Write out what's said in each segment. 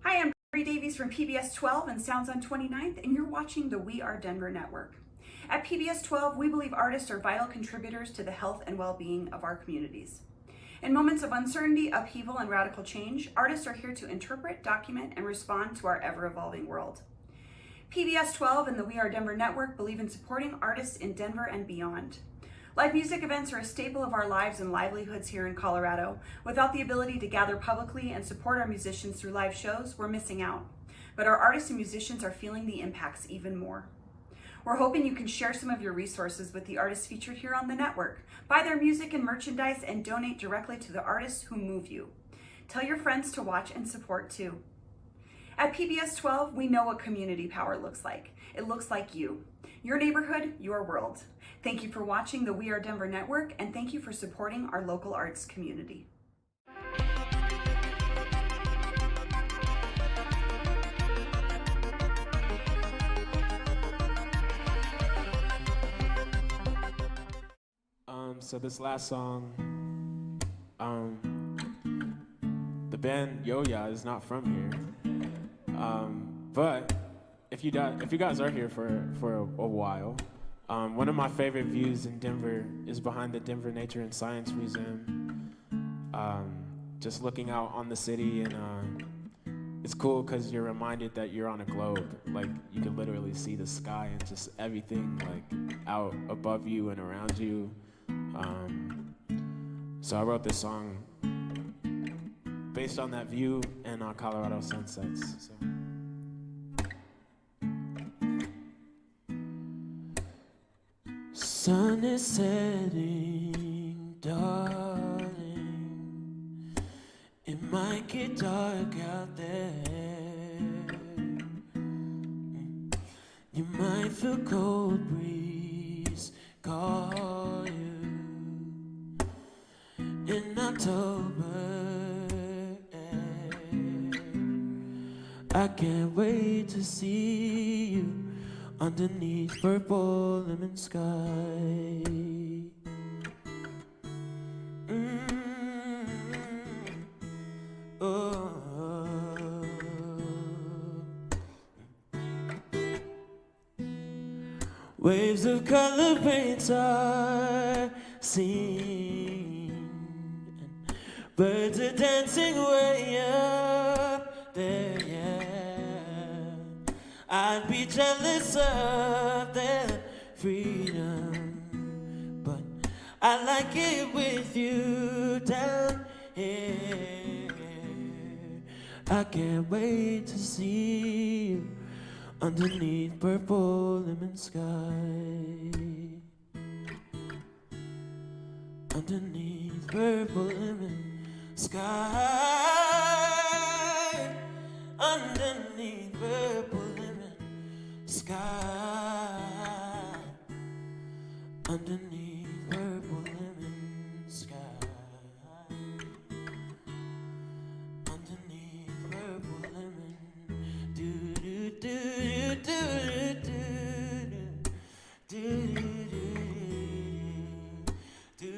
Hi, I'm Bree Davies from PBS 12 and Sounds on 29th, and you're watching the We Are Denver Network. At PBS 12, we believe artists are vital contributors to the health and well-being of our communities. In moments of uncertainty, upheaval, and radical change, artists are here to interpret, document, and respond to our ever-evolving world. PBS 12 and the We Are Denver Network believe in supporting artists in Denver and beyond. Live music events are a staple of our lives and livelihoods here in Colorado. Without the ability to gather publicly and support our musicians through live shows, we're missing out. But our artists and musicians are feeling the impacts even more. We're hoping you can share some of your resources with the artists featured here on the network. Buy their music and merchandise and donate directly to the artists who move you. Tell your friends to watch and support too. At PBS 12, we know what community power looks like. It looks like you. Your neighborhood, your world. Thank you for watching the We Are Denver Network, and thank you for supporting our local arts community. So this last song, the band Yo-Ya is not from here, but if you guys are here for a while, one of my favorite views in Denver is behind the Denver Nature and Science Museum. Just looking out on the city, and it's cool because you're reminded that you're on a globe. Like, you can literally see the sky and just everything like out above you and around you. So I wrote this song based on that view and on Colorado sunsets. Sun is setting, darling. It might get dark out there. You might feel cold breeze call you in October. I can't wait to see you underneath purple lemon sky. Oh. Waves of color paints are seen, and birds are dancing way up there, yeah. I'd be jealous of their freedom, but I like it with you down here. I can't wait to see you underneath purple lemon sky. Underneath purple lemon sky. Underneath purple lemon sky. Underneath purple lemon sky. Underneath purple lemon. Do do do do do do do do do do.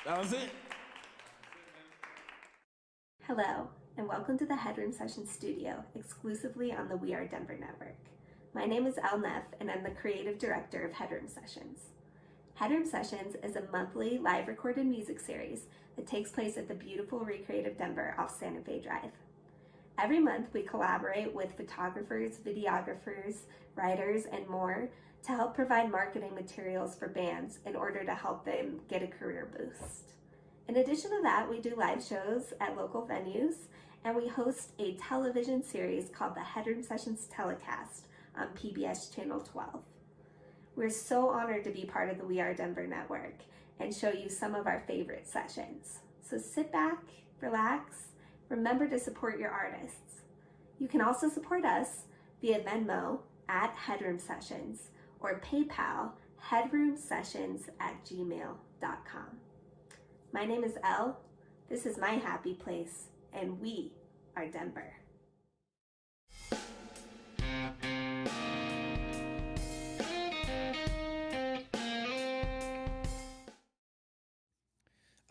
That was it. Hello, and welcome to the Headroom Sessions studio, exclusively on the We Are Denver Network. My name is Elle Neff, and I'm the creative director of Headroom Sessions. Headroom Sessions is a monthly live recorded music series that takes place at the beautiful Recreative Denver off Santa Fe Drive. Every month, we collaborate with photographers, videographers, writers, and more to help provide marketing materials for bands in order to help them get a career boost. In addition to that, we do live shows at local venues, and we host a television series called the Headroom Sessions Telecast on PBS Channel 12. We're so honored to be part of the We Are Denver Network, and show you some of our favorite sessions. So sit back, relax, remember to support your artists. You can also support us via Venmo at Headroom Sessions or PayPal headroomsessions@gmail.com. My name is Elle, this is my happy place, and we are Denver.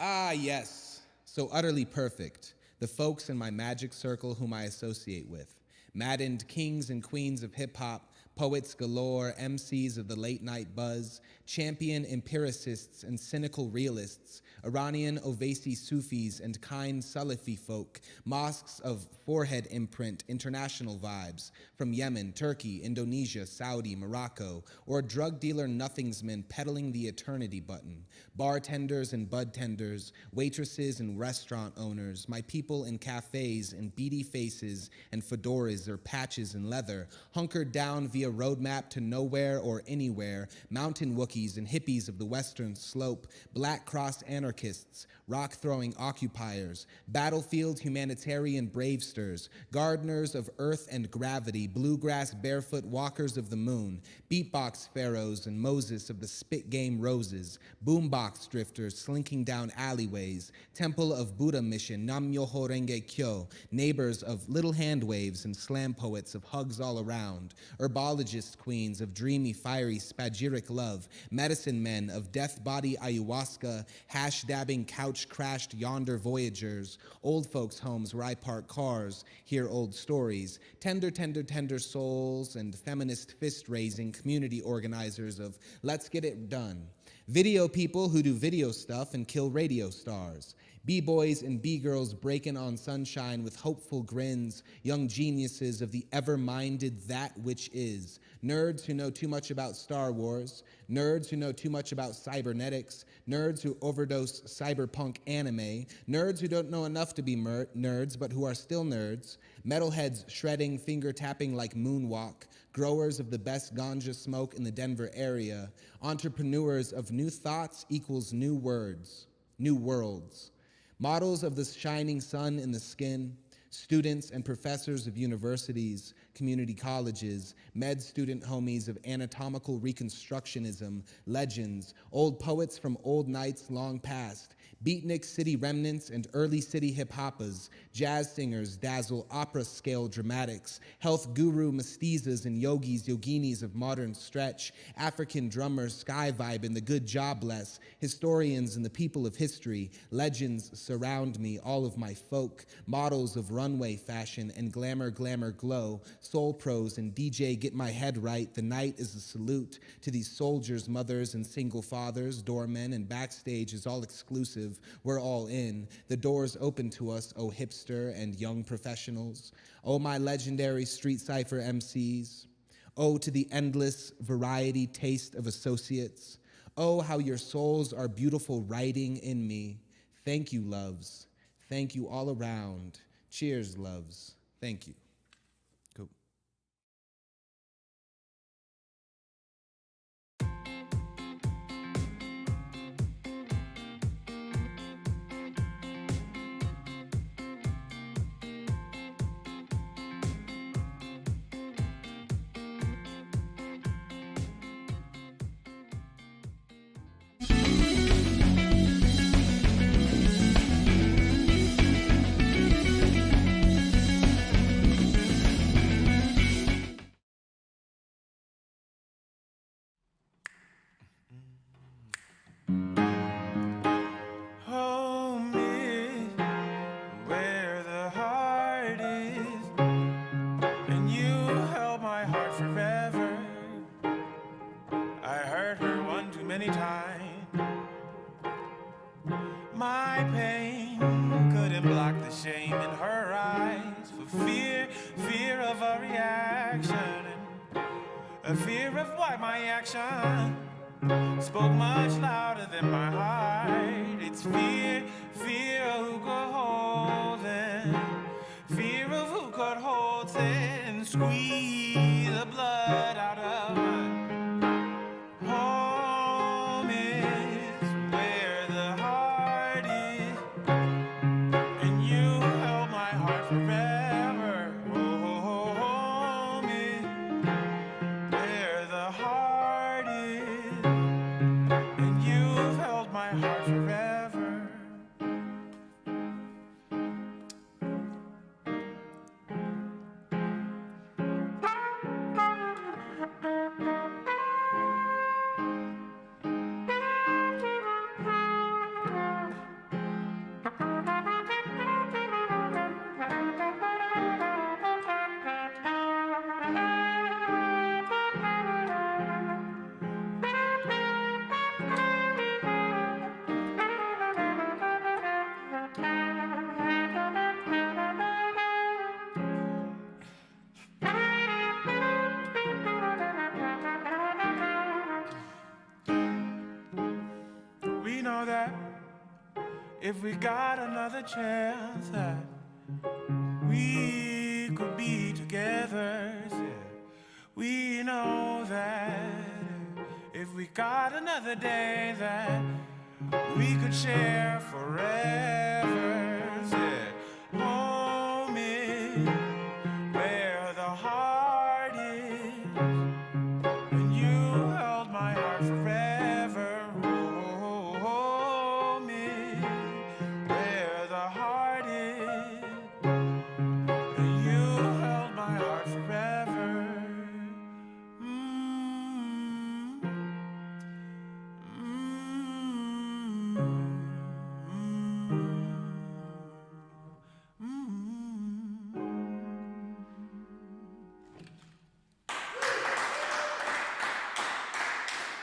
Ah, yes, so utterly perfect. The folks in my magic circle whom I associate with. Maddened kings and queens of hip-hop, poets galore, MCs of the late-night buzz, champion empiricists and cynical realists, Iranian Ovaisi Sufis and kind Salafi folk, mosques of forehead imprint, international vibes, from Yemen, Turkey, Indonesia, Saudi, Morocco, or drug dealer nothingsmen peddling the eternity button, bartenders and bud tenders, waitresses and restaurant owners, my people in cafes and beady faces and fedoras or patches and leather, hunkered down via roadmap to nowhere or anywhere, mountain Wookiees and hippies of the western slope, black cross anarchists, rock-throwing occupiers, battlefield humanitarian bravesters, gardeners of earth and gravity, bluegrass barefoot walkers of the moon, beatbox pharaohs and Moses of the spit game roses, boombox drifters slinking down alleyways, temple of Buddha mission, Nam-myoho Renge Kyo, neighbors of little hand waves and slam poets of hugs all around, herbologist queens of dreamy, fiery, spagyric love, medicine men of death body ayahuasca, hash-dabbing, couch-crashed yonder voyagers, old folks' homes where I park cars, hear old stories, tender, tender, tender souls, and feminist fist-raising community organizers of let's get it done, video people who do video stuff and kill radio stars, B-boys and B-girls breaking on sunshine with hopeful grins, young geniuses of the ever-minded that which is, nerds who know too much about Star Wars, nerds who know too much about cybernetics, nerds who overdose cyberpunk anime, nerds who don't know enough to be nerds but who are still nerds, metalheads shredding, finger-tapping like moonwalk, growers of the best ganja smoke in the Denver area, entrepreneurs of new thoughts equals new words, new worlds. Models of the shining sun in the skin, students and professors of universities, community colleges, med student homies of anatomical reconstructionism, legends, old poets from old nights long past, beatnik city remnants and early city hip-hoppers, jazz singers dazzle opera-scale dramatics, health guru mestizas and yogis, yoginis of modern stretch, African drummers sky vibe in the good jobless, historians and the people of history, legends surround me, all of my folk, models of runway fashion and glamour, glamour, glow, soul pros and DJ get my head right, the night is a salute to these soldiers, mothers and single fathers, doormen and backstage is all exclusive, we're all in, the doors open to us, oh hipster and young professionals, oh my legendary street cipher MCs, oh to the endless variety taste of associates, oh how your souls are beautiful writing in me, thank you loves, thank you all around, cheers loves, thank you. Cool. A fear of why my action spoke much louder than my heart. It's fear, fear of who could hold it, fear of who could hold it and squeeze the blood out of my home is where if we got another chance that we could be together. We know that if we got another day that we could share forever. Home is where the heart is, and you held my heart forever. Home is where the heart is, and you held my heart forever.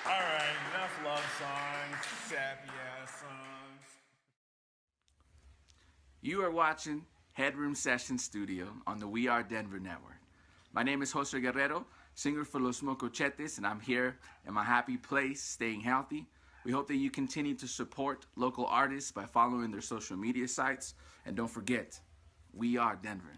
All right, enough love songs, sappy ass songs. You are watching Headroom Session Studio on the We Are Denver Network. My name is Jose Guerrero, singer for Los Mocochetes, and I'm here in my happy place, staying healthy. We hope that you continue to support local artists by following their social media sites. And don't forget, We Are Denver.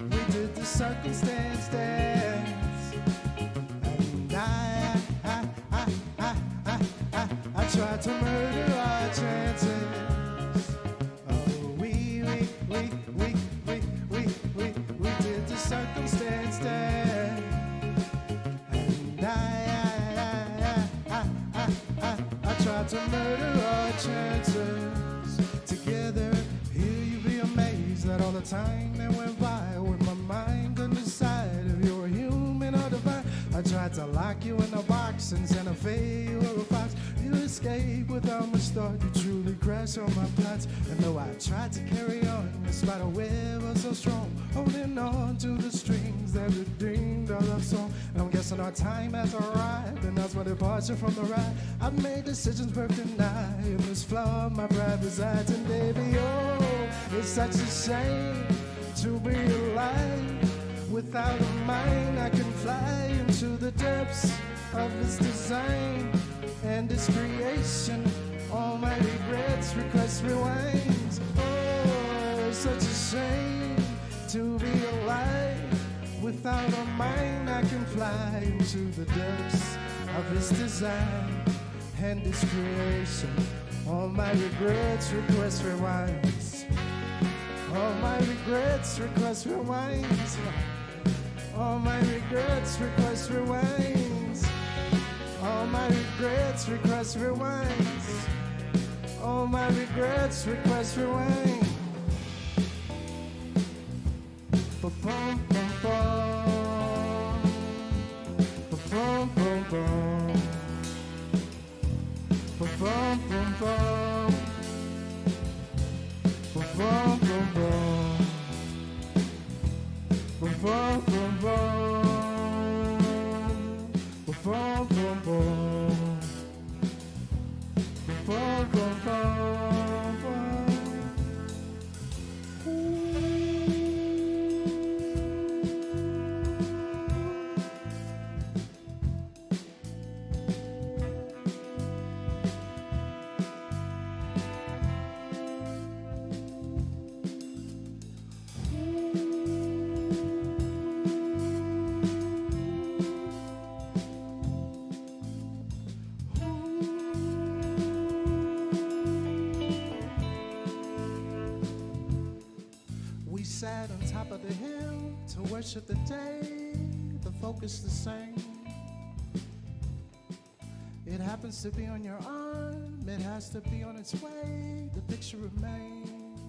We did the circumstance dance, and I tried to murder our chances. Oh, we did the circumstance dance, and I tried to murder our chances. Together, here you be amazed at all the time that went by with my mind couldn't decide if you were human or divine. I tried to lock you in a box and Santa Fe you were a fox. You escaped without much thought. You truly crashed on my plots. And though I tried to carry on, the spider web was so strong, holding on to the strings that redeemed our love song. And I'm guessing our time has arrived, and that's my departure from the ride. I've made decisions birthed and I, in this flaw my pride resides. And baby, oh, it's such a shame to be alive. Without a mind, I can fly into the depths of His design and His creation. All my regrets, requests, rewinds. Oh, such a shame to be alive. Without a mind, I can fly into the depths of His design and His creation. All my regrets, requests, rewinds. All my regrets, requests, rewinds. All my regrets, requests, rewinds. All my regrets, requests, rewinds. All my regrets, requests, rewind. Ba-bum, bum-bum. Ba-bum, bum-bum. Ba-bum, bum-bum. Ba-bum, bum-bum. Ba-bum, bum-bum. Ba-bum, bum-bum. Ba-bum, bum-bum. We sat on top of the hill to worship the day, the focus the same. It happens to be on your arm, it has to be on its way, the picture remains.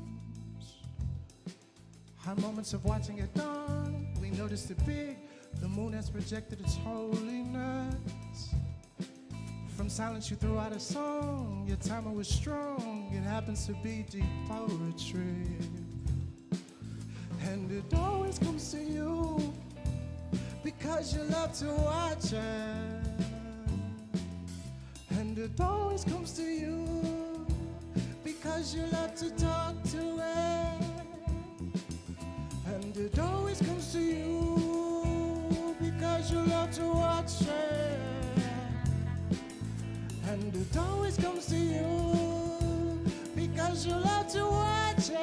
Our moments of watching it dawn, we noticed it big, the moon has projected its holiness. From silence you threw out a song, your timer was strong, it happens to be deep poetry. And it always comes to you because you love to watch it. And it always comes to you because because you love to talk to it, and it always comes to you because you love to watch it, and it always comes to you because you love to watch it.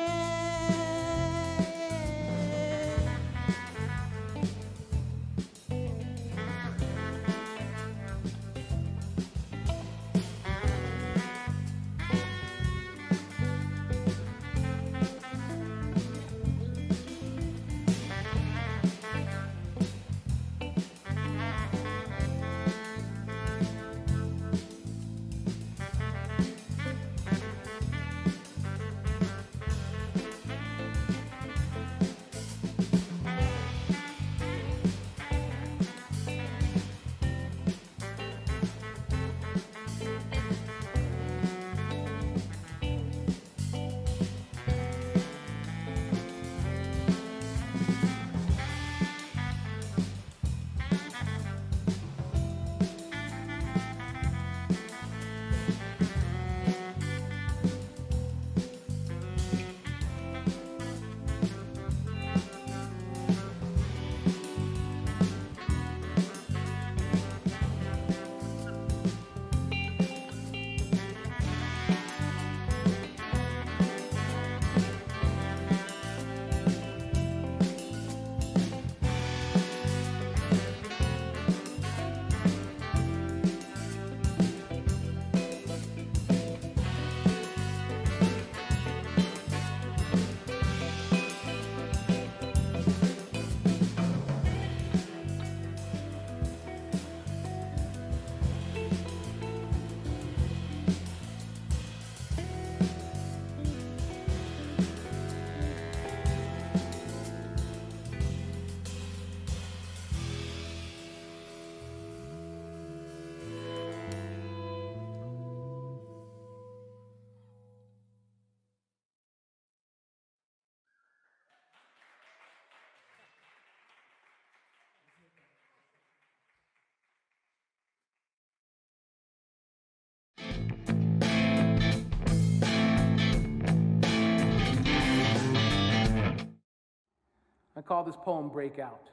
I call this poem Breakout.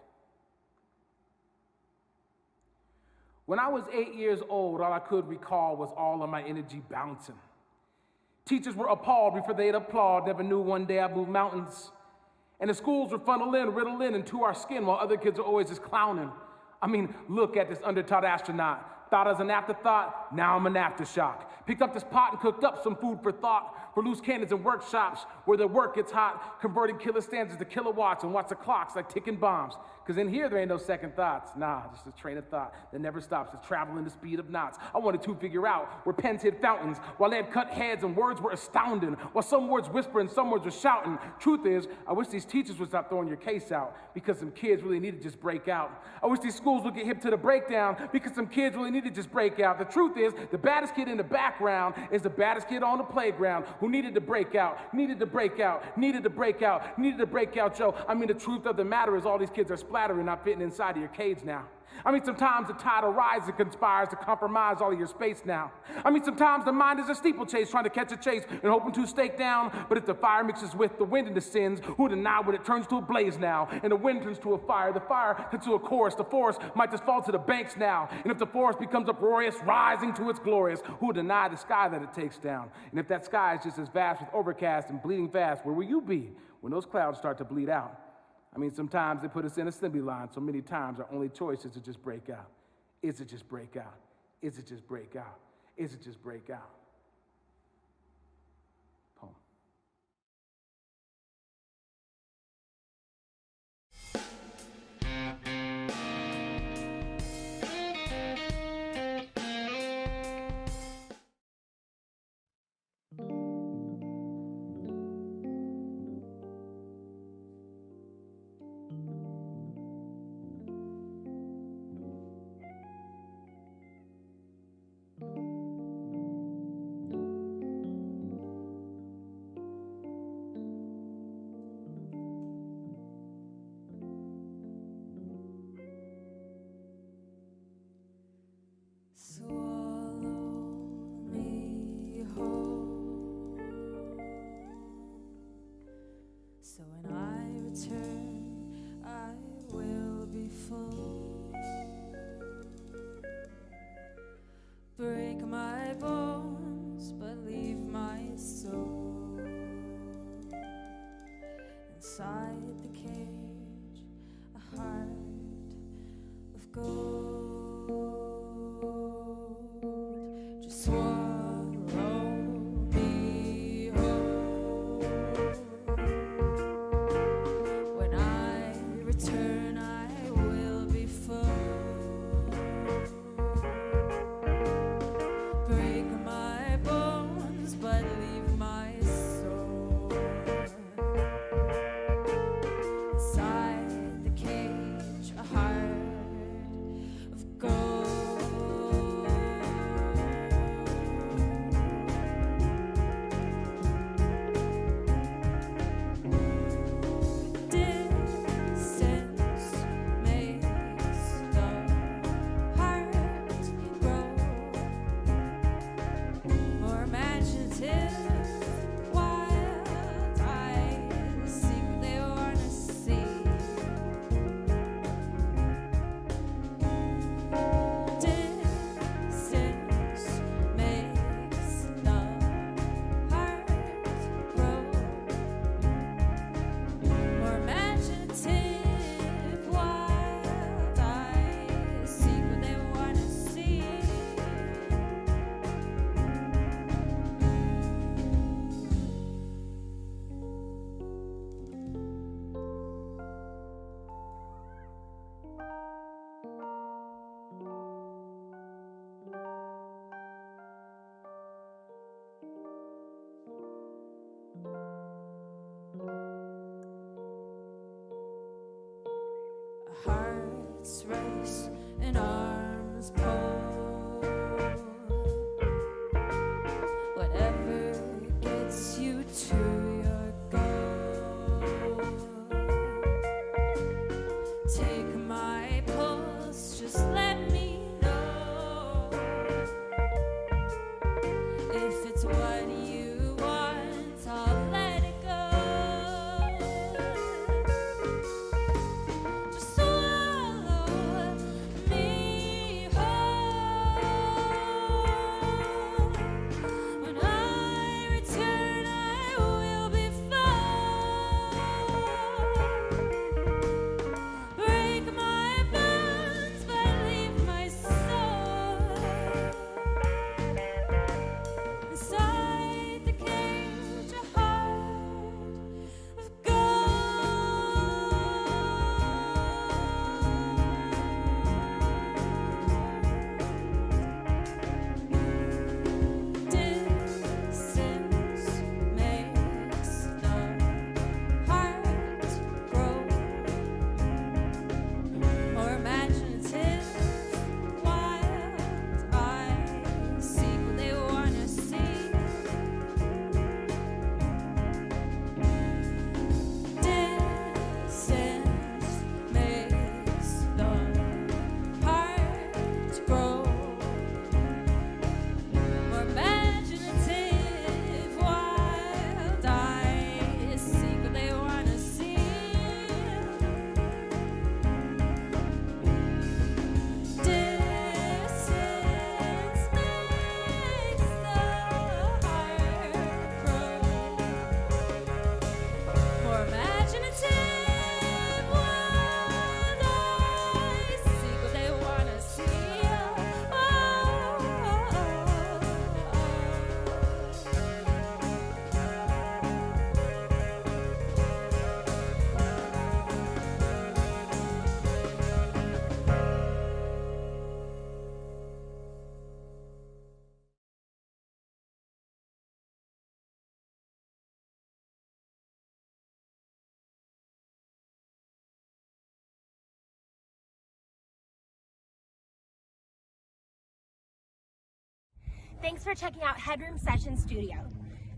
When I was 8 years old, all I could recall was all of my energy bouncing. Teachers were appalled before they'd applaud, never knew one day I'd move mountains. And the schools were funneled in, riddled in into our skin while other kids are always just clowning. I mean, look at this undertaught astronaut. Thought as an afterthought, now I'm an aftershock. Picked up this pot and cooked up some food for thought, for loose cannons and workshops where the work gets hot, converting killer stanzas to kilowatts and watch the clocks like ticking bombs. Cause in here there ain't no second thoughts. Nah, just a train of thought that never stops. It's traveling the speed of knots. I wanted to figure out where pens hit fountains, while they had cut heads and words were astounding, while some words whisper and some words were shouting. Truth is, I wish these teachers would stop throwing your case out, because some kids really need to just break out. I wish these schools would get hip to the breakdown, because some kids really need to just break out. The truth is, the baddest kid in the background is the baddest kid on the playground who needed to break out, needed to break out, needed to break out, needed to break out, Joe. I mean, the truth of the matter is all these kids are splattering, not fitting inside of your cage now. I mean, sometimes the tide of rise and conspires to compromise all of your space now. I mean, sometimes the mind is a steeplechase trying to catch a chase and hoping to stake down. But if the fire mixes with the wind and the sins, who deny when it turns to a blaze now? And the wind turns to a fire, the fire turns to a chorus. The forest might just fall to the banks now. And if the forest becomes uproarious, rising to its glorious, who would deny the sky that it takes down? And if that sky is just as vast with overcast and bleeding fast, where will you be when those clouds start to bleed out? I mean, sometimes they put us in assembly line, so many times our only choice is to just break out. Is it just break out? Is it just break out? Is it just break out? Poem. Thanks for checking out Headroom Session Studio.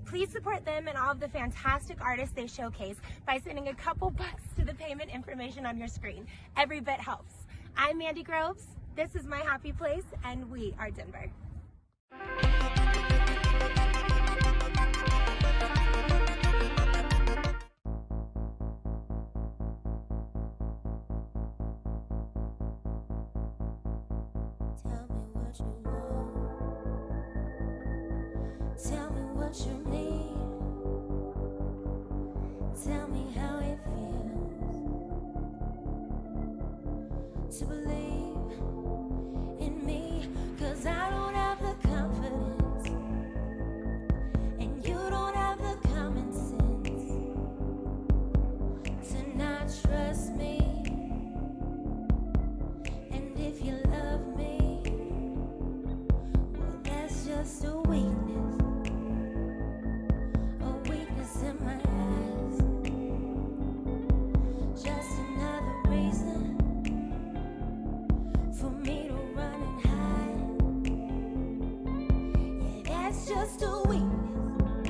Please support them and all of the fantastic artists they showcase by sending a couple bucks to the payment information on your screen. Every bit helps. I'm Mandy Groves, this is My Happy Place, and we are Denver. Tell me what you need. Tell me how it feels to believe in me, 'cause I don't have the confidence and you don't have the common sense to not trust me. And if you love me, well, that's just a weakness. In my eyes, just another reason for me to run and hide. Yeah, that's just a weakness.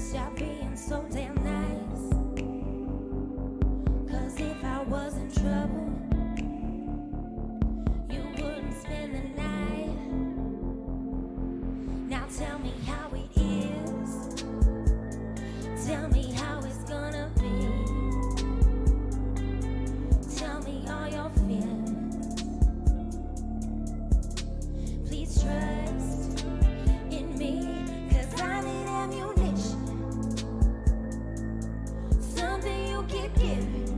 Stop being so damn nice, 'cause if I was in trouble, you wouldn't spend the night. Now tell me how it is. Tell me how it's gonna be. Tell me all your feelings. Please trust in me, 'cause I need ammunition. Something you keep giving,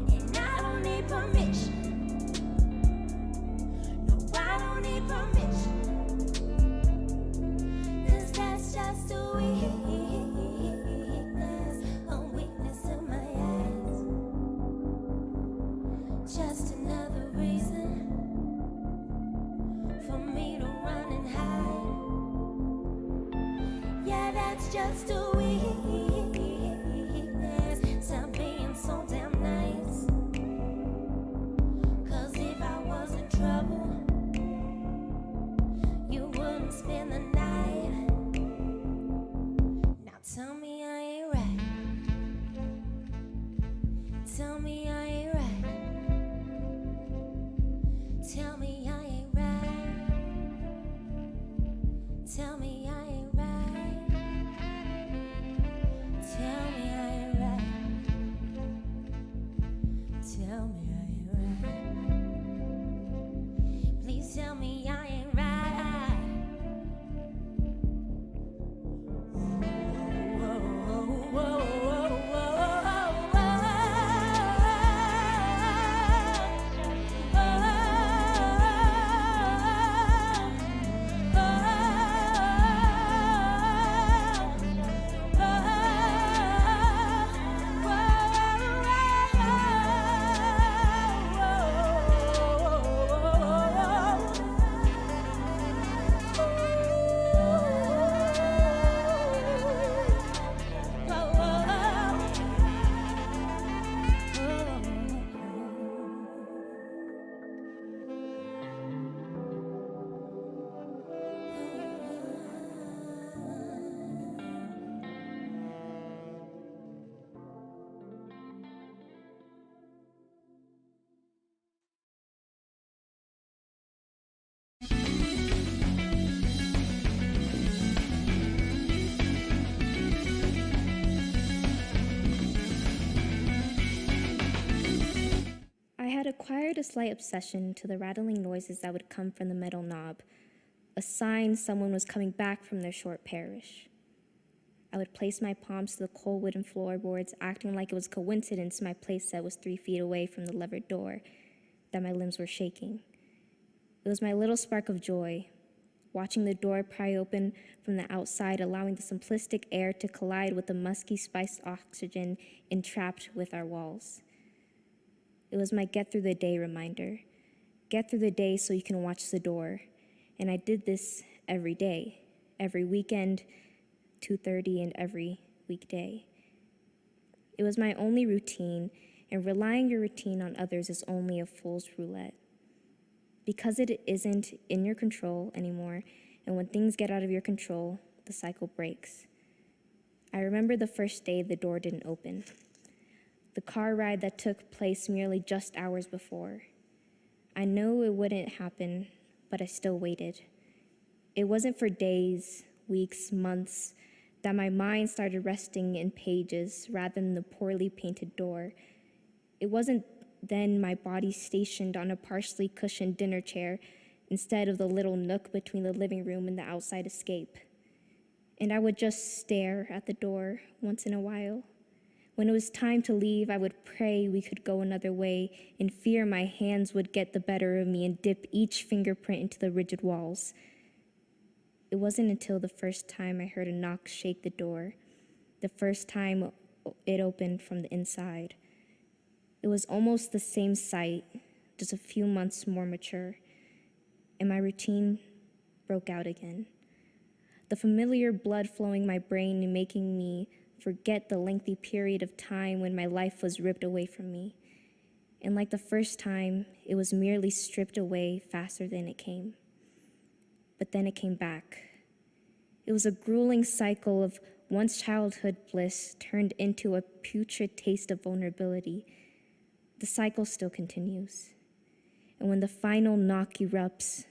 and I don't need permission. No, I don't need permission, 'cause that's just a weakness, a weakness in my eyes. Just another reason for me to run and hide. Yeah, that's just a weakness. Stop being so damn nice, 'cause if I was in trouble, you wouldn't spend the night. Now tell me I ain't right. Tell me I ain't right. Tell me I ain't right. Tell me I ain't right. Tell me I ain't right. Tell me I ain't right. Please tell me I ain't right. I had acquired a slight obsession to the rattling noises that would come from the metal knob, a sign someone was coming back from their short parish. I would place my palms to the cold wooden floorboards, acting like it was coincidence my playset was 3 feet away from the levered door, that my limbs were shaking. It was my little spark of joy, watching the door pry open from the outside, allowing the simplistic air to collide with the musky spiced oxygen entrapped with our walls. It was my get through the day reminder. Get through the day so you can watch the door. And I did this every day, every weekend, 2:30, and every weekday. It was my only routine, and relying your routine on others is only a fool's roulette. because it isn't in your control anymore, and when things get out of your control, the cycle breaks. I remember the first day the door didn't open, the car ride that took place merely just hours before. I knew it wouldn't happen, but I still waited. It wasn't for days, weeks, months that my mind started resting in pages rather than the poorly painted door. It wasn't then my body stationed on a partially cushioned dinner chair instead of the little nook between the living room and the outside escape. And I would just stare at the door once in a while. When it was time to leave, I would pray we could go another way, in fear my hands would get the better of me and dip each fingerprint into the rigid walls. It wasn't until the first time I heard a knock shake the door, the first time it opened from the inside. It was almost the same sight, just a few months more mature, and my routine broke out again. The familiar blood flowing my brain and making me forget the lengthy period of time when my life was ripped away from me. And like the first time, it was merely stripped away faster than it came. But then it came back. It was a grueling cycle of once childhood bliss turned into a putrid taste of vulnerability. The cycle still continues. And when the final knock erupts,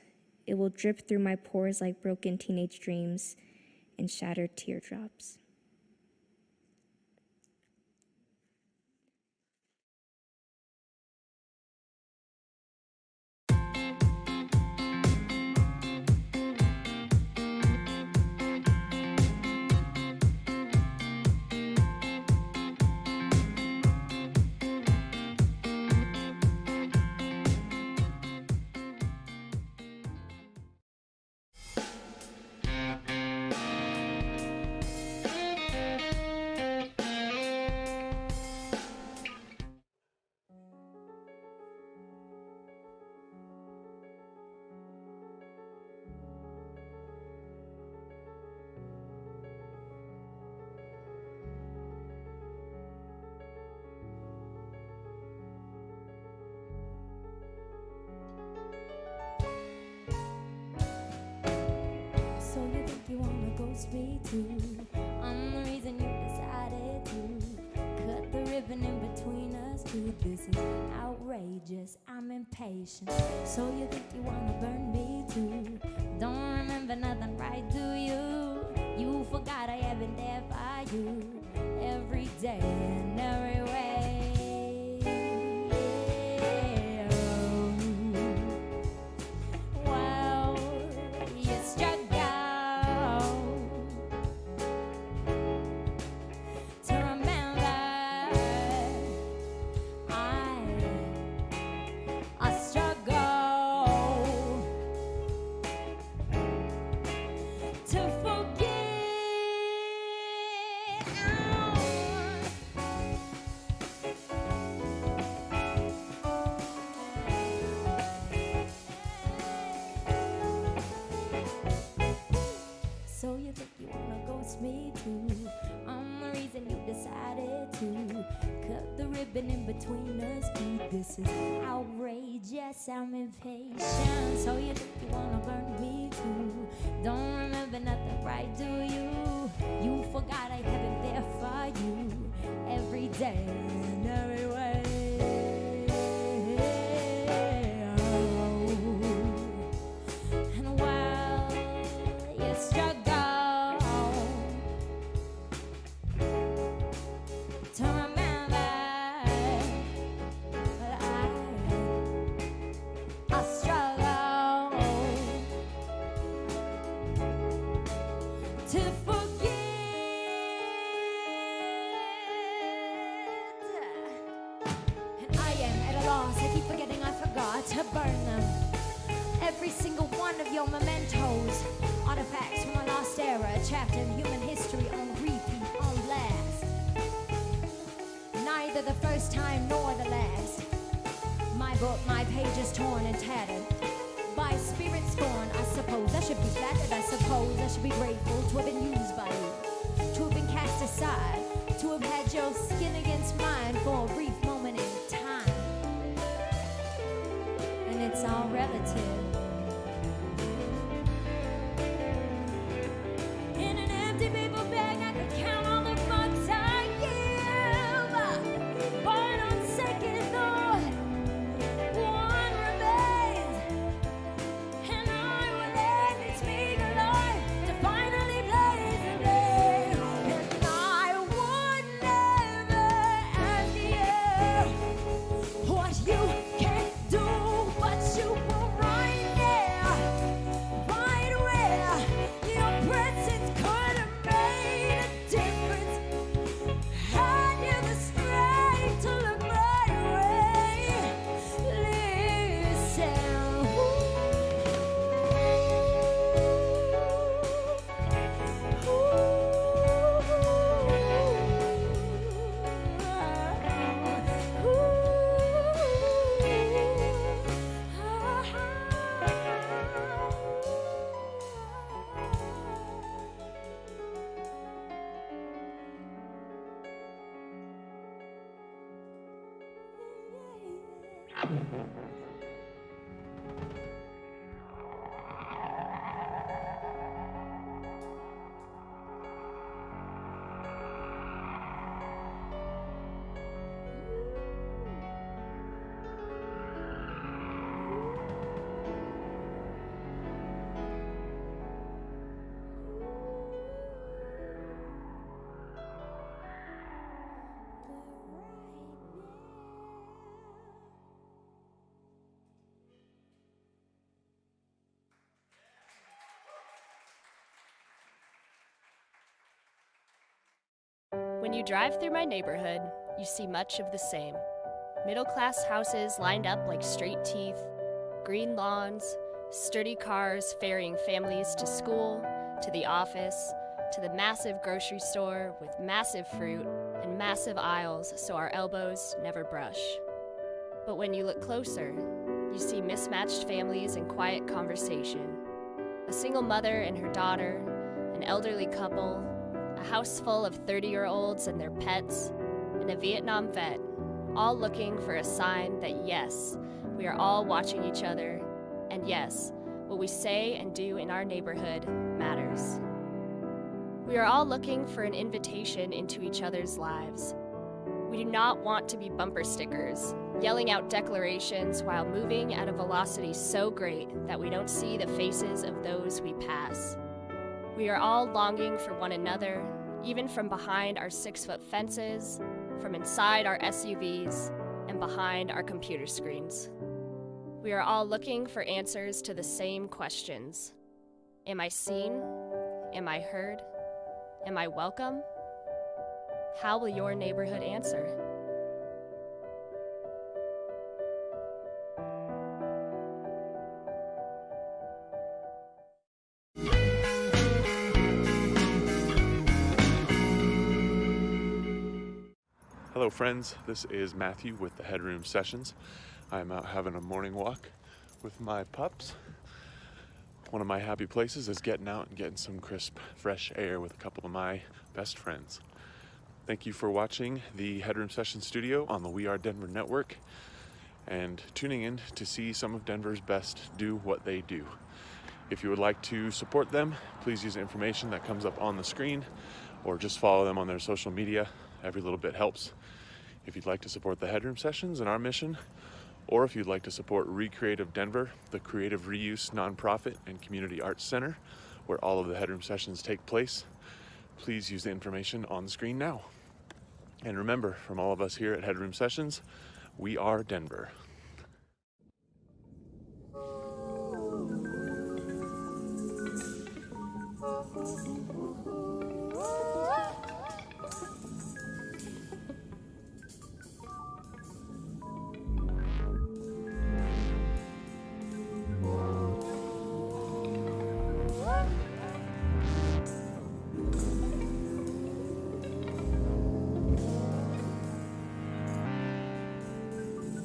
it will drip through my pores like broken teenage dreams and shattered teardrops. So you think you wanna ghost me too? I'm the reason you decided to cut the ribbon in between us two. This is outrageous, I'm impatient. So you think you wanna burn me too? Don't remember nothing, right, do you? You forgot I have been there for you every day and every way. Well, you struck to remember I struggle to forget. So you think you wanna ghost me too? I'm the reason you decided to cut the ribbon in between us two. This is outrageous, I'm impatient. So you think you wanna burn me too? Don't remember nothing, right, do you? You forgot I have been there for you every day and every way. And while you struggle to remember, but I struggle to forget. And I am at a loss, I keep forgetting I forgot to burn them. Every single one of your mementos, artifacts from a lost era, a chapter in human history on repeat, on blast. Neither the first time nor the last. My book, my pages torn and tattered. By spirit scorn, I suppose I should be flattered. I suppose I should be grateful to have been used by you, to have been cast aside, to have had your skin against mine for a brief moment in time. And it's it's all relative. In an empty paper bag, I could count all the fucks I give. But on second thought, one remains. And I will end its meager life to finally blaze a day. And I would never ask you what you can do, but you were right there, right where your presence could have made a difference. Had you the strength to look my way? When you drive through my neighborhood, you see much of the same. Middle-class houses lined up like straight teeth, green lawns, sturdy cars ferrying families to school, to the office, to the massive grocery store with massive fruit and massive aisles so our elbows never brush. But when you look closer, you see mismatched families in quiet conversation. A single mother and her daughter, an elderly couple, a house full of 30-year-olds and their pets, and a Vietnam vet, all looking for a sign that yes, we are all watching each other, and yes, what we say and do in our neighborhood matters. We are all looking for an invitation into each other's lives. We do not want to be bumper stickers, yelling out declarations while moving at a velocity so great that we don't see the faces of those we pass. We are all longing for one another, even from behind our 6-foot fences, from inside our SUVs, and behind our computer screens. We are all looking for answers to the same questions. Am I seen? Am I heard? Am I welcome? How will your neighborhood answer? Hello friends, this is Matthew with the Headroom Sessions. I'm out having a morning walk with my pups. One of my happy places is getting out and getting some crisp, fresh air with a couple of my best friends. Thank you for watching the Headroom Sessions studio on the We Are Denver network and tuning in to see some of Denver's best do what they do. If you would like to support them, please use the information that comes up on the screen or just follow them on their social media. Every little bit helps. If you'd like to support the Headroom Sessions and our mission, or if you'd like to support Recreative Denver, the creative reuse nonprofit and community arts center, where all of the Headroom Sessions take place, please use the information on the screen now. And remember, from all of us here at Headroom Sessions, we are Denver.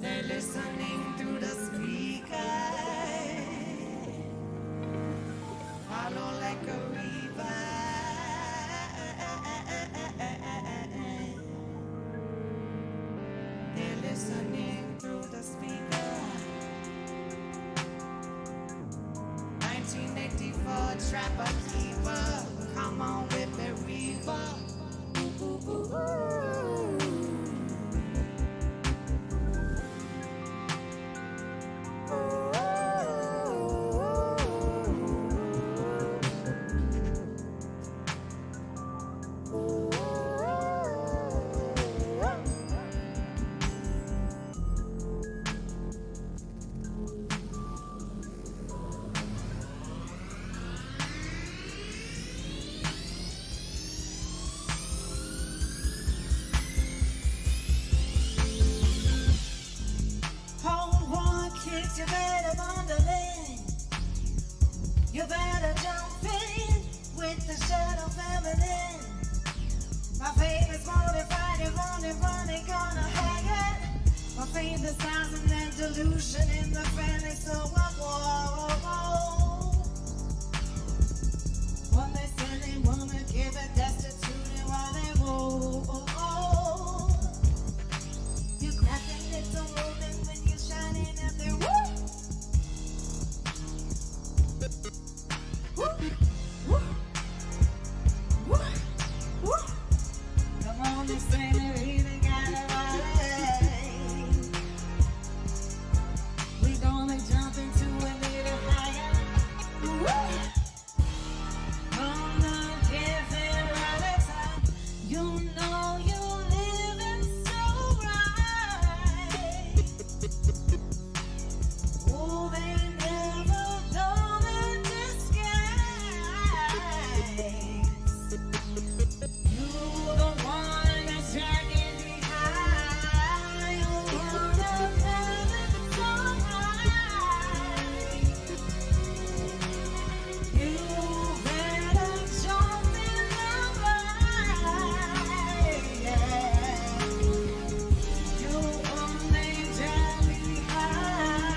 They listen a trapper keeper. Come on, whip it, Reaper. Hold one, kick, you better bundle in. You better jump in with the shadow feminine. My favorite's mortified, running, gonna hang it. My favorite thousand and delusion in the fantasy, so whoa. One they selling woman, give it destitute while they roll. You grab that little woman when you're shining up there, Come on, this ain't a even got a ride. We gonna jump into a little higher. On the different right time, you know you're living so right. Oh, they never gonna disguise. You the one that's dragging behind. You wanna have it so high. You better jump in the ride. You only drag behind.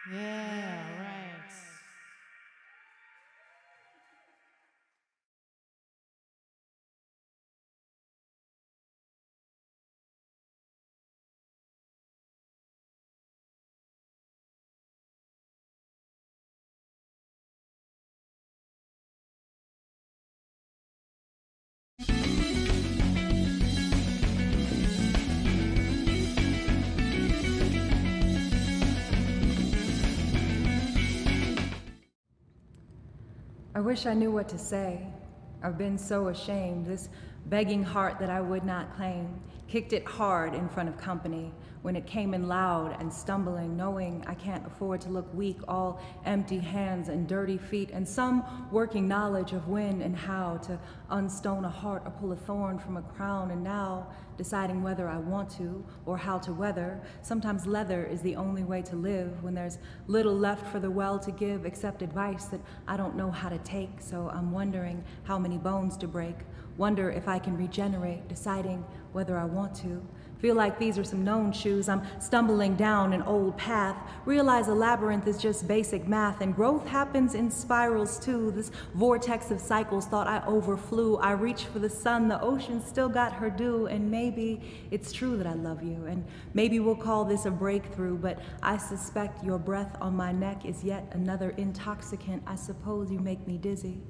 Yeah, right. I wish I knew what to say. I've been so ashamed. This begging heart that I would not claim, kicked it hard in front of company, when it came in loud and stumbling, knowing I can't afford to look weak, all empty hands and dirty feet, and some working knowledge of when and how to unstone a heart or pull a thorn from a crown, and now deciding whether I want to or how to weather. Sometimes leather is the only way to live when there's little left for the well to give except advice that I don't know how to take, so I'm wondering how many bones to break, wonder if I can regenerate, deciding whether I want to. Feel like these are some known shoes. I'm stumbling down an old path. Realize a labyrinth is just basic math, and growth happens in spirals too. This vortex of cycles thought I overflew. I reached for the sun, the ocean still got her due, and maybe it's true that I love you, and maybe we'll call this a breakthrough, but I suspect your breath on my neck is yet another intoxicant. I suppose you make me dizzy.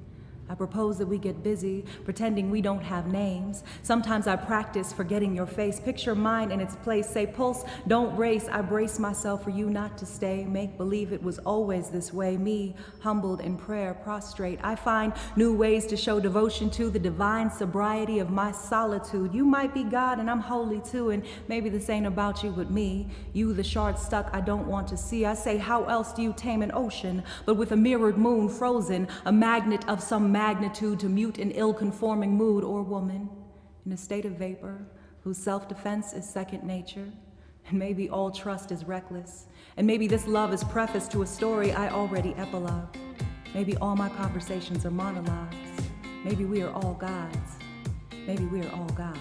I propose that we get busy, pretending we don't have names. Sometimes I practice forgetting your face. Picture mine in its place. Say, pulse, don't race. I brace myself for you not to stay. Make believe it was always this way. Me, humbled in prayer, prostrate. I find new ways to show devotion to the divine sobriety of my solitude. You might be God and I'm holy too, and maybe this ain't about you but me. You, the shard stuck I don't want to see. I say, how else do you tame an ocean? But with a mirrored moon frozen, a magnet of some magnitude to mute an ill-conforming mood, or woman in a state of vapor whose self-defense is second nature. And maybe all trust is reckless, and maybe this love is preface to a story I already epilogue. Maybe all my conversations are monologues. Maybe we are all gods. Maybe we are all God.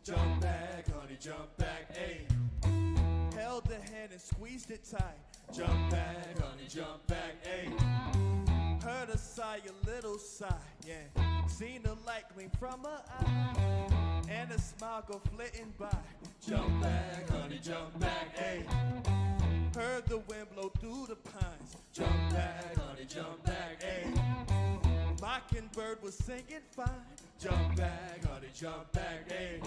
Jump back, honey, jump back, ayy. Held the hand and squeezed it tight. Jump back, honey, jump back, ayy. Heard a sigh, a little sigh, yeah. Seen the light gleam from her eye, and a smile go flitting by. Jump back, honey, jump back, ayy. Heard the wind blow through the pines. Jump back, honey, jump back, ayy. Mockingbird was singing fine. Jump back, honey, jump back, ayy.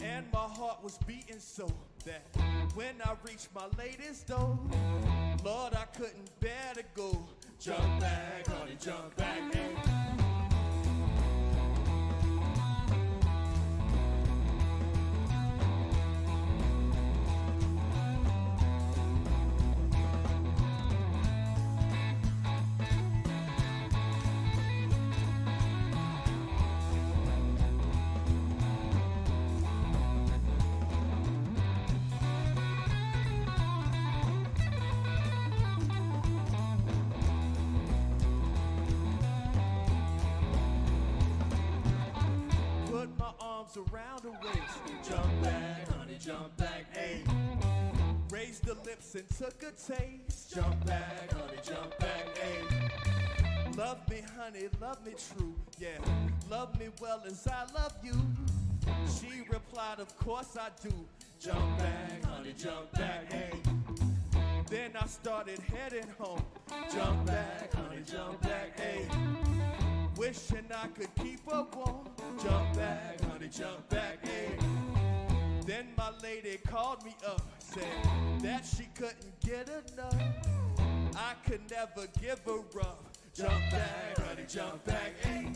And my heart was beating so that when I reached my latest door, Lord, I couldn't bear to go. Jump back, honey, jump back, ayy. Around the waist, jump back, honey, jump back, ayy. Raised the lips and took a taste. Jump back, honey, jump back, ayy. Love me, honey, love me true, yeah. Love me well as I love you. She replied, of course I do. Jump back, honey, jump back, ayy. Then I started heading home. Jump back, honey, jump back, ayy. Wishing I could keep her warm. Jump back, honey, jump back, ayy. Then my lady called me up, said that she couldn't get enough. I could never give her up. Jump back, honey, jump back, ayy.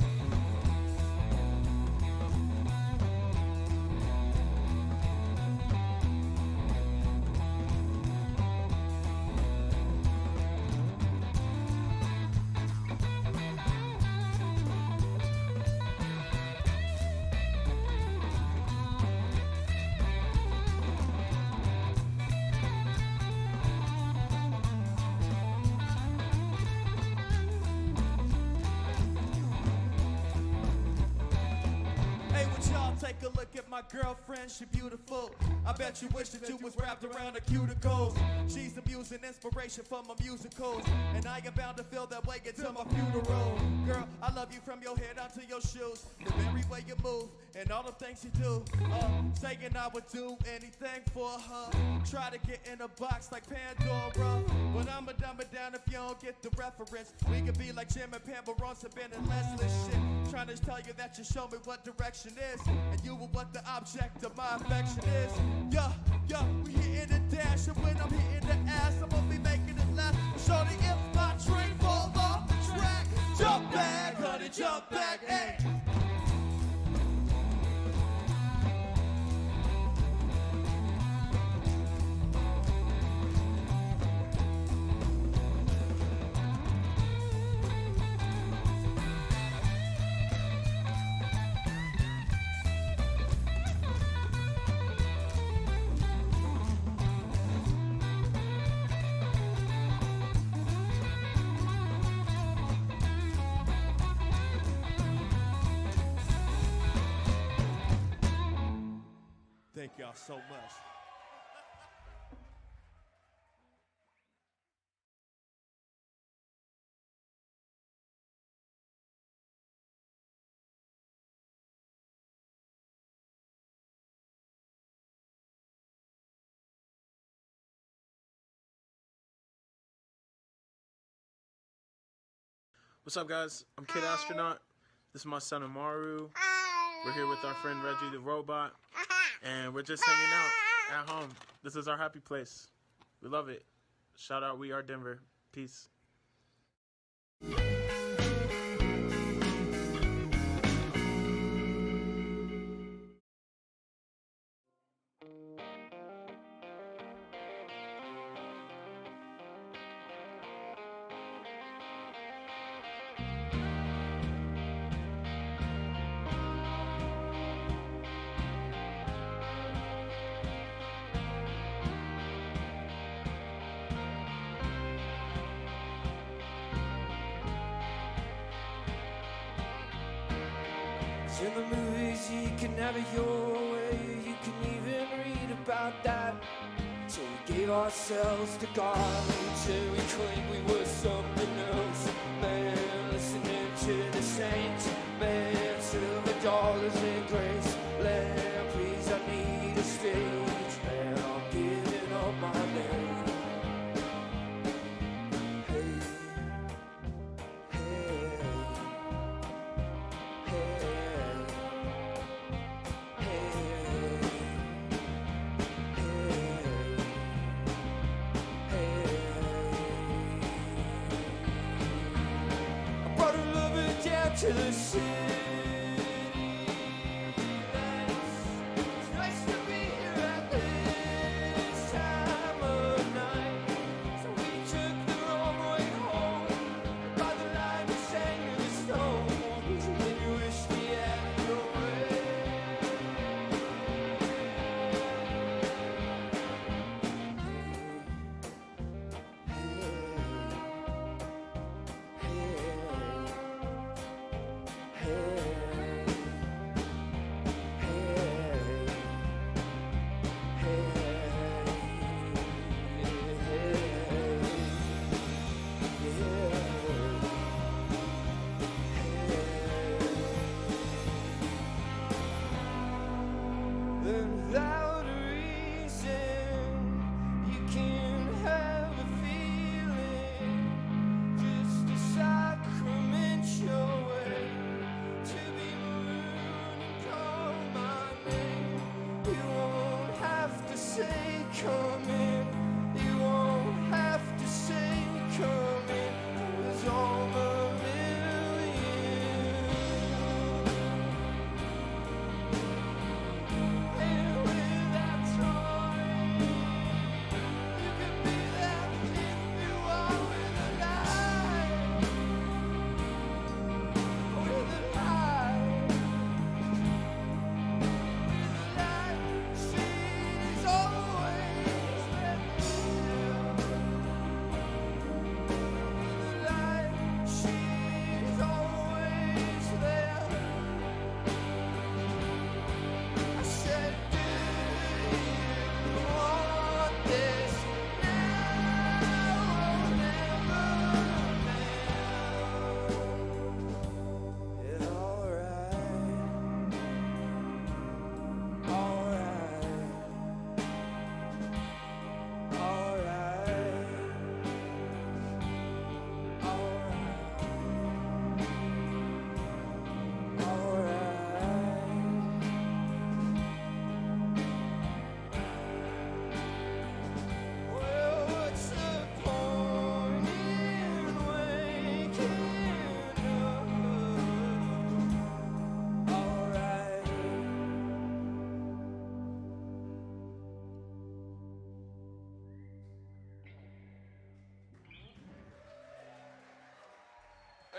Take a look at my girlfriend, she beautiful. I bet you wish that you was wrapped around her cuticles. She's the muse and inspiration for my musicals, and I am bound to feel that way until my funeral. Girl, I love you from your head down to your shoes, the very way you move and all the things you do. Saying I would do anything for her. Try to get in a box like Pandora, but I'ma dumb it down if you don't get the reference. We could be like Jim and Pam, but Ron, Ben and Leslie shit. Trying to tell you that you show me what direction is, and you were what the object of my affection is. Yeah, we hitting the dash, and when I'm hitting the ass, I'm gonna be making it last. Shorty, if my train falls off the track, jump back, honey, jump back, hey. Thank y'all so much. What's up, guys? I'm Kid Astronaut. This is my son Amaru. We're here with our friend Reggie the Robot, and we're just hanging out at home. This is our happy place. We love it. Shout out We Are Denver. Peace. In the movies you can have it your way, you can even read about that. So we gave ourselves to God until we claimed we were something else. Man, listening to the saints, man, silver dollars and grace. Land, please, I need a stage. Man, I'm giving up my name. To the city, it's nice to be here at this time of night. So we took the wrong way home, and by the light we sang in the stones, and then you wished me had your way. Hey.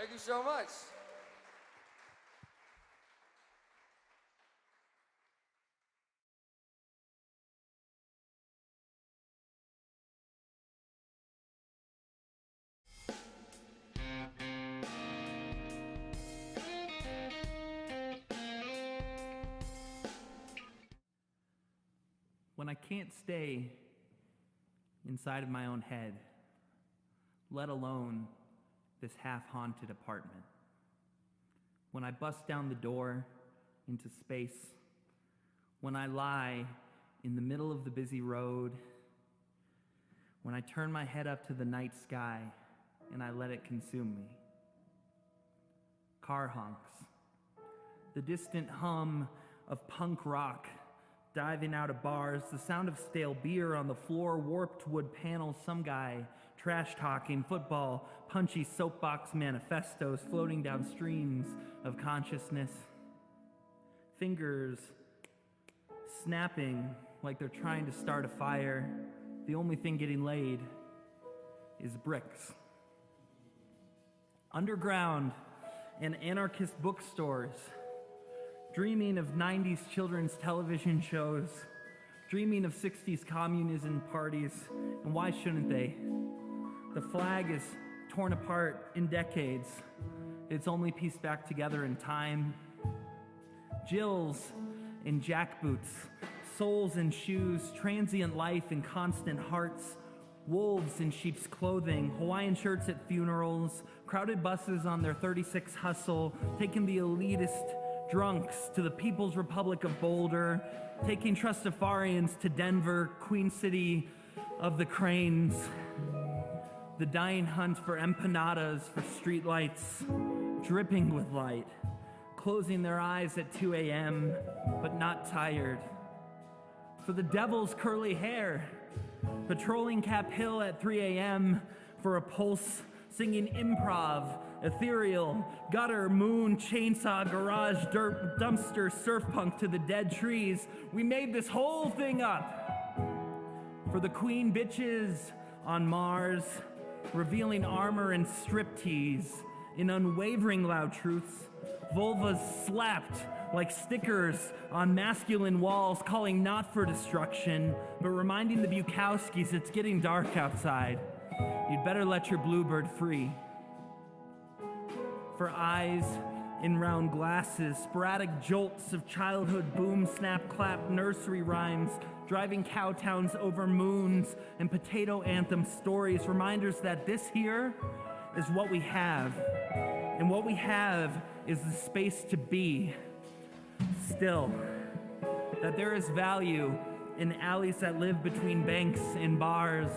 Thank you so much. When I can't stay inside of my own head, let alone this half-haunted apartment. When I bust down the door into space, when I lie in the middle of the busy road, when I turn my head up to the night sky and I let it consume me. Car honks, the distant hum of punk rock diving out of bars, the sound of stale beer on the floor, warped wood panels, some guy trash-talking, football, punchy soapbox manifestos floating down streams of consciousness. Fingers snapping like they're trying to start a fire. The only thing getting laid is bricks. Underground and anarchist bookstores, dreaming of 90s children's television shows, dreaming of 60s communism parties, and why shouldn't they? The flag is torn apart in decades. It's only pieced back together in time. Jills in jackboots, souls in shoes, transient life in constant hearts, wolves in sheep's clothing, Hawaiian shirts at funerals, crowded buses on their 36 hustle, taking the elitist drunks to the People's Republic of Boulder, taking Trustafarians to Denver, Queen City of the Cranes, the dying hunt for empanadas, for streetlights, dripping with light, closing their eyes at 2 a.m., but not tired. For the devil's curly hair, patrolling Cap Hill at 3 a.m. for a pulse, singing improv, ethereal, gutter, moon, chainsaw, garage, dirt, dumpster, surf punk to the dead trees. We made this whole thing up. For the queen bitches on Mars, revealing armor and striptease in unwavering loud truths, vulvas slapped like stickers on masculine walls, calling not for destruction, but reminding the Bukowskis it's getting dark outside. You'd better let your bluebird free. For eyes in round glasses, sporadic jolts of childhood boom, snap, clap, nursery rhymes, driving cow towns over moons and potato anthem stories, reminders that this here is what we have. And what we have is the space to be still. That there is value in alleys that live between banks and bars,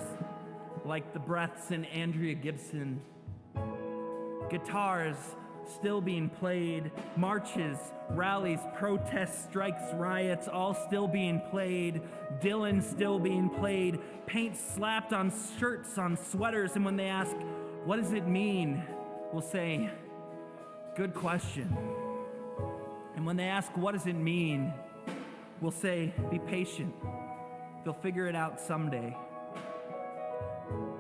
like the breaths in Andrea Gibson. Guitars still being played, marches, rallies, protests, strikes, riots, all still being played, Dylan still being played, paint slapped on shirts, on sweaters, and when they ask, what does it mean? We'll say, good question. And when they ask, what does it mean? We'll say, be patient. They'll figure it out someday.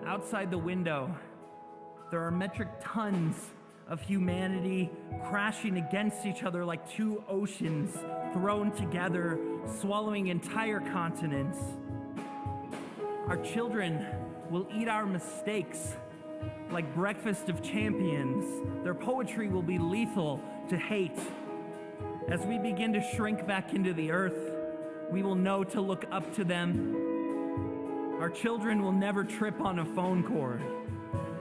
Outside the window, there are metric tons of humanity crashing against each other like two oceans thrown together, swallowing entire continents. Our children will eat our mistakes like breakfast of champions. Their poetry will be lethal to hate. As we begin to shrink back into the earth, we will know to look up to them. Our children will never trip on a phone cord.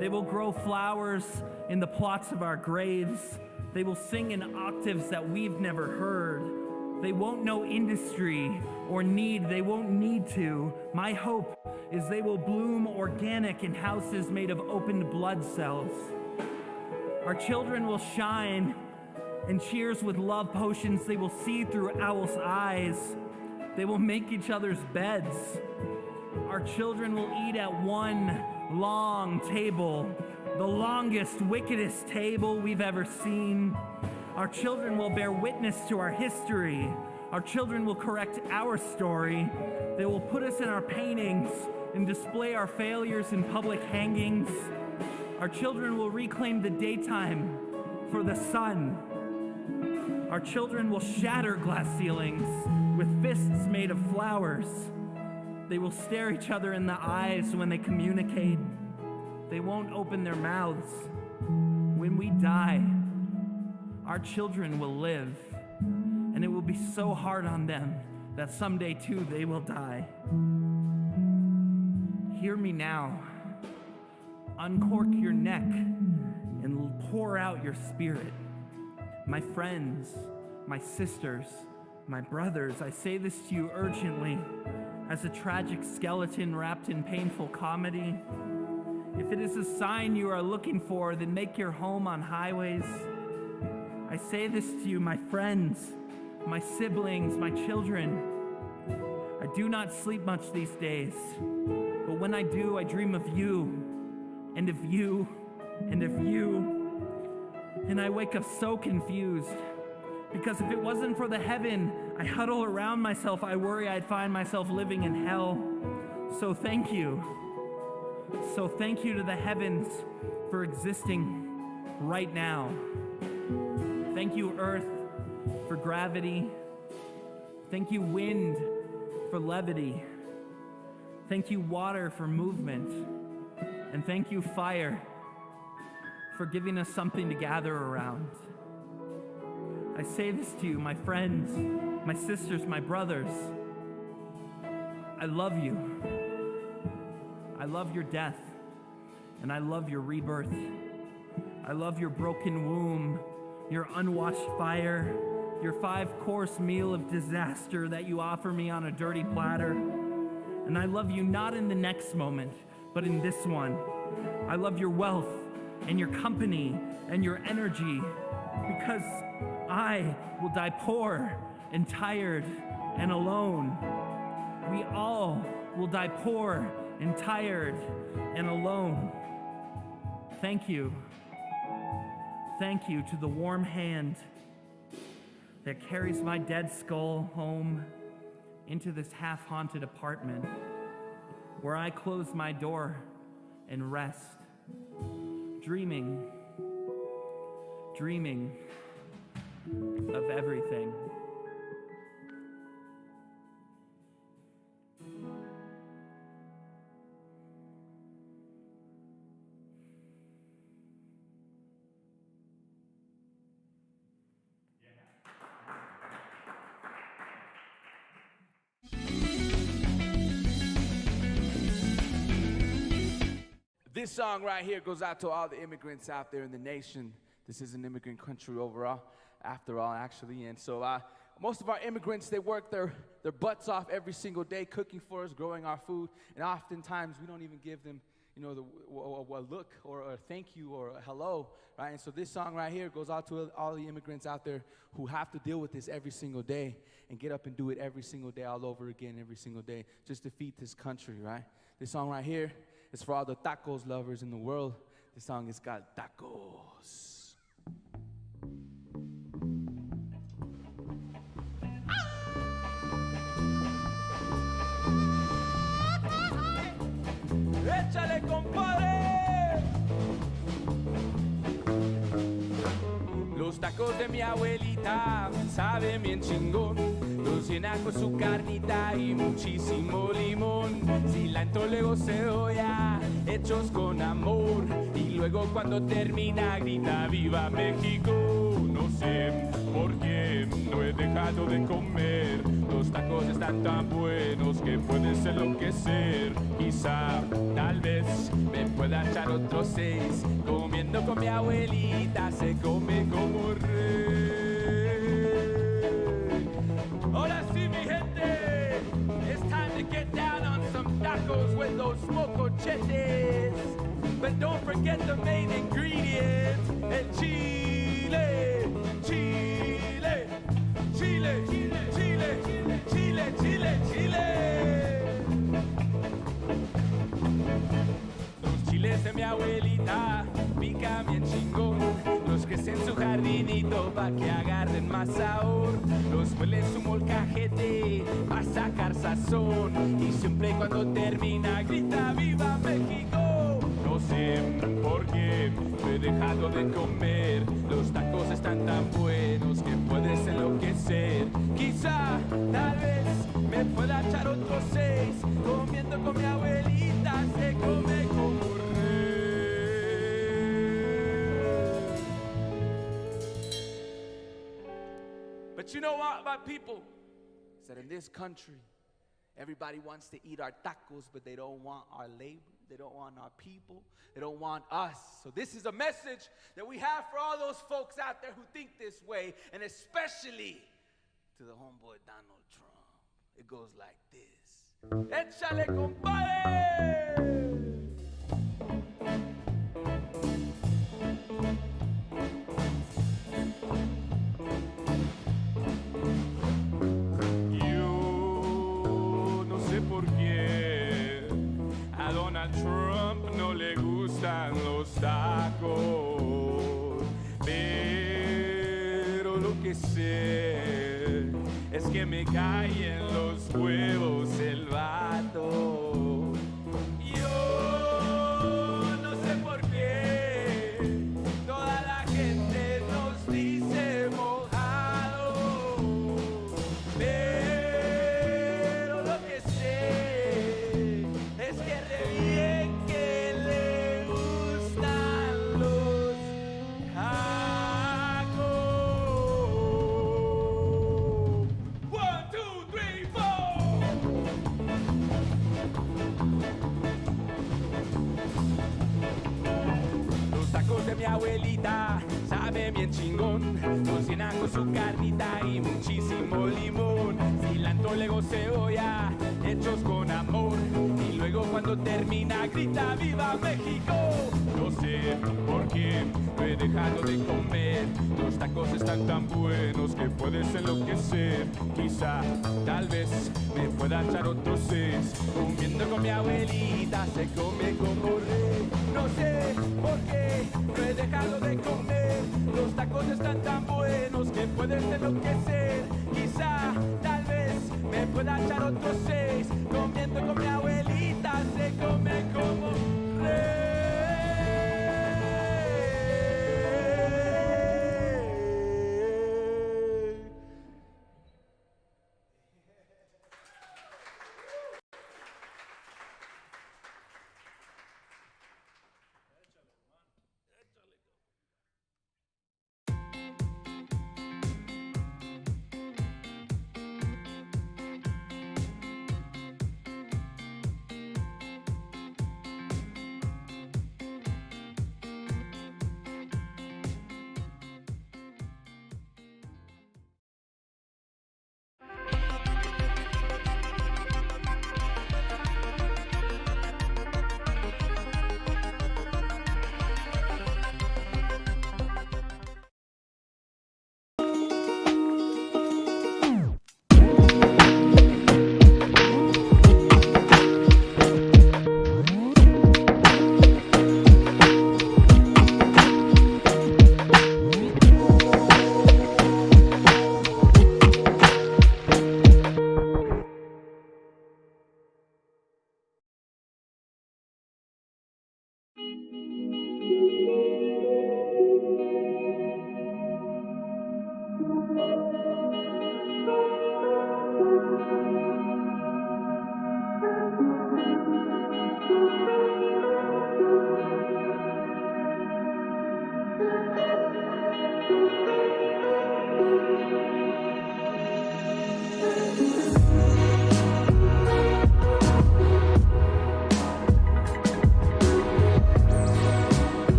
They will grow flowers in the plots of our graves. They will sing in octaves that we've never heard. They won't know industry or need. They won't need to. My hope is they will bloom organic in houses made of opened blood cells. Our children will shine in cheers with love potions. They will see through owls' eyes. They will make each other's beds. Our children will eat at one long table, the longest, wickedest table we've ever seen. Our children will bear witness to our history. Our children will correct our story. They will put us in our paintings and display our failures in public hangings. Our children will reclaim the daytime for the sun. Our children will shatter glass ceilings with fists made of flowers. They will stare each other in the eyes when they communicate. They won't open their mouths. When we die, our children will live, and it will be so hard on them that someday too they will die. Hear me now. Uncork your neck and pour out your spirit. My friends, my sisters, my brothers, I say this to you urgently as a tragic skeleton wrapped in painful comedy. If it is a sign you are looking for, then make your home on highways. I say this to you, my friends, my siblings, my children. I do not sleep much these days, but when I do, I dream of you, and of you, and of you. And I wake up so confused, because if it wasn't for the heaven I huddle around myself, I worry I'd find myself living in hell. So thank you. So thank you to the heavens for existing right now. Thank you, Earth, for gravity. Thank you, wind, for levity. Thank you, water, for movement. And thank you, fire, for giving us something to gather around. I say this to you, my friends, my sisters, my brothers. I love you. I love your death, and I love your rebirth. I love your broken womb, your unwatched fire, your 5-course meal of disaster that you offer me on a dirty platter. And I love you not in the next moment, but in this one. I love your wealth and your company and your energy, because I will die poor and tired and alone. We all will die poor and tired and alone. Thank you. Thank you to the warm hand that carries my dead skull home into this half-haunted apartment where I close my door and rest, dreaming of everything. This song right here goes out to all the immigrants out there in the nation. This is an immigrant country overall, after all, actually. And so most of our immigrants, they work their butts off every single day, cooking for us, growing our food. And oftentimes, we don't even give them, a look or a thank you or a hello, right? And so this song right here goes out to all the immigrants out there who have to deal with this every single day and get up and do it every single day, all over again, every single day, just to feed this country, right? This song right here is for all the tacos lovers in the world. This song is called Tacos. Échale, compadre. Los tacos de mi abuelita saben bien chingón. Los llena con su carnita y muchísimo limón. Cilantro, luego cebolla, hechos con amor. Y luego cuando termina grita ¡Viva México! No sé por qué no he dejado de comer. Los tacos están tan buenos que puedes enloquecer. Quizá, tal vez, me pueda echar otros 6. Comiendo con mi abuelita se come como rey. Ahora sí, mi gente, it's time to get down on some tacos with those mocochetes. But don't forget the main ingredient, el chile, chile, chile, chile, chile, chile, chile, chile. Los chiles de mi abuelita pican bien chingón. Los que en su jardinito pa' que agarren más sabor. Los muele en su molcajete pa' sacar sazón. Y siempre cuando termina grita ¡Viva México! No sé por por qué no he dejado de comer. Los tacos están tan buenos que puedes enloquecer. Quizá, tal vez, me pueda echar otros 6. Comiendo con mi abuelita se come como rey. But you know what, my people? Is that in this country, everybody wants to eat our tacos, but they don't want our labor. They don't want our people. They don't want us. So this is a message that we have for all those folks out there who think this way, and especially to the homeboy Donald Trump. It goes like this. ¡Échale, compadre! ¿Por qué a Donald Trump no le gustan los tacos? Pero lo que sé es que me cae en los huevos el vato. Yo no sé por qué toda la gente nos dice mojado. Es que re bien que le gustan los tacos. 1, 2, 3, 4. Los tacos de mi abuelita saben bien chingón. Cocinan con su carnita y muchísimo limón. Cilantro, luego cebolla, hechos con amor. Y luego cuando termina grita ¡Viva México! No sé por qué no he dejado de comer. Los tacos están tan buenos que puedes enloquecer. Quizá, tal vez, me pueda echar otros 6. Comiendo con mi abuelita se come como rey. No sé por qué no he dejado de comer. Los tacos están tan buenos que puedes enloquecer. Quizá, tal vez, me pueda echar otros 6. Comiendo con mi abuelita se come como rey.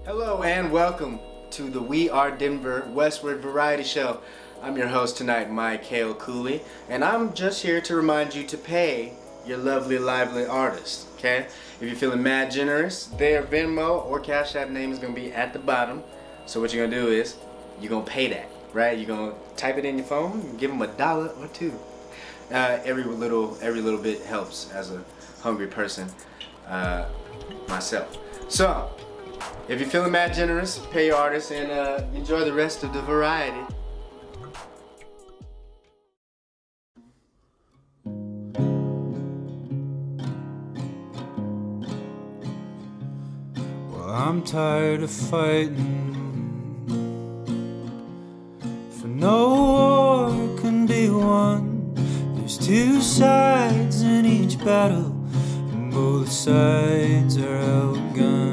Hello and welcome to the We Are Denver Westward Variety Show. I'm your host tonight, Michael Cooley, and I'm just here to remind you to pay your lovely, lively artist, okay? If you're feeling mad generous, their Venmo or Cash App name is going to be at the bottom. So what you're going to do is, you're going to pay that, right? You're going to type it in your phone and give them $1 or $2. Every little bit helps as a hungry person myself. So, if you're feeling mad generous, pay your artist and enjoy the rest of the variety. Well, I'm tired of fighting, for no war can be won. There's two sides in each battle, and both sides are outgunned.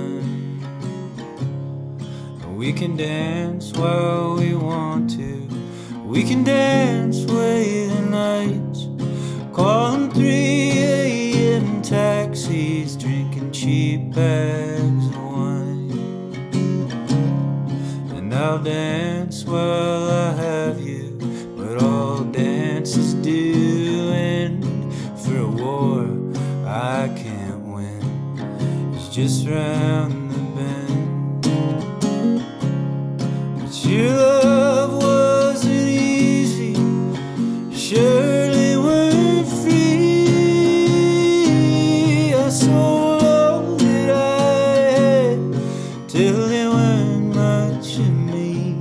We can dance while we want to, we can dance away the nights, calling 3 a.m. taxis, drinking cheap bags of wine. And I'll dance while I have you, but all dances do end. For a war I can't win, it's just round the bend. But your love wasn't easy, surely weren't free. I sold all that I had till there weren't much of me.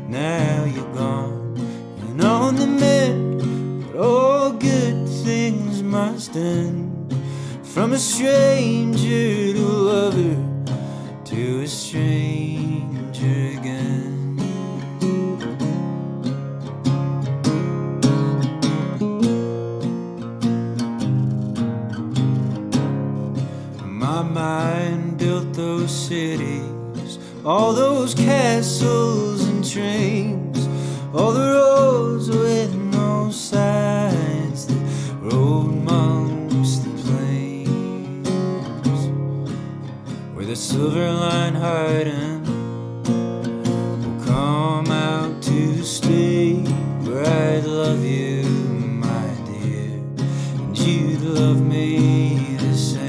Now you're gone and on the mend, but all good things must end. From a stranger to a lover, to a stranger again. My mind built those cities, all those castles and trains, all the roads with no signs that rode amongst the plains, where the silver line hardened will come out to stay, where I'd love you, my dear, and you'd love me the same.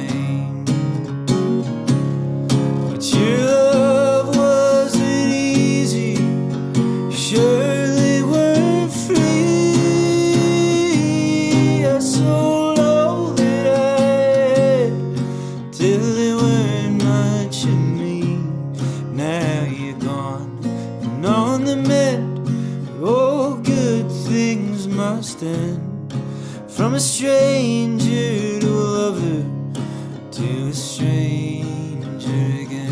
Your love wasn't easy, surely weren't free. I sold all that I had till there weren't much of me. Now you're gone and on the mend, but all good things must end. From a stranger to a lover, to a stranger again.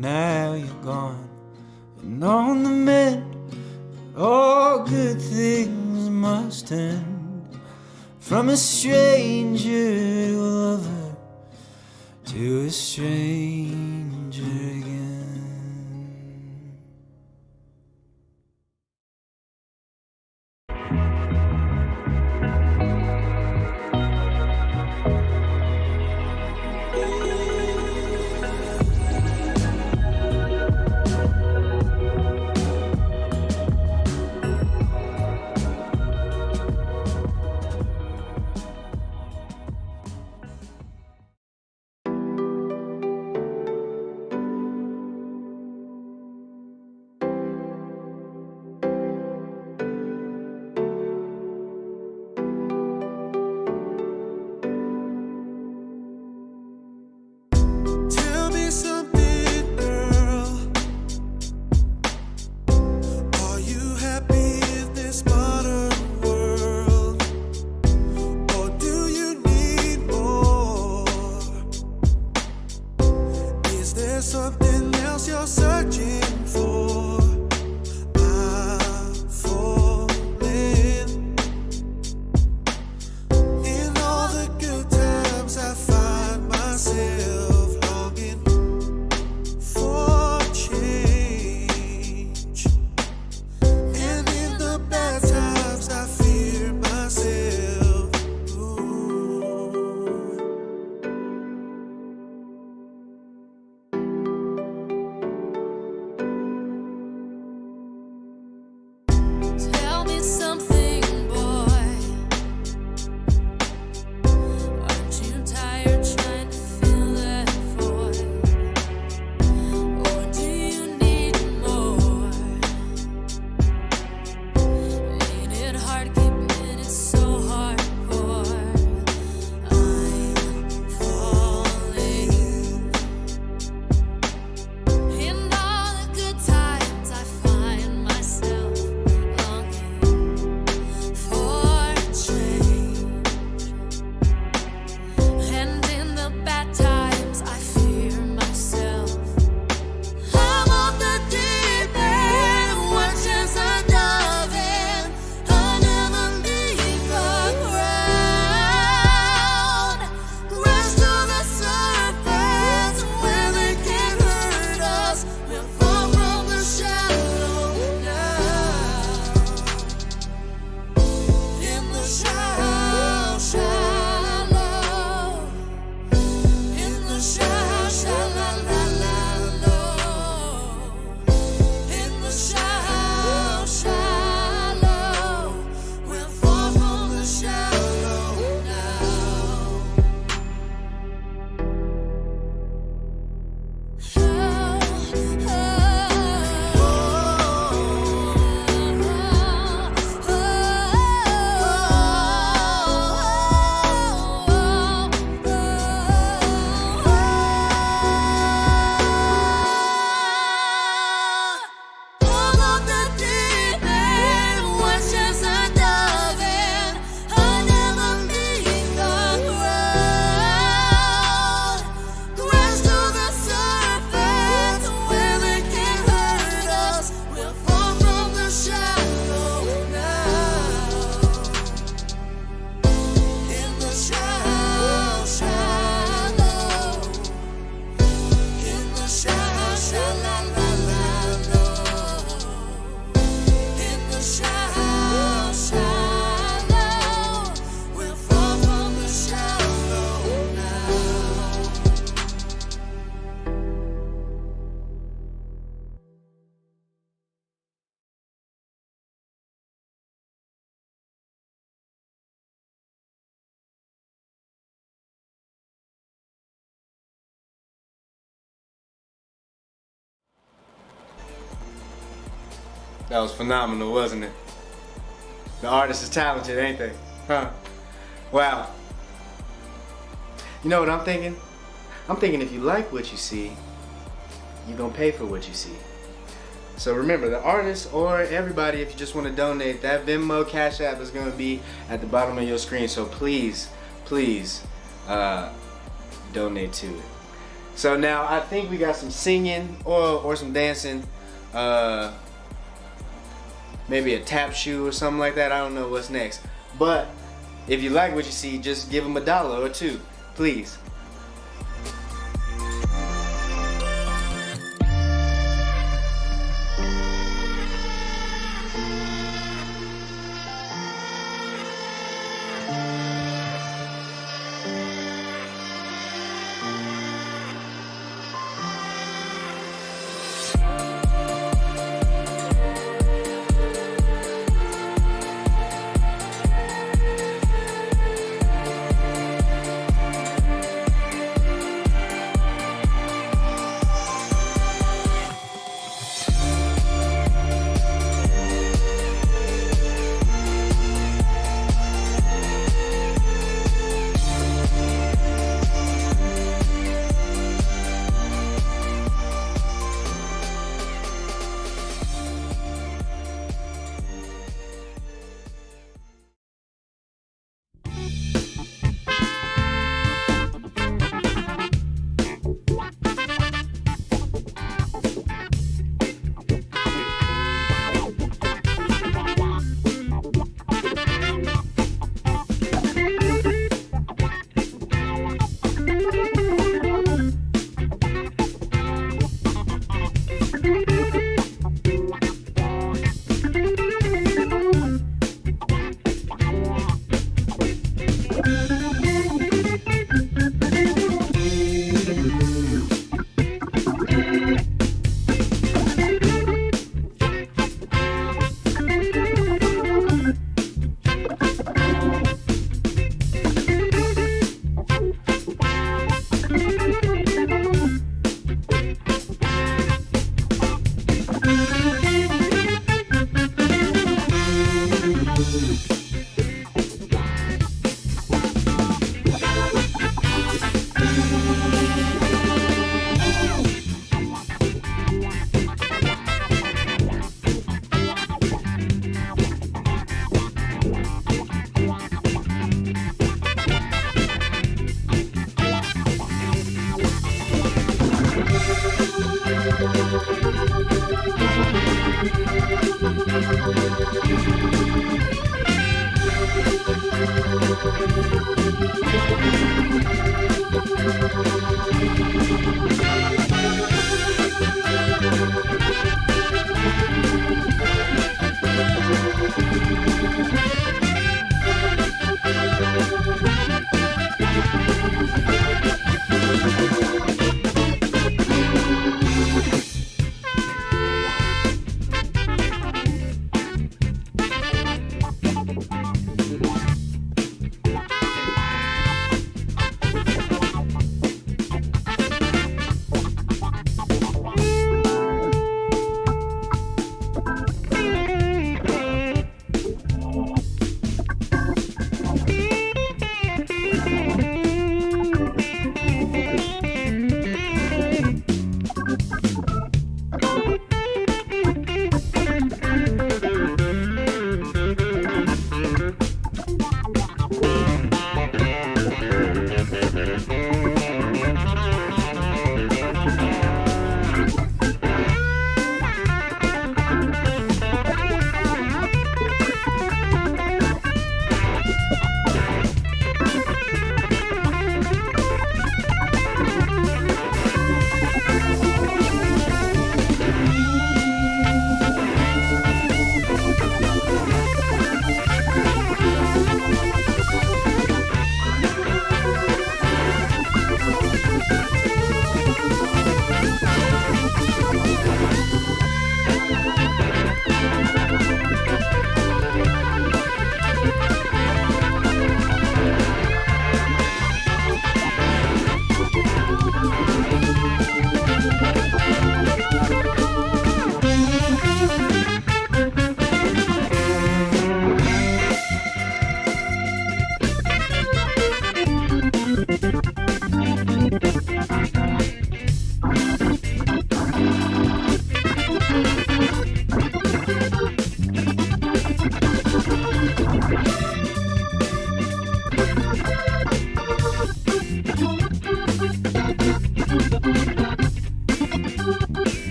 Now you're gone and on the mend, all good things must end. From a stranger to a lover, to a stranger again. That was phenomenal, wasn't it? The artist is talented, ain't they? Huh? Wow. You know what I'm thinking? I'm thinking if you like what you see, you're gonna pay for what you see. So remember, the artist or everybody, if you just want to donate, that Venmo Cash App is gonna be at the bottom of your screen. So please, please, donate to it. So now I think we got some singing or some dancing, maybe a tap shoe or something like that. I don't know what's next. But if you like what you see, just give them $1 or $2, please.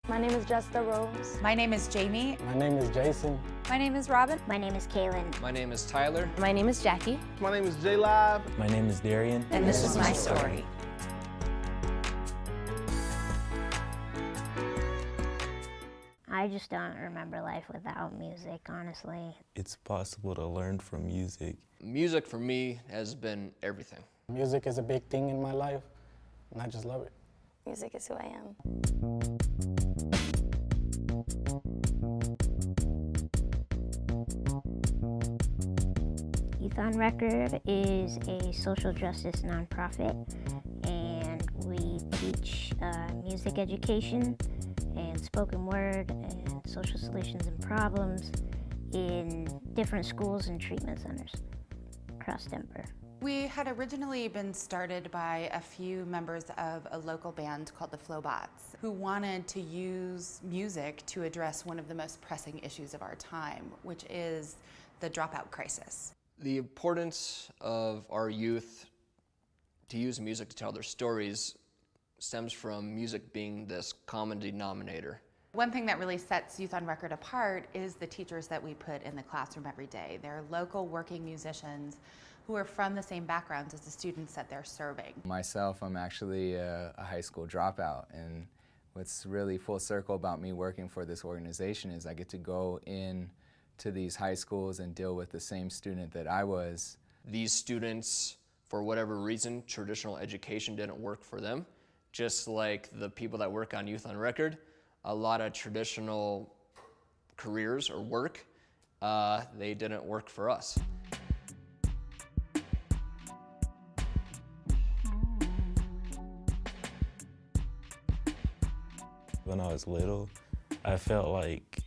My name is Jessica Rose. My name is Jamie. My name is Jason. My name is Robin. My name is Kaylin. My name is Tyler. My name is Jackie. My name is J Live. My name is Darian. And this is my story. I just don't remember life without music, honestly. It's possible to learn from music. Music for me has been everything. Music is a big thing in my life, and I just love it. Music is who I am. Youth on Record is a social justice nonprofit, and we teach music education and spoken word and social solutions and problems in different schools and treatment centers across Denver. We had originally been started by a few members of a local band called the Flowbots, who wanted to use music to address one of the most pressing issues of our time, which is the dropout crisis. The importance of our youth to use music to tell their stories stems from music being this common denominator. One thing that really sets Youth on Record apart is the teachers that we put in the classroom every day. They're local working musicians who are from the same backgrounds as the students that they're serving. Myself, I'm actually a high school dropout, and what's really full circle about me working for this organization is I get to go in to these high schools and deal with the same student that I was. These students, for whatever reason, traditional education didn't work for them. Just like the people that work on Youth on Record, a lot of traditional careers or work, they didn't work for us. When I was little, I felt like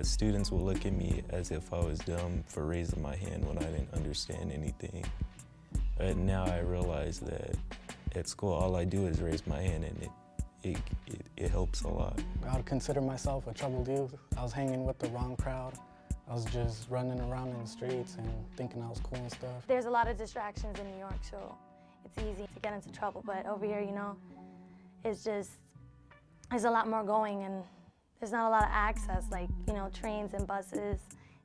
students would look at me as if I was dumb for raising my hand when I didn't understand anything. But now I realize that at school, all I do is raise my hand, and it helps a lot. I would consider myself a troubled youth. I was hanging with the wrong crowd. I was just running around in the streets and thinking I was cool and stuff. There's a lot of distractions in New York, so it's easy to get into trouble. But over here, you know, it's just, there's a lot more going, and there's not a lot of access, like, you know, trains and buses.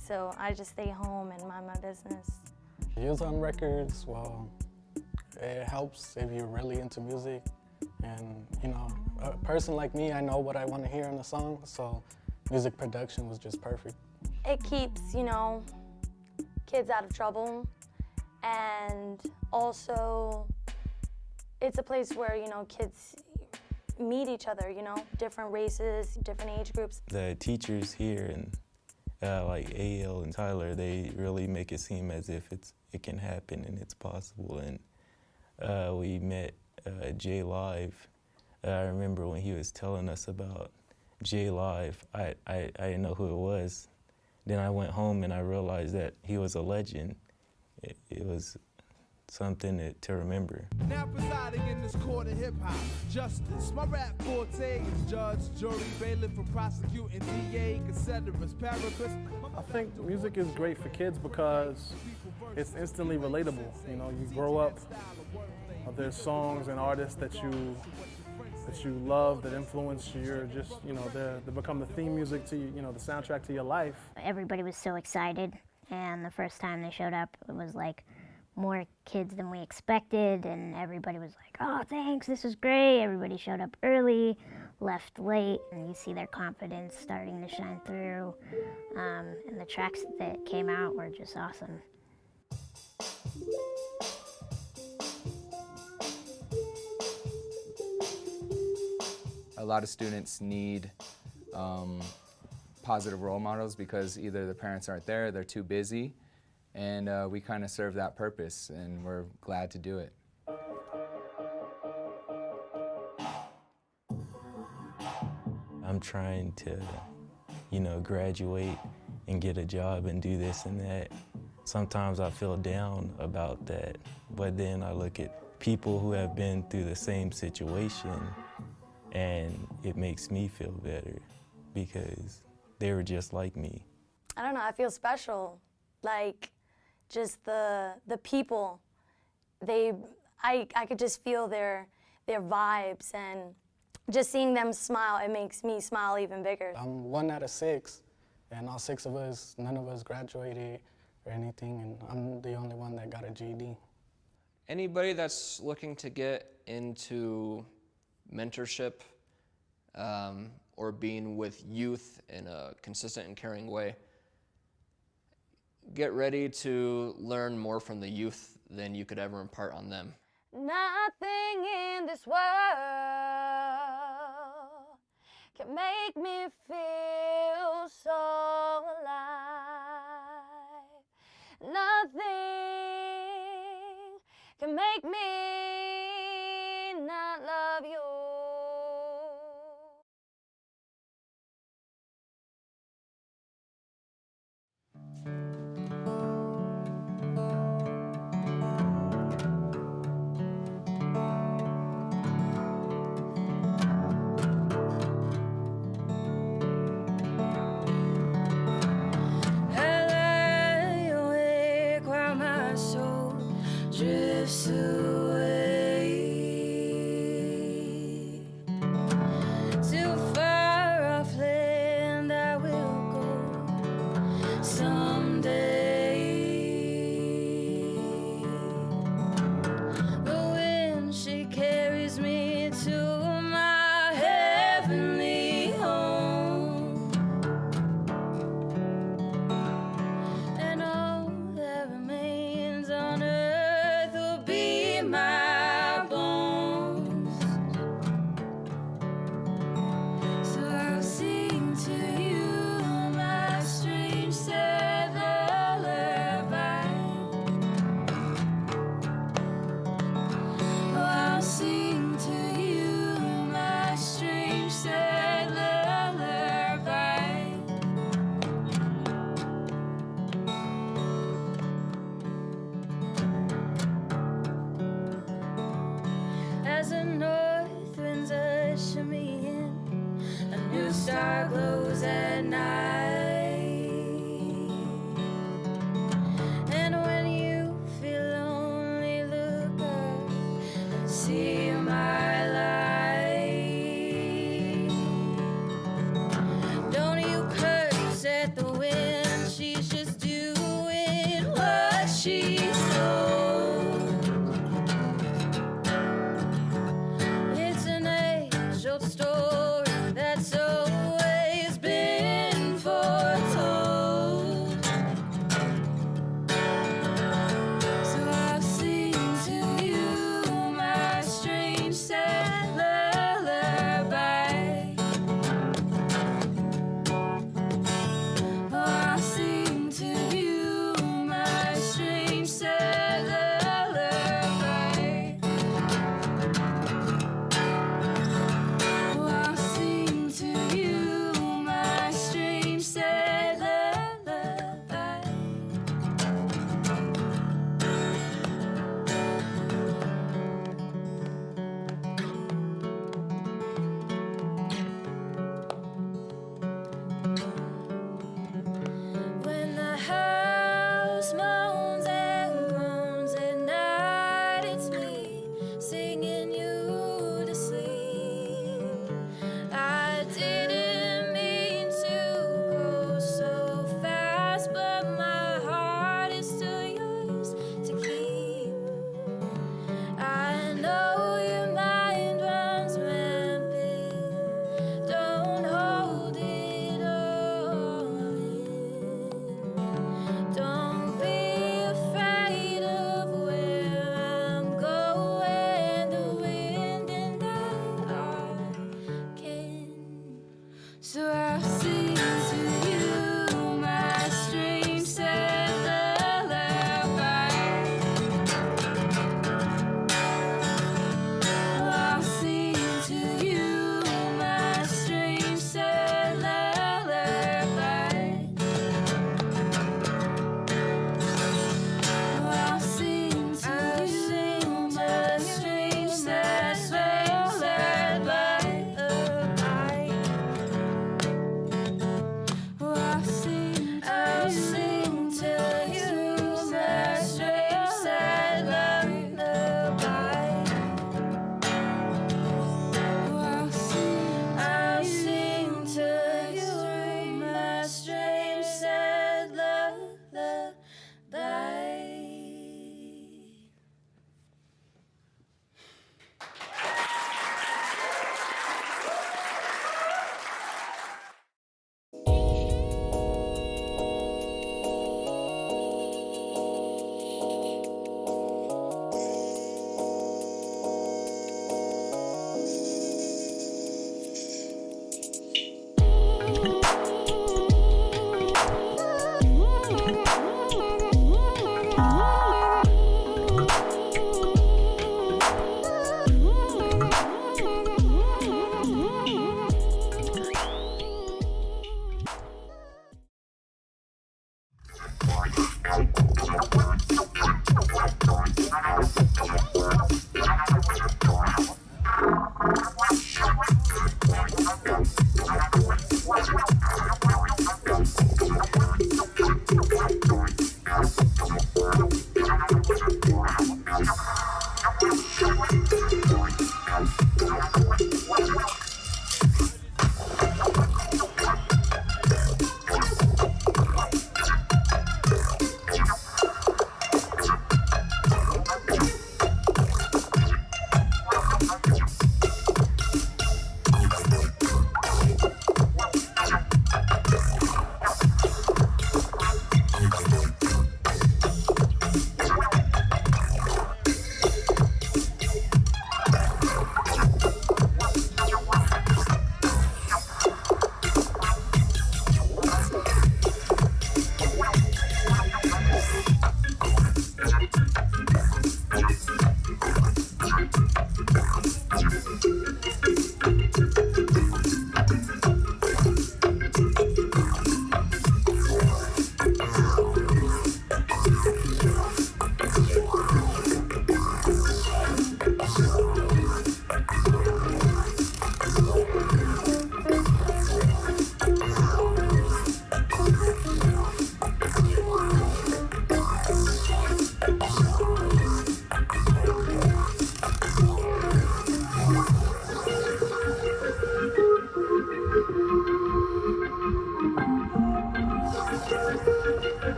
So I just stay home and mind my business. Youth on Records, well, it helps if you're really into music. And, you know, a person like me, I know what I want to hear in a song, so music production was just perfect. It keeps, you know, kids out of trouble, and also it's a place where, you know, kids, meet each other, you know, different races, different age groups. The teachers here and like AL and Tyler, they really make it seem as if it can happen and it's possible. And we met J Live. I remember when he was telling us about J Live, I didn't know who it was. Then I went home and I realized that he was a legend. It was something to remember. Now presiding in this court of hip-hop justice, my rap forte is judge, jury, bailiff, for prosecuting DA, considerus, paraphrase. I think music is great for kids because it's instantly relatable. You know, you grow up, there's songs and artists that you love, that influence your they become the theme music to the soundtrack to your life. Everybody was so excited, and the first time they showed up, it was like more kids than we expected, and everybody was like, oh, thanks, this is great. Everybody showed up early, left late, and you see their confidence starting to shine through, and the tracks that came out were just awesome. A lot of students need positive role models because either the parents aren't there, they're too busy, and we kind of serve that purpose, and we're glad to do it. I'm trying to, graduate and get a job and do this and that. Sometimes I feel down about that, but then I look at people who have been through the same situation, and it makes me feel better because they were just like me. I don't know, I feel special. Like, just the people, I could just feel their vibes, and just seeing them smile, it makes me smile even bigger. I'm 1 out of 6, and all 6 of us, none of us graduated or anything, and I'm the only one that got a GED. Anybody that's looking to get into mentorship or being with youth in a consistent and caring way, get ready to learn more from the youth than you could ever impart on them. Nothing in this world can make me feel so alive. Nothing can make me not love you. Drifts away too far off land. I will go someday. The wind, she carries me to my heavenly home, and all that remains on earth my bones. So I'll sing to you my strange sad lullaby. Oh, I'll sing to you my strange sad lullaby. As the north winds usher me in, a new star glows at night. And when you feel lonely, look up and see my light. Don't you curse at the wind, she's just doing what she's told. Story that's always been for So I'll sing to you my strange sad lullaby. I'll sing to you my strange sad lullaby. I'll sing to you my strange sad lullaby. I'll sing to you my strange sad lullaby. I'll sing to you my strange sad lullaby.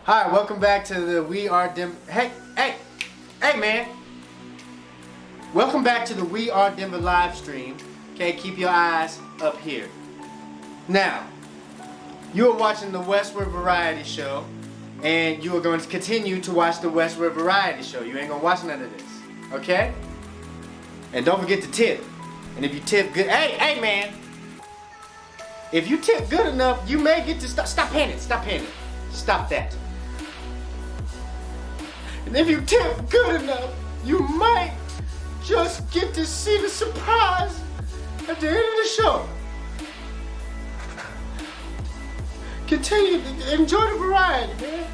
Hi, welcome back to the We Are Denver. Hey, man. Welcome back to the We Are Denver live stream. Okay, keep your eyes up here. Now, you are watching the Westward Variety Show, and you are going to continue to watch the Westward Variety Show. You ain't gonna watch none of this, okay? And don't forget to tip. And if you tip good, hey, man. If you tip good enough, you may get to stop panning. Stop that. And if you tip good enough, you might just get to see the surprise at the end of the show. Continue to enjoy the variety, man.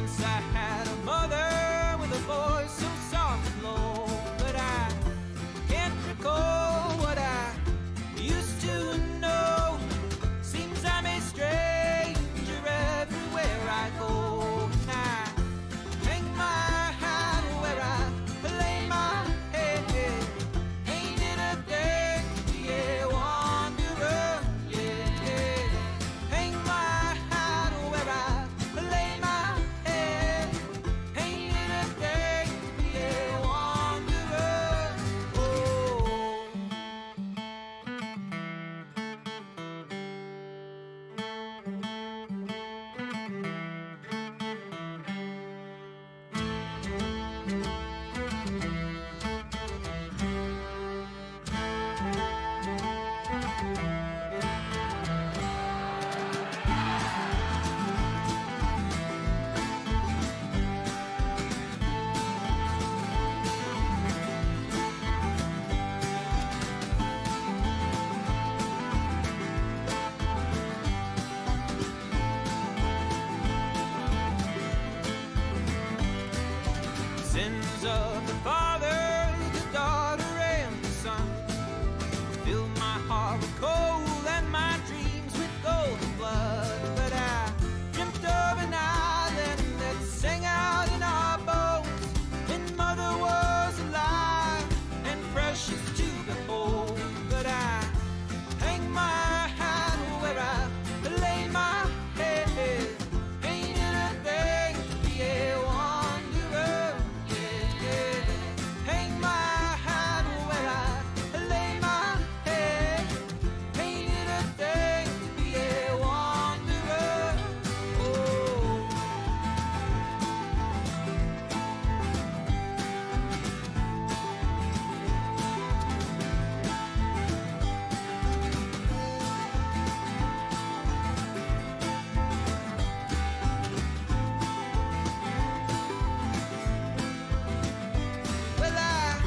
Once I had a mother with a voice so soft and low, but I can't recall what I used to know. Seems I'm a stranger everywhere I go. And I hang my hat where I lay my head. Ain't it a thing to be a wanderer? Yeah, yeah. Hang my hat where I lay my head. Ain't it a thing to be a wanderer? Oh. Sins of the father, the daughter, and the son fill my heart with coal and my dreams with golden blood. But I dreamt of an island that sang out in our bones when mother was alive and precious to behold. But I hang my hat where I lay my head. Ain't it a thing to be a wanderer? Yeah, yeah. Hang my hat where I lay my head. Ain't it a thing to be a wanderer? Oh. Well, I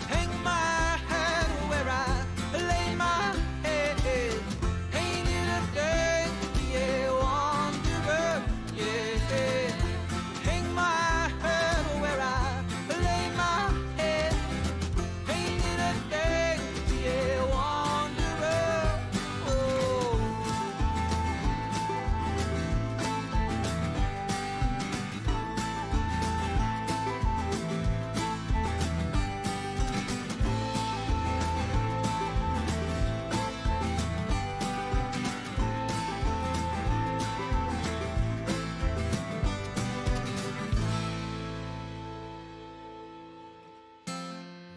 hang my hat where I lay my head. Ain't it a thing to be a wanderer? Yeah. Hang my hat where I lay my head. Ain't it a thing to be a wanderer? Oh.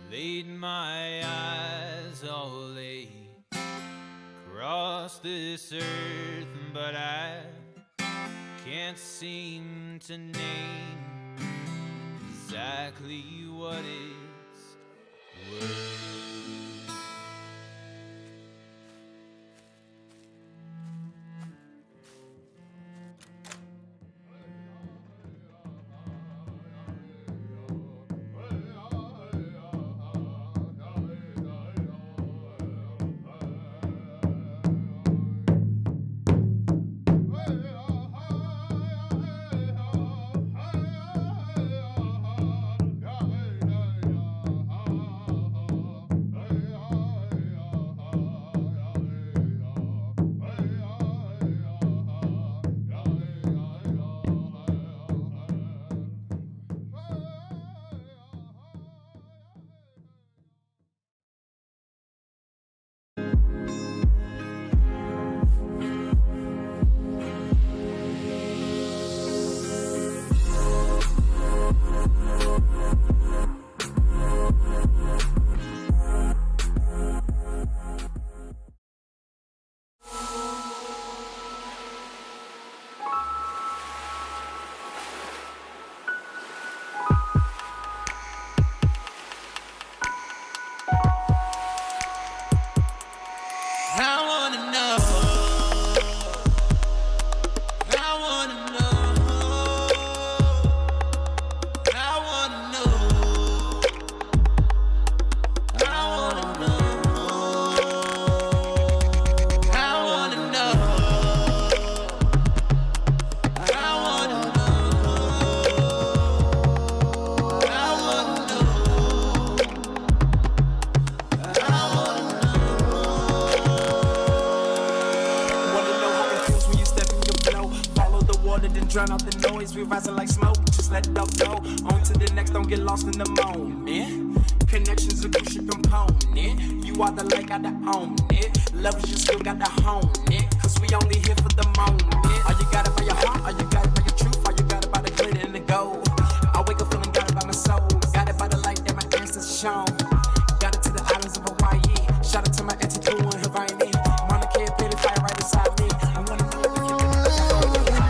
Laid my eyes all lay across this earth, but I can't seem to name exactly what it's worth. we rising like smoke. Just let it all go. On to the next, don't get lost in the moment. Connections a crucial component. You are the light, got to own it. Love is you still got to hone it. Cause we only here for the moment. All you got it by your heart, all you got it by your truth, all you got it by the glitter and the gold. I wake up feeling got it by my soul. Got it by the light that my ancestors shown. Got it to the islands of Hawaii. Shout out to my auntie Pooh and Hawaii. Mama can't pay the fire right inside me. I wanna know if you can.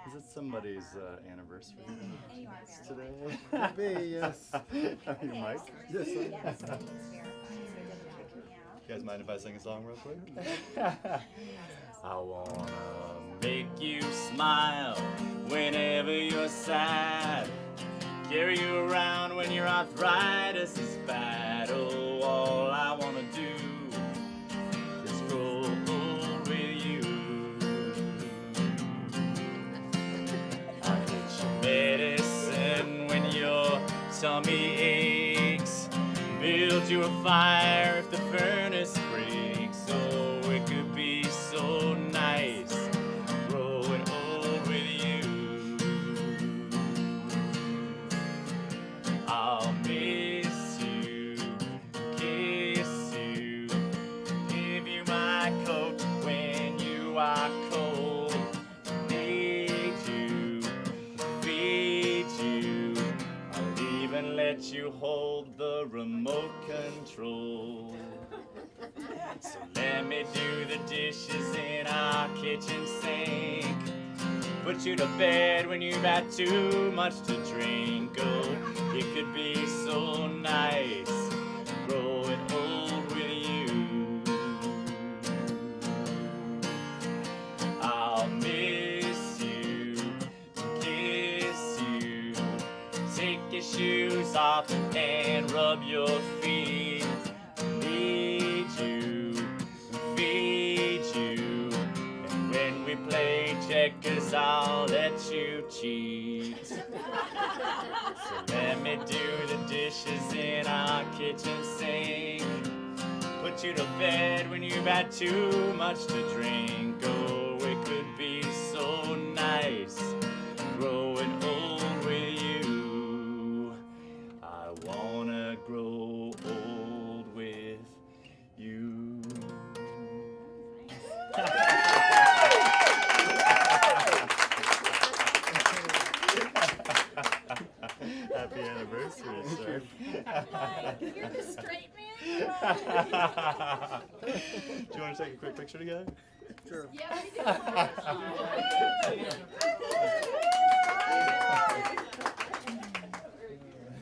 Is it somebody's anniversary today? Maybe, yes. Your mic? Yes. You guys mind if I sing a song real quick? I wanna make you smile whenever you're sad. Carry you around when your arthritis is bad. Oh, all I wanna do is roll with you. I'll get you medicine when your tummy aches. Build you a fire if the furnace breaks. Oh, it could be so nice growing old with you. I'll miss you, kiss you, give you my coat when you are cold. Need you, feed you, I'll even let you hold the remote control. So let me do the dishes in our kitchen sink. Put you to bed when you've had too much to drink. Oh, it could be so nice growing old with you. I'll miss you, kiss you, take your shoes off and rub your feet. Need you, feed you, and when we play checkers, I'll let you cheat. So let me do the dishes in our kitchen sink. Put you to bed when you've had too much to drink. Oh, it could be so nice growing old with you. I wanna grow old with you. Happy anniversary, sir. You're the straight man? Do you want to take a quick picture together? Sure. Yeah, we do.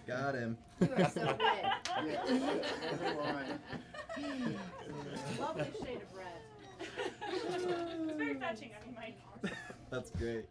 Got him. You are so good. Lovely shade of red. It's very fetching. I mean, mine. That's great.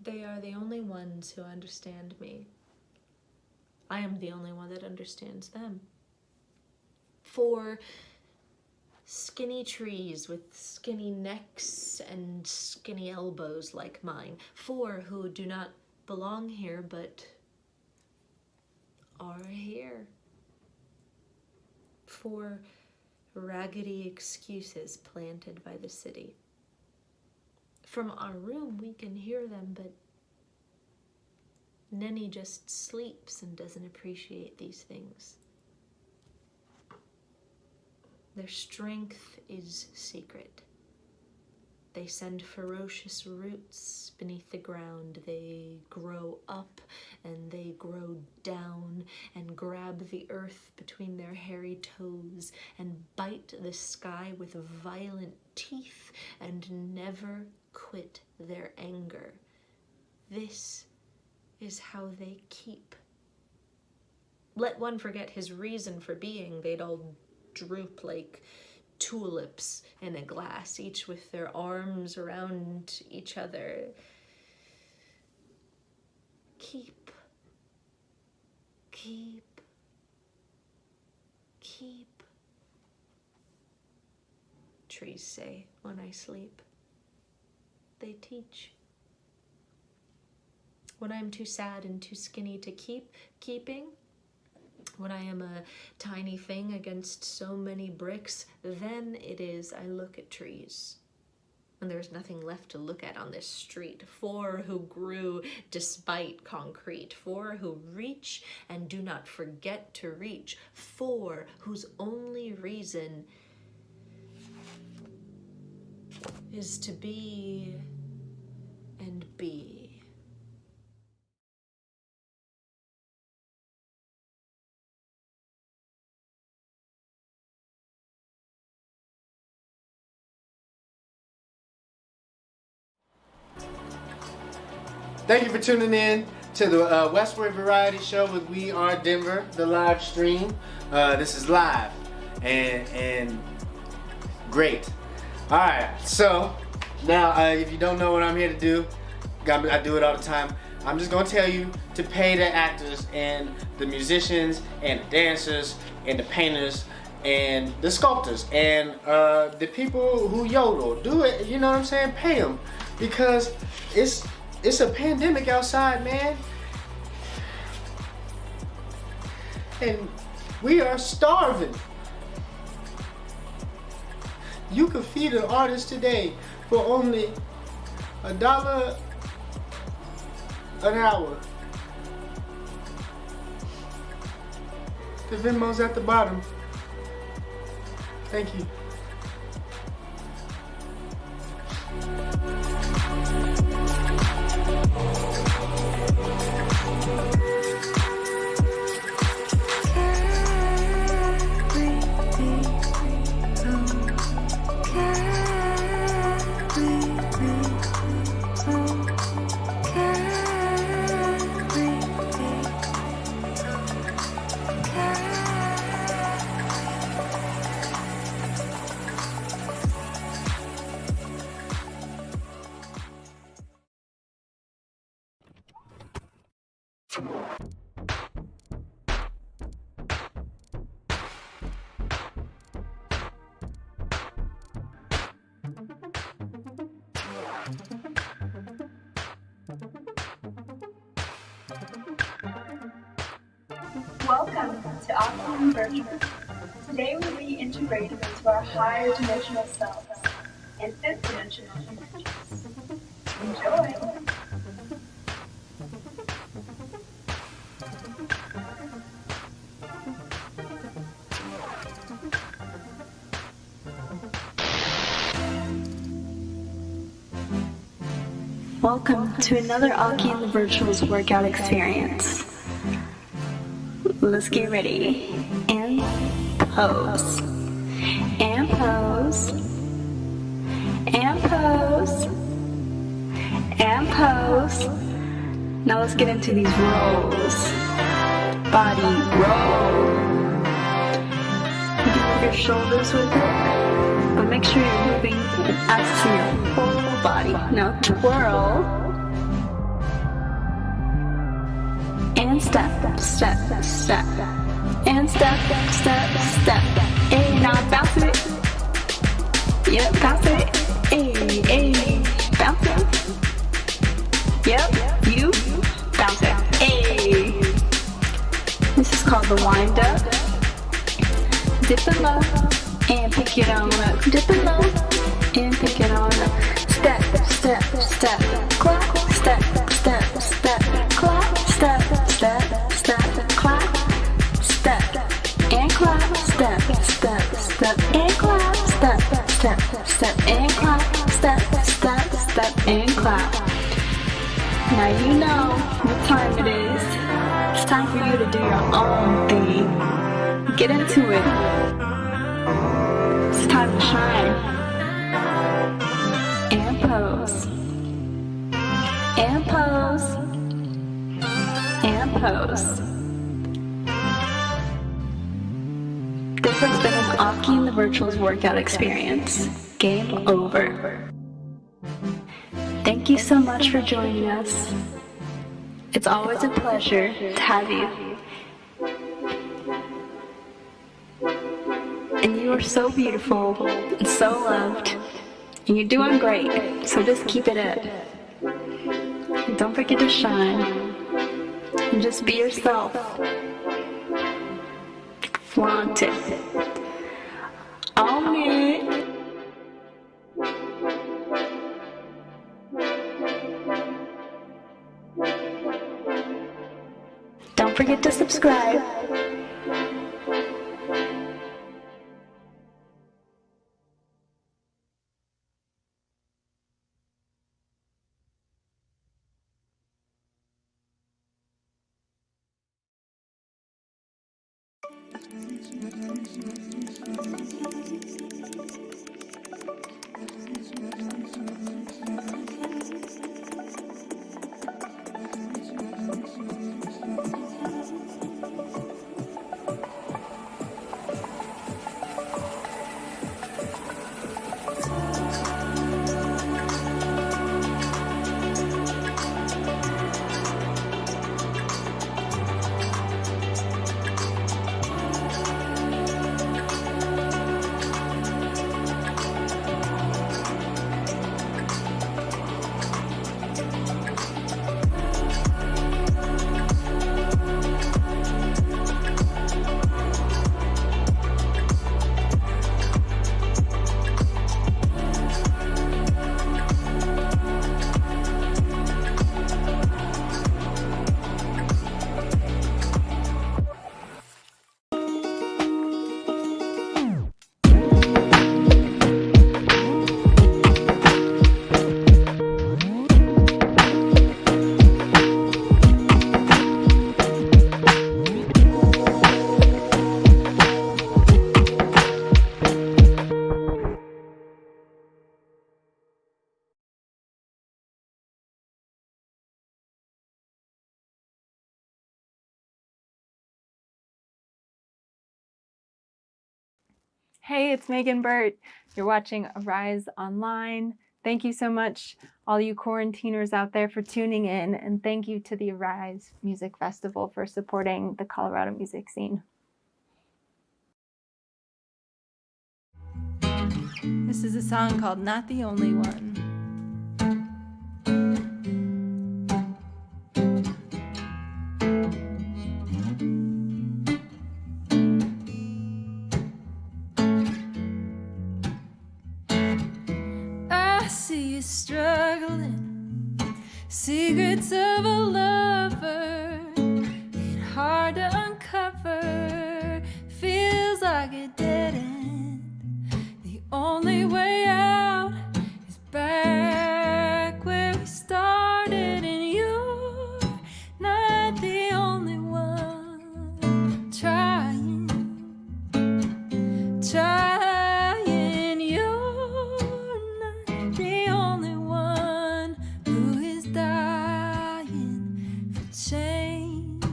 They are the only ones who understand me. I am the only one that understands them. 4 skinny trees with skinny necks and skinny elbows like mine. 4 who do not belong here but are here. 4 raggedy excuses planted by the city. From our room, we can hear them, but Nenny just sleeps and doesn't appreciate these things. Their strength is secret. They send ferocious roots beneath the ground. They grow up and they grow down and grab the earth between their hairy toes and bite the sky with violent teeth and never quit their anger. This is how they keep. Let one forget his reason for being, they'd all droop like tulips in a glass, each with their arms around each other. Keep, keep, keep, trees say when I sleep. They teach. When I'm too sad and too skinny to keep keeping, when I am a tiny thing against so many bricks, then it is I look at trees. And there's nothing left to look at on this street. 4 who grew despite concrete. 4 who reach and do not forget to reach. 4 whose only reason is to be and be. Thank you for tuning in to the Westward Variety Show with We Are Denver, the live stream. This is live and great. All right, so now if you don't know what I'm here to do, I do it all the time. I'm just gonna tell you to pay the actors and the musicians and the dancers and the painters and the sculptors and the people who yodel. Do it, you know what I'm saying? Pay them, because it's a pandemic outside, man. And we are starving. You can feed an artist today for only $1 an hour. The Venmo's at the bottom. Thank you. Welcome to Octane Virtual. Today we'll be integrated into our higher dimensional selves and fifth dimensional energies. Enjoy! Welcome to another Aki and the Virtuals workout experience. Let's get ready and pose. And pose. And pose. And pose. Now let's get into these rolls. Body roll. You can move your shoulders with it, but make sure you're moving and accessing your whole body. Now twirl. And step, step, step. And step, step, step. Hey, now bounce it. Yep, bounce it. Hey, hey, bounce it. Yep, you bounce it. Hey. This is called the wind up. Dip it low and pick it on up. Dip it low and pick it on up. Step, step, step. Clap, step, step, step. Clap, step, step, step. Clap, step, and clap. Step, step, step, and clap. Step, step, step, and clap. Step, step, step, and clap. Now you know what time it is. It's time for you to do your own thing. Get into it. It's time to shine. And pose. And pose. And pose. This has been an Aki and the Virtuals workout experience. Game over. Thank you so much for joining us. It's always a pleasure to have you. And you are so beautiful and so loved. And you're doing great, so just keep it up. And don't forget to shine. And just be yourself. Flaunt it. Own it. Don't forget to subscribe. Hey, it's Megan Burt. You're watching Arise Online. Thank you so much, all you quarantiners out there, for tuning in, and thank you to the Arise Music Festival for supporting the Colorado music scene. This is a song called Not the Only One. I see you struggling, secrets of a lover, ain't hard to uncover, feels like a dead end. The only way out is back where we started, and you're not the only one trying. You're not the only one who is dying for change.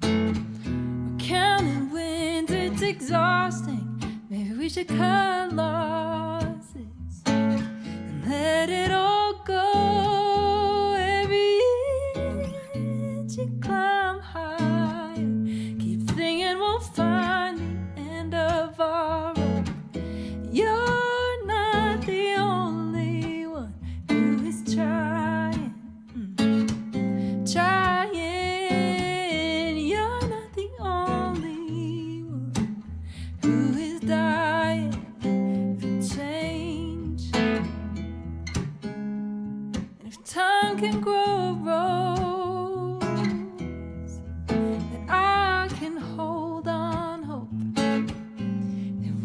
We're counting wins, it's exhausting. Maybe we should cut losses and let it all go. Every inch you climb higher, keep thinking we'll find the end of our road. You're not the only one who is trying. You're not the only one who is dying for change. And if time can grow a rose, then I can hold on hope that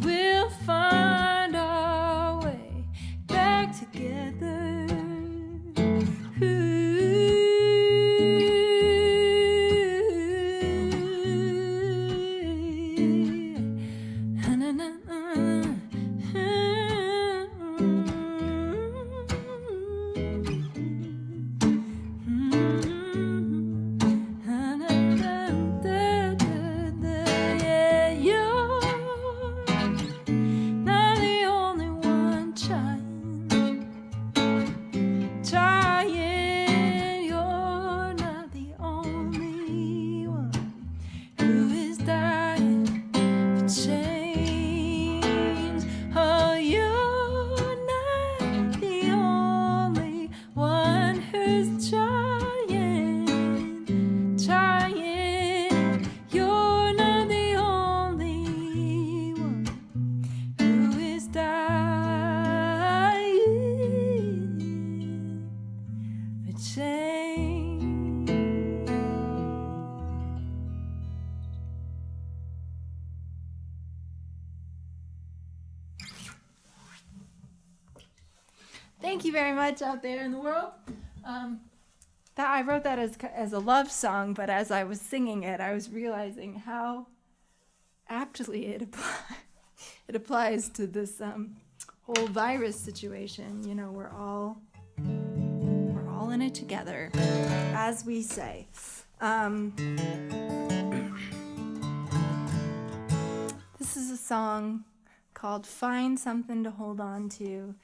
we'll find our way back together. Not the only one trying. You're not the only one who is dying for change. Oh, you're not the only one who's trying. You're not the only one who is dying for change. Thank you very much out there in the world. That I wrote that as a love song, but as I was singing it, I was realizing how aptly it applies to this whole virus situation. You know, we're all in it together, as we say. This is a song called "Find Something to Hold On To."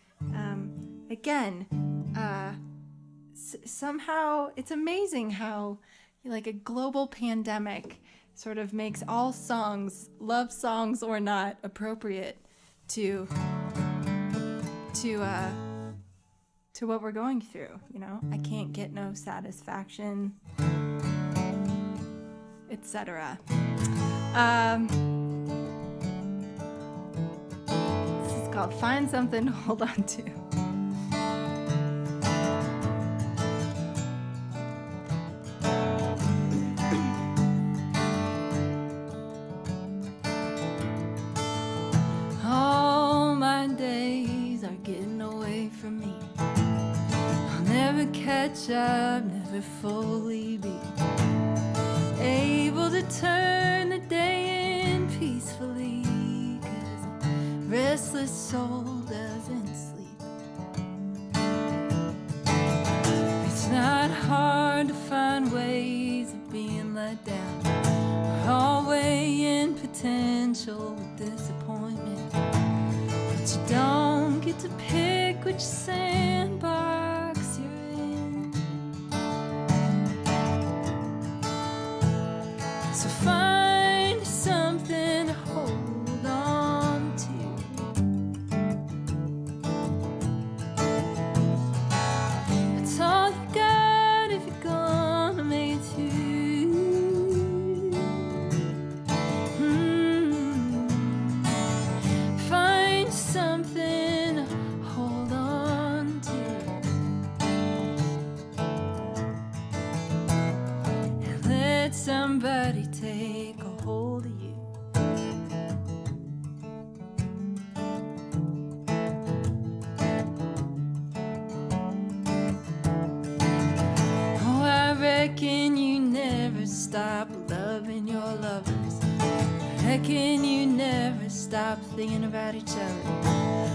Somehow it's amazing how like a global pandemic sort of makes all songs, love songs or not, appropriate to what we're going through. You know, I can't get no satisfaction, etc. This is called "Find Something to Hold On To." All my days are getting away from me. I'll never catch up, never fully be able to turn the day in peacefully, 'cause a restless soul doesn't sleep. It's not hard to find potential with disappointment, but you don't get to pick which sandbox you're in. So find something to hold on to. That's all you got if you're gonna make it through. Find something to hold on to. And let somebody take a hold of you. Oh, I reckon you never stop loving your lovers. I reckon you never stop thinking about each other.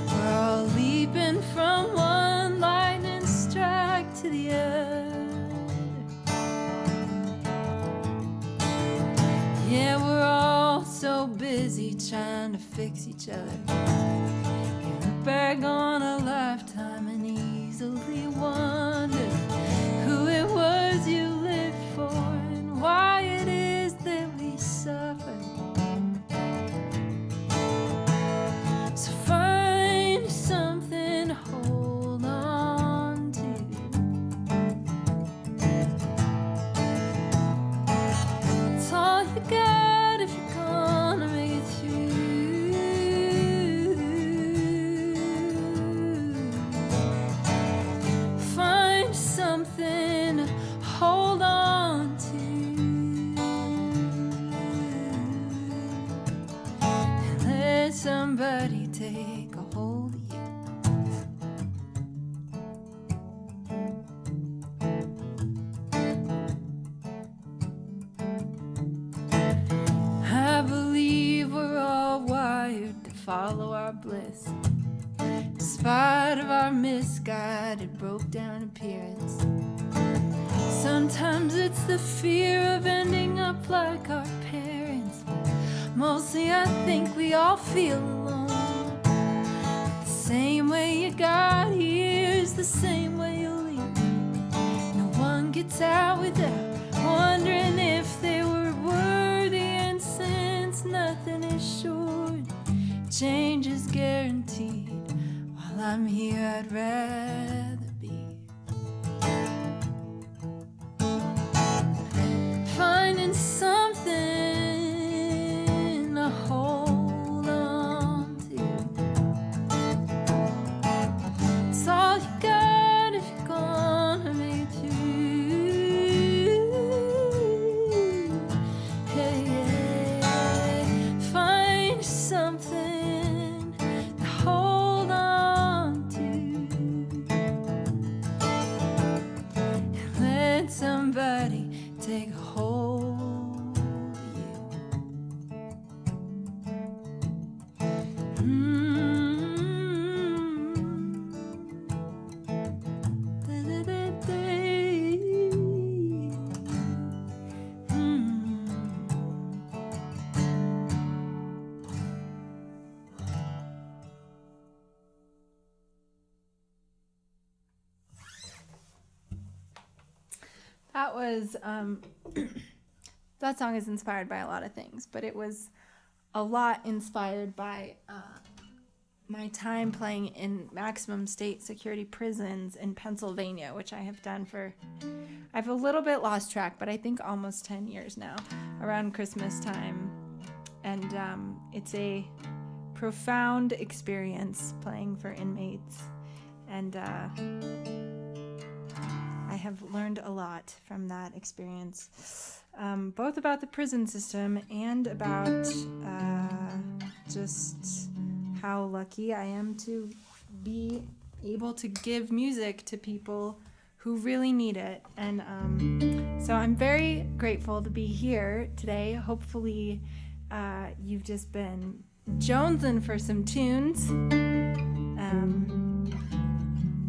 We're all leaping from one lightning strike to the other. Yeah, we're all so busy trying to fix each other. You look back on a lifetime and easily wonder who it was you lived for and why it is that we suffer. So find something to hold on to. It's all you got if you're gonna make it through. Find something to hold on to. And let somebody take a hold of you. I believe we're all wired to follow our bliss, in spite of our misguided, broke down appearance. Sometimes it's the fear of ending up like our parents, but mostly I think we all feel alone. The same way you got here is the same way you'll leave. No one gets out without wondering if they were worthy, and since nothing is sure, change is guaranteed. While I'm here, I'd rather be finding something to hold on to. It's all you got if you're gonna make it through. Hey, yeah. Find something to hold on to. And let somebody take a hold of you. That was that song is inspired by a lot of things, but it was a lot inspired by my time playing in maximum state security prisons in Pennsylvania, which I have done for, I've a little bit lost track, but I think almost 10 years now, around Christmas time. And it's a profound experience playing for inmates. And I have learned a lot from that experience, both about the prison system and about just how lucky I am to be able to give music to people who really need it. And so I'm very grateful to be here today. Hopefully you've just been jonesing for some tunes.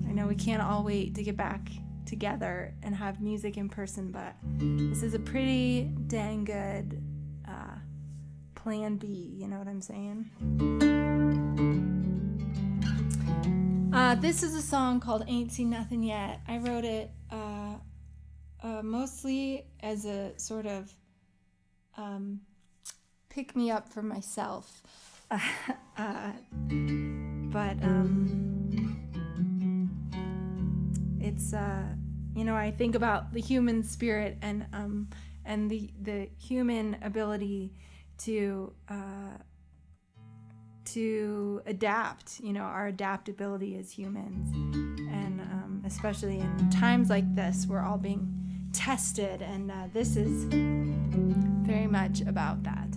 I know we can't all wait to get back together and have music in person, but this is a pretty dang good plan B, you know what I'm saying? This is a song called Ain't Seen Nothing Yet. I wrote it mostly as a sort of pick me up for myself. But it's I think about the human spirit and the human ability to adapt, our adaptability as humans, and especially in times like this, we're all being tested, and this is very much about that.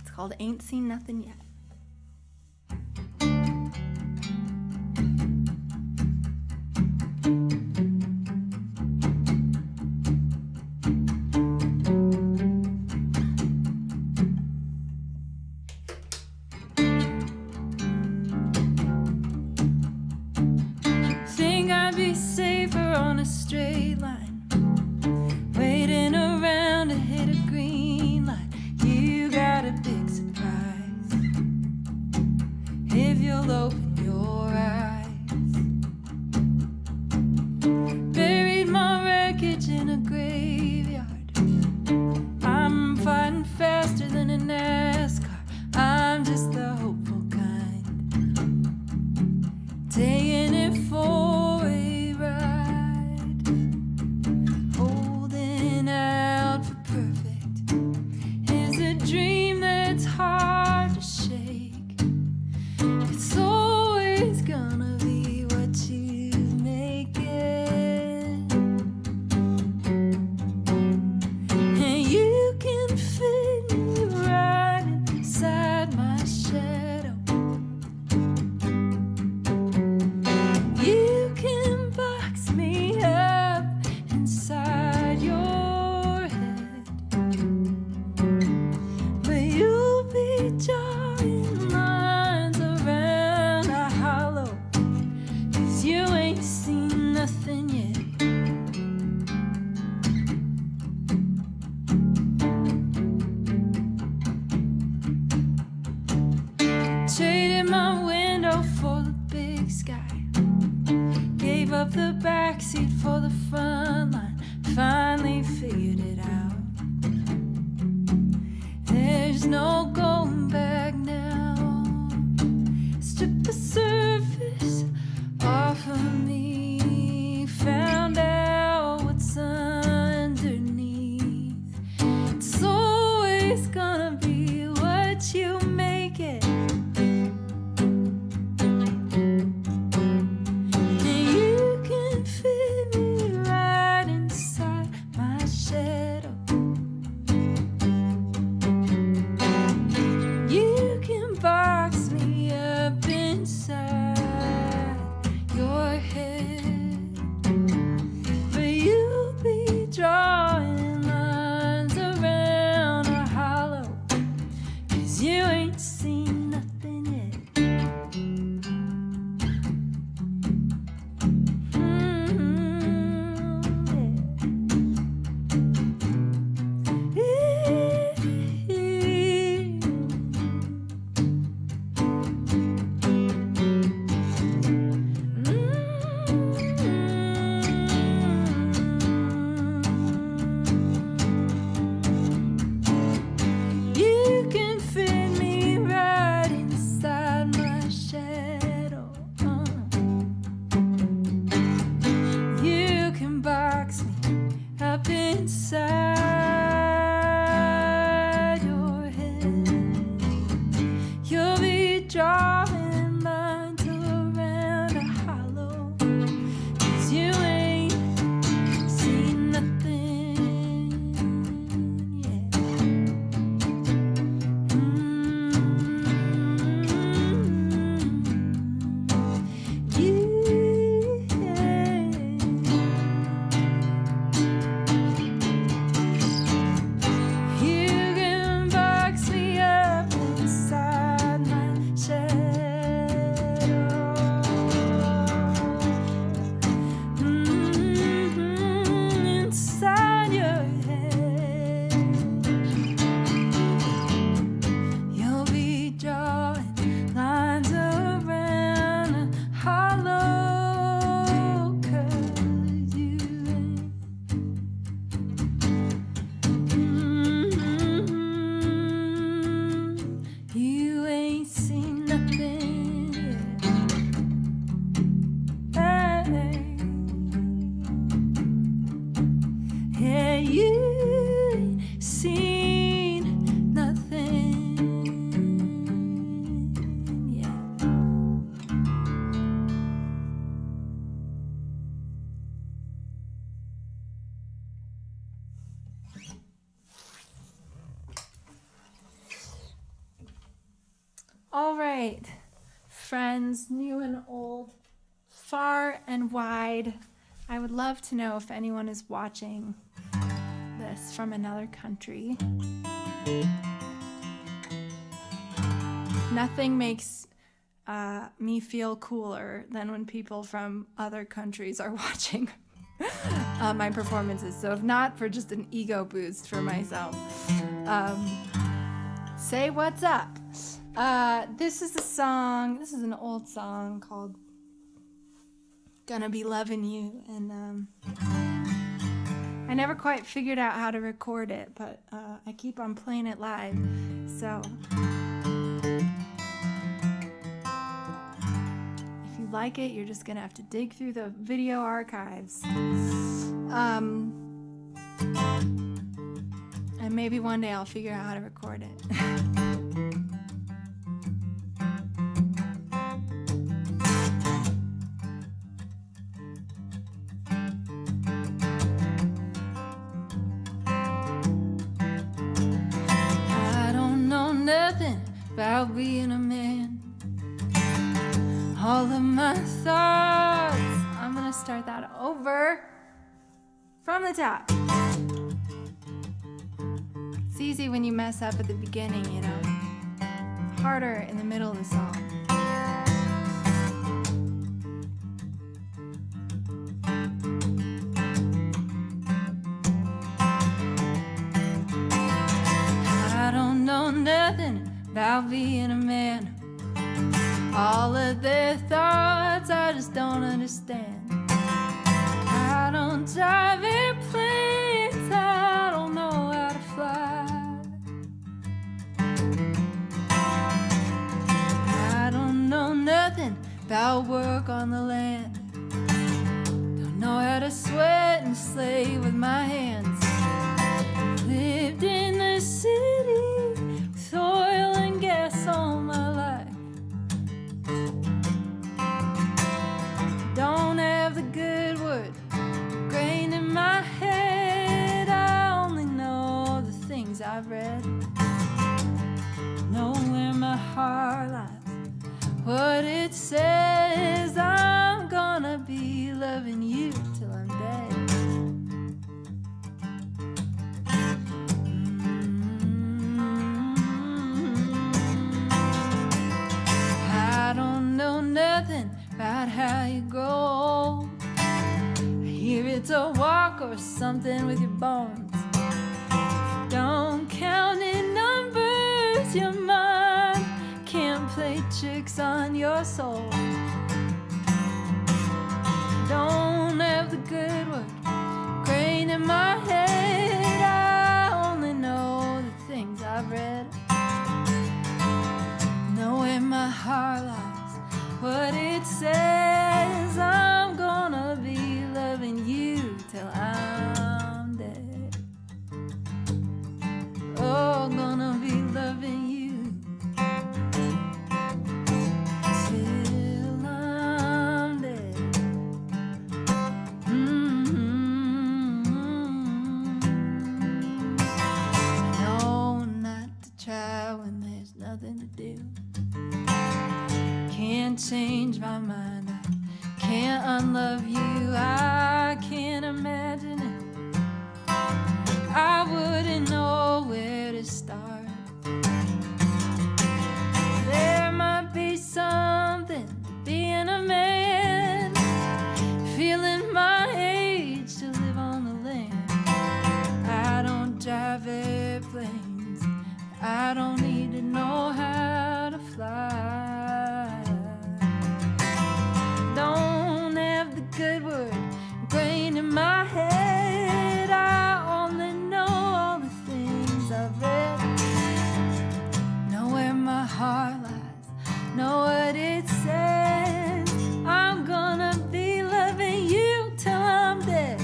It's called Ain't Seen Nothing Yet. Think I'd be safer on a straight line, waiting around to hit a green light. You got a big surprise if you'll open your eyes. Buried my wreckage in a graveyard. I'm fighting faster than a NASCAR. I'm just the hopeful kind, taking it for a ride, holding out for perfect is a dream that's hard to shake. It's always gonna be what you make it, and you can fit me right inside my shadow. You can box me up inside your head, but you'll be drawing lines around a hollow, 'cause you ain't seen nothing yet. Traded my window for the big sky, gave up the backseat for the front line, finally figured it out. There's no going back now. Strip the surface off of me, found out what's underneath. It's always gonna be what you make it. And you can fit me right inside my shadow. You can box me up inside your head, but you'll be drawing lines around a hollow, seen nothing yet. All right, friends, new and old, far and wide, I would love to know if anyone is watching this from another country. Nothing makes me feel cooler than when people from other countries are watching my performances. So if not for just an ego boost for myself, say what's up. This is an old song called Gonna Be Loving You, and I never quite figured out how to record it, but I keep on playing it live, so if you like it, you're just gonna have to dig through the video archives. And maybe one day I'll figure out how to record it. About being a man, all of my thoughts. I'm gonna start that over from the top. It's easy when you mess up at the beginning, you know. Harder in the middle of the song. I don't know nothing about being a man. All of their thoughts I just don't understand. I don't drive airplanes, I don't know how to fly. I don't know nothing about work on the land. Don't know how to sweat and slave with my hands. Lived in the city with oil and gas all my life. Don't have the good wood grain in my head. I only know the things I've read. Know where my heart lies, what it says. I'm gonna be loving you till I'm dead. I don't know nothing about how you grow old. I hear it's a walk or something with your bones. Don't count in numbers, your mind can't play tricks on your soul. Don't have the good word grain in my head. I only know the things I've read. Know where my heart lies, what it says. I'm gonna be loving you till I'm dead. Oh, gonna be loving you till I'm dead. No, not to try when there's nothing to do. Can't change my mind, I can't unlove you, I can't imagine it. I wouldn't know where to start. There might be something being a man, feeling my age to live on the land. I don't drive airplanes, I don't need to know how to fly. Don't have the good word grain in my head. I only know all the things I've read. Know where my heart lies, know what it says. I'm gonna be loving you till I'm dead.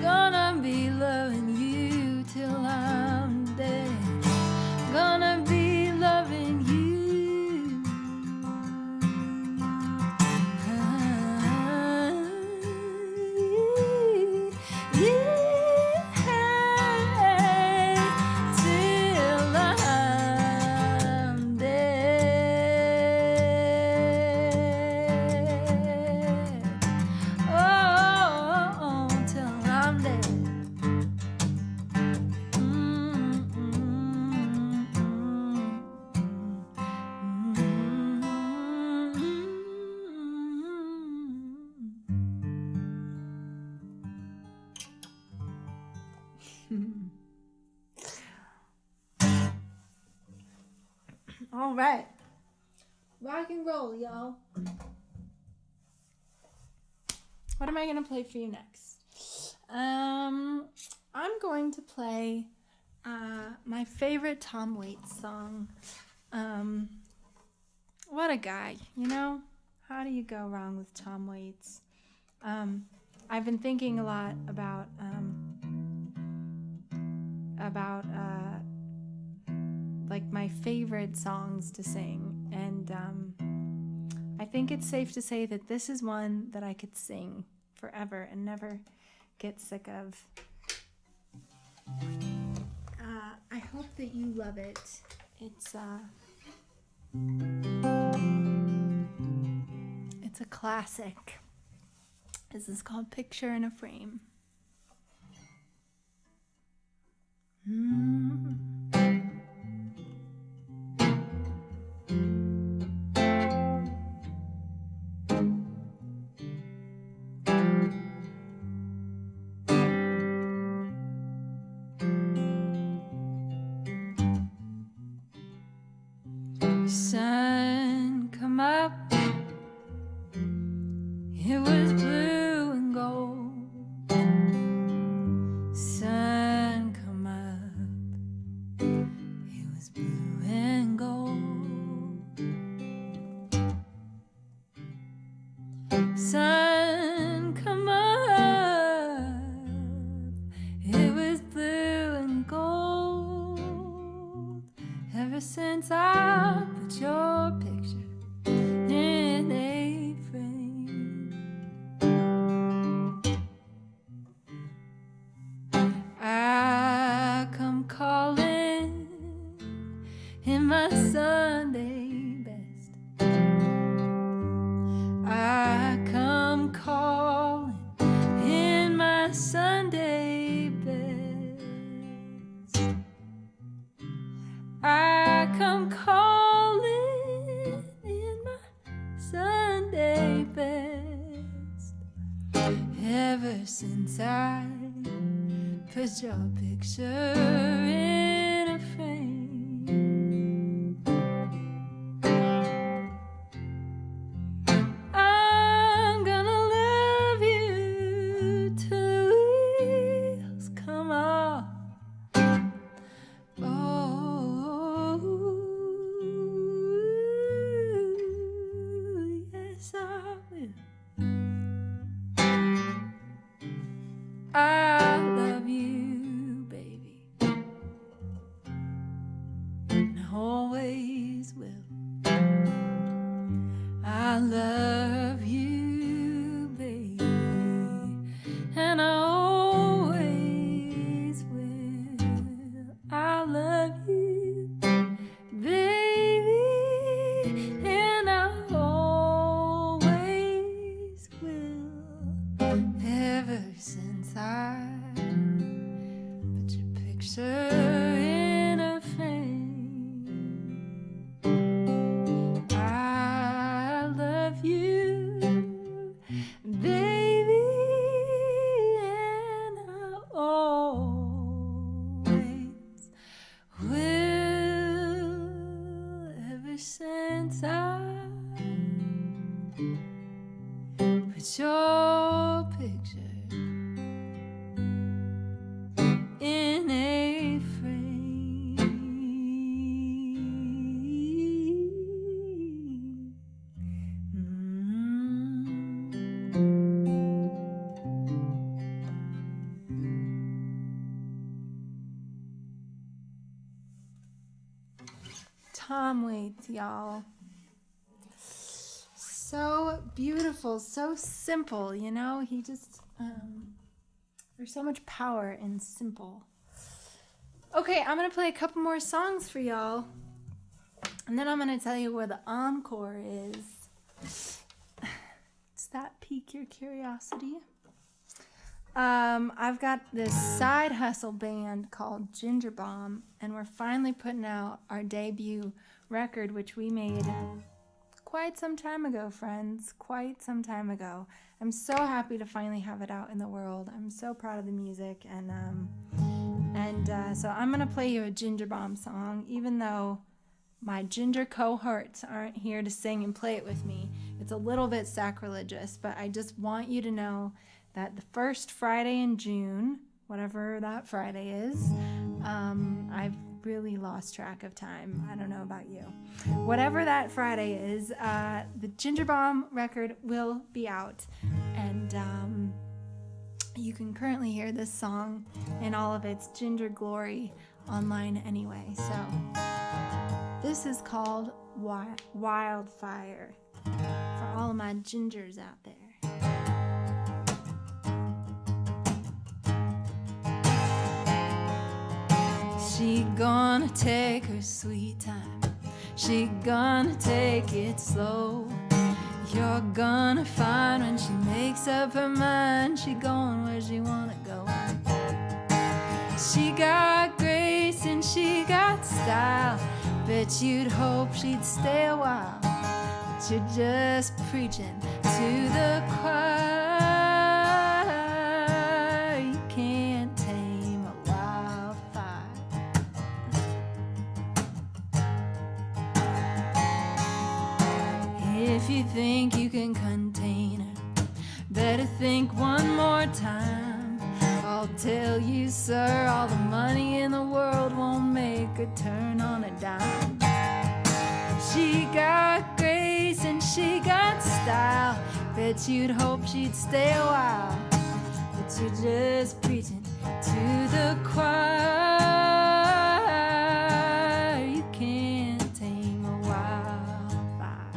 Gonna be loving you till I'm All right. Rock and roll, y'all. What am I going to play for you next? I'm going to play my favorite Tom Waits song. What a guy, you know? How do you go wrong with Tom Waits? I've been thinking a lot about like my favorite songs to sing, and I think it's safe to say that this is one that I could sing forever and never get sick of. I hope that you love it. It's a classic. This is called Picture in a Frame. Sun come up, it was blue and gold. Sun come up, it was blue and gold. Sun come up, it was blue and gold. Ever since I put your picture in a frame, I come calling in my Sunday best. I come calling in my Sunday best. I come calling in my Sunday best. Ever since I put your picture in a frame, I'm gonna love you till the wheels come off. Oh, yes, I will. I love you, baby, and I always will. I love you, baby, and I always will. I love you, baby, and I always will. Ever since I put your picture in a frame, I love you, baby, and I always will. Ever since I put your picture in a frame. Tom Waits, y'all. So beautiful, so simple, you know? He just, there's so much power in simple. Okay, I'm gonna play a couple more songs for y'all, and then I'm gonna tell you where the encore is. Does that pique your curiosity? I've got this side hustle band called Ginger Bomb, and we're finally putting out our debut record, which we made quite some time ago, friends. Quite some time ago. I'm so happy to finally have it out in the world. I'm so proud of the music, and so I'm gonna play you a Ginger Bomb song, even though my ginger cohorts aren't here to sing and play it with me, it's a little bit sacrilegious, but I just want you to know that the first Friday in June, whatever that Friday is, I've really lost track of time. I don't know about you. Whatever that Friday is, the Ginger Bomb record will be out. And you can currently hear this song in all of its ginger glory online anyway. So this is called Wildfire for all of my gingers out there. She gonna take her sweet time. She gonna take it slow. You're gonna find when she makes up her mind, she going where she wanna go. She got grace and she got style. Bet you'd hope she'd stay a while, but you're just preaching to the choir. You can't tame a wildfire. If you think you can contain her, better think one more time. I'll tell you, sir, all the money in the world won't make her turn on a dime. She got grace and she got style. Bet you'd hope she'd stay a while, but you're just preaching to the choir. You can't tame a wildfire.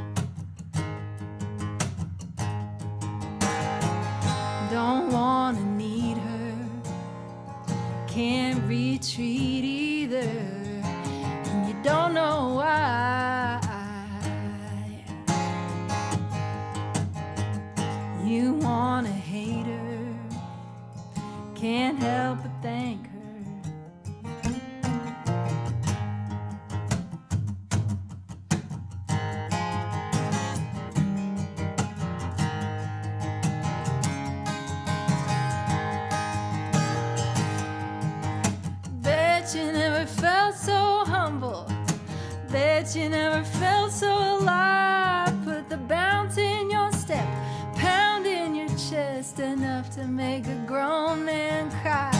Don't wanna need her, can't retreat either, and you don't know why. You wanna hate her, can't help but thank her. Bet you never felt so humble. Bet you never felt so alive. Put the bounce in your step, pound in your chest, enough to make a grown man cry.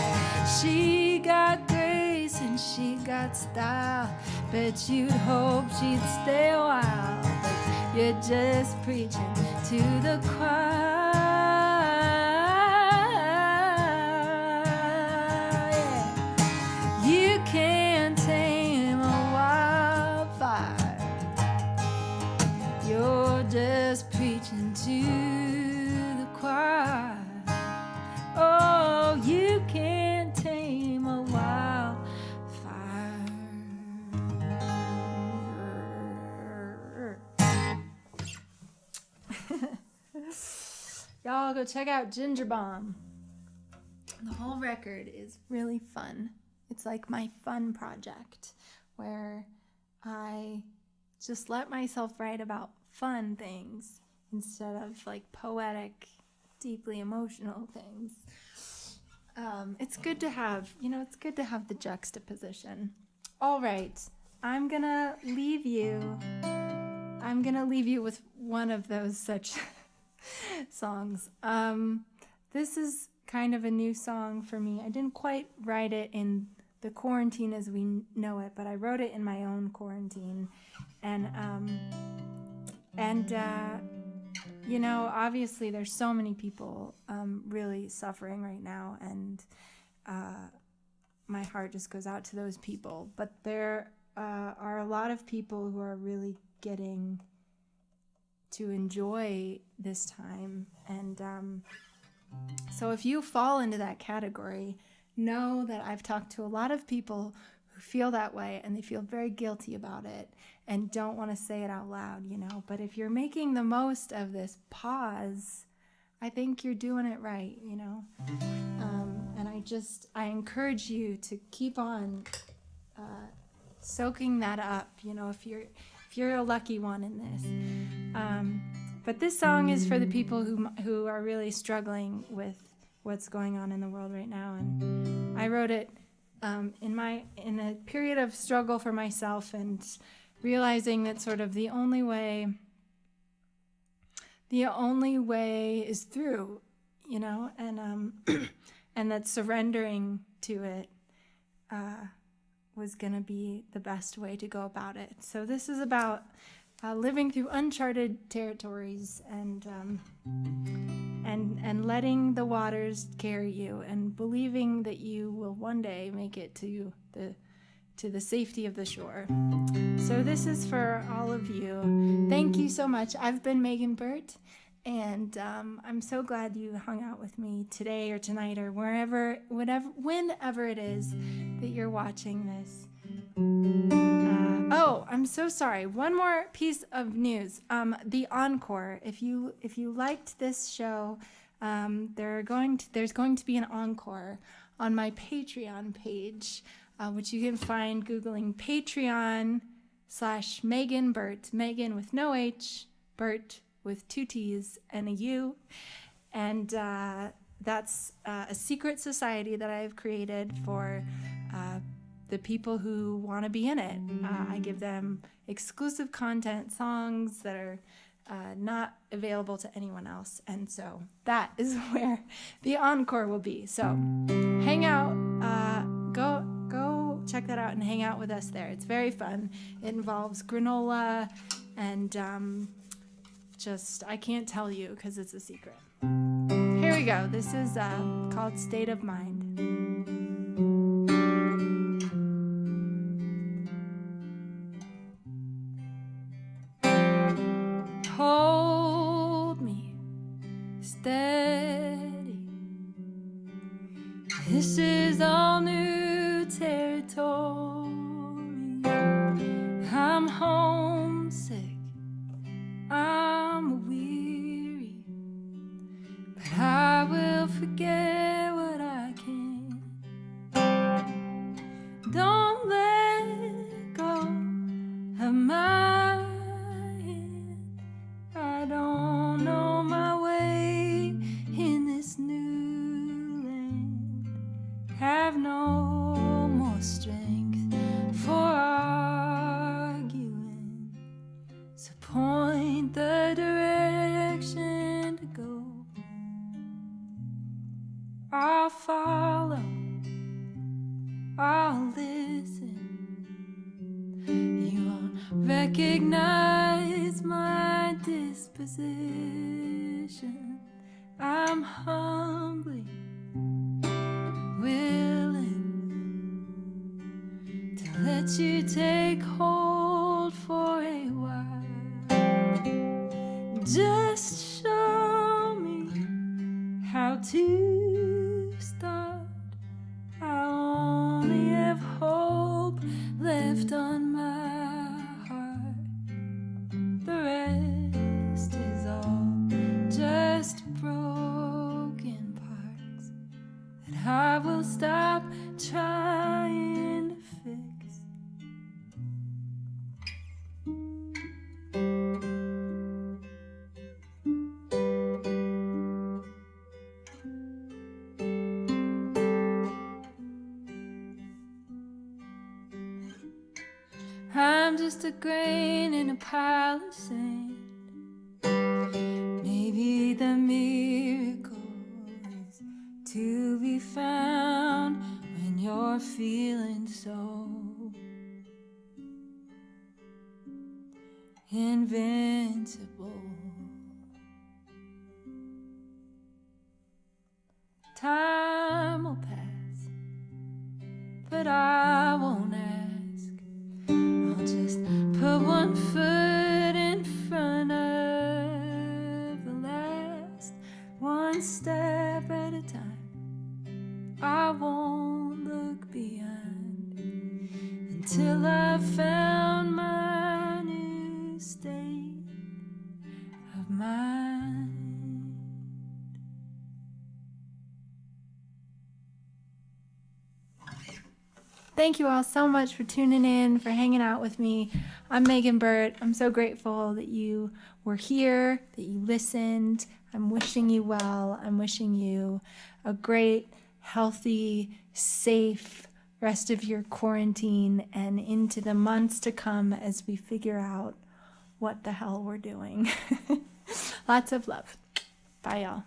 She got grace and she got style. Bet you'd hope she'd stay a while, but you're just preaching to the choir. You can't tame a wildfire. You're just preaching to the choir. Oh, you can't tame a wildfire. Y'all go check out Ginger Bomb. The whole record is really fun. It's like my fun project where I just let myself write about fun things instead of like poetic, deeply emotional things. It's good to have, it's good to have the juxtaposition. All right, I'm gonna leave you with one of those such songs. This is kind of a new song for me. I didn't quite write it in the quarantine as we know it, but I wrote it in my own quarantine. And obviously there's so many people really suffering right now, and my heart just goes out to those people. But there are a lot of people who are really getting to enjoy this time. And so if you fall into that category, know that I've talked to a lot of people who feel that way, and they feel very guilty about it and don't want to say it out loud, But if you're making the most of this pause, I think you're doing it right, And I encourage you to keep on soaking that up, if you're a lucky one in this. But this song is for the people who are really struggling with what's going on in the world right now, and I wrote it in a period of struggle for myself, and realizing that sort of the only way is through, you know, and and that surrendering to it was going to be the best way to go about it. So this is about living through uncharted territories and letting the waters carry you and believing that you will one day make it to the safety of the shore. So this is for all of you. Thank you so much. I've been Megan Burt, and I'm so glad you hung out with me today or tonight or whenever it is that you're watching this. Oh, I'm so sorry. One more piece of news. The encore. If you liked this show, there's going to be an encore on my Patreon page, which you can find Googling Patreon/Megan Burt. Megan with no H, Burt with 2 T's and a U. And that's a secret society that I've created for the people who want to be in it. I give them exclusive content, songs that are not available to anyone else. And so that is where the encore will be. So hang out, go check that out and hang out with us there. It's very fun. It involves granola and I can't tell you because it's a secret. Here we go. This is called State of Mind. Hold me steady. This is all new territory. I'm homesick. I'm weary. But I will forget what I can. Don't let go of my hand. I don't know my way in this new land. Have no more strength for arguing. So point the direction to go. I'll follow. I'll listen. You won't recognize my disposition. I'm humbly willing to let you take hold for a while. Just show me how to start. I only have hope left on my heart. The rest is all just broken parts that I will stop trying to fix. I'm just a grain in a pile of sand. Maybe the miracle is to be found when you're feeling so invincible. Time will pass, but I won't ask. I'll just put one foot in front of the last, one step at a time. I won't look behind until I've found my new state of mind. Thank you all so much for tuning in, for hanging out with me. I'm Megan Burt. I'm so grateful that you were here, that you listened. I'm wishing you well. I'm wishing you a great, healthy, safe rest of your quarantine and into the months to come as we figure out what the hell we're doing. Lots of love. Bye, y'all.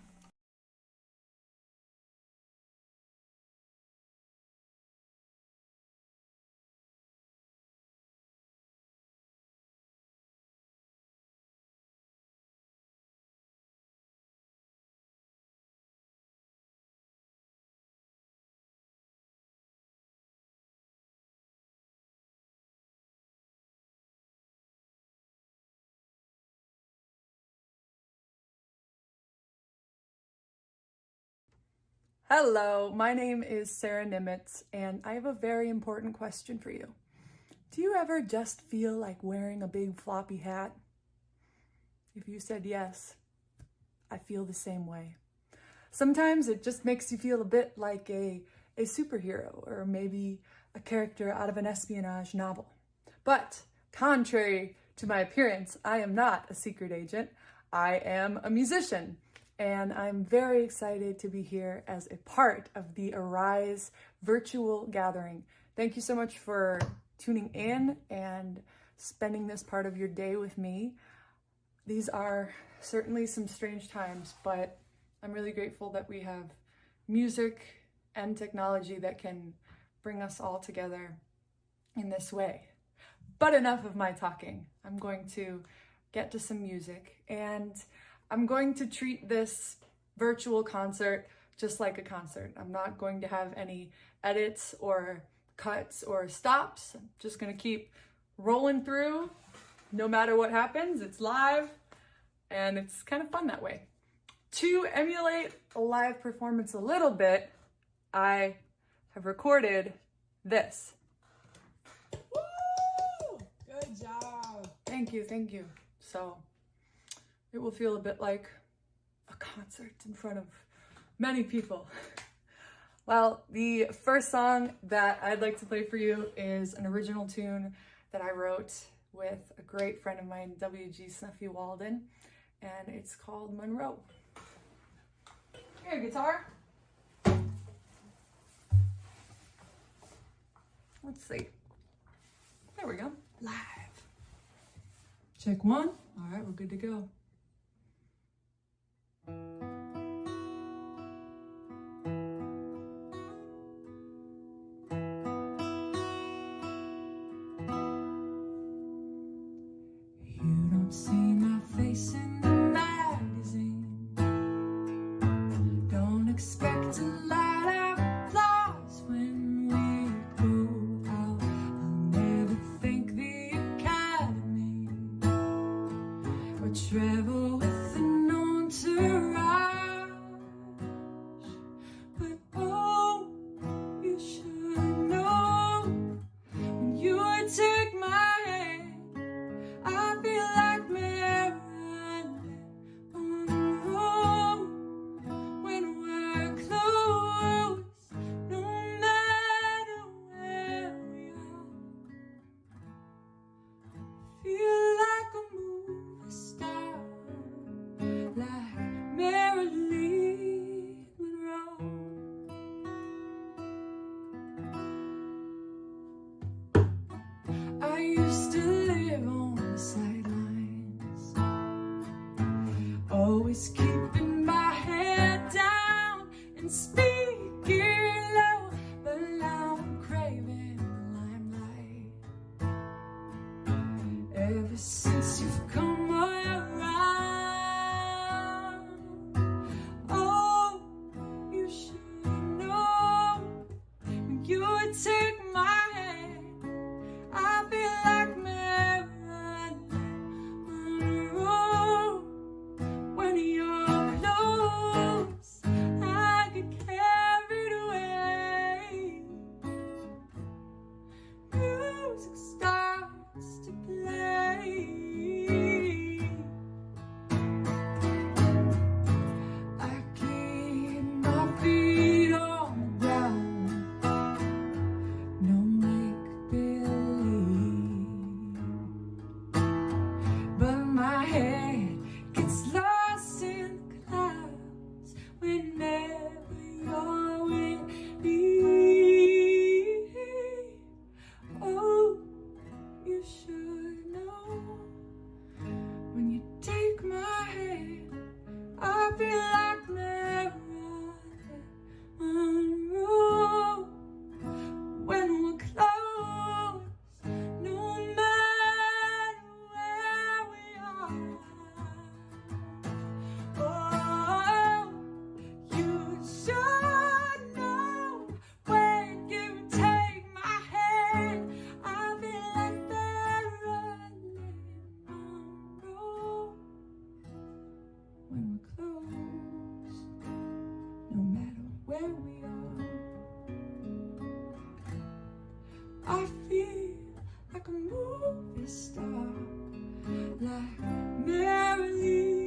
Hello, my name is Sarah Nimitz, and I have a very important question for you. Do you ever just feel like wearing a big floppy hat? If you said yes, I feel the same way. Sometimes it just makes you feel a bit like a superhero, or maybe a character out of an espionage novel. But contrary to my appearance, I am not a secret agent. I am a musician. And I'm very excited to be here as a part of the Arise virtual gathering. Thank you so much for tuning in and spending this part of your day with me. These are certainly some strange times, but I'm really grateful that we have music and technology that can bring us all together in this way. But enough of my talking. I'm going to get to some music, and I'm going to treat this virtual concert just like a concert. I'm not going to have any edits or cuts or stops. I'm just gonna keep rolling through no matter what happens. It's live and it's kind of fun that way. To emulate a live performance a little bit, I have recorded this. Woo! Good job. Thank you, thank you. So it will feel a bit like a concert in front of many people. Well, the first song that I'd like to play for you is an original tune that I wrote with a great friend of mine, W.G. Snuffy Walden, and it's called Monroe. Here, guitar. Let's see. There we go. Live. Check one. All right, we're good to go. You don't see my face in the magazine. Don't expect a lot of applause when we go out. I'll never thank the Academy or travel with an entourage. But oh, you should know when you take my hand, I feel like Marilyn Monroe when we're close, no matter where we are. Feel like a movie star, like Marilyn Monroe. I used to live on the sidelines, always keeping my head down and speaking low, but now I'm craving the limelight. Ever since you've come around, oh, you should know when you take my hand, I feel like Marilyn Monroe. When you're close, I get carried away. Music starts to play. feel like Marilyn Monroe when we're close, no matter where we are. Oh, you should know when you take my hand, I feel like Marilyn Monroe when we're close, no matter where we are. I feel like a movie star, like Marilyn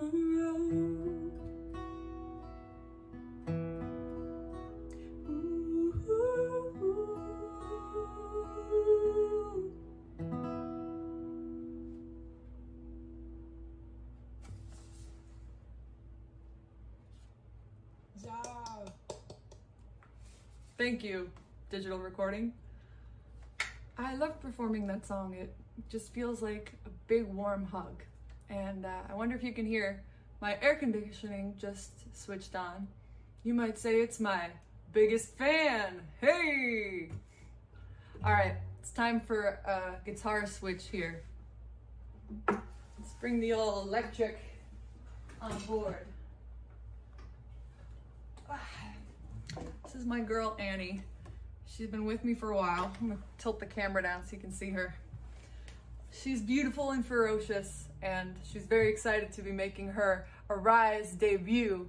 Monroe. Job. Thank you, digital recording. I love performing that song. It just feels like a big warm hug. And I wonder if you can hear my air conditioning just switched on. You might say it's my biggest fan. Hey! All right, it's time for a guitar switch here. Let's bring the old electric on board. This is my girl Annie. She's been with me for a while. I'm gonna tilt the camera down so you can see her. She's beautiful and ferocious, and she's very excited to be making her Arise debut.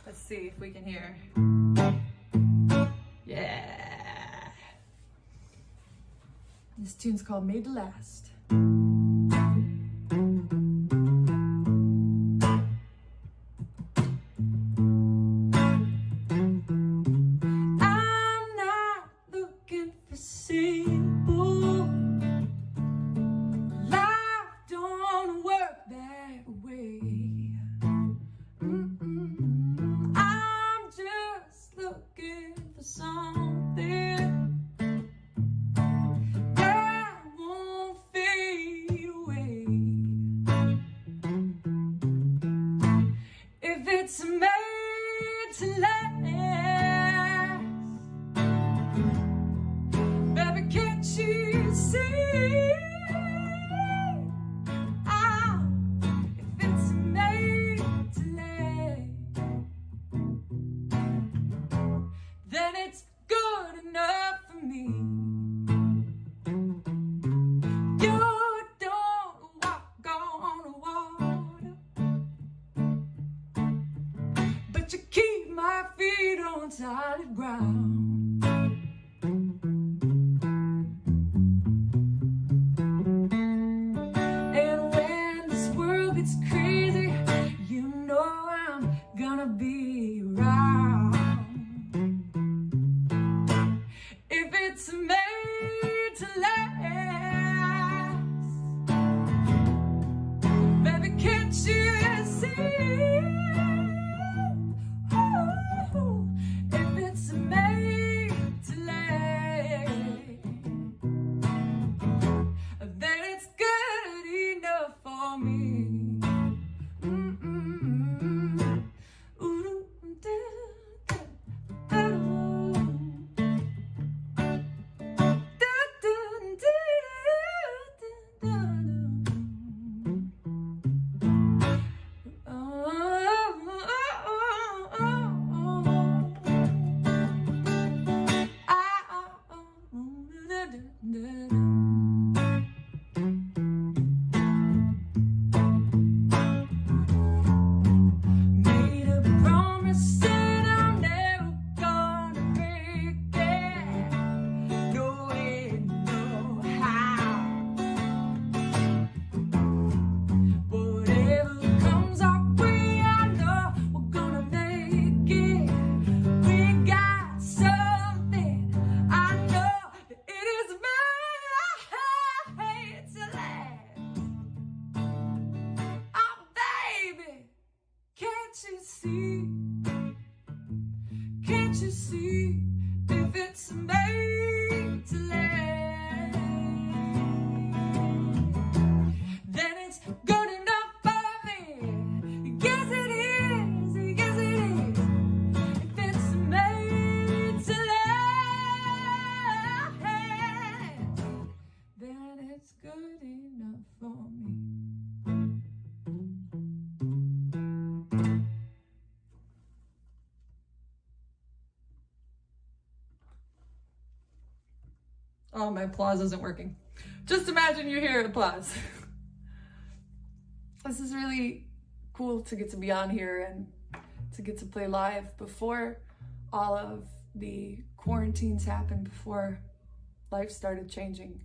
Let's see if we can hear. Yeah. This tune's called Made to Last. It's made to last. Baby, can't you see? Ah, if it's made to last, then it's good enough for me. You don't walk on water, but you keep my feet on solid ground. And when this world gets crazy, you know I'm gonna be around. If it's made to last, baby, can't you see? Ooh, if it's made to last, then it's good enough for me. Ooh, made a promise that I'm never gonna break it. No way, no how. Whatever comes our way, I know we're gonna make it. We got something, I know that it is made to last. Oh, baby, can't you see? Can't you see? If it's made to last, then Oh, my applause isn't working. Just imagine you hear applause. This is really cool to get to be on here and to get to play live before all of the quarantines happened, before life started changing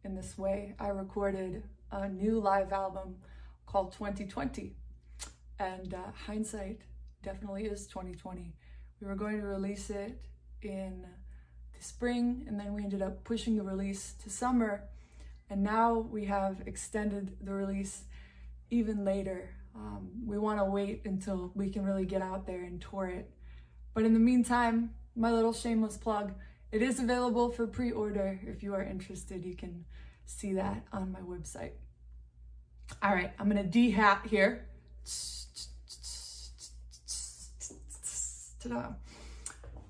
in this way. I recorded a new live album called 2020, and hindsight definitely is 2020. We were going to release it in the spring, and then we ended up pushing the release to summer, and now we have extended the release even later. We want to wait until we can really get out there and tour it. But in the meantime, my little shameless plug, it is available for pre-order. If you are interested, you can see that on my website. All right, I'm gonna de-hat here. Ta-da.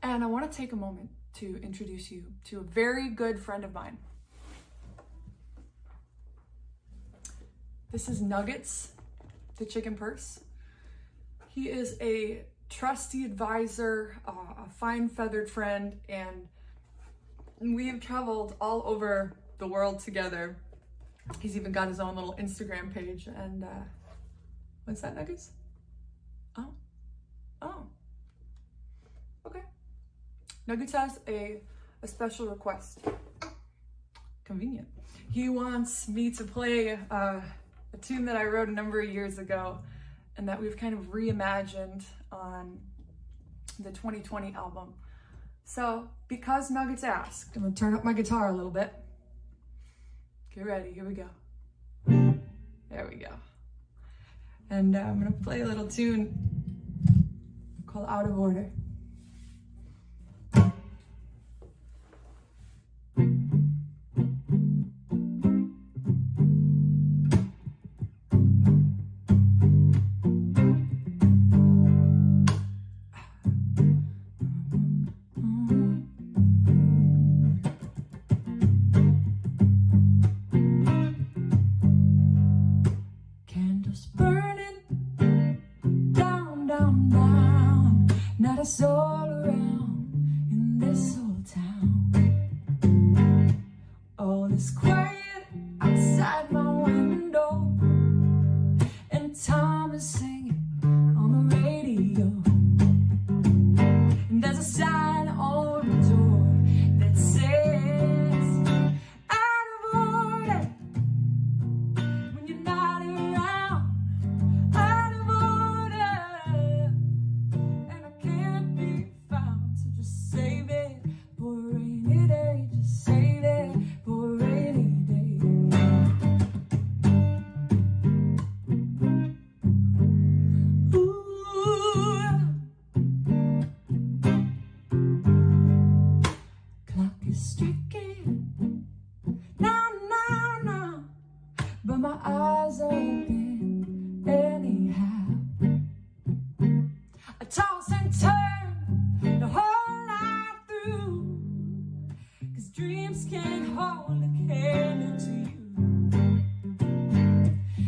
And I want to take a moment to introduce you to a very good friend of mine. This is Nuggets, the chicken purse. He is a trusty advisor, a fine feathered friend, and we have traveled all over the world together. He's even got his own little Instagram page. And what's that, Nuggets? Oh, okay. Nuggets has a special request. Convenient. He wants me to play a tune that I wrote a number of years ago and that we've kind of reimagined on the 2020 album. So, because Nuggets asked, I'm gonna turn up my guitar a little bit. Get ready, here we go. There we go. And I'm gonna play a little tune called Out of Order. Us all around in this old town. All is quiet outside my window, and Tom is singing on the radio. And there's a sign on the door that says, out of order when you're not around. Out of order. Save it for a rainy day. Just save it for a rainy day. Ooh. Clock is striking. Now, but my eyes are open anyhow. I toss and turn the whole dreams can't hold a candle to you.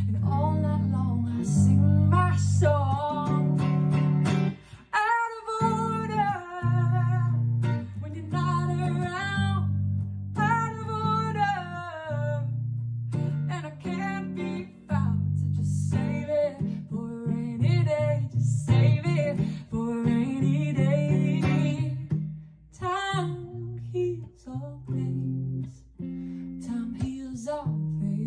And all night long I sing my song. Out of order when you're not around. Out of order, and I can't be found. So just save it for a rainy day. Just save it for a rainy day. Time heals all things. Time heals all things.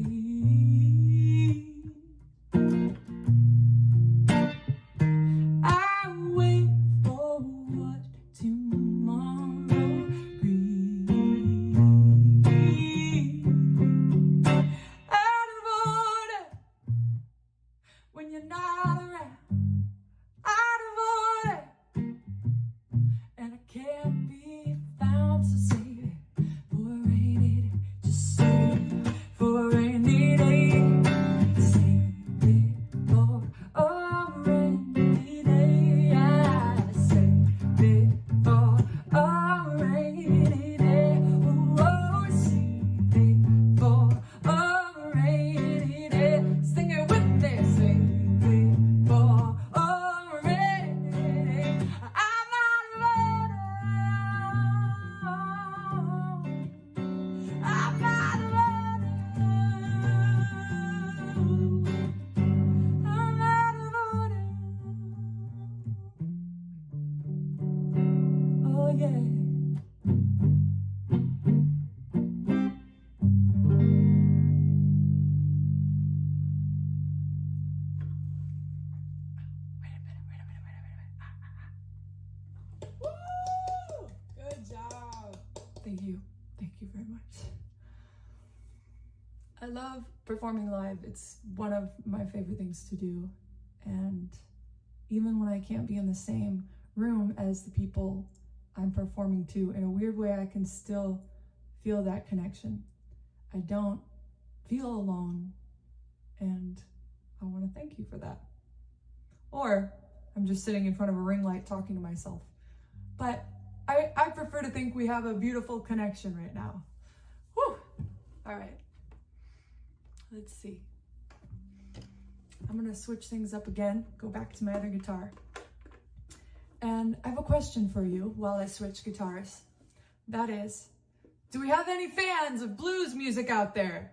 I wait for what tomorrow brings. Out of order when you're not around. Out of order, and I can't be found. So save it for a rainy day. Just save it for a rainy day. Save it for a rainy day. I save it for a rainy day. Oh, save it for a rainy day. Sing it with me. Save it for a rainy day. I'm not ready. Thank you. Thank you very much. I love performing live. It's one of my favorite things to do. And even when I can't be in the same room as the people I'm performing to, in a weird way, I can still feel that connection. I don't feel alone, and I want to thank you for that. Or I'm just sitting in front of a ring light talking to myself. But I prefer to think we have a beautiful connection right now. Whew. All right. Let's see. I'm gonna switch things up again, go back to my other guitar. And I have a question for you while I switch guitars. That is, do we have any fans of blues music out there?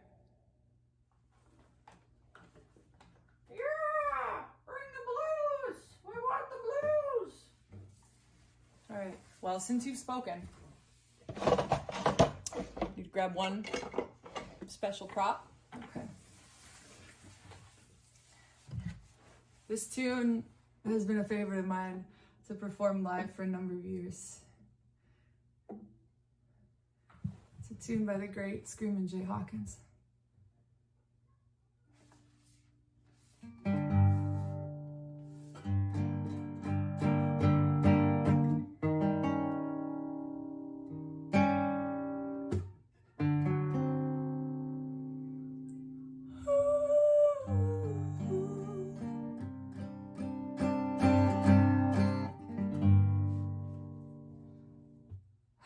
Yeah, bring the blues. We want the blues. All right, well, since you've spoken, you'd grab one special prop. Okay. This tune has been a favorite of mine to perform live for a number of years. It's a tune by the great Screamin' Jay Hawkins.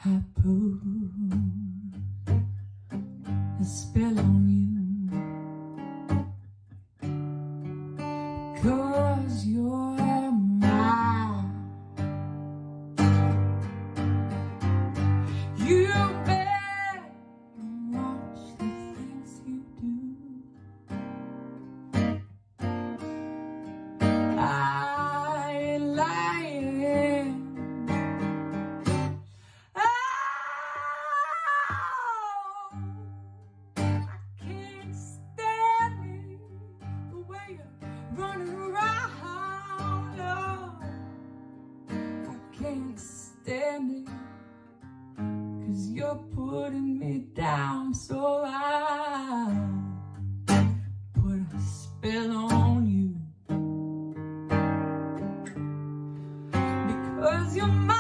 I put a spell on you, 'cause you're mine. You better watch the things you do. I ain't lying. Running around, no, I can't stand it, 'cause you're putting me down, so I put a spell on you, because you're mine.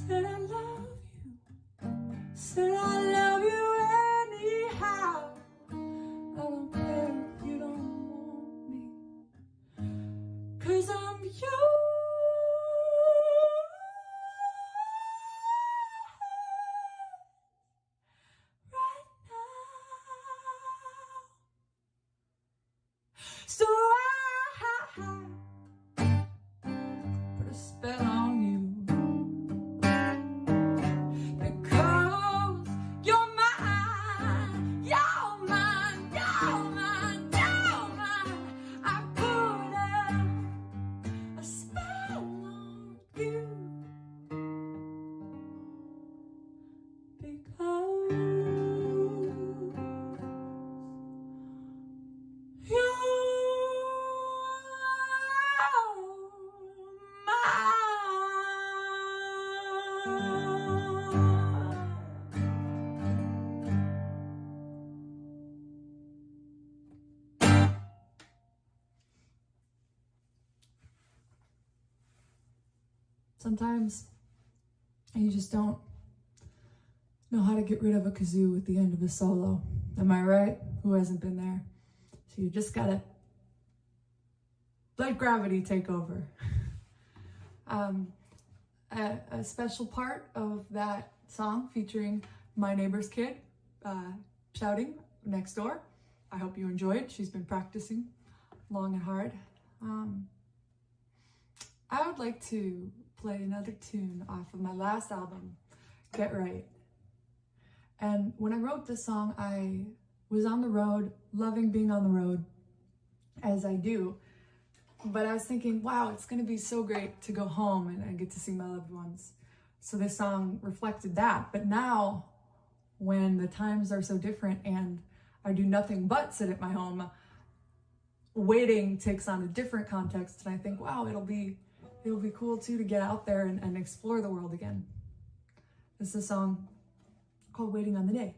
Said I love you, said I love you anyhow. I don't care if you don't want me, 'cause I'm yours. Right now. So I put a spell on you. Sometimes you just don't know how to get rid of a kazoo at the end of a solo. Am I right? Who hasn't been there? So you just gotta let gravity take over. A special part of that song featuring my neighbor's kid shouting next door. I hope you enjoyed. She's been practicing long and hard. I would like to play another tune off of my last album, Get Right. And when I wrote this song, I was on the road, loving being on the road, as I do. But I was thinking, wow, it's gonna be so great to go home and get to see my loved ones. So this song reflected that. But now, when the times are so different and I do nothing but sit at my home, waiting takes on a different context. And I think, wow, it'll be cool too to get out there and explore the world again. This is a song called Waiting on the Day.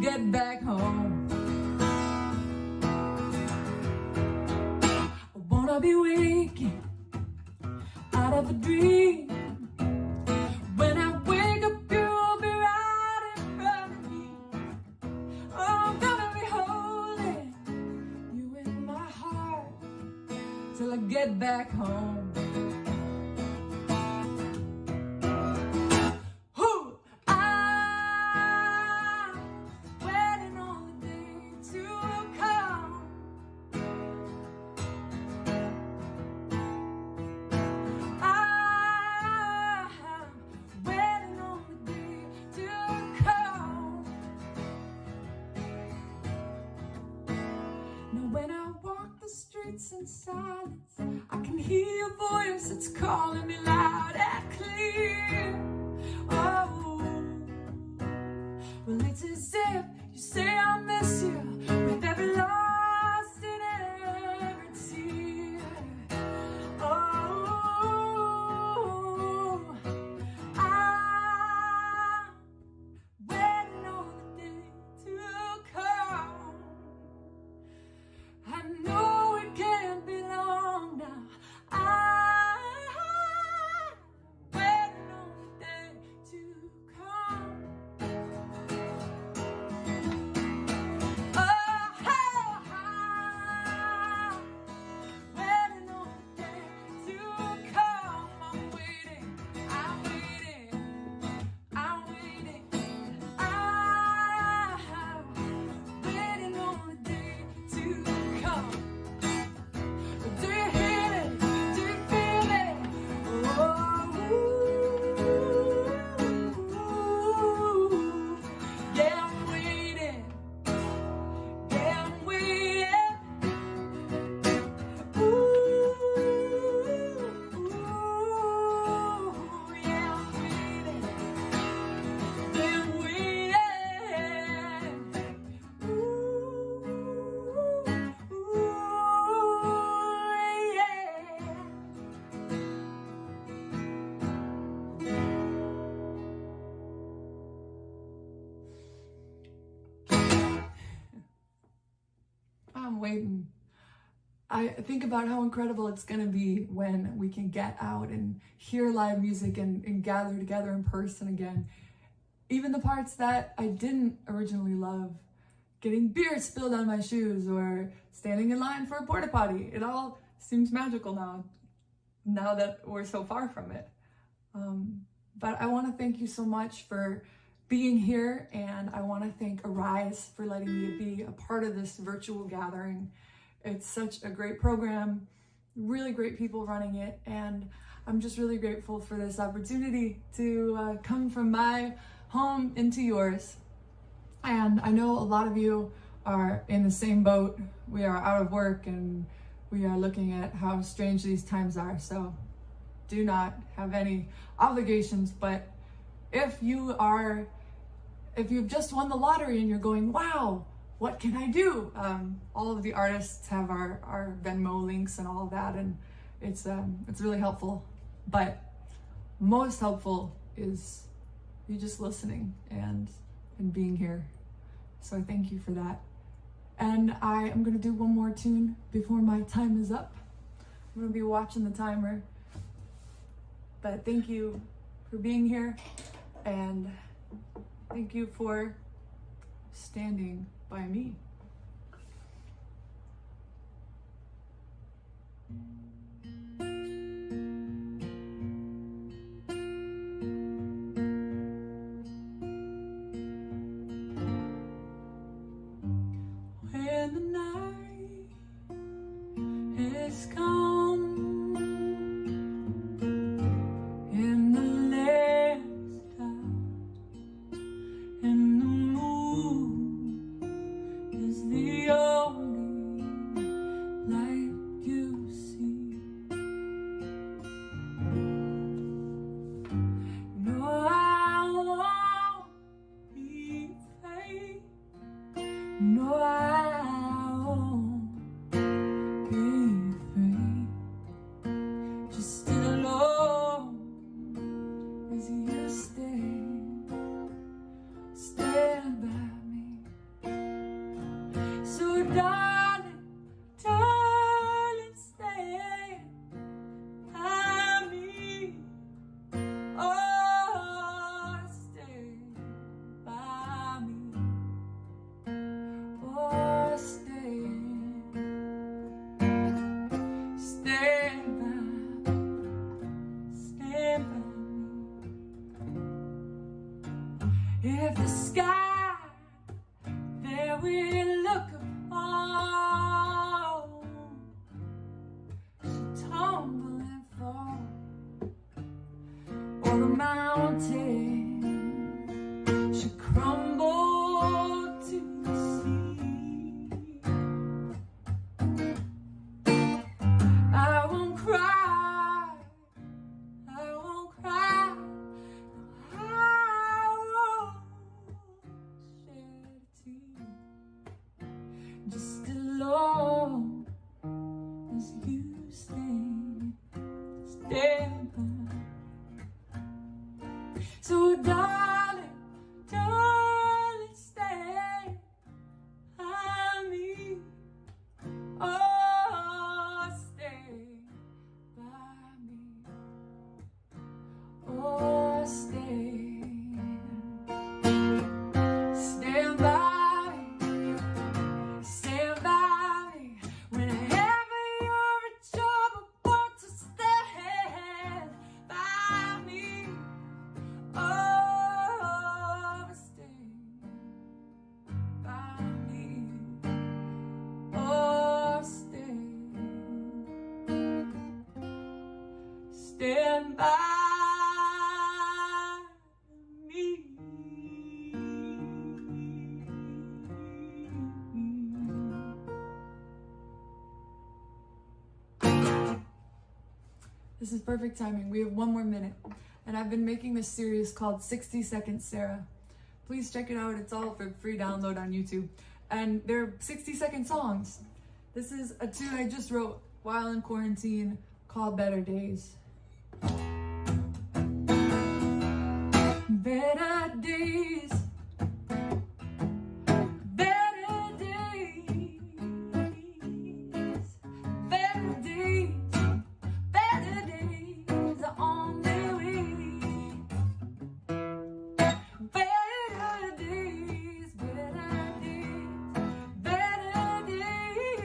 Get back home. I wanna be waking out of a dream. When I wake up, you'll be right in front of me. Oh, I'm gonna be holding you in my heart till I get back home. In silence, I can hear your voice, it's calling me loud and clear. Oh, well, it's as if you say I miss you with every lost and every tear. Oh, I'm waiting on the day to come. I know it can't be long now. I'm waiting on the day to come. Oh, I'm waiting on the day to come. I'm waiting, I'm waiting, I'm waiting. I'm waiting on the day to come. Do you hear it? Do you feel it? Oh, yeah, I'm waiting. Yeah, I'm waiting. Ooh, yeah, I'm waiting. Yeah, I'm waiting. I'm waiting. I think about how incredible it's gonna be when we can get out and hear live music and gather together in person again. Even the parts that I didn't originally love, getting beer spilled on my shoes or standing in line for a porta potty, it all seems magical now that we're so far from it. But I want to thank you so much for being here, and I want to thank Arise for letting me be a part of this virtual gathering. It's such a great program, really great people running it, and I'm just really grateful for this opportunity to come from my home into yours. And I know a lot of you are in the same boat. We are out of work and we are looking at how strange these times are, so do not have any obligations. But if you've just won the lottery and you're going, wow, what can I do? All of the artists have our Venmo links and all of that, and it's really helpful. But most helpful is you just listening and being here. So I thank you for that. And I am gonna do one more tune before my time is up. I'm gonna be watching the timer. But thank you for being here, and thank you for standing by me. When the night is come and the land's dark and the moon is the only light you see, no, I won't be afraid. No, I won't be afraid. Just as long as you stand by me. So darling, darling, stand by me. Oh, stand by me. Oh, stand by me. If the sky that we look upon should tumble and fall, or the mountain should crumble to the sea, I won't cry, I won't cry, I won't shed a tear. Just as long as you stand by. So darling, darling, stand by me. Oh, stand by me. Oh, stand by me. Stand by me. Whenever you're in trouble, want to stand by me. Oh, stand by me. Oh, stand by me. This is perfect timing. We have one more minute. And I've been making this series called 60 Seconds Sarah. Please check it out. It's all for free download on YouTube. And they're 60-second songs. This is a tune I just wrote while in quarantine called Better Days. Better days. Better days. Better days. Better days are on their way. Better days. Better days. Better days.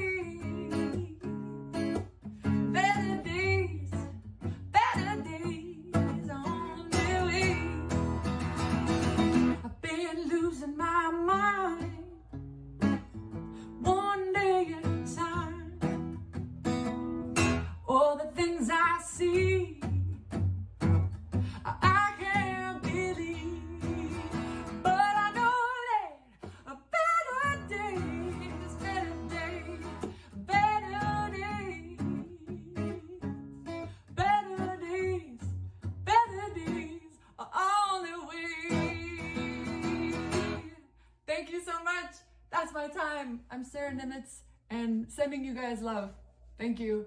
Better days. Better days are on their way. I've been losing my mind one day at a time. All the things I see, I can't believe. But I know that a better days, better days, better days, better days are on their way. Thank you so much. That's my time. I'm Sarah Nimitz and sending you guys love. Thank you.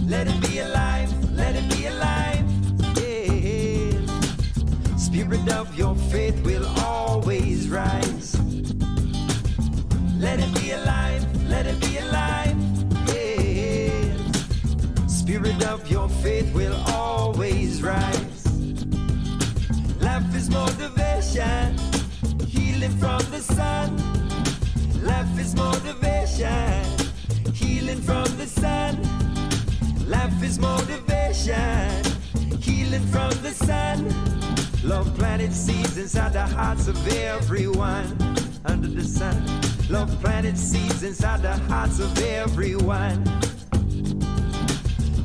Let it be alive, let it be alive, yeah. Spirit of your faith will always rise. Let it be alive, let it be alive, yeah. Spirit of your faith will always rise. Life is motivation, healing from the sun. Life is motivation, healing from the sun. Life is motivation, healing from the sun. Love planted seeds inside the hearts of everyone under the sun. Love planted seeds inside the hearts of everyone.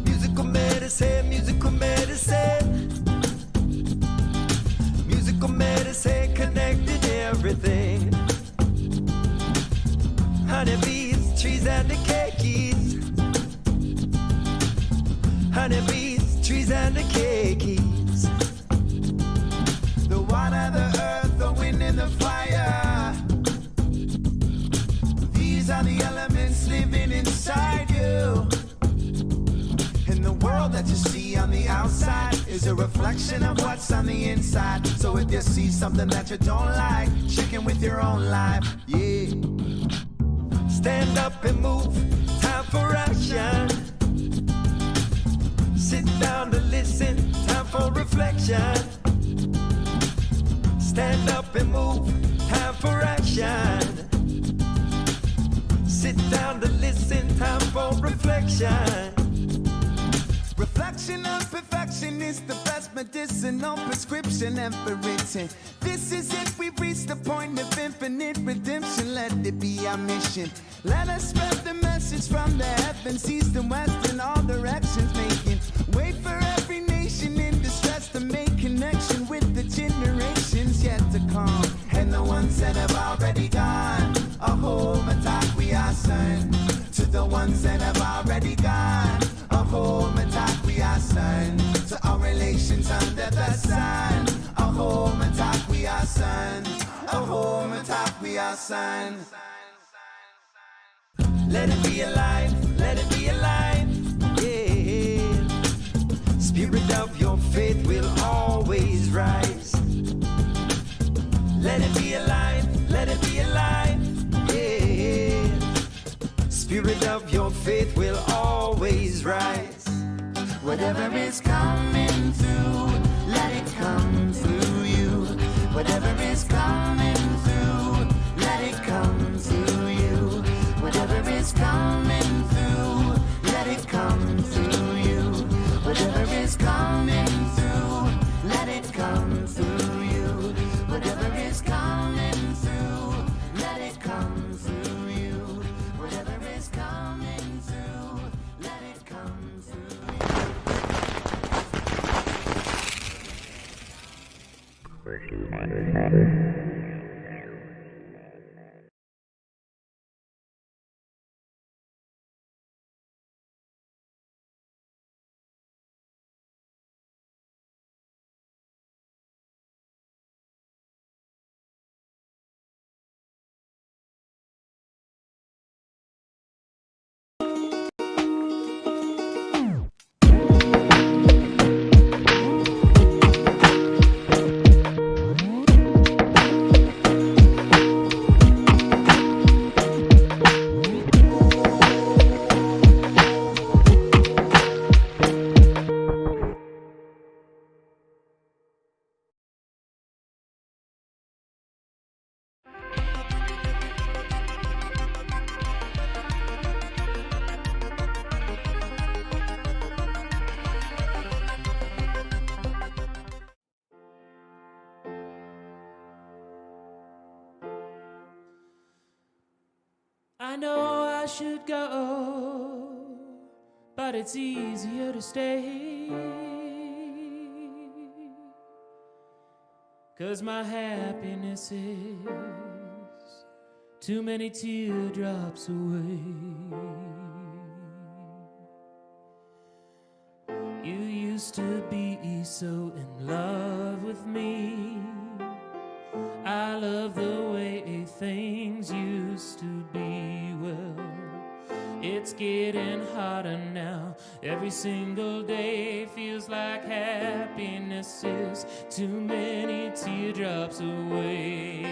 Musical medicine, musical medicine. Musical medicine connected everything. Honeybees, trees and the keikis. Honeybees, trees and the keikis. The water, the earth, the wind and the fire. These are the elements living inside you. And the world that you see on the outside is a reflection of what's on the inside. So if you see something that you don't like, chicken with your own life, yeah. Stand up and move, time for action. Sit down to listen, time for reflection. Stand up and move, time for action. Sit down to listen, time for reflection. Reflection on perfection is the best medicinal prescription ever written. This is it, we've reached the point of infinite redemption. Let it be our mission. Let us spread the message from the heavens, east and west in all directions, making way for every nation in distress to make connection with the generations yet to come, and the ones that have already gone. A home attack we are sent to the ones that have already gone. A home attack we are sent to our relations under the sun. A home attack we are sent. A home attack we are sent. Let it be alive, let it be alive, yeah. Spirit of your faith will always rise. Let it be alive, let it be alive, yeah. Spirit of your faith will always rise. Whatever is coming through, let it come through you. Whatever is coming through, let it come through you. Whatever is coming through, let it come through you. Whatever is coming through, let it come through you. Whatever is coming through, let it come through you. Whatever is coming through, let it come through you. I know I should go, but it's easier to stay. 'Cause my happiness is too many teardrops away. You used to be so in love with me. I love the way things used to be. Well, it's getting harder now. Every single day feels like happiness is too many teardrops away.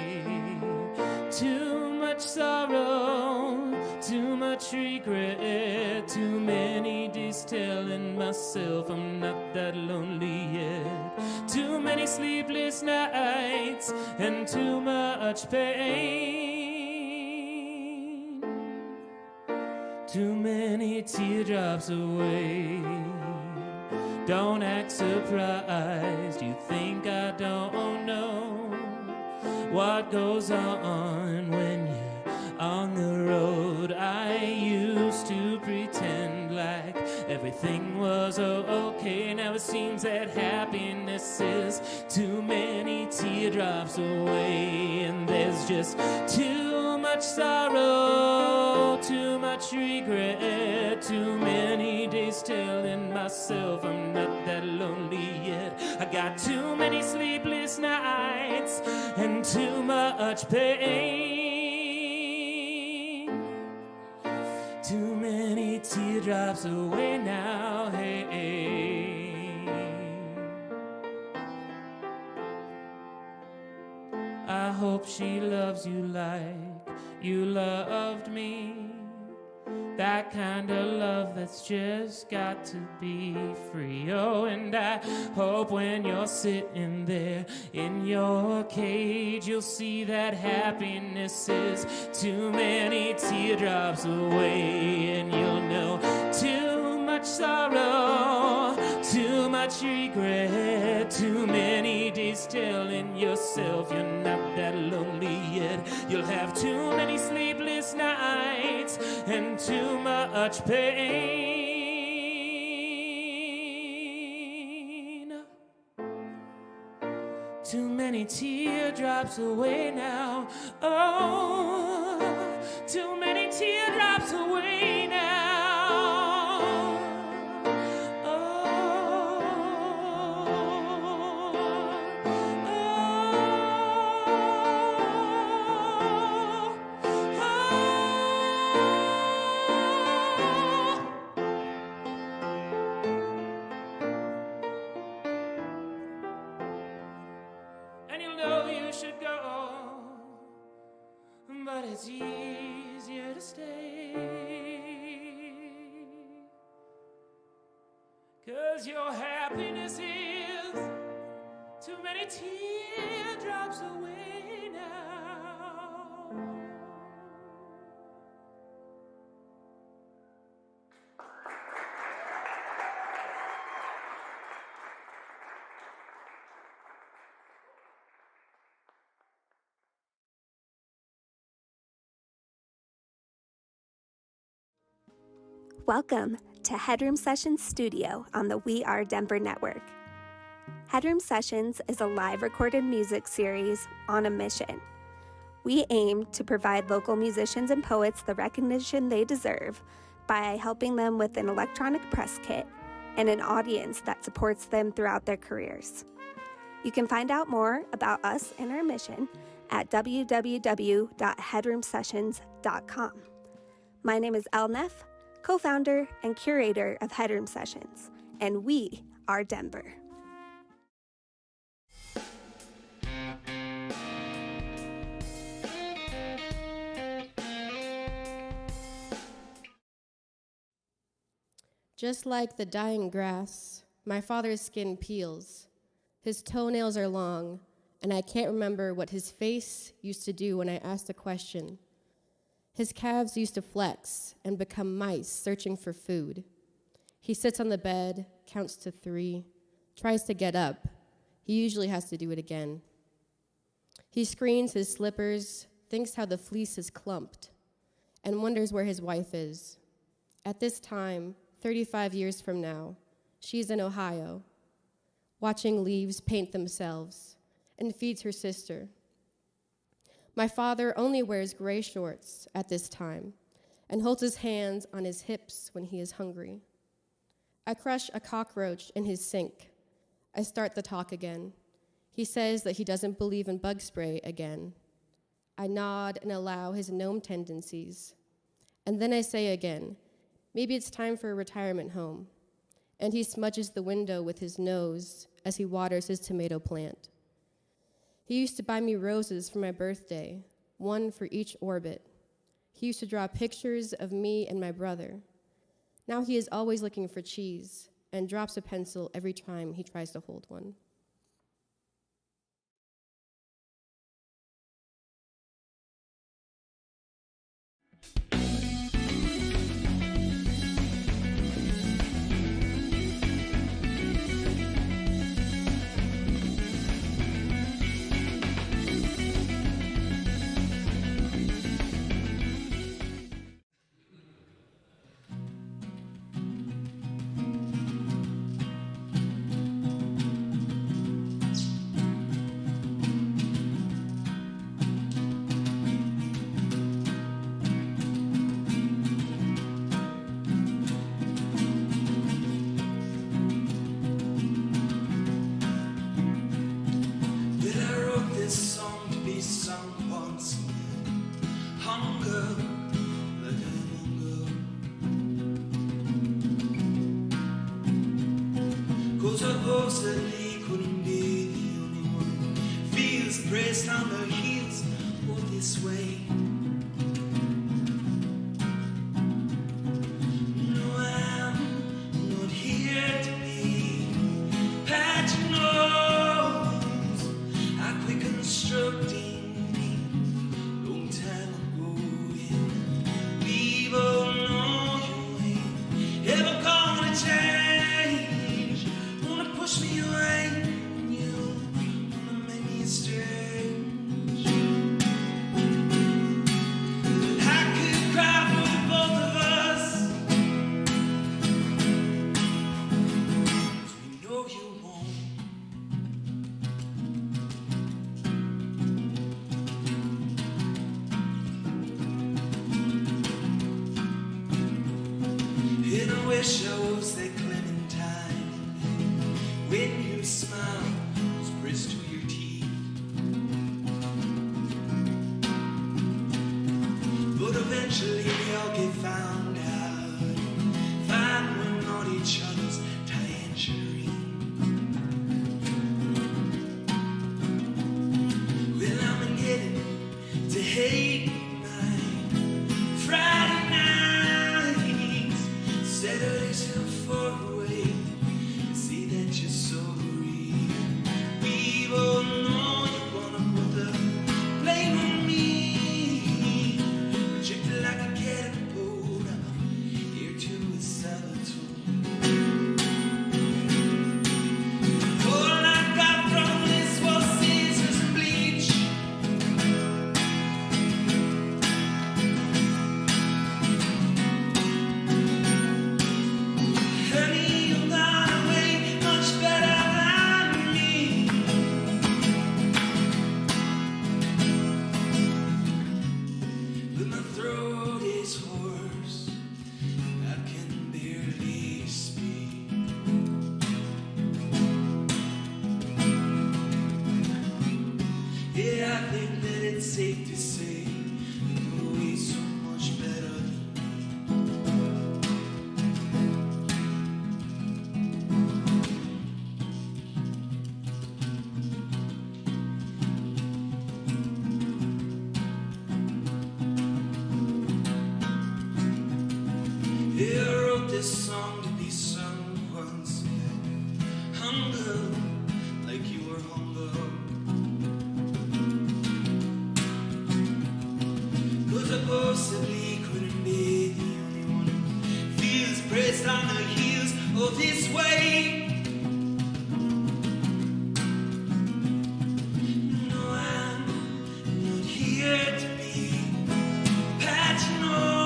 Too much sorrow, too much regret, too many days telling myself I'm not that lonely yet. Too many sleepless nights and too much pain. Too many teardrops away. Don't act surprised, you think I don't know what goes on when you're on the road. I used to pretend like everything was okay. Now it seems that happiness is too many teardrops away. And there's just too much sorrow, too much regret, too many days telling myself I'm not that lonely yet. I got too many sleepless nights and too much pain. Too many teardrops away now, hey. I hope she loves you like you loved me. That kind of love that's just got to be free. Oh, and I hope when you're sitting there in your cage, you'll see that happiness is too many teardrops away. And you'll know too much sorrow, too much regret, too many days telling yourself you're not that lonely yet. You'll have too many sleepless nights and too much pain. Too many teardrops away now. Oh, too many teardrops away now. But it's easier to stay. 'Cause your happiness is too many teardrops away now. Welcome to Headroom Sessions Studio on the We Are Denver Network. Headroom Sessions is a live recorded music series on a mission. We aim to provide local musicians and poets the recognition they deserve by helping them with an electronic press kit and an audience that supports them throughout their careers. You can find out more about us and our mission at www.headroomsessions.com. My name is Elnef, co-founder and curator of Headroom Sessions, and we are Denver. Just like the dying grass, my father's skin peels. His toenails are long, and I can't remember what his face used to do when I asked a question. His calves used to flex and become mice searching for food. He sits on the bed, counts to 3, tries to get up. He usually has to do it again. He screens his slippers, thinks how the fleece is clumped. and wonders where his wife is. At this time, 35 years from now, she's in Ohio, watching leaves paint themselves, and feeds her sister. My father only wears gray shorts at this time and holds his hands on his hips when he is hungry. I crush a cockroach in his sink. I start the talk again. He says that he doesn't believe in bug spray again. I nod and allow his gnome tendencies. And then I say again, maybe it's time for a retirement home. And he smudges the window with his nose as he waters his tomato plant. He used to buy me roses for my birthday, one for each orbit. He used to draw pictures of me and my brother. Now he is always looking for cheese and drops a pencil every time he tries to hold one. Supposedly couldn't be the only one. Feels pressed on the heels or this way. No, I'm not here to be patching nose. I quit constructing me long time ago. Yeah. People know you ain't ever gonna change. Push me away, and you wanna make me strange. I could cry for both of us, 'cause we know you won't. And I wish I was that Clementine. When you smile, was pressed to your teeth. But eventually we all get found out. Find we're not each other's tangerine. Well, I'm getting to hate my Friday nights. Saturdays are far away. See that you're so real. People know you wanna put the blame on me. Rejected like a catapult. I'm here to a Salvatore. All I got from this was scissors and bleach. Honey, you got away much better than me. But my throat is hoarse, I can barely speak. Yeah, I think that it's safe to say you're always so much better than yeah, I wrote this song to be sung once. Hunger, like you were hunger. 'Cause I possibly couldn't be the only one who feels pressed on the heels of this way. No, I'm not here to be patching on.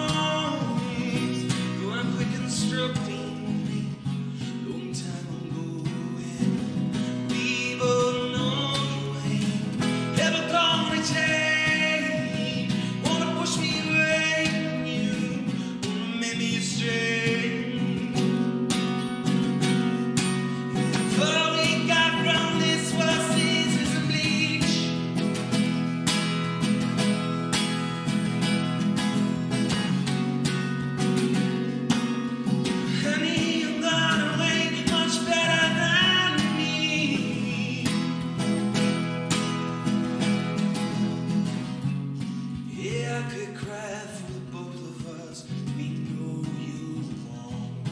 Yeah, I could cry for the both of us. We know you won't.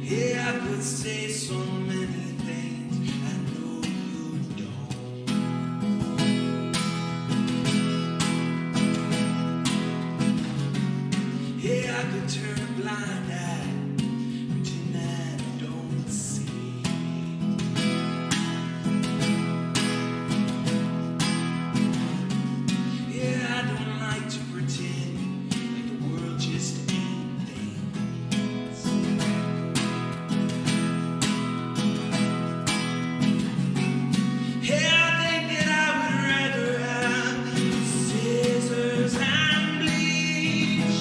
Yeah, I could say so many things. I know you don't. Yeah, I could turn a blind eye, but tonight I don't see. Yeah, I don't like to pretend like the world just ain't things. Yeah, I think that I would rather have scissors and bleach.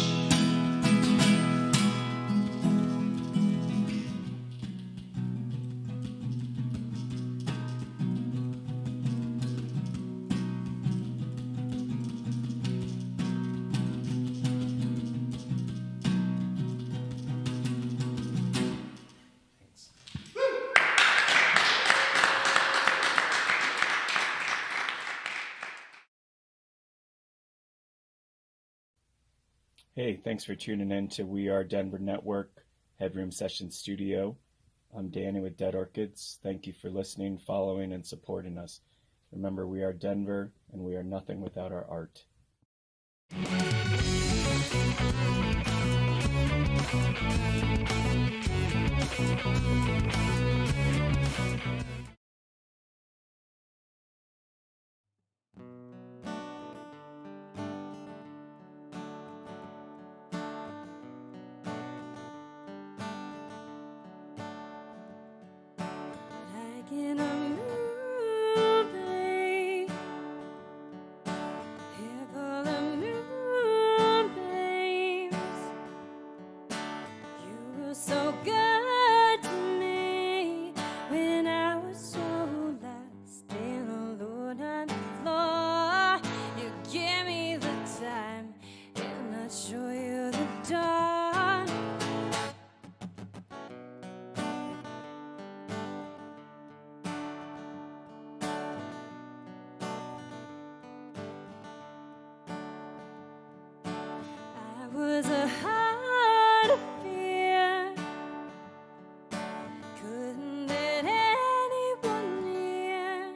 Hey, thanks for tuning in to We Are Denver Network Headroom Session Studio. I'm Danny with Dead Orchids. Thank you for listening, following, and supporting us. Remember, we are Denver, and we are nothing without our art. Like in a movie, here for the moonbeams. You were so good to me when I was so lost and alone on the floor. You give me the time and I show you the door. I was a heart of fear, couldn't let anyone near.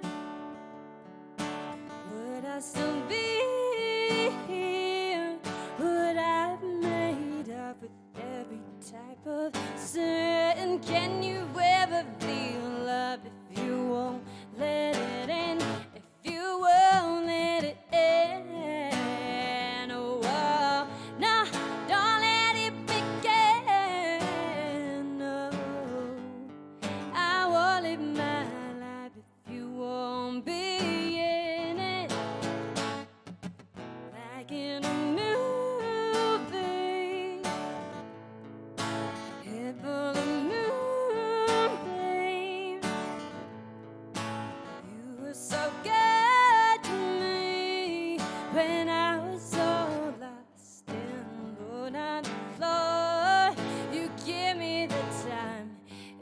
Would I still be here? Would I have made up with every type of sin? Can you ever feel up if you won't let it in? If you won't let it in, oh, no, don't let it begin. No, I won't live my life if you won't be in it. Like in a movie, head full of moonbeams. You were so good to me when I was so lost and alone on the floor. You give me the time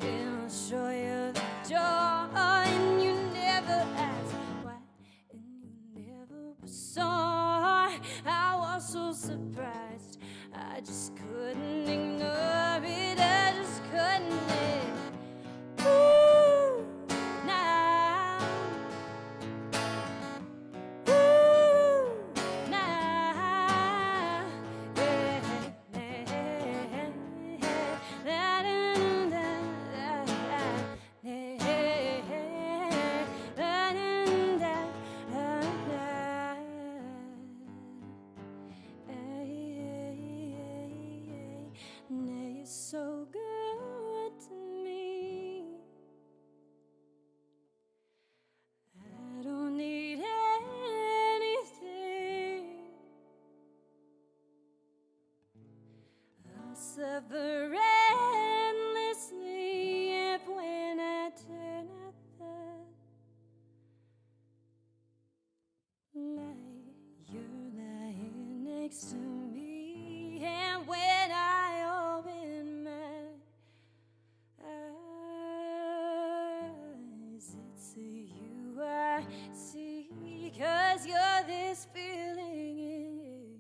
and I'll show you the door. And you never asked why, and you never were sorry. I was so surprised, I just couldn't ignore it. I just couldn't live. Ooh, now. Ooh, now. Yeah, yeah, da, da, da, now you're so good to me. I don't need anything. I'll suffer endlessly if when I turn out the light, you're lying next to me. And when I open my eyes, it's I see, 'cause you're this feeling in.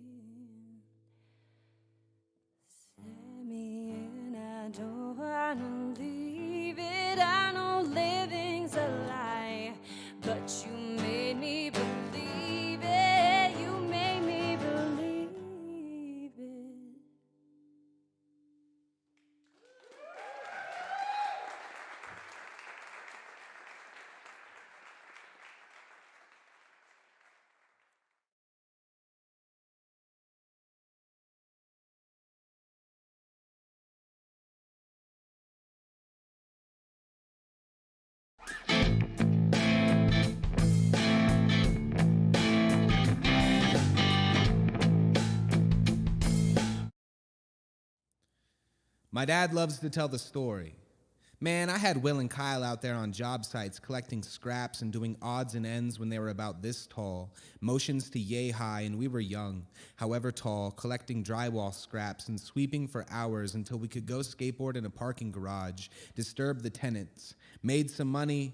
Let me in, I don't wanna leave it. I know living's a lie, but you made me believe it. You made me believe it. My dad loves to tell the story. Man, I had Will and Kyle out there on job sites collecting scraps and doing odds and ends when they were about this tall, motions to yay high, and we were young, however tall, collecting drywall scraps and sweeping for hours until we could go skateboard in a parking garage, disturb the tenants, made some money,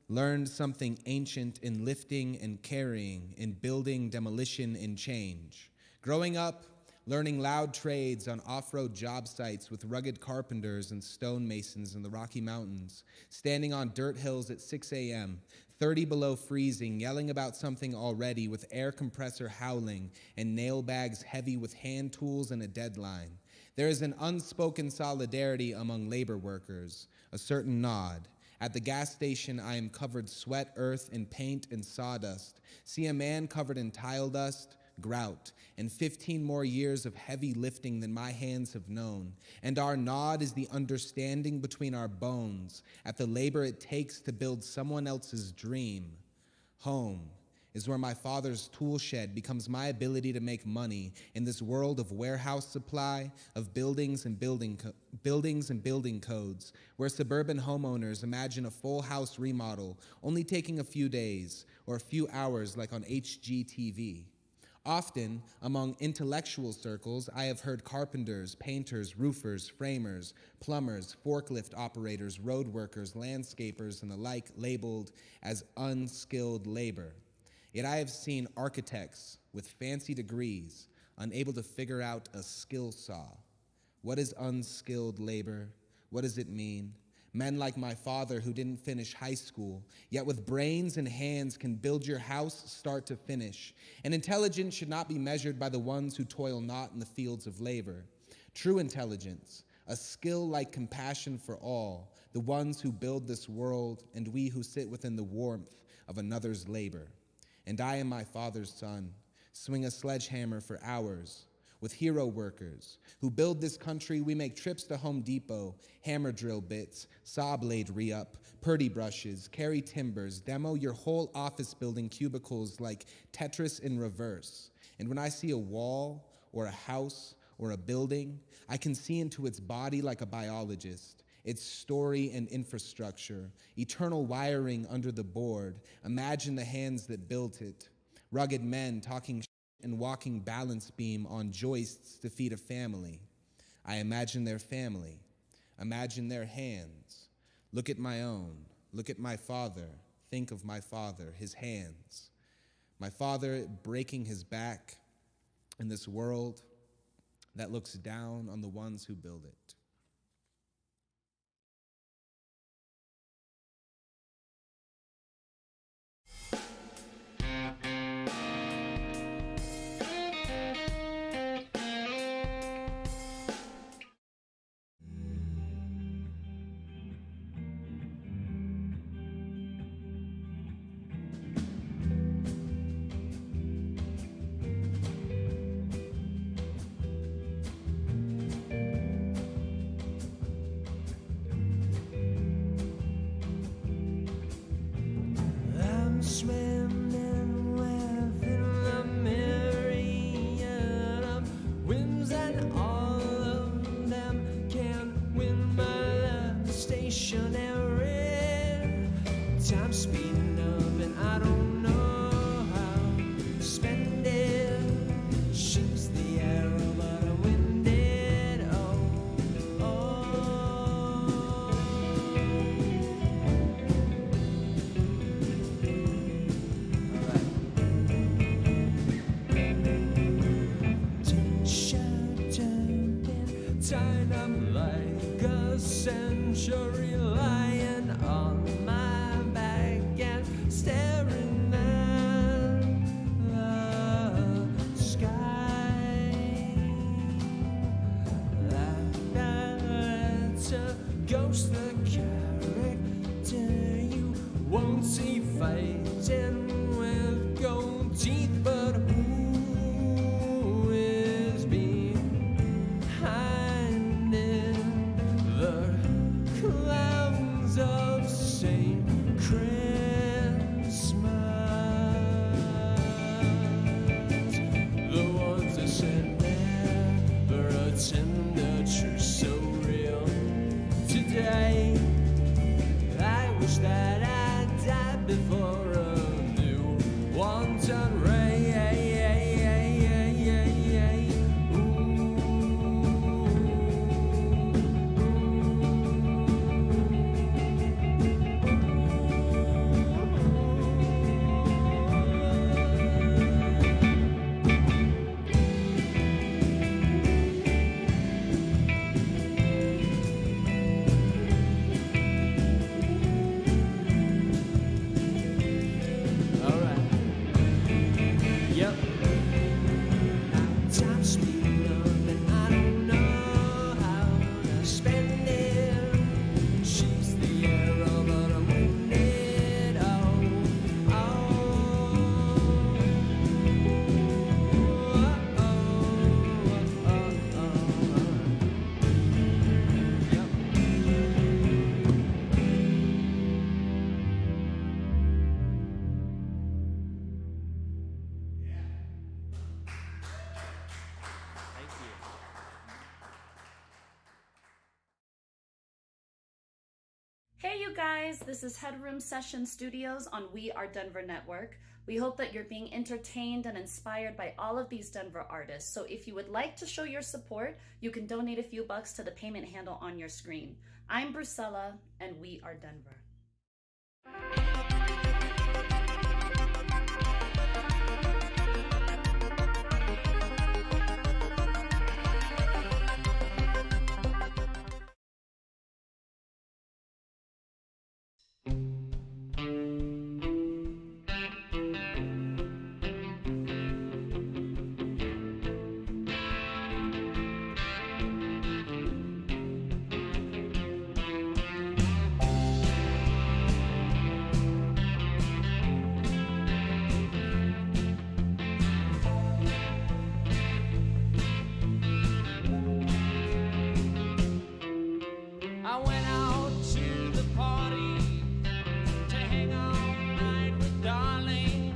learned something ancient in lifting and carrying, in building, demolition, and change. Growing up, learning loud trades on off-road job sites with rugged carpenters and stonemasons in the Rocky Mountains, standing on dirt hills at 6 a.m., 30 below freezing, yelling about something already with air compressor howling and nail bags heavy with hand tools and a deadline. There is an unspoken solidarity among labor workers, a certain nod. At the gas station, I am covered sweat, earth, and paint and sawdust. See a man covered in tile dust, grout, and 15 more years of heavy lifting than my hands have known. And our nod is the understanding between our bones at the labor it takes to build someone else's dream. Home is where my father's tool shed becomes my ability to make money in this world of warehouse supply, of buildings and building codes, where suburban homeowners imagine a full house remodel only taking a few days or a few hours like on HGTV. Often, among intellectual circles, I have heard carpenters, painters, roofers, framers, plumbers, forklift operators, road workers, landscapers, and the like labeled as unskilled labor. Yet I have seen architects with fancy degrees unable to figure out a skill saw. What is unskilled labor? What does it mean? Men like my father who didn't finish high school, yet with brains and hands can build your house start to finish. And intelligence should not be measured by the ones who toil not in the fields of labor. True intelligence, a skill like compassion for all, the ones who build this world and we who sit within the warmth of another's labor. And I am my father's son, swing a sledgehammer for hours. With hero workers who build this country, we make trips to Home Depot, hammer drill bits, saw blade re-up, purdy brushes, carry timbers, demo your whole office building cubicles like Tetris in reverse. And when I see a wall or a house or a building, I can see into its body like a biologist, its story and infrastructure, eternal wiring under the board. Imagine the hands that built it, rugged men talking and walking balance beam on joists to feed a family. I imagine their family. Imagine their hands. Look at my own. Look at my father. Think of my father, his hands. My father breaking his back in this world that looks down on the ones who build it. Swimming within the myriad of winds, and all of them can win my love stationary. Time speeding up, and I don't know how to spend it. Shoots the arrow, but I'm winded. century lying on my back and staring at the sky. That's a ghostly character you won't see fighting with gold teeth, but who is behind it? The clowns of Saint Christmas, the ones that said never attend the church so real. Today, I wish that I died before a new wanton ray. Yep. Time speeding up and I don't know how to spend it. She's the arrow, but I'm wounded. Hey you guys, this is Headroom Session Studios on We Are Denver Network. We hope that you're being entertained and inspired by all of these Denver artists. So if you would like to show your support, you can donate a few bucks to the payment handle on your screen. I'm Brucella, and We Are Denver. I went out to the party to hang all night with darling.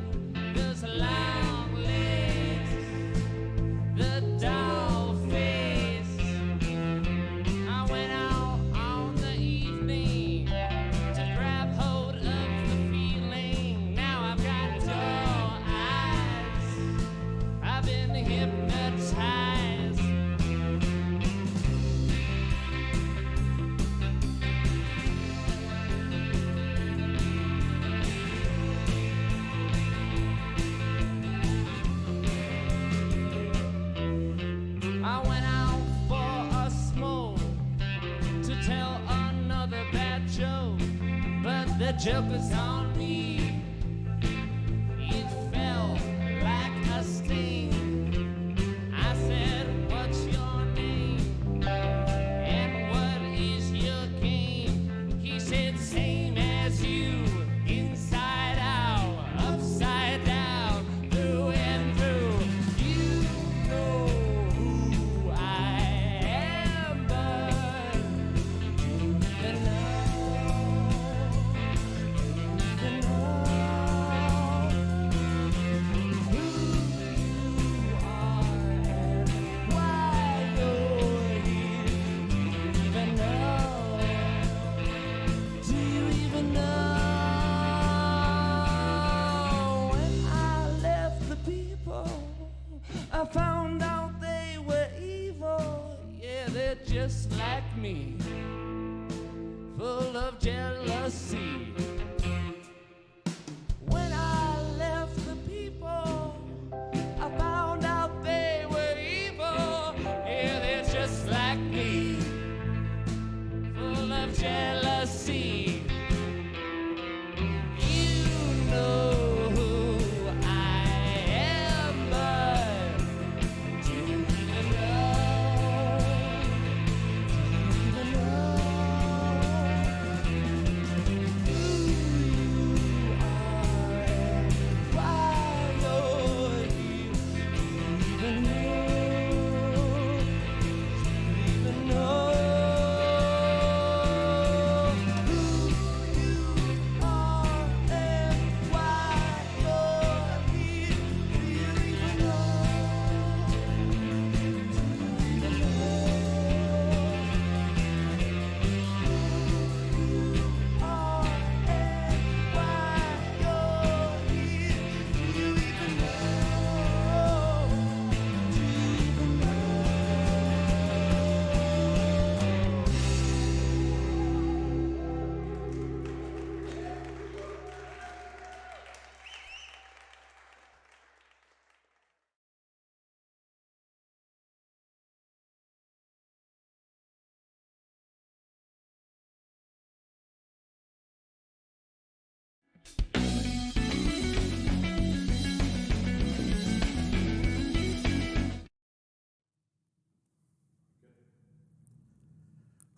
There's long legs, the doll face. I went out on the evening to grab hold of the feeling. Now I've got dull eyes, I've been hypnotized. I went out for a smoke to tell another bad joke, but the joke was on me. It felt like a sting. I said, "What's your name? And what is your game?" He said, "Same as you, inside out, upside down, through and through. You know who I am, but the love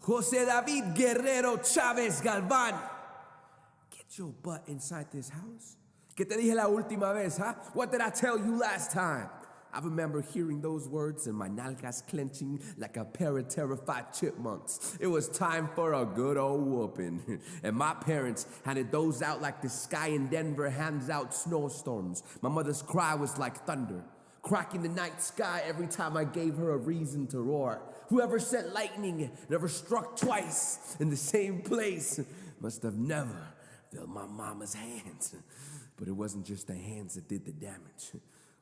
Jose David Guerrero Chávez Galván. Get your butt inside this house. ¿Qué te dije la última vez, huh? What did I tell you last time? I remember hearing those words and my nalgas clenching like a pair of terrified chipmunks. It was time for a good old whooping. And my parents handed those out like the sky in Denver hands out snowstorms. My mother's cry was like thunder, cracking the night sky every time I gave her a reason to roar. Whoever sent lightning never struck twice in the same place must have never felt my mama's hands. But it wasn't just the hands that did the damage.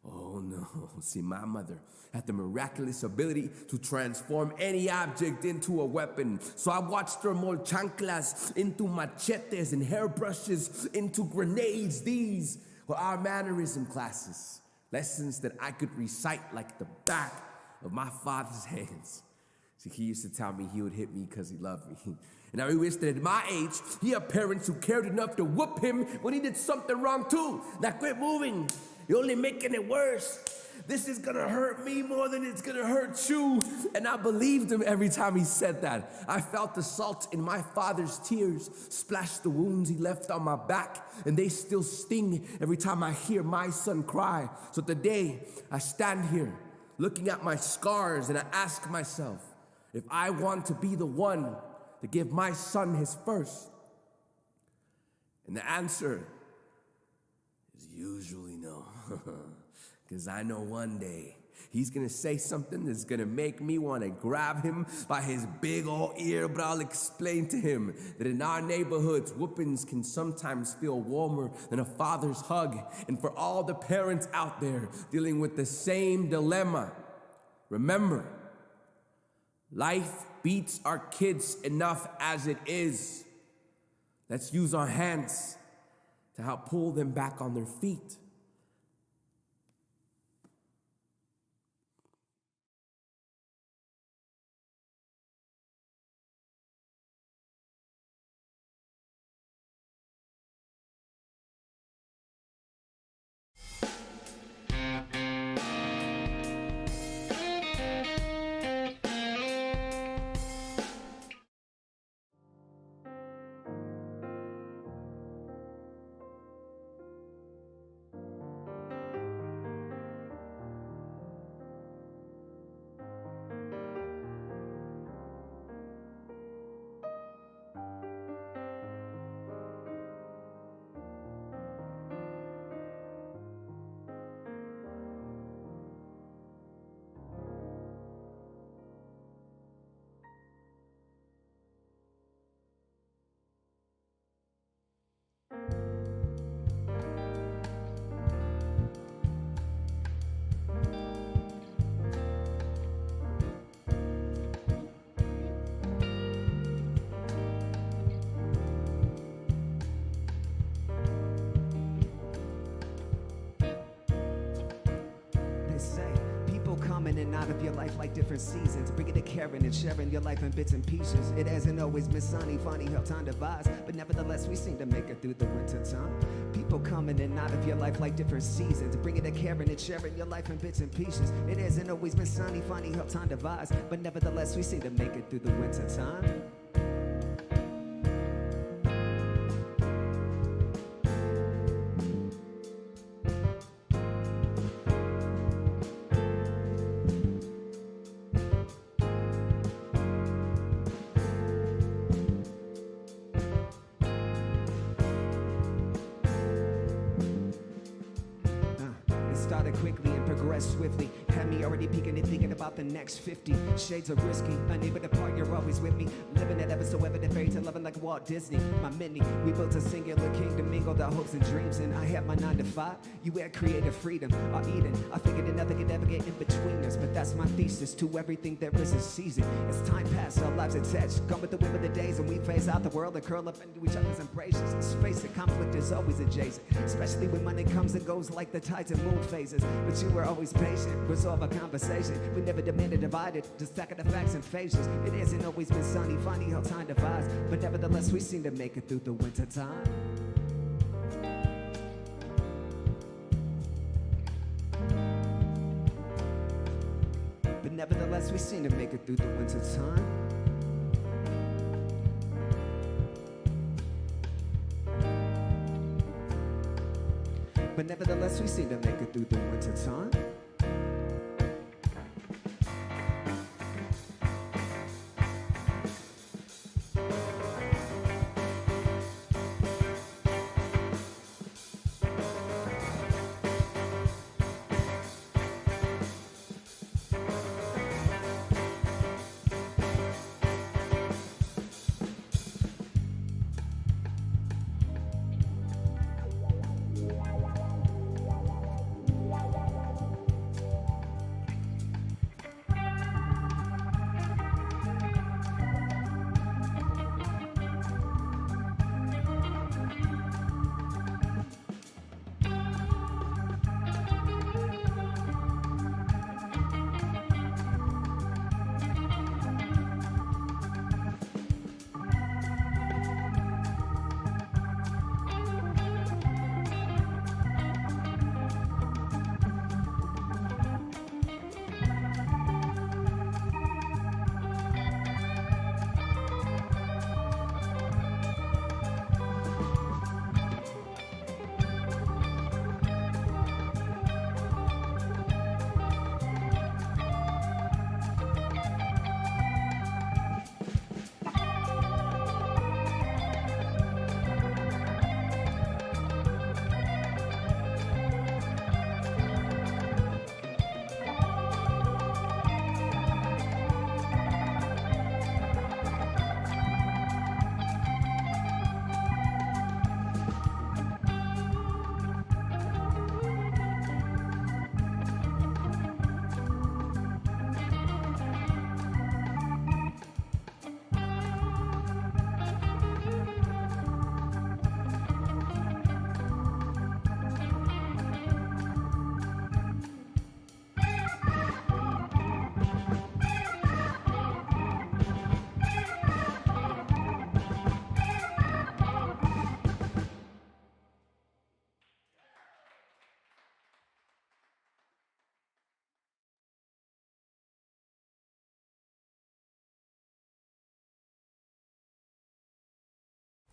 Oh no, see, my mother had the miraculous ability to transform any object into a weapon. So I watched her mold chanclas into machetes and hairbrushes into grenades. These were our mannerism classes, lessons that I could recite like the back of my father's hands. See, he used to tell me he would hit me because he loved me. And I wished that at my age, he had parents who cared enough to whoop him when he did something wrong too. Now quit moving. You're only making it worse. This is gonna hurt me more than it's gonna hurt you. And I believed him every time he said that. I felt the salt in my father's tears splash the wounds he left on my back, and they still sting every time I hear my son cry. So today, I stand here looking at my scars and I ask myself, if I want to be the one to give my son his first. And the answer is usually no. Because I know one day he's gonna say something that's gonna make me want to grab him by his big old ear, but I'll explain to him that in our neighborhoods, whoopings can sometimes feel warmer than a father's hug. And for all the parents out there dealing with the same dilemma, remember, life beats our kids enough as it is. Let's use our hands to help pull them back on their feet. In and out of your life like different seasons, bringing to caring and sharing your life in bits and pieces. It hasn't always been sunny, funny how time divides, but nevertheless we seem to make it through the winter time. People come in and out of your life like different seasons, bringing to caring and sharing your life in bits and pieces. It hasn't always been sunny, funny how time divides, but nevertheless we seem to make it through the winter time. Quickly and progress swiftly. Had me already peeking and thinking about the next 50 shades of risky. Unable to part, you're always with me. Living it ever so evident, fairy tale loving like Walt Disney. My mini, we built a singular kingdom, mingled our hopes and dreams. And I had my 9 to 5. You had creative freedom, or Eden. I figured that nothing could ever get in between us. But that's my thesis. To everything there is a season. As time passed, our lives attached. Come with the whip of the days, and we phase out the world and curl up into each other's embraces. Let's face it, conflict is always adjacent. Especially when money comes and goes like the tides and moon phases. But you were always patient, resolve a conversation. We never demanded divided, just stacking the facts and phases. It hasn't always been sunny, funny how time divides, but nevertheless we seem to make it through the winter time. But nevertheless we seem to make it through the winter time. but nevertheless we seem to make it through the winter time.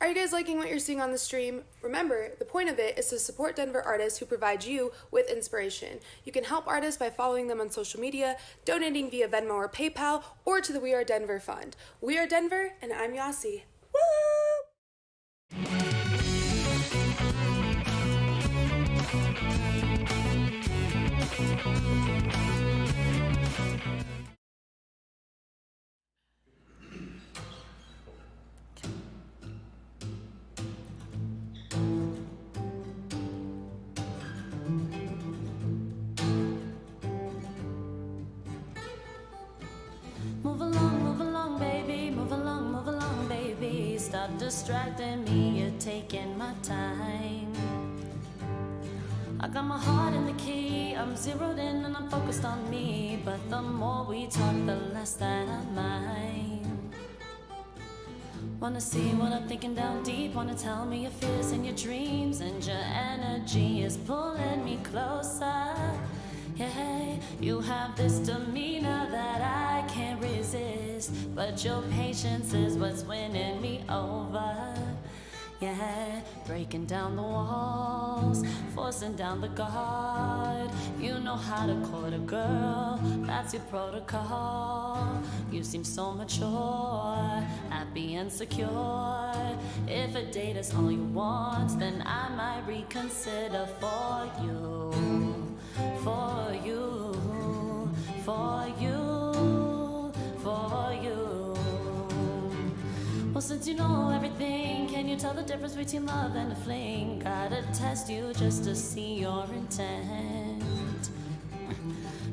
Are you guys liking what you're seeing on the stream? Remember, the point of it is to support Denver artists who provide you with inspiration. You can help artists by following them on social media, donating via Venmo or PayPal, or to the We Are Denver Fund. We Are Denver, and I'm Yasi. Move along, baby, move along, baby. Stop distracting me, you're taking my time. I got my heart in the key, I'm zeroed in and I'm focused on me. But the more we talk, the less that I mind. Wanna see what I'm thinking down deep, wanna tell me your fears and your dreams. And your energy is pulling me closer. Yeah, you have this demeanor that I can't resist, but your patience is what's winning me over. Yeah, breaking down the walls, forcing down the guard. You know how to court a girl, that's your protocol. You seem so mature, happy and secure. If a date is all you want, then I might reconsider for you. For you, for you, for you. Well, since you know everything, can you tell the difference between love and a fling? Gotta test you just to see your intent.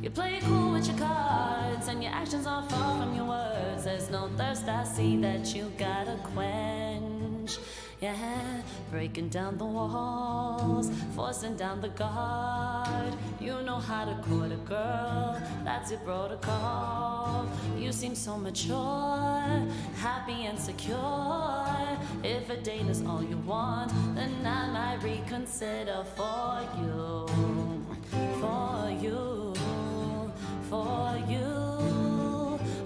You play it cool with your cards, and your actions are far from your words. There's no thirst, I see that you gotta quench. Yeah, breaking down the walls, forcing down the guard. You know how to court a girl, that's your protocol. You seem so mature, happy and secure. If a date is all you want, then I might reconsider for you. For you, for you.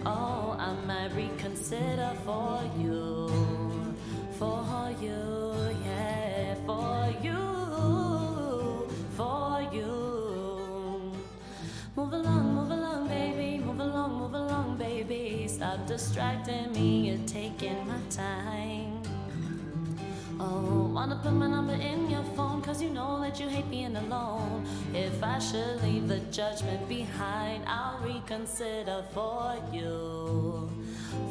Oh, I might reconsider for you. For you, yeah, for you, Stop distracting me, you're taking my time. Oh, wanna put my number in your phone, cause you know that you hate being alone. If I should leave the judgment behind, I'll reconsider for you,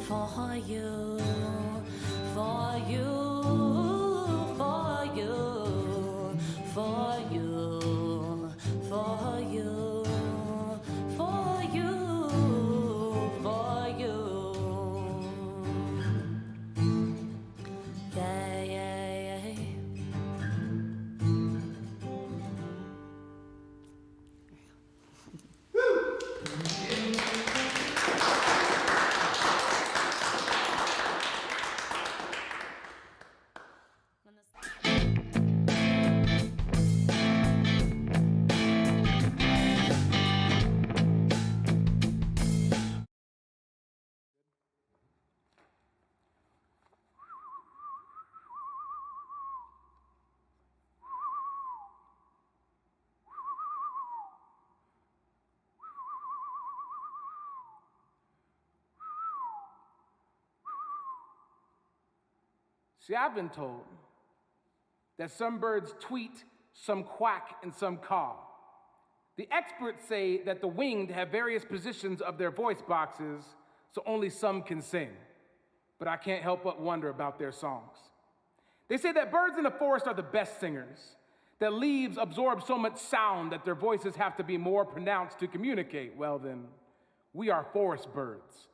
for you, for you, for you, for you, for you, for you, for you. Yeah, yeah, yeah. See, I've been told that some birds tweet, some quack, and some caw. The experts say that the winged have various positions of their voice boxes, so only some can sing. But I can't help but wonder about their songs. They say that birds in the forest are the best singers, that leaves absorb so much sound that their voices have to be more pronounced to communicate. Well then, we are forest birds.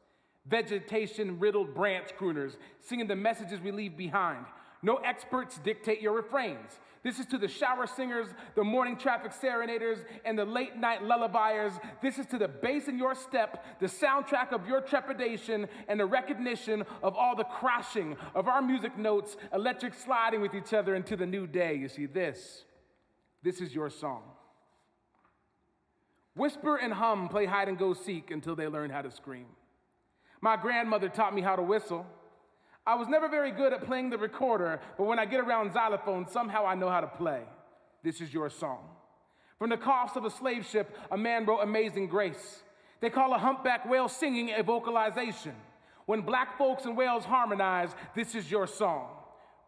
Vegetation-riddled branch crooners, singing the messages we leave behind. No experts dictate your refrains. This is to the shower singers, the morning traffic serenaders, and the late-night lullabiers. This is to the bass in your step, the soundtrack of your trepidation, and the recognition of all the crashing of our music notes, electric sliding with each other into the new day. You see, this is your song. Whisper and hum, play hide and go seek until they learn how to scream. My grandmother taught me how to whistle. I was never very good at playing the recorder, but when I get around xylophone, somehow I know how to play. This is your song. From the coughs of a slave ship, a man wrote Amazing Grace. They call a humpback whale singing a vocalization. When black folks and whales harmonize, this is your song.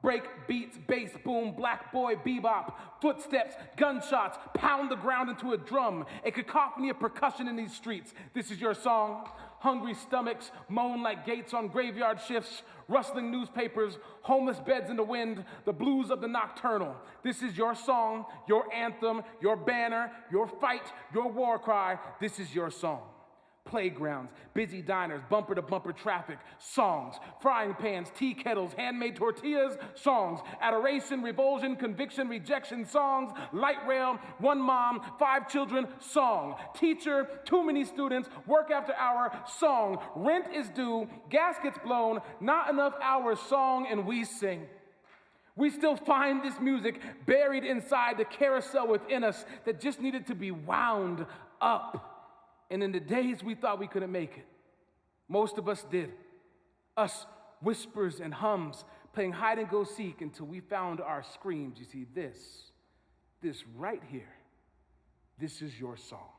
Break, beats, bass, boom, black boy, bebop, footsteps, gunshots, pound the ground into a drum, a cacophony of percussion in these streets. This is your song. Hungry stomachs moan like gates on graveyard shifts, rustling newspapers, homeless beds in the wind, the blues of the nocturnal. This is your song, your anthem, your banner, your fight, your war cry. This is your song. Playgrounds, busy diners, bumper-to-bumper traffic, songs, frying pans, tea kettles, handmade tortillas, songs, adoration, revulsion, conviction, rejection, songs, light rail, one mom, 5 children, song, teacher, too many students, work after hour, song, rent is due, gas gets blown, not enough hours, song, and we sing. We still find this music buried inside the carousel within us that just needed to be wound up. And in the days we thought we couldn't make it, most of us did. Us whispers and hums, playing hide and go seek until we found our screams. You see, this right here, this is your song.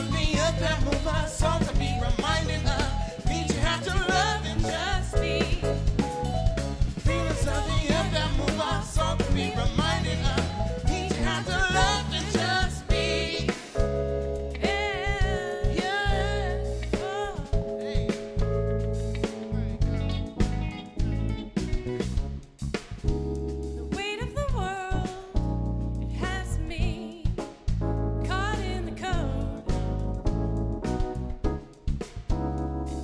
of the earth that move our soul to be reminded of. Means you have to love and just be. Feelings of the earth that move our soul to be reminded of. Means you have to love and just be. Yeah, yeah. Oh, hey. The weight of the world, it has me caught in the cold.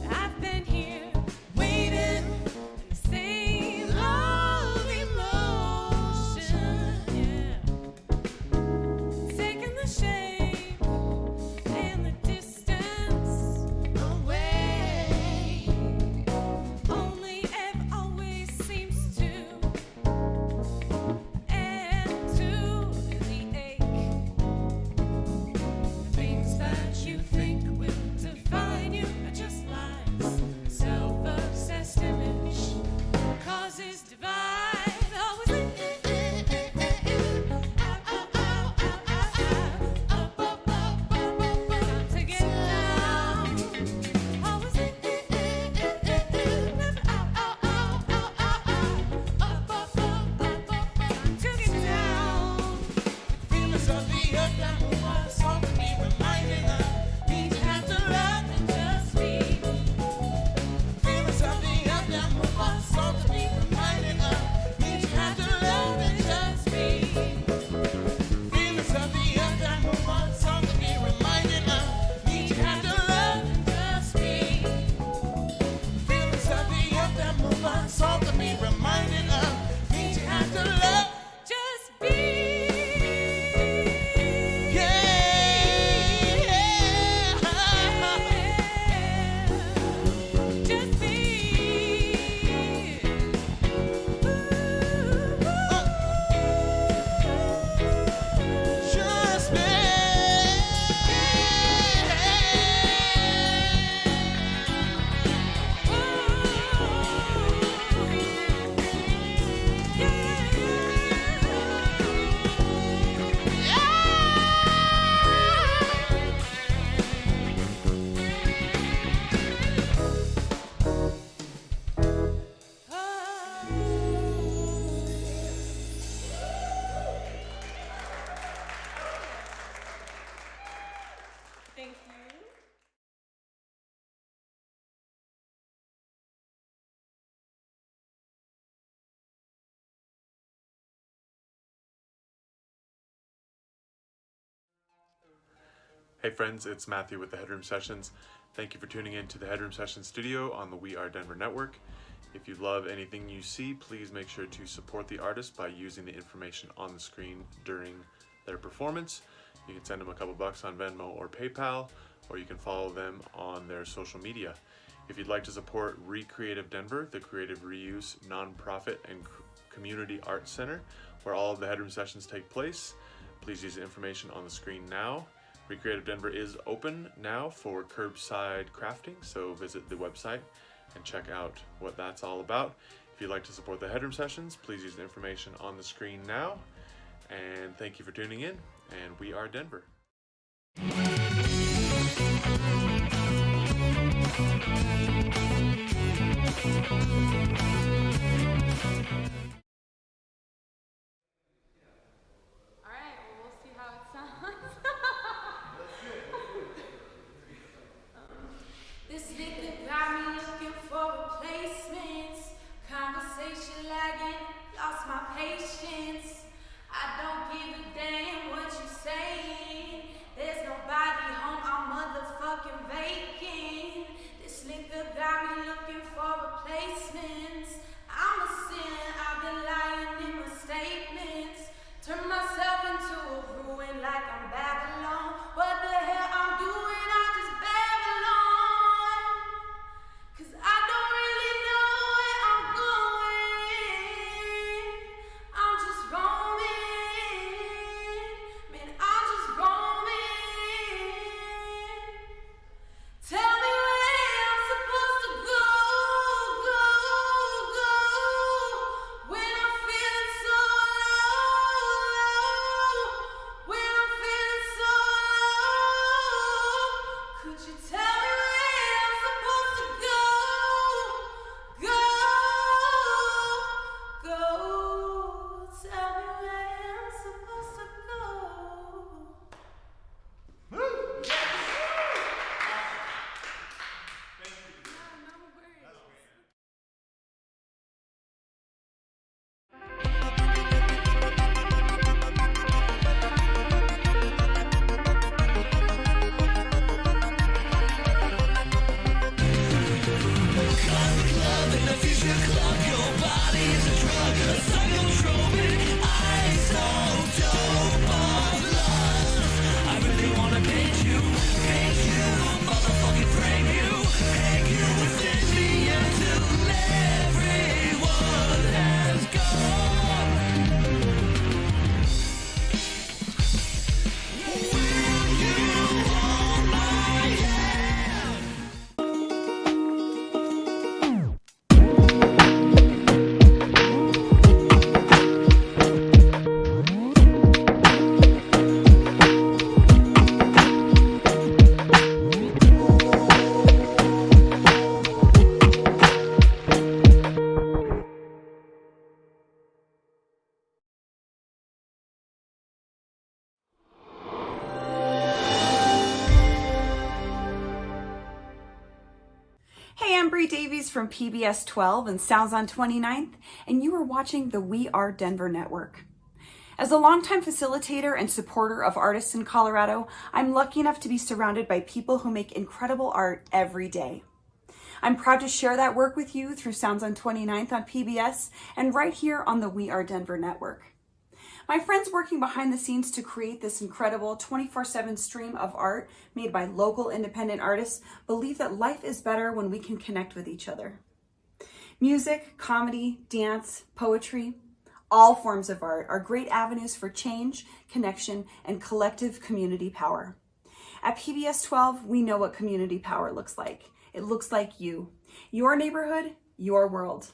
And I've been here waiting in the same old emotion, yeah. Taking the shape and the distance away. Only ever always seems to add to the ache. Things that you think will define you are just lies. Self-obsessed image causes divide. Always time to get down. Always time to get down. Feelings of the earth that move our soul to be reminded of. Means you have to love and just be. Feelings of the earth that move our soul to be reminded of. Means you have to love and just be. Feelings of the earth that move our soul to be reminded of. Means you have to love and just be. Feelings of the earth that move our soul to be reminded of. Means you have to love. Just be. Just be. Just be. Thank you. Hey friends, it's Matthew with the Headroom Sessions. Thank you for tuning in to the Headroom Sessions studio on the We Are Denver network. If you love anything you see, please make sure to support the artist by using the information on the screen during their performance. You can send them a couple bucks on Venmo or PayPal, or you can follow them on their social media. If you'd like to support Recreative Denver, the creative reuse nonprofit and community arts center, where all of the Headroom Sessions take place, please use the information on the screen now. Recreative Denver is open now for curbside crafting, so visit the website and check out what that's all about. If you'd like to support the Headroom Sessions, please use the information on the screen now. And thank you for tuning in, and We Are Denver. Alright, well, we'll see how it sounds. This nigga got me looking for replacements. Conversation lagging, lost my patience. I don't give a damn what you saying. Hillary Davies from PBS 12 and Sounds on 29th, and you are watching the We Are Denver Network. As a longtime facilitator and supporter of artists in Colorado, I'm lucky enough to be surrounded by people who make incredible art every day. I'm proud to share that work with you through Sounds on 29th on PBS and right here on the We Are Denver Network. My friends working behind the scenes to create this incredible 24/7 stream of art made by local independent artists believe that life is better when we can connect with each other. Music, comedy, dance, poetry, all forms of art are great avenues for change, connection, and collective community power. At PBS 12, we know what community power looks like. It looks like you, your neighborhood, your world.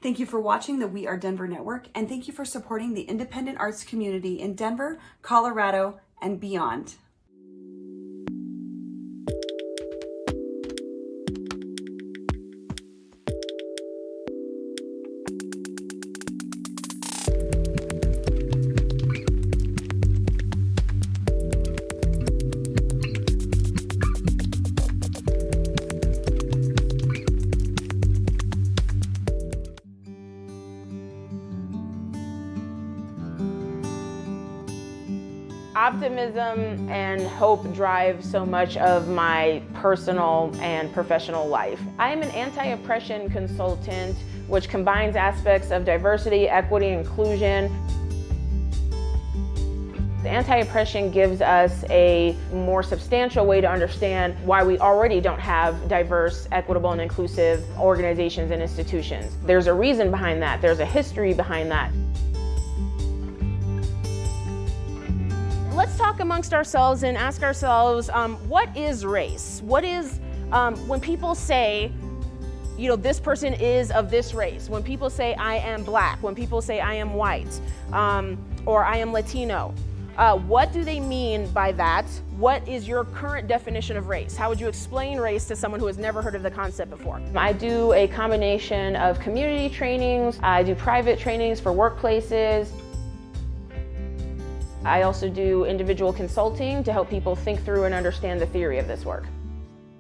Thank you for watching the We Are Denver Network, and thank you for supporting the independent arts community in Denver, Colorado, and beyond. Optimism and hope drive so much of my personal and professional life. I am an anti-oppression consultant, which combines aspects of diversity, equity, inclusion. The anti-oppression gives us a more substantial way to understand why we already don't have diverse, equitable, and inclusive organizations and institutions. There's a reason behind that. There's a history behind that. Let's talk amongst ourselves and ask ourselves, what is race? What is, when people say, you know, this person is of this race, when people say I am black, when people say I am white, or I am Latino, what do they mean by that? What is your current definition of race? How would you explain race to someone who has never heard of the concept before? I do a combination of community trainings, I do private trainings for workplaces. I also do individual consulting to help people think through and understand the theory of this work.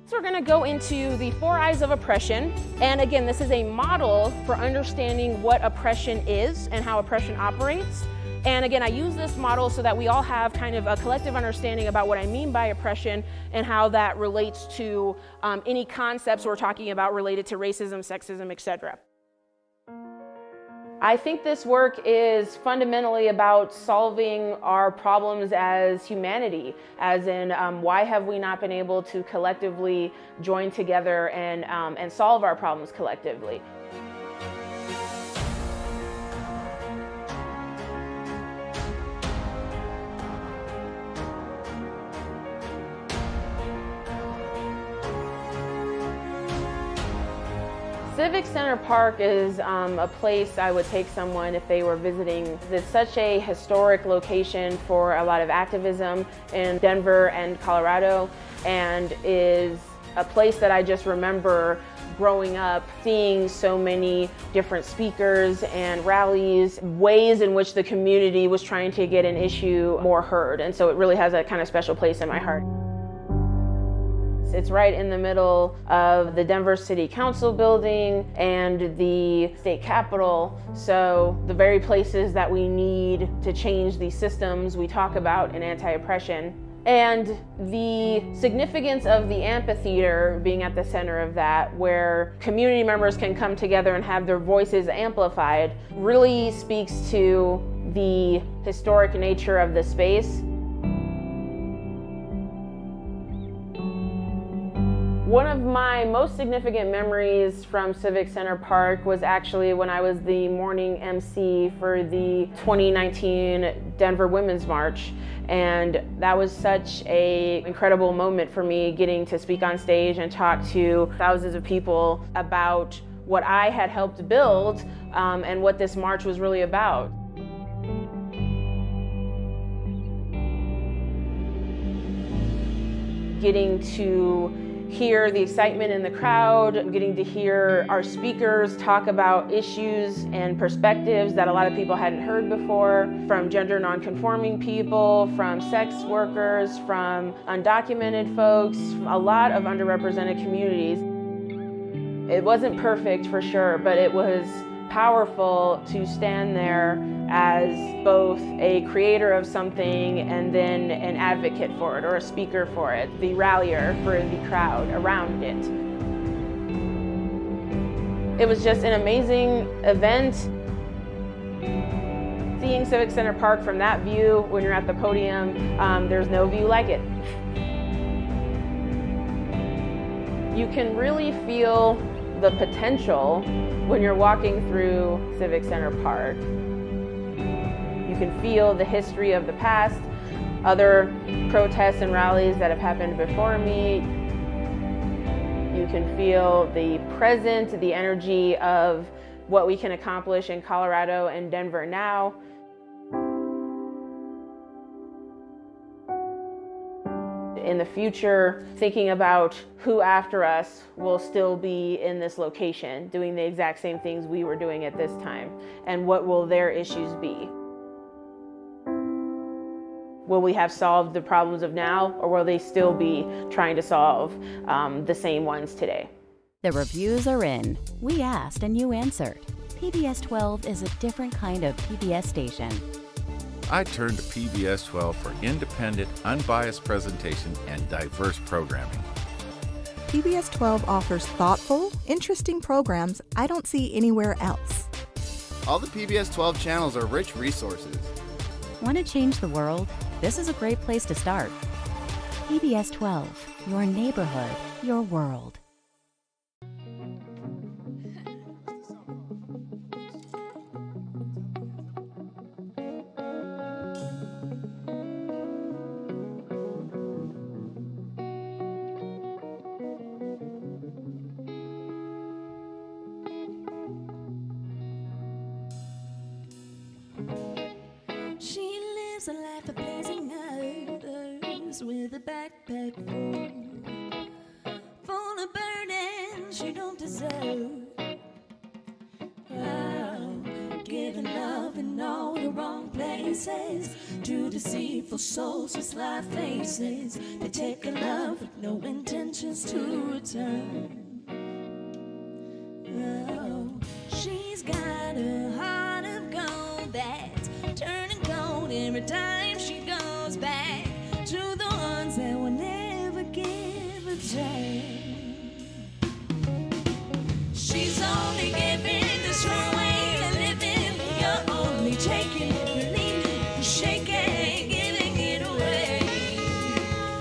So we're going to go into the 4 eyes of oppression. And again, this is a model for understanding what oppression is and how oppression operates. And again, I use this model so that we all have kind of a collective understanding about what I mean by oppression and how that relates to any concepts we're talking about related to racism, sexism, etc. I think this work is fundamentally about solving our problems as humanity, as in why have we not been able to collectively join together and solve our problems collectively. Civic Center Park is a place I would take someone if they were visiting. It's such a historic location for a lot of activism in Denver and Colorado, and is a place that I just remember growing up, seeing so many different speakers and rallies, ways in which the community was trying to get an issue more heard. And so it really has a kind of special place in my heart. It's right in the middle of the Denver City Council building and the state capitol. So the very places that we need to change the systems we talk about in anti-oppression. And the significance of the amphitheater being at the center of that, where community members can come together and have their voices amplified, really speaks to the historic nature of the space. One of my most significant memories from Civic Center Park was actually when I was the morning MC for the 2019 Denver Women's March. And that was such an incredible moment for me, getting to speak on stage and talk to thousands of people about what I had helped build and what this march was really about. Getting to hear the excitement in the crowd, getting to hear our speakers talk about issues and perspectives that a lot of people hadn't heard before, from gender nonconforming people, from sex workers, from undocumented folks, a lot of underrepresented communities. It wasn't perfect for sure, but it was powerful to stand there as both a creator of something and then an advocate for it or a speaker for it, the rallier for the crowd around it. It was just an amazing event. Seeing Civic Center Park from that view when you're at the podium, there's no view like it. You can really feel the potential when you're walking through Civic Center Park. You can feel the history of the past, other protests and rallies that have happened before me. You can feel the present, the energy of what we can accomplish in Colorado and Denver now. In the future, thinking about who after us will still be in this location, doing the exact same things we were doing at this time, and what will their issues be? Will we have solved the problems of now, or will they still be trying to solve the same ones today? The reviews are in. We asked and you answered. PBS 12 is a different kind of PBS station. I turn to PBS 12 for independent, unbiased presentation and diverse programming. PBS 12 offers thoughtful, interesting programs I don't see anywhere else. All the PBS 12 channels are rich resources. Want to change the world? This is a great place to start. PBS 12, your neighborhood, your world. She lives a life of pleasing others with a backpack full of burdens she don't deserve. Oh, giving love in all the wrong places to deceitful souls with sly faces. They take a love with no intentions to return. Oh, she's got a heart of gold that's turning gold every time she goes back to the ones that will never give a damn. She's only giving this her way of living. You're only taking it, leaving it, shaking, giving it away,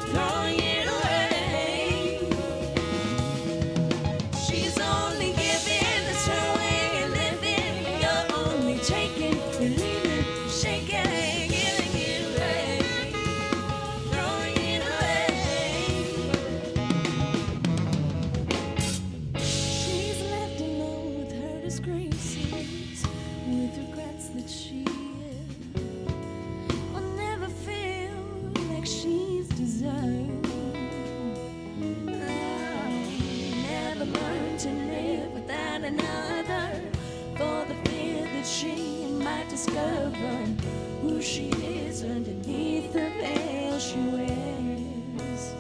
throwing it away. She's only giving this her way of living. You're only taking it, leaving it, shaking, giving it away, throwing it away. She's left alone with her disgraces, with regrets that she will never feel like she's deserved. Never learned to live without another, for the fear that she might discover who she is underneath the veil she wears.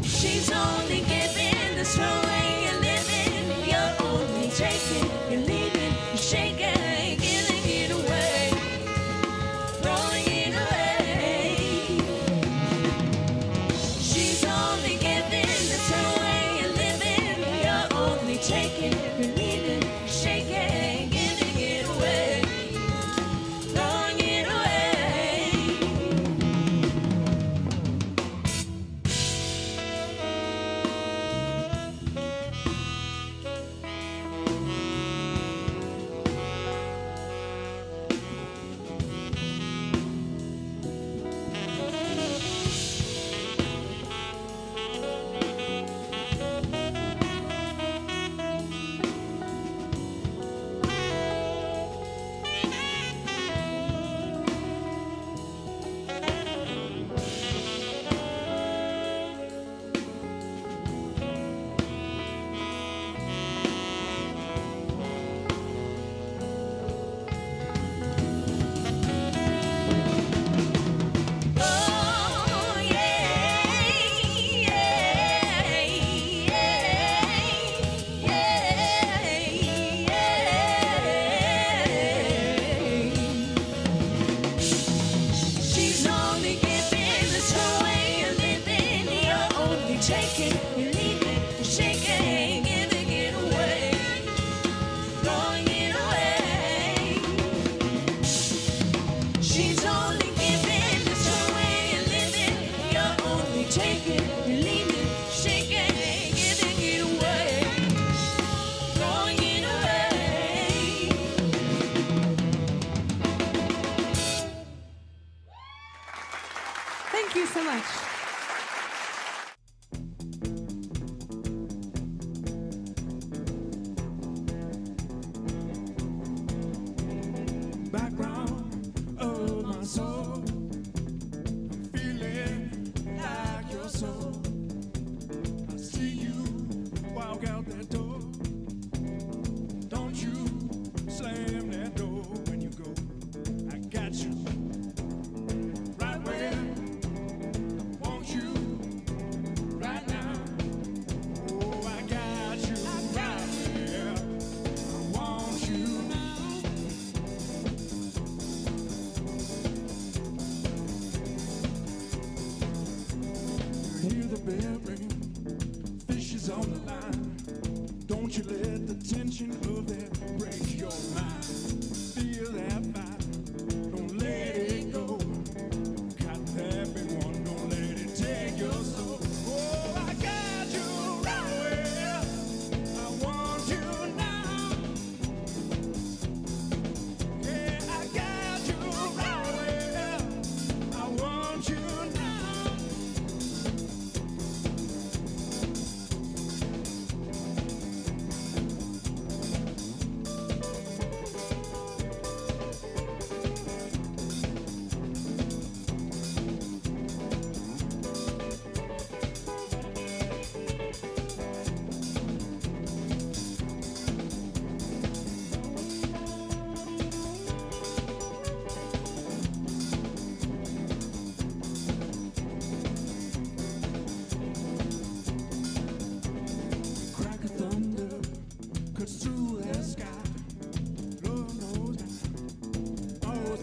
She's only giving this her way of living. You're only taking, you're leaving, you're shaking, giving it away, throwing it away. She's only giving this her way of living. You're only taking, you're leaving, you're shaking, giving it away, throwing it away. take it, you leave it, shake it, giving it away, throwing it away. She's only giving, that's her way of living. You're only taking, you leave it, shake it, giving it away, throwing it away. Thank you so much. Background of my soul, I'm feeling like your soul. I see you walk out that door. Don't you slam that door when you go. I got you right where I want you right now. Oh, I got you right where I want you now. Hear the bell ring, fishes on the line. Don't you let the tension of that break your mind. Feel that fire, don't let it go. Got that big one, don't let it take your soul. Oh, I got you right where I want you now. Yeah, I got you right where I want you now. Crack of thunder cuts through the sky. Lord knows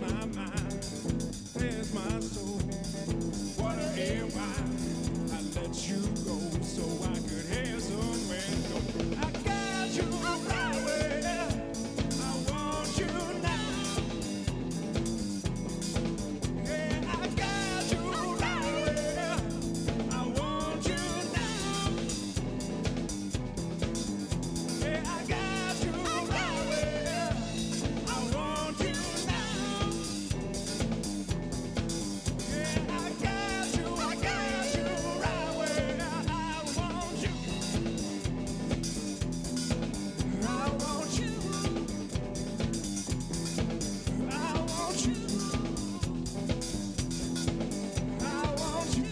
my mind. There's my soul. Wonder and why I let you go so I could have somewhere to go. I got you right where I want you now. Yeah, I got you right where I want you now. Yeah, I got you right where I want you now. Yeah, I got you right where I want you. I want you. I want you. I want you.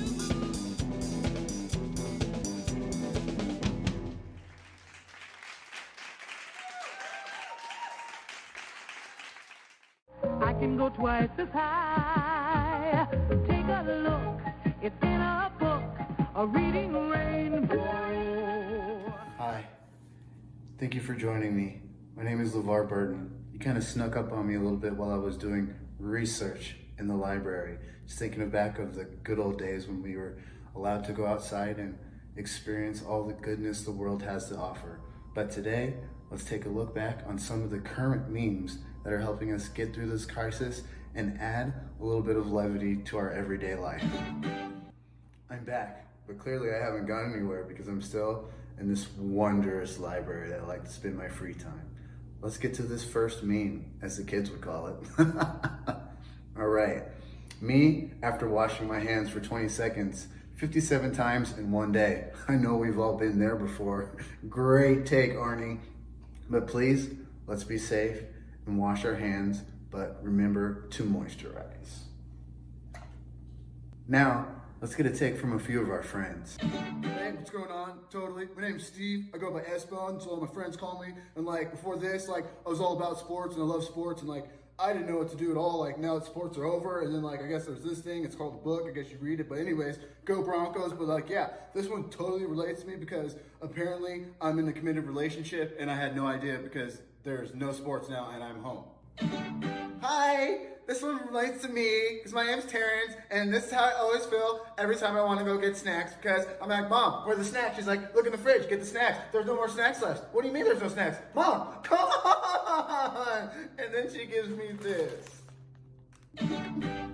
I can go twice as high. Take a look, it's in a book, a reading rainbow. Hi. Thank you for joining me. My name is LeVar Burton. You kind of snuck up on me a little bit while I was doing research in the library, just thinking back of the good old days when we were allowed to go outside and experience all the goodness the world has to offer. But today, let's take a look back on some of the current memes that are helping us get through this crisis and add a little bit of levity to our everyday life. I'm back, but clearly I haven't gone anywhere because I'm still in this wondrous library that I like to spend my free time. Let's get to this first meme, as the kids would call it. All right, me after washing my hands for 20 seconds, 57 times in one day. I know we've all been there before. Great take, Arnie. But please, let's be safe and wash our hands, but remember to moisturize. Now, let's get a take from a few of our friends. Hey, what's going on? Totally. My name's Steve. I go by S-Bone, so all my friends call me. And like before this, like I was all about sports and I love sports and like I didn't know what to do at all. Like now that sports are over, and then like I guess there's this thing. It's called a book. I guess you read it. But anyways, go Broncos. But like yeah, this one totally relates to me because apparently I'm in a committed relationship and I had no idea because there's no sports now and I'm home. Hi, this one relates to me because my name's Terrence, and this is how I always feel every time I want to go get snacks because I'm like, Mom, where are the snacks? She's like, look in the fridge, get the snacks. There's no more snacks left. What do you mean there's no snacks? Mom, come on! And then she gives me this.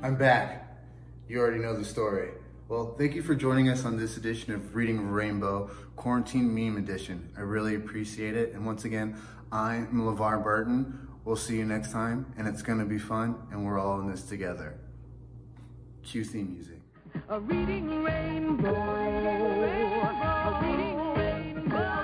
I'm back. You already know the story. Well, thank you for joining us on this edition of Reading Rainbow Quarantine Meme Edition. I really appreciate it. And once again, I'm LeVar Burton. We'll see you next time, and it's gonna be fun, and we're all in this together. Cue theme music. A reading rainbow. A reading rainbow.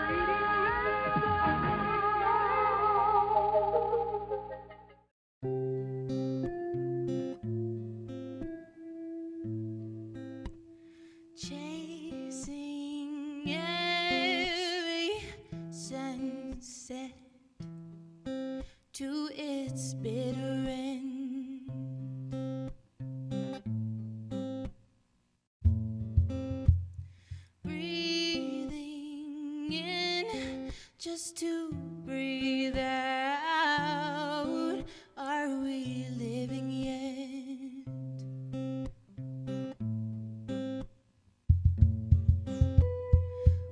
Chasing every sunset to its bitter end. Breathing in just to breathe out. Are we living yet?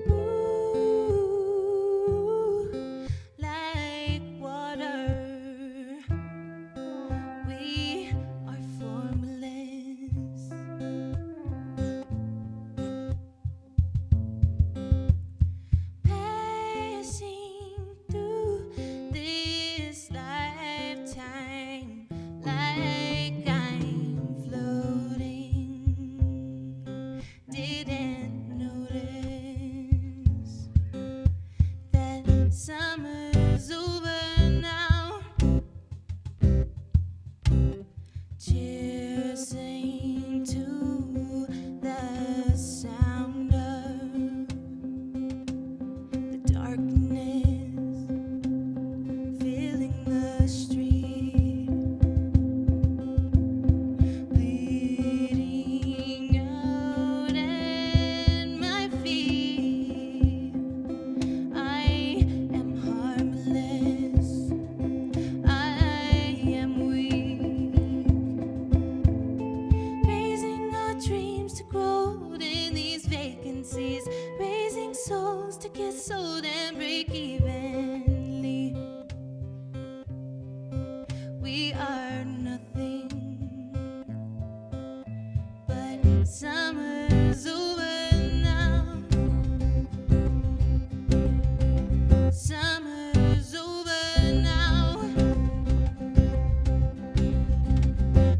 Ooh, like water, we are formless. Passing through this lifetime like I'm floating. Didn't notice that summer's over now. Chasing to the sound of the darkness, filling the street, bleeding out at my feet. I am harmless. I am weak. Raising our dreams to grow in these vacancies, raising souls to get sold and break evenly. We are nothing, but summer's over now. Summer's over now.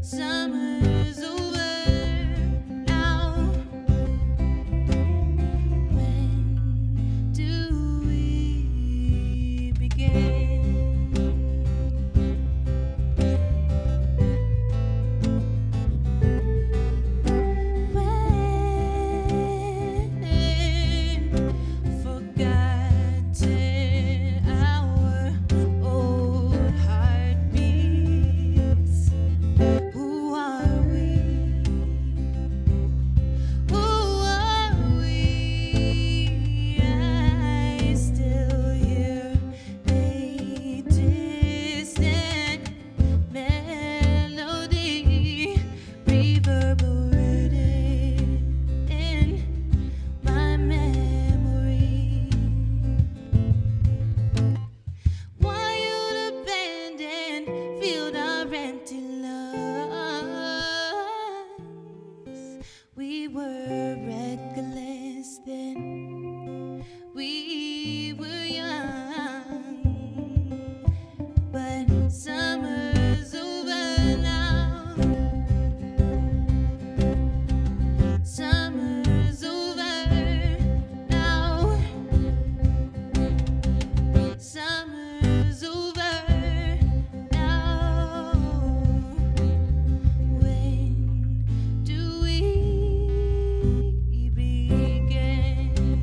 Summer's over now. When do we begin? When forgotten our old heartbeats. Who are we? Who are we? I still hear a distant melody reverberated in my memory. Wild abandoned field of empty lungs. We were reckless then. We were young, but summer's over now. Summer's over now. Summer's over now. When do we begin?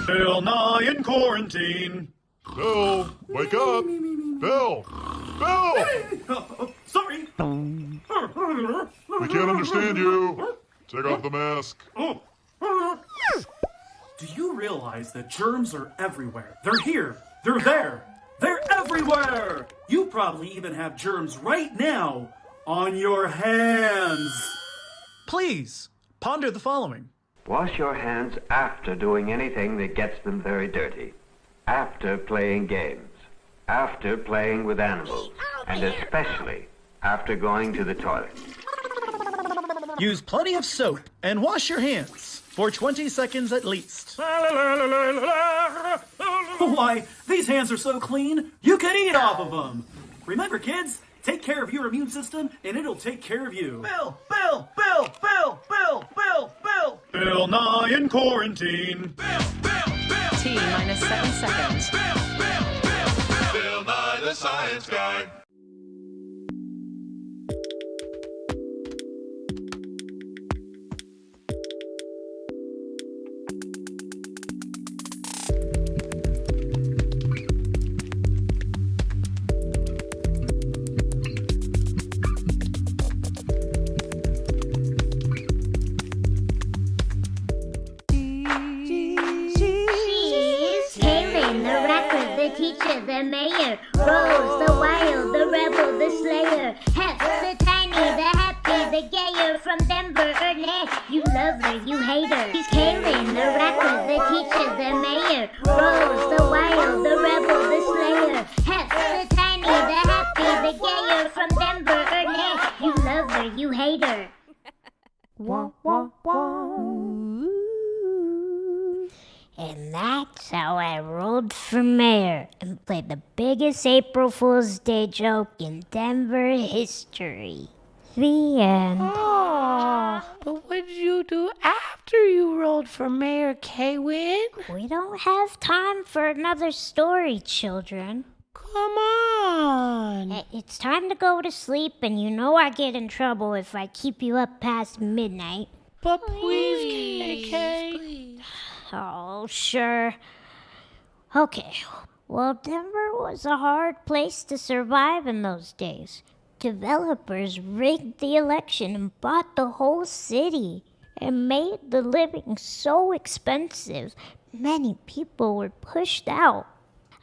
Bill Nye in quarantine. Bill, wake up! Bill! Bill! Sorry. We can't understand you. Take off the mask. Do you realize that germs are everywhere? They're here. They're there. They're everywhere. You probably even have germs right now on your hands. Please, ponder the following. Wash your hands after doing anything that gets them very dirty. After playing games. After playing with animals. And especially after going to the toilet. Use plenty of soap and wash your hands for 20 seconds at least. Why, these hands are so clean, you can eat off of them. Remember, kids, take care of your immune system and it'll take care of you. Bill! Bill Nye in quarantine. T minus 7 seconds. Bill Nye the Science Guy. Teacher, the mayor, Rose, the wild, the rebel, the slayer, Hef, the tiny, the happy, the gayer, from Denver, Ernest, you love her, you hate her. She's Kaylin, the rapper, the teacher, the mayor, Rose, the wild, the rebel, the slayer, Hef, the tiny, the happy, the gayer, from Denver, Ernest, you love her, you hate her. Wah, wah, wah. And that's how I rolled for mayor and played the biggest April Fool's Day joke in Denver history. The end. Oh, but what did you do after you rolled for mayor, K-Win? We don't have time for another story, children. Come on. It's time to go to sleep, and you know I get in trouble if I keep you up past midnight. But please, KK. Please. Oh, sure. Okay, well, Denver was a hard place to survive in those days. Developers rigged the election and bought the whole city and made the living so expensive, many people were pushed out.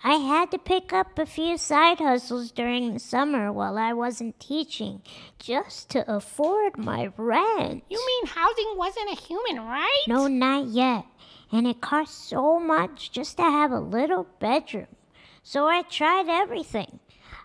I had to pick up a few side hustles during the summer while I wasn't teaching, just to afford my rent. You mean housing wasn't a human right? No, not yet. And it cost so much just to have a little bedroom. So I tried everything.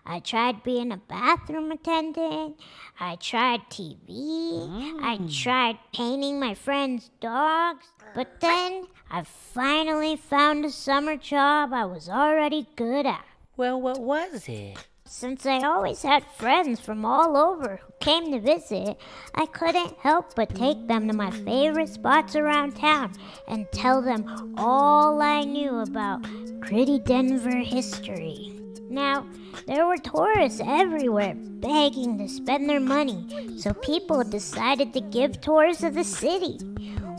I tried being a bathroom attendant. I tried TV. I tried painting my friends' dogs. But then I finally found a summer job I was already good at. Well, what was it? Since I always had friends from all over who came to visit, I couldn't help but take them to my favorite spots around town and tell them all I knew about gritty Denver history. Now, there were tourists everywhere begging to spend their money, so people decided to give tours of the city.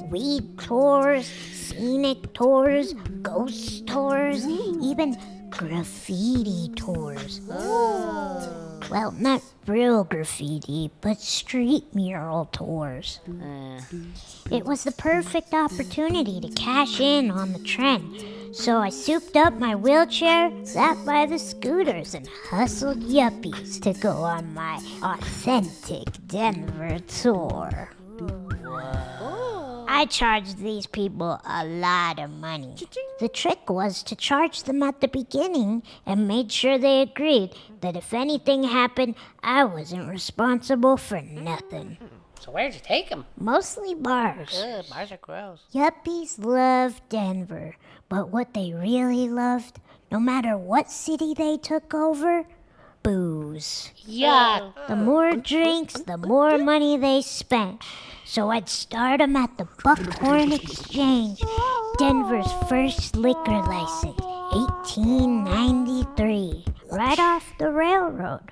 Weed tours, scenic tours, ghost tours, even graffiti tours. Oh. Well, not real graffiti, but street mural tours. It was the perfect opportunity to cash in on the trend. So I souped up my wheelchair, sat by the scooters, and hustled yuppies to go on my authentic Denver tour. I charged these people a lot of money. The trick was to charge them at the beginning and made sure they agreed that if anything happened, I wasn't responsible for nothing. So where'd you take them? Mostly bars. Ugh, bars are gross. Yuppies love Denver, but what they really loved, no matter what city they took over, booze. Yuck. The more drinks, the more money they spent. So I'd start 'em at the Buckhorn Exchange, Denver's first liquor license, 1893, right off the railroad.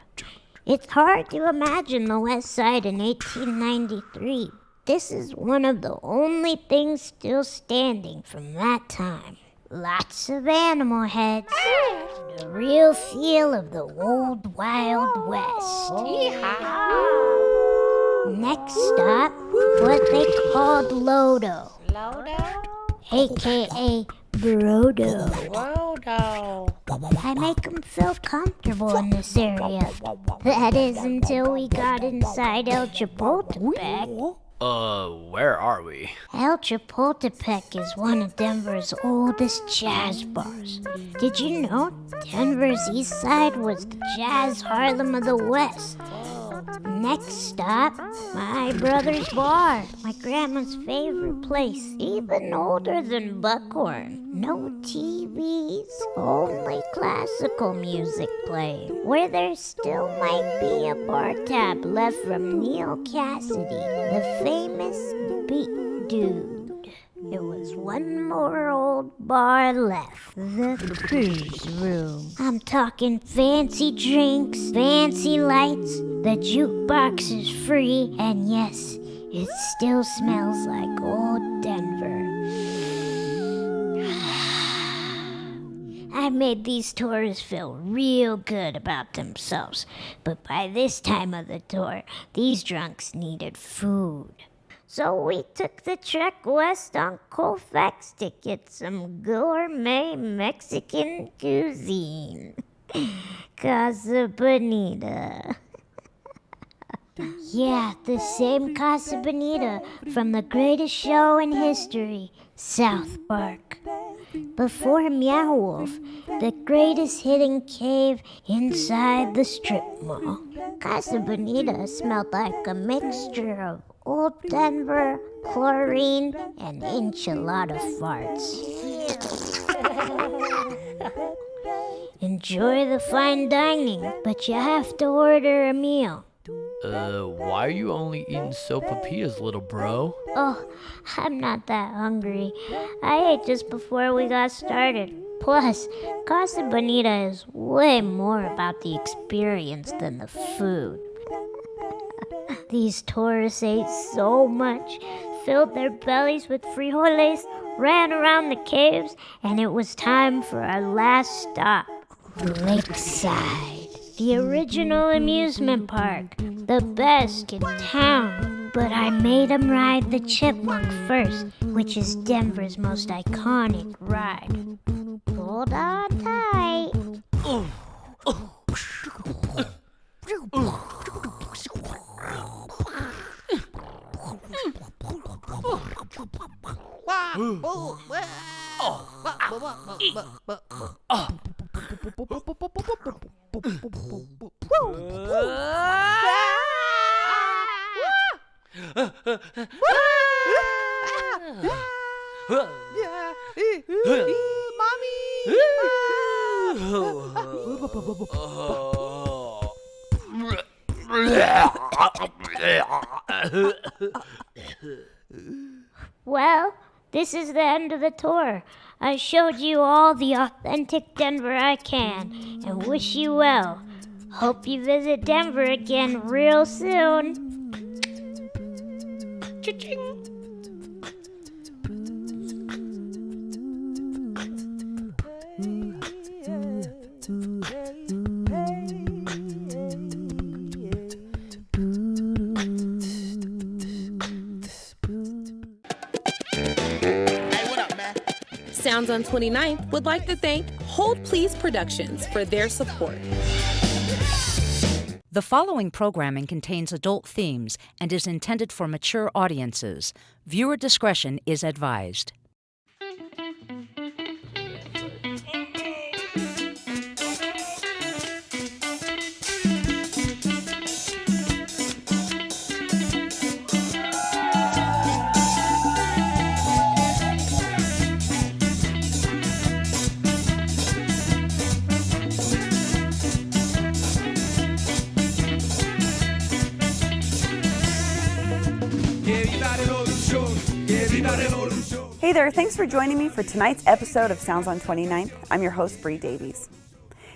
It's hard to imagine the West Side in 1893. This is one of the only things still standing from that time. lots of animal heads. The real feel of the old Wild West. Next stop, what they called Lodo. AKA Brodo. I make them feel comfortable in this area. That is until we got inside El Chapultepec. Where are we? El Chapultepec is one of Denver's oldest jazz bars. Did you know Denver's east side was the jazz Harlem of the West? Next stop, my brother's bar, my grandma's favorite place, even older than Buckhorn. No TVs, only classical music playing, where there still might be a bar tab left from Neil Cassidy, the famous beat dude. There was one more old bar left, the cruise room. I'm talking fancy drinks, fancy lights, the jukebox is free, and yes, it still smells like old Denver. I made these tourists feel real good about themselves, but by this time of the tour, these drunks needed food. So we took the trek west on Colfax to get some gourmet Mexican cuisine. Casa Bonita. Yeah, the same Casa Bonita from the greatest show in history, South Park. Before Meow Wolf, the greatest hidden cave inside the strip mall. Casa Bonita smelled like a mixture of old Denver, chlorine, and enchilada farts. Enjoy the fine dining, but you have to order a meal. Why are you only eating sopapillas, little bro? Oh, I'm not that hungry. I ate just before we got started. Plus, Casa Bonita is way more about the experience than the food. These tourists ate so much, filled their bellies with frijoles, ran around the caves, and it was time for our last stop, Lakeside. The original amusement park, the best in town. But I made them ride the Chipmunk first, which is Denver's most iconic ride. Hold on tight. Well, this is the end of the tour. I showed you all the authentic Denver I can, and wish you well. Hope you visit Denver again real soon. Cha-ching. Sounds on 29th would like to thank Hold Please Productions for their support. The following programming contains adult themes and is intended for mature audiences. Viewer discretion is advised. Hey there, thanks for joining me for tonight's episode of Sounds on 29th. I'm your host, Bree Davies.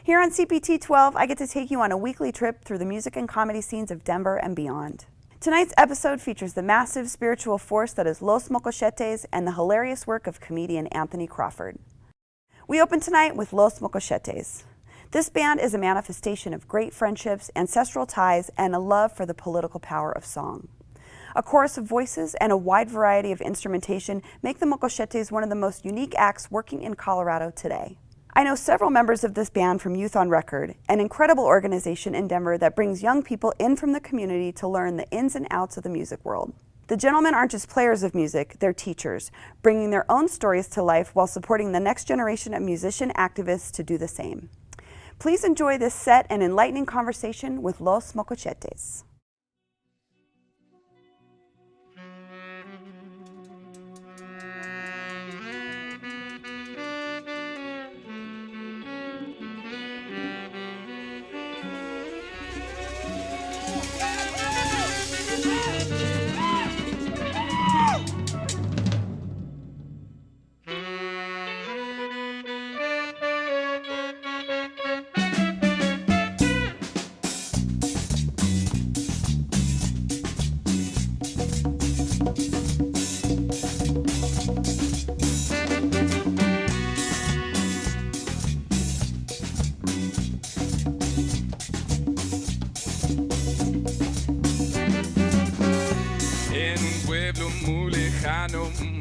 Here on CPT 12, I get to take you on a weekly trip through the music and comedy scenes of Denver and beyond. Tonight's episode features the massive spiritual force that is Los Mocochetes and the hilarious work of comedian Anthony Crawford. We open tonight with Los Mocochetes. This band is a manifestation of great friendships, ancestral ties, and a love for the political power of song. A chorus of voices and a wide variety of instrumentation make the Mocochetes one of the most unique acts working in Colorado today. I know several members of this band from Youth on Record, an incredible organization in Denver that brings young people in from the community to learn the ins and outs of the music world. The gentlemen aren't just players of music, they're teachers, bringing their own stories to life while supporting the next generation of musician activists to do the same. Please enjoy this set and enlightening conversation with Los Mocochetes.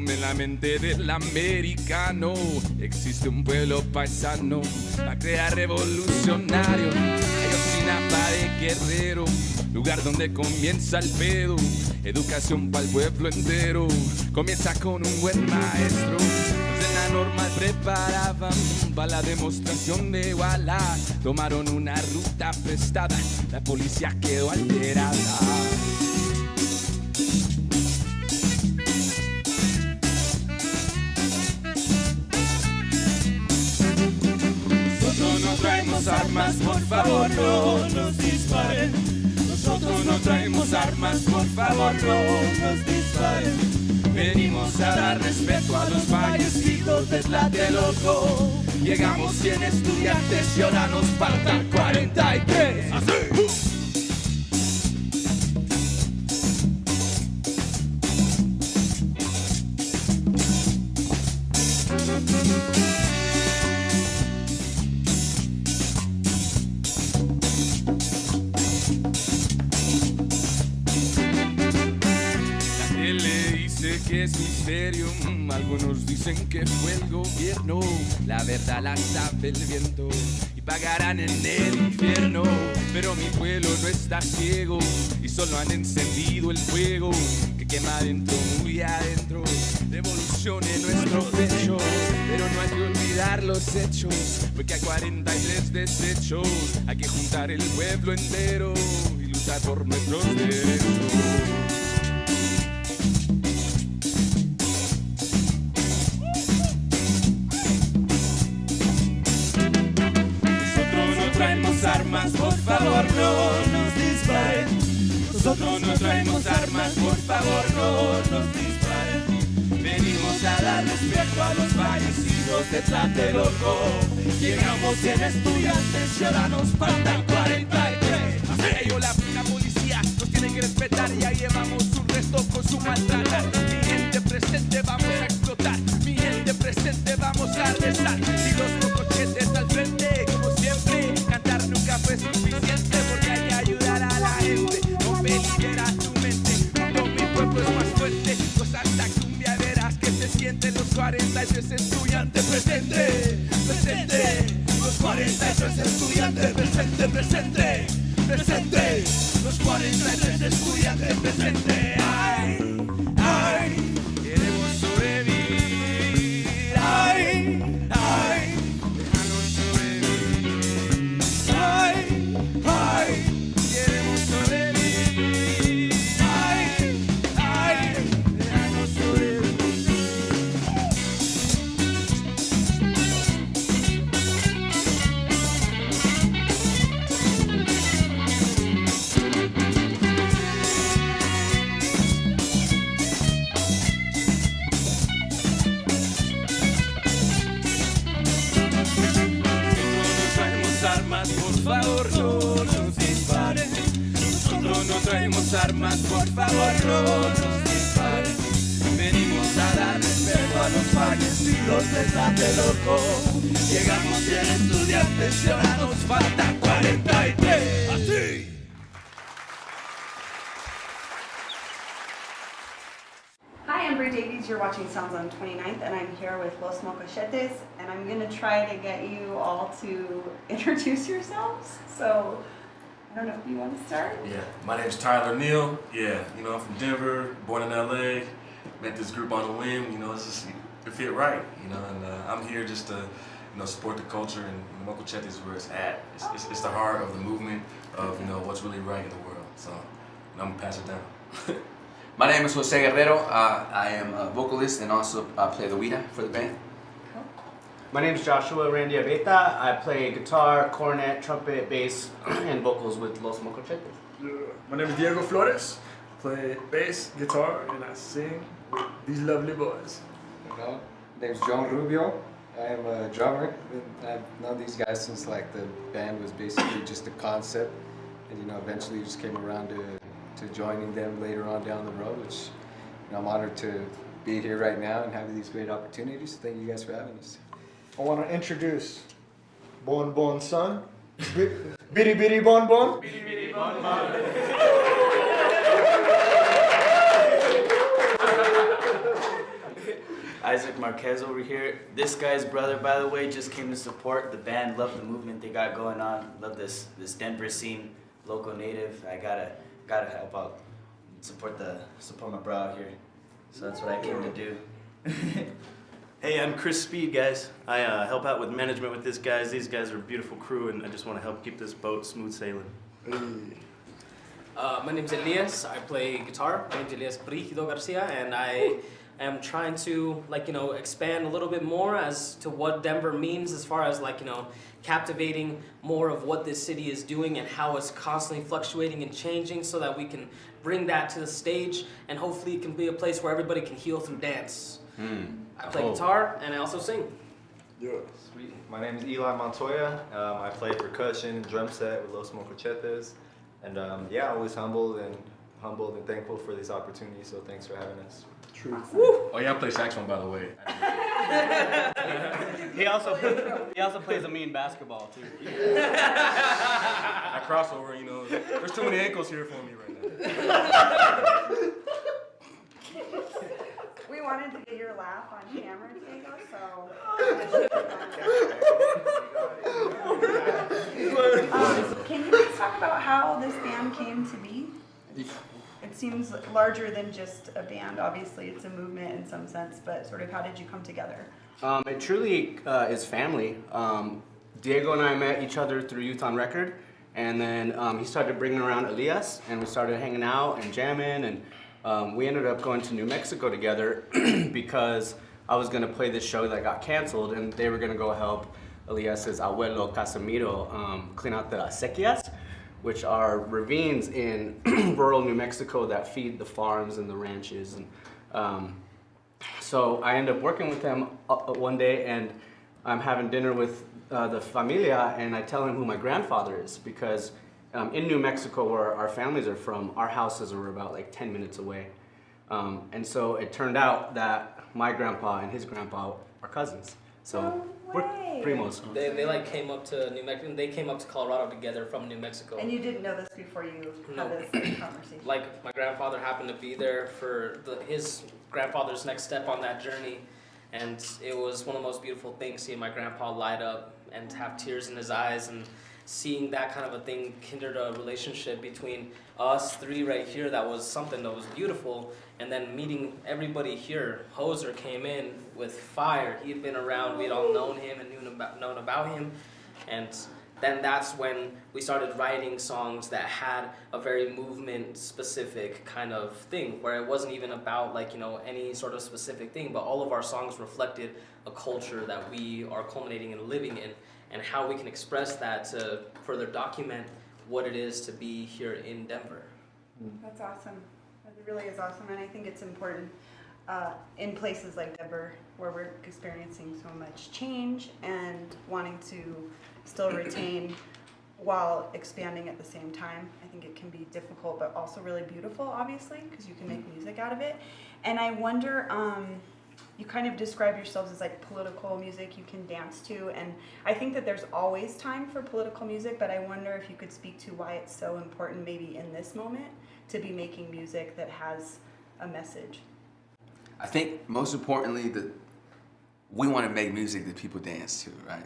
En la mente del americano existe un pueblo paisano para crear revolucionario. Ayotzinapa de Guerrero, lugar donde comienza el pedo. Educación para el pueblo entero, comienza con un buen maestro. Los de la normal preparaban para la demostración de igualdad. Tomaron una ruta prestada, la policía quedó alterada. No traemos armas, por favor no nos disparen. Nosotros no traemos armas, por favor no nos disparen. Venimos a dar respeto a los fallecidos de Tlatelolco. Llegamos 100 estudiantes y ahora nos faltan 43. ¡Así! Que es misterio, algunos dicen que fue el gobierno, la verdad la sabe el viento y pagarán en el infierno. Pero mi pueblo no está ciego y solo han encendido el fuego que quema adentro, muy adentro. Revolución en nuestro pecho, pero no hay que olvidar los hechos, porque hay 43 desechos. Hay que juntar el pueblo entero y luchar por nuestros derechos. Armas, por favor no nos disparen. Nosotros no traemos armas, por favor no nos disparen. Venimos a dar respeto a los fallecidos de Tlatelolco. Llegamos 100 estudiantes y ahora nos faltan 43. Ellos la policía nos tiene que respetar, ya llevamos un resto con su maltratar. Mi gente presente vamos a explotar, mi gente presente vamos a rezar. Y los mocochetes al frente, como siempre, cantar nunca fue suficiente, porque hay que ayudar a la gente. Rompe, libera tu mente, cuando mi pueblo es más fuerte. Cosa esta cumbia, verás que se siente. Los 43 estudiantes presente, presente. Los 43 estudiantes presente, presente, presente. Los 43 estudiantes presente. Ay, ay, queremos sobrevivir. Ay, ay, déjanos sobrevivir. Ay, ay, queremos sobrevivir. Ay, ay, déjanos sobrevivir. Por favor no nos disparen. Nosotros no traemos armas, por favor no nos disparen. Venimos a dar respeto a los fallecidos de Tlatelolco. Llegamos bien estudiantes y ahora nos faltan 43. Así. Hi, I'm Brie Davies. You're watching Sounds on 29th, and I'm here with Los Mocochetes, and I'm going to try to get you all to introduce yourselves. So, I don't know if you want to start? Yeah, my name's Tyler Neal. Yeah, I'm from Denver, born in LA. Met this group on a whim, it's just, it fit right, and I'm here just to, support the culture, and Mocochetes is where it's at. It's the heart of the movement of, what's really right in the world. So, I'm gonna pass it down. My name is Jose Guerrero. I am a vocalist and also play the guira for the band. My name is Joshua Randy Abeta. I play guitar, cornet, trumpet, bass, and vocals with Los Mocochetes. My name is Diego Flores. I play bass, guitar, and I sing with these lovely boys. My name's John Rubio. I am a drummer. I've known these guys since like the band was basically just a concept, and eventually just came around to joining them later on down the road, which I'm honored to be here right now and have these great opportunities. Thank you guys for having us. I want to introduce Bon Bon Son, Bitty Bitty Bon Bon. Bitty Bitty Bon Bon. Isaac Marquez over here. This guy's brother, by the way, just came to support the band. Love the movement they got going on. Love this Denver scene. Local native. I gotta help out. Support my bro out here. So that's what I came to do. Hey, I'm Chris Speed, guys. I help out with management with these guys. These guys are a beautiful crew, and I just want to help keep this boat smooth sailing. My name's Elias. I play guitar. My name's Elias Brígido Garcia, and I am trying to, expand a little bit more as to what Denver means as far as, captivating more of what this city is doing and how it's constantly fluctuating and changing so that we can bring that to the stage and hopefully it can be a place where everybody can heal through dance. I play guitar and I also sing. Yeah. Sweet. My name is Eli Montoya. I play percussion and drum set with Los Mocochetes. And always humbled and thankful for these opportunities, so thanks for having us. True. Oh yeah, I play saxophone, by the way. He also plays a mean basketball too. I crossover, there's too many ankles here for me right now. We wanted to get your laugh on camera, Diego, so. Can you please talk about how this band came to be? It seems larger than just a band. Obviously, it's a movement in some sense, but sort of how did you come together? It truly is family. Diego and I met each other through Youth on Record, and then he started bringing around Elias, and we started hanging out and jamming, and we ended up going to New Mexico together because I was going to play this show that got canceled, and they were going to go help Elias's abuelo Casimiro clean out the acequias, which are ravines in rural New Mexico that feed the farms and the ranches. And so I ended up working with him one day, and I'm having dinner with the familia, and I tell him who my grandfather is, because in New Mexico, where our families are from, our houses were about 10 minutes away. And so it turned out that my grandpa and his grandpa are cousins. So we're primos. They came up to New Mexico. They came up to Colorado together from New Mexico. And you didn't know this before you had this conversation? My grandfather happened to be there for his grandfather's next step on that journey, and it was one of the most beautiful things seeing my grandpa light up and have tears in his eyes, and seeing that kind of a thing kindled a relationship between us three right here that was something that was beautiful. And then meeting everybody here. Hoser came in with fire. He had been around. We had all known him and known about him. And then that's when we started writing songs that had a very movement-specific kind of thing, where it wasn't even about any sort of specific thing, but all of our songs reflected a culture that we are culminating and living in, and how we can express that to further document what it is to be here in Denver. That's awesome. It really is awesome, and I think it's important in places like Denver, where we're experiencing so much change and wanting to still retain while expanding at the same time. I think it can be difficult, but also really beautiful, obviously, because you can make music out of it. And I wonder, you kind of describe yourselves as like political music you can dance to, and I think that there's always time for political music, but I wonder if you could speak to why it's so important maybe in this moment to be making music that has a message. I think most importantly that we want to make music that people dance to, right?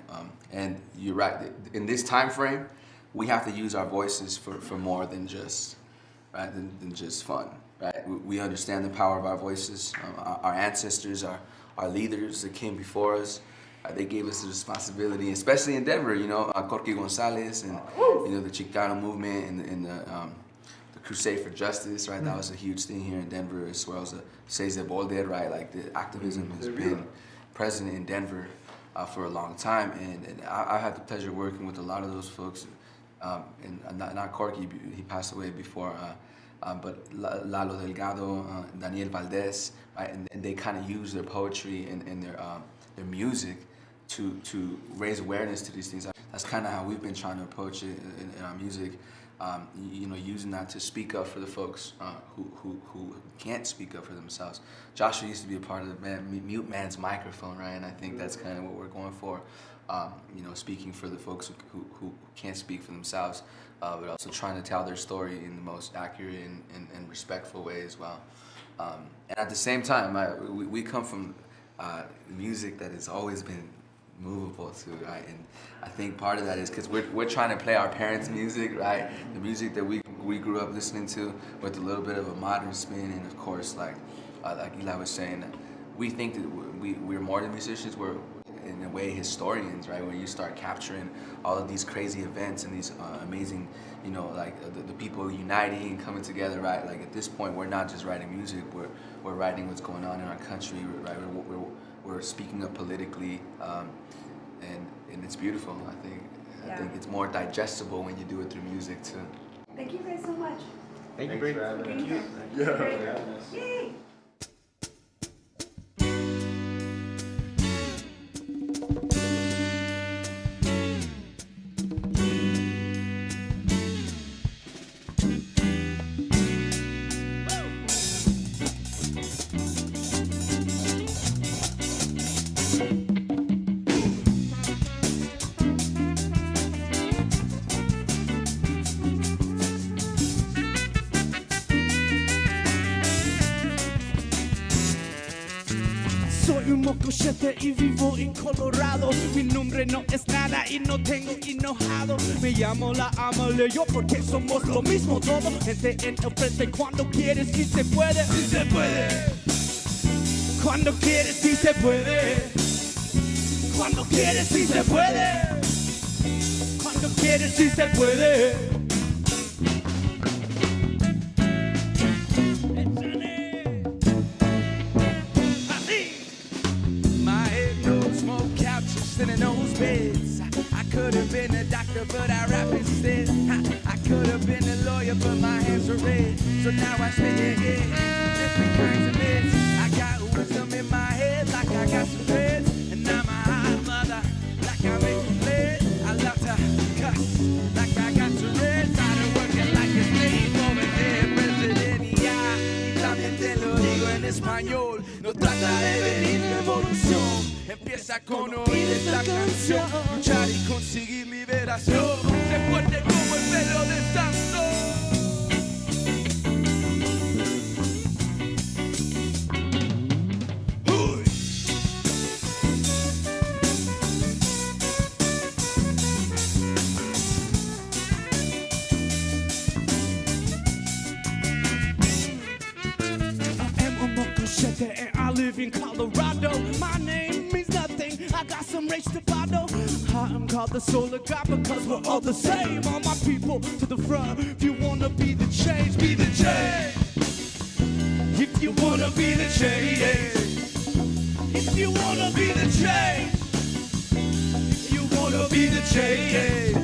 And you're right, in this time frame, we have to use our voices for more than just, right, than just fun, right? We understand the power of our voices. Our ancestors, our leaders that came before us, they gave us the responsibility, especially in Denver, you know, Corky Gonzalez and, you know, the Chicano movement and the Crusade for Justice, right? That was a huge thing here in Denver, as well as the Seis de Bolder, right? Like the activism has been present in Denver for a long time, and I had the pleasure of working with a lot of those folks, and not Corky, he passed away before, but Lalo Delgado, Daniel Valdez, right? And they kind of use their poetry and their music to raise awareness to these things. That's kind of how we've been trying to approach it in our music. You know, using that to speak up for the folks who can't speak up for themselves. Joshua used to be a part of the Mute Man's Microphone, right? And I think that's kind of what we're going for. You know, speaking for the folks who can't speak for themselves, but also trying to tell their story in the most accurate and respectful way as well. And at the same time, we come from music that has always been movable too, right? And I think part of that is because we're trying to play our parents' music, right? The music that we grew up listening to with a little bit of a modern spin, and of course, like Eli was saying, we think that we're more than musicians. We're in a way historians, right? Where you start capturing all of these crazy events and these amazing, you know, like the people uniting and coming together, right? Like at this point, we're not just writing music. We're writing what's going on in our country, right? We're speaking up politically, and it's beautiful. I think it's more digestible when you do it through music too. Thank you guys so much. Thank you, Thank you. Yeah. Yay. Soy un mocochete y vivo en Colorado. Mi nombre no es nada y no tengo enojado. Me llamo la Amale yo porque somos lo mismo todo. Gente en el frente cuando quieres y se puede. Sí se puede. Cuando quieres sí se puede. Cuando quieres sí se puede. Cuando quieres sí se puede. In those beds, I could have been a doctor, but I rap instead. I could have been a lawyer, but my hands are red. So now I stay ahead, different kinds of meds. I got wisdom in my head, like I got some threads. And I'm a hot mother, like I make from lead. I love to cuss, like I got Tourette's. Started working like a slave over there, president. Y también te lo digo en español. No trata de venir revolución. Empieza con oír esta canción, luchar y conseguir liberación. Se fuerte como el pelo de santo. I am a mocochete and I live in Colorado. My name means nothing. I got some race to follow. I am called the soul of God because we're all the same. All my people to the front. If you wanna be the change, be the change. If you wanna be the change. If you wanna be the change. If you wanna be the change.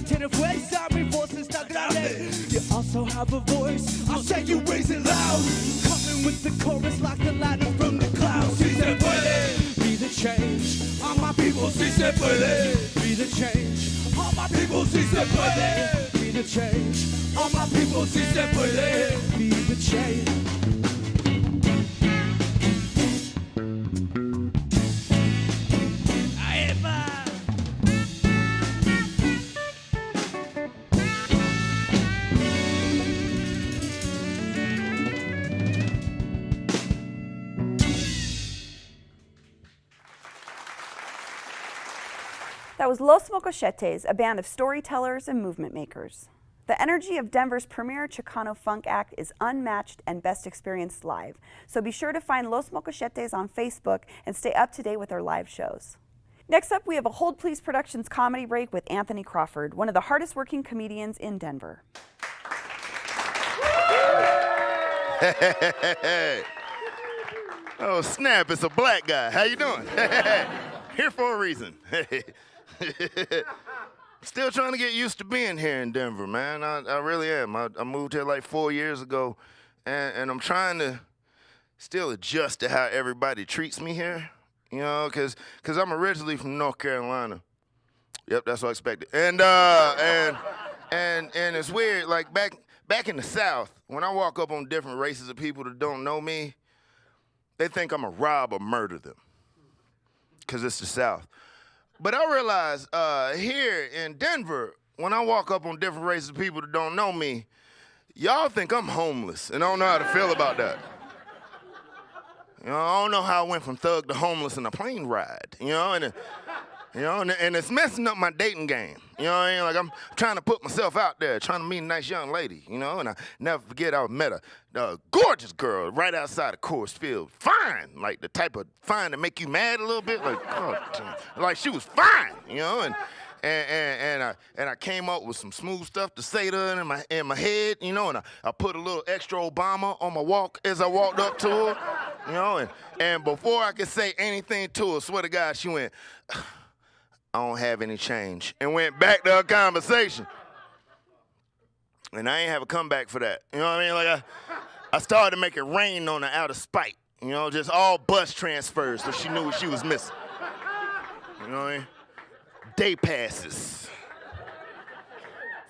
tiene fuerza, mi voz está grande. You also have a voice, I'll say you raise it loud. Coming with the chorus like the lightning from the clouds. Si se puede, be the change. All my people, si se puede, be the change. All my people, si se puede, be the change. All my people, si se puede, be the change. That was Los Mocochetes, a band of storytellers and movement makers. The energy of Denver's premier Chicano funk act is unmatched and best experienced live, so be sure to find Los Mocochetes on Facebook and stay up to date with our live shows. Next up, we have a Hold Please Productions comedy break with Anthony Crawford, one of the hardest working comedians in Denver. Oh, snap, it's a black guy. How you doing? Here for a reason. Still trying to get used to being here in Denver, man. I really am. I moved here like 4 years ago, and I'm trying to still adjust to how everybody treats me here, you know, because I'm originally from North Carolina. Yep, that's what I expected. And it's weird, like back in the South, when I walk up on different races of people that don't know me, they think I'm a rob or murder them, because it's the South. But I realize here in Denver, when I walk up on different races of people that don't know me, y'all think I'm homeless, and I don't know how to feel about that. You know, I don't know how I went from thug to homeless in a plane ride, you know, and it's messing up my dating game. You know what I mean? Like, I'm trying to put myself out there, trying to meet a nice young lady, you know, and I never forget I met a gorgeous girl right outside of Coors Field. Fine, like the type of fine that make you mad a little bit. Like, oh, damn. Like she was fine, you know, and I came up with some smooth stuff to say to her in my head, you know, and I put a little extra Obama on my walk as I walked up to her, you know, and before I could say anything to her, swear to God, she went, I don't have any change, and went back to her conversation. And I ain't have a comeback for that. You know what I mean? Like, I started to make it rain on her out of spite. You know, just all bus transfers so she knew what she was missing. You know what I mean? Day passes.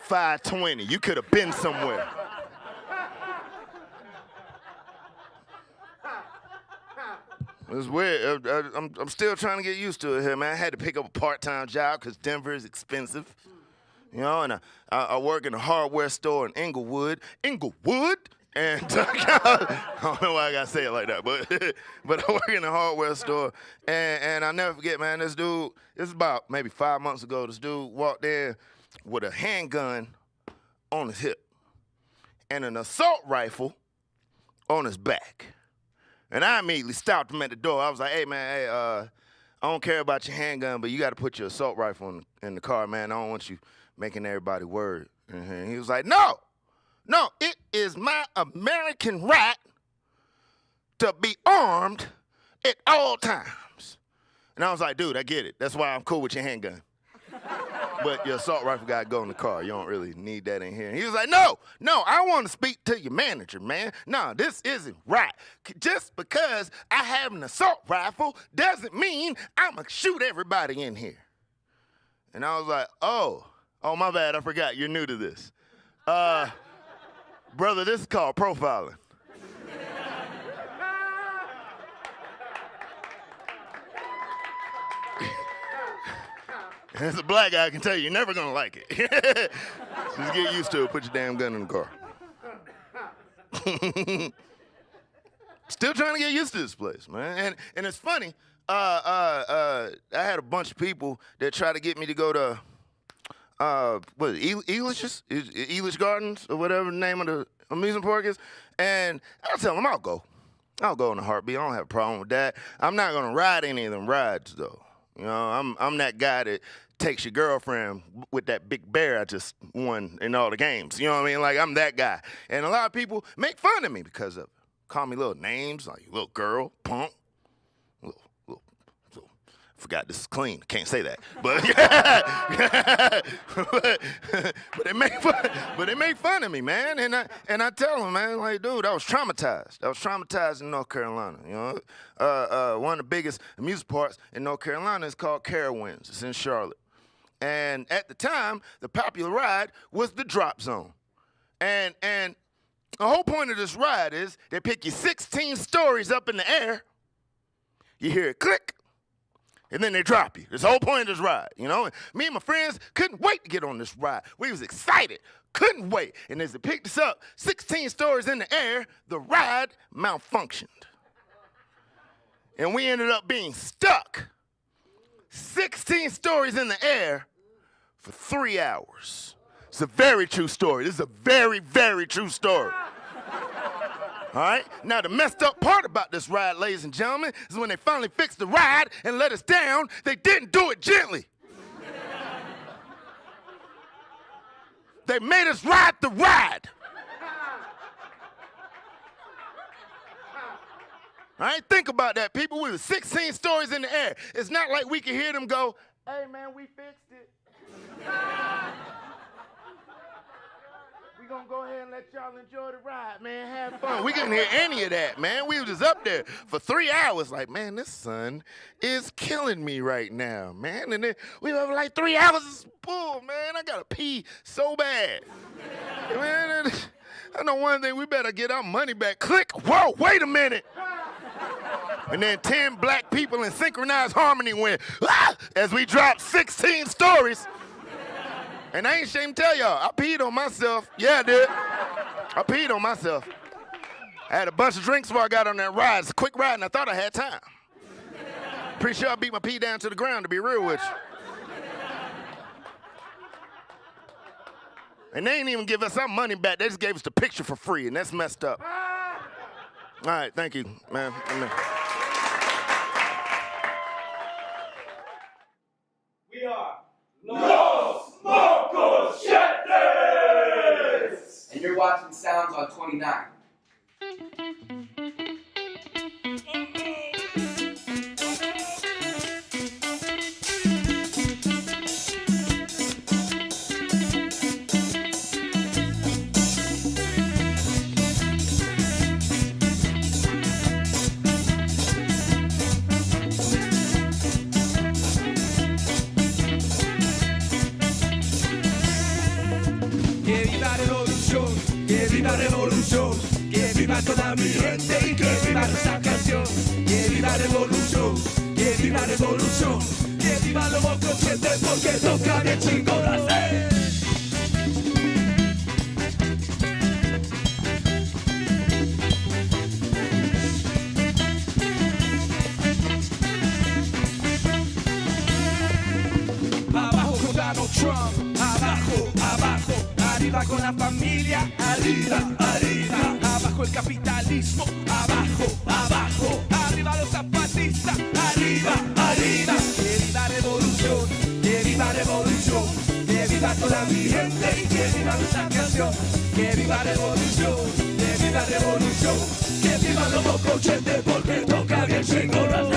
5:20, you could have been somewhere. It's weird. I'm still trying to get used to it here, man. I had to pick up a part-time job because Denver is expensive. You know, and I work in a hardware store in Inglewood. Inglewood? And I don't know why I gotta say it like that, but I work in a hardware store, and I'll never forget, man, this dude, this is about maybe 5 months ago, this dude walked in with a handgun on his hip and an assault rifle on his back. And I immediately stopped him at the door. I was like, hey, man, I don't care about your handgun, but you got to put your assault rifle in the car, man. I don't want you making everybody worried. And he was like, no, it is my American right to be armed at all times. And I was like, dude, I get it. That's why I'm cool with your handgun. But your assault rifle got to go in the car. You don't really need that in here. And he was like, no, I want to speak to your manager, man. No, this isn't right. Just because I have an assault rifle doesn't mean I'm going to shoot everybody in here. And I was like, oh, my bad. I forgot. You're new to this. Brother, this is called profiling. As a black guy, I can tell you, you're never gonna like it. Just get used to it. Put your damn gun in the car. Still trying to get used to this place, man. And it's funny. I had a bunch of people that try to get me to go to Elish Gardens or whatever the name of the amusement park is, and I'll tell them I'll go in a heartbeat. I don't have a problem with that. I'm not gonna ride any of them rides though. You know, I'm that guy that takes your girlfriend with that big bear I just won in all the games. You know what I mean? Like, I'm that guy. And a lot of people make fun of me because of it. Call me little names, like little girl, punk, little Forgot this is clean. Can't say that. But but they make fun of me, man. And I tell them, man, like, dude, I was traumatized. I was traumatized in North Carolina. You know, one of the biggest amusement parks in North Carolina is called Carowinds. It's in Charlotte. And at the time, the popular ride was the drop zone. And the whole point of this ride is they pick you 16 stories up in the air. You hear it click. And then they drop you. That's the whole point of this ride, you know? And me and my friends couldn't wait to get on this ride. We was excited, couldn't wait. And as they picked us up, 16 stories in the air, the ride malfunctioned. And we ended up being stuck 16 stories in the air for 3 hours. It's a very true story. This is a very, very true story. All right? Now, the messed up part about this ride, ladies and gentlemen, is when they finally fixed the ride and let us down, they didn't do it gently. They made us ride the ride. All right? Think about that, people. We were 16 stories in the air. It's not like we could hear them go, "Hey, man, we fixed it. We're going to go ahead and let y'all enjoy the ride, man. Have fun." We couldn't hear any of that, man. We were just up there for 3 hours like, man, this sun is killing me right now, man. And then we were like 3 hours of bull, man. I got to pee so bad. Man, I know one thing. We better get our money back. Click. Whoa, wait a minute. And then 10 black people in synchronized harmony went, ah, as we dropped 16 stories. And I ain't ashamed to tell y'all, I peed on myself. Yeah, I did. I peed on myself. I had a bunch of drinks before I got on that ride. It's a quick ride, and I thought I had time. Pretty sure I beat my pee down to the ground, to be real with you. And they ain't even give us our money back. They just gave us the picture for free, and that's messed up. All right, thank you, man. Amen. We are Los Mocochetes! And you're watching Sounds on 29. Que viva la revolución, que viva la revolución, que viva toda mi gente y que viva nuestra canción. Que viva la revolución, que viva la revolución, que viva los mocochetes porque toca bien chingonas. Abajo con Donald Trump, abajo, abajo. Arriba con la familia, arriba, arriba. Abajo el capitalismo, abajo, abajo. Arriba los zapatistas, arriba, arriba. Que viva la revolución, que viva la revolución. Que viva toda mi gente y que viva nuestra canción. Que viva la revolución, que viva la revolución. Que viva los mocochetes porque toca bien chingonas.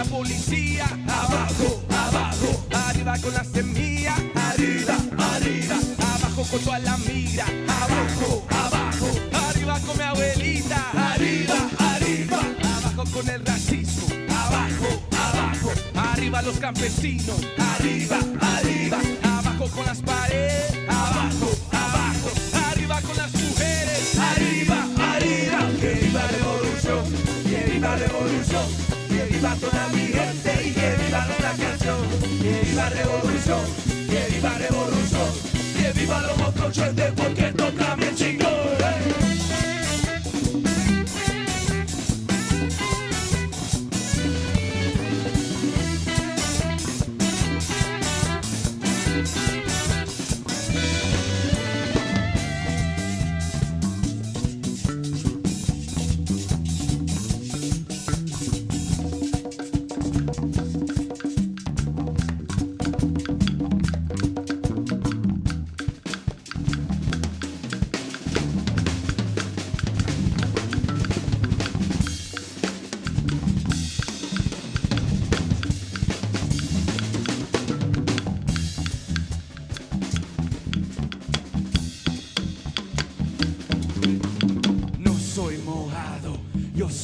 Policía, abajo, abajo, arriba con la semilla, arriba, arriba, abajo con toda la migra, abajo, abajo, arriba con mi abuelita, arriba, arriba, abajo con el racismo, abajo, abajo, arriba los campesinos, arriba, arriba, abajo con las paredes, abajo, abajo, arriba con las mujeres, arriba, arriba, que viva la revolución, que viva la revolución. Que viva toda mi gente y que viva nuestra canción. Que viva revolución, que viva revolución. Que viva los mocochetes porque toca bien chingón.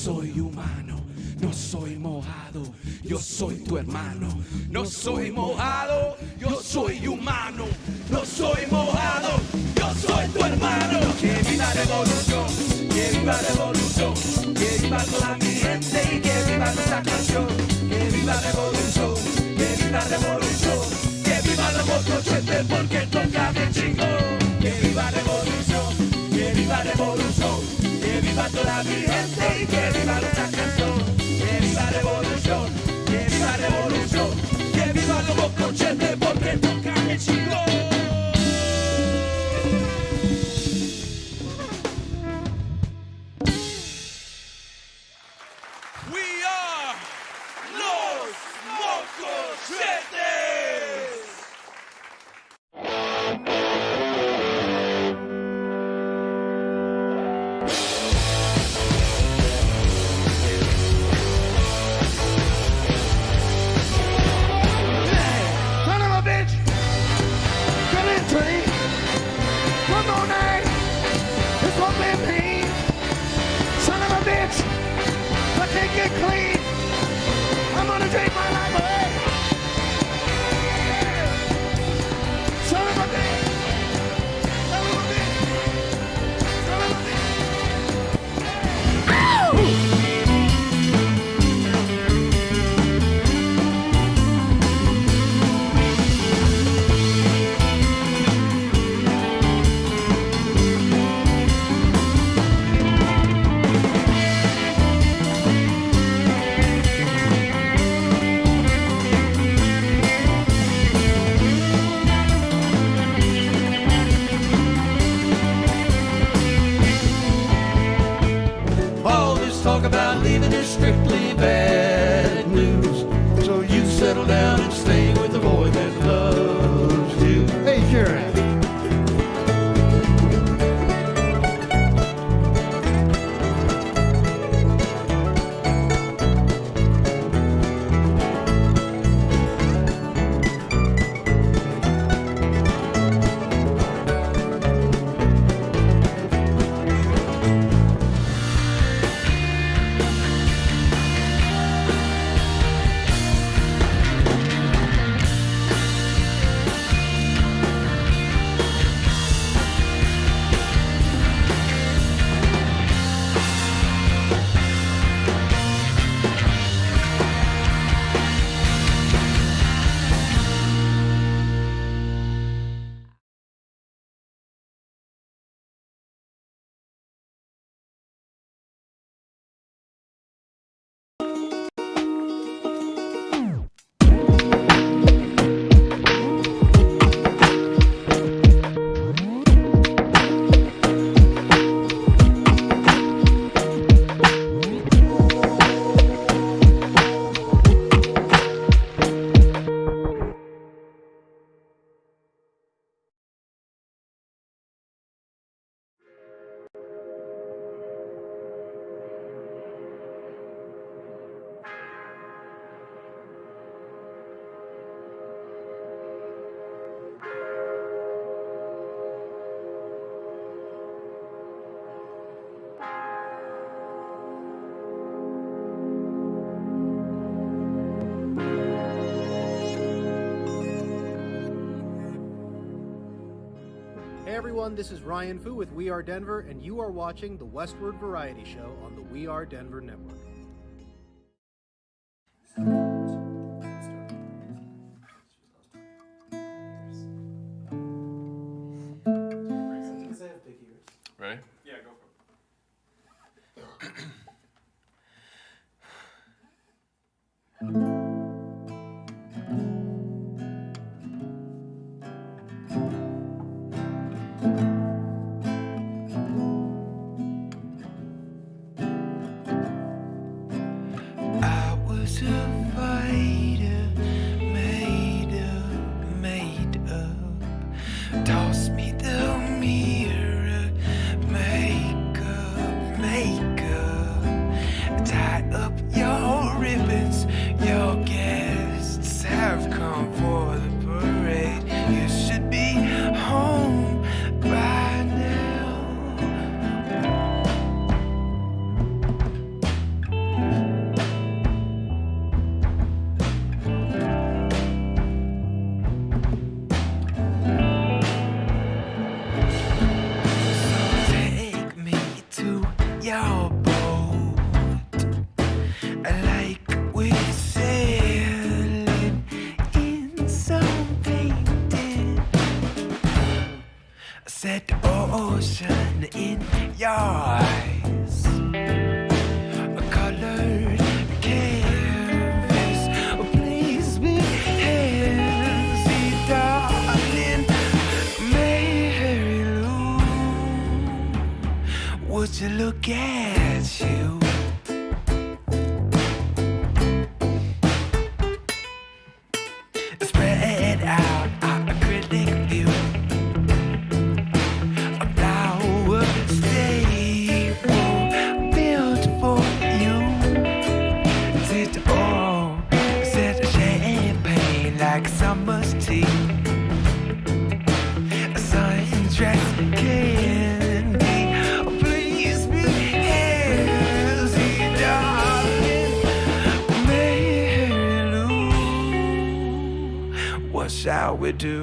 soy humano, no soy mojado, yo soy tu hermano. No soy mojado, yo soy humano, no soy mojado, yo soy tu hermano. Que viva la revolución, que viva la revolución, que viva toda mi gente y que viva nuestra canción. Que viva la revolución, que viva la revolución, que viva los mocochetes porque toca de chingón. Que viva la revolución, que viva la revolución, que viva toda mi gente y que viva nuestra canción. Que viva la revolución, que viva la revolución, que viva los mocochetes porque toca de chingón. We are los mocochetes. Son of a bitch, come in, train. One more night, this won't be pain. Son of a bitch, if I can't get clean, I'm gonna drink my life away. Son of a bitch, son of a bitch, son of a bitch. Ow! All this talk about leaving is strictly bad news. So you settle down and stay with the boy that loves you. Hey, Sharon. Hey everyone, this is Ryan Fu with We Are Denver, and you are watching the Westward Variety Show on the We Are Denver Network. Ready? Yeah, go for it. I was a fighter, made up. Toss me the mirror, make up. Tie up your ribbons, your in your eyes. A colored canvas, please be hazy, darling. Mary Lou, would you look at you? Spread out our acrylic view. A flower stable built for you. Is it all? Is it champagne like summer's tea? A sundress candy. Please be hazy, darling. Mary Lou, what shall we do?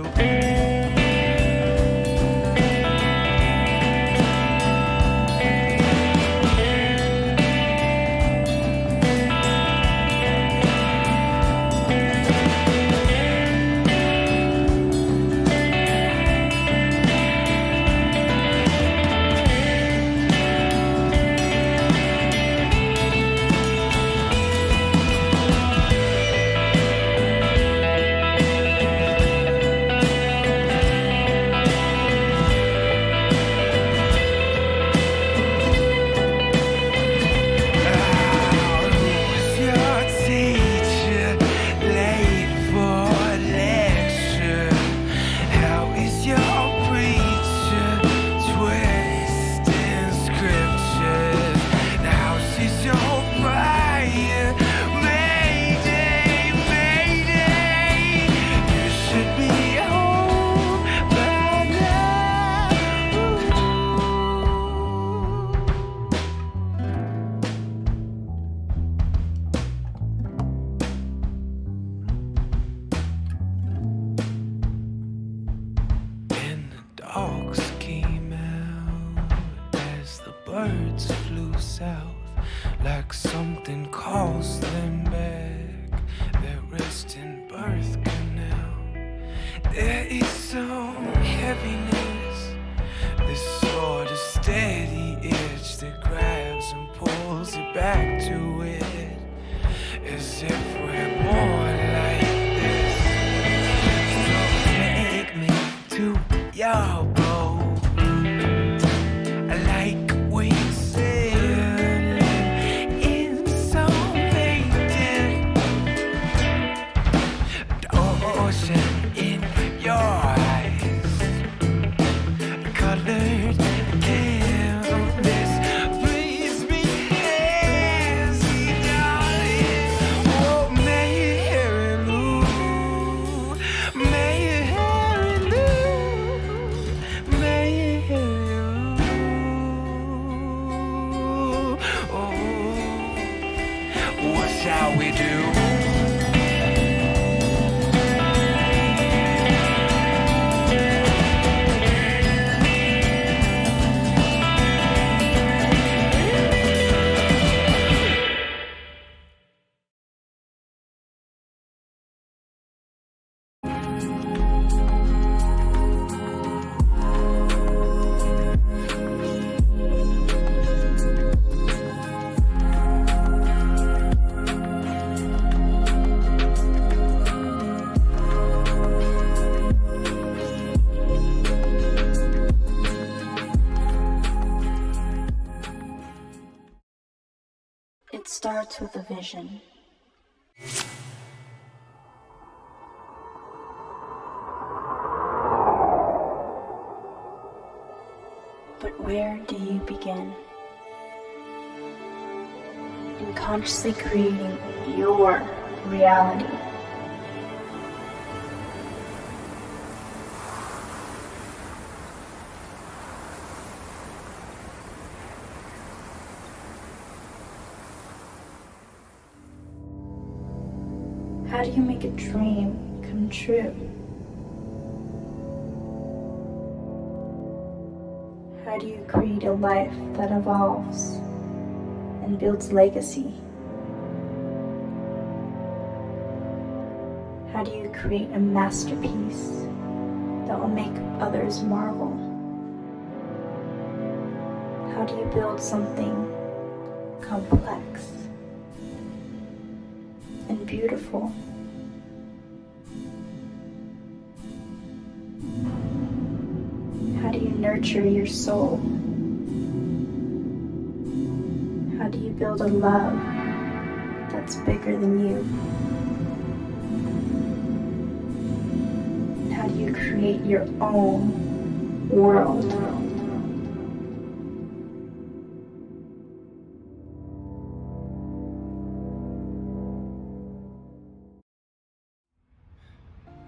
Dogs came out as the birds flew south, like something calls them back. They're resting birth canal. There is some heaviness, this sort of steady itch that grabs and pulls it back to it, as if we're born like this. So take me to your boat, like we sailing in some painting. The ocean in your eyes, colored canvas. Please be hazy, darling. Oh, Mary Lou, Mary Lou. What shall we do? It starts with a vision. But where do you begin? In consciously creating your reality. How do you make a dream come true? How do you create a life that evolves and builds legacy? How do you create a masterpiece that will make others marvel? How do you build something complex and beautiful? How do you nurture your soul? How do you build a love that's bigger than you? And how do you create your own world?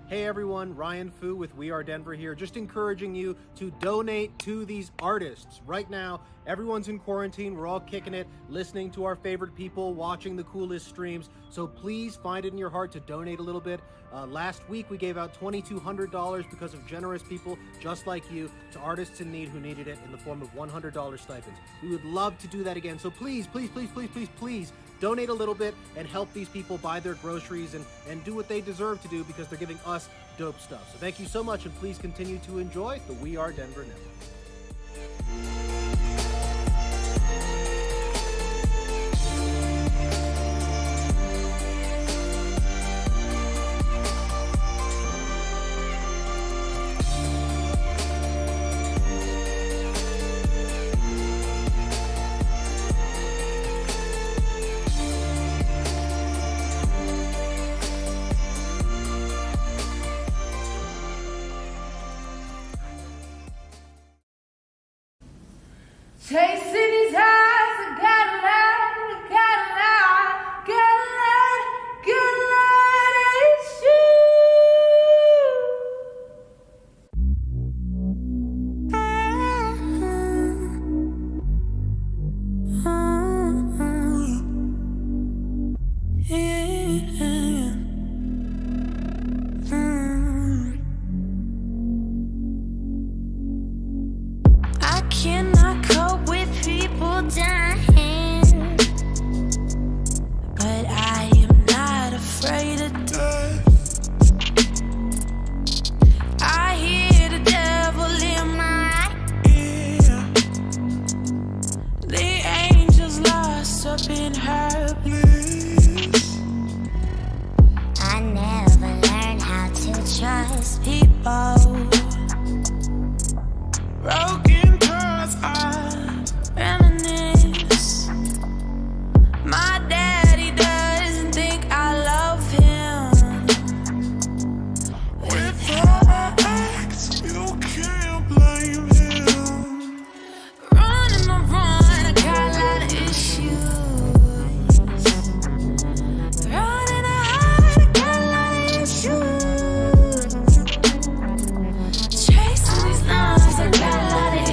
Hey everyone, Ryan Fu with We Are Denver here, just encouraging you to donate to these artists. Right now, everyone's in quarantine, we're all kicking it, listening to our favorite people, watching the coolest streams, so please find it in your heart to donate a little bit. Last week we gave out $2,200 because of generous people just like you to artists in need who needed it in the form of $100 stipends. We would love to do that again, so please, please, please, please, please, please, donate a little bit and help these people buy their groceries and do what they deserve to do because they're giving us dope stuff. So thank you so much, and please continue to enjoy the We Are Denver Network. Chasing these highs, I got a lot, got a lot I cannot cope with people dying, but I am not afraid of death. I hear the devil in my ear. The angels lost up in her bliss. I never learned how to trust people. Broken parts I reminisce. My daddy doesn't think I love him. With the ex, you can't blame him. Running around, I got a lot of issues. Running around, I got a lot of issues. Chasing these numbers, I got a lot of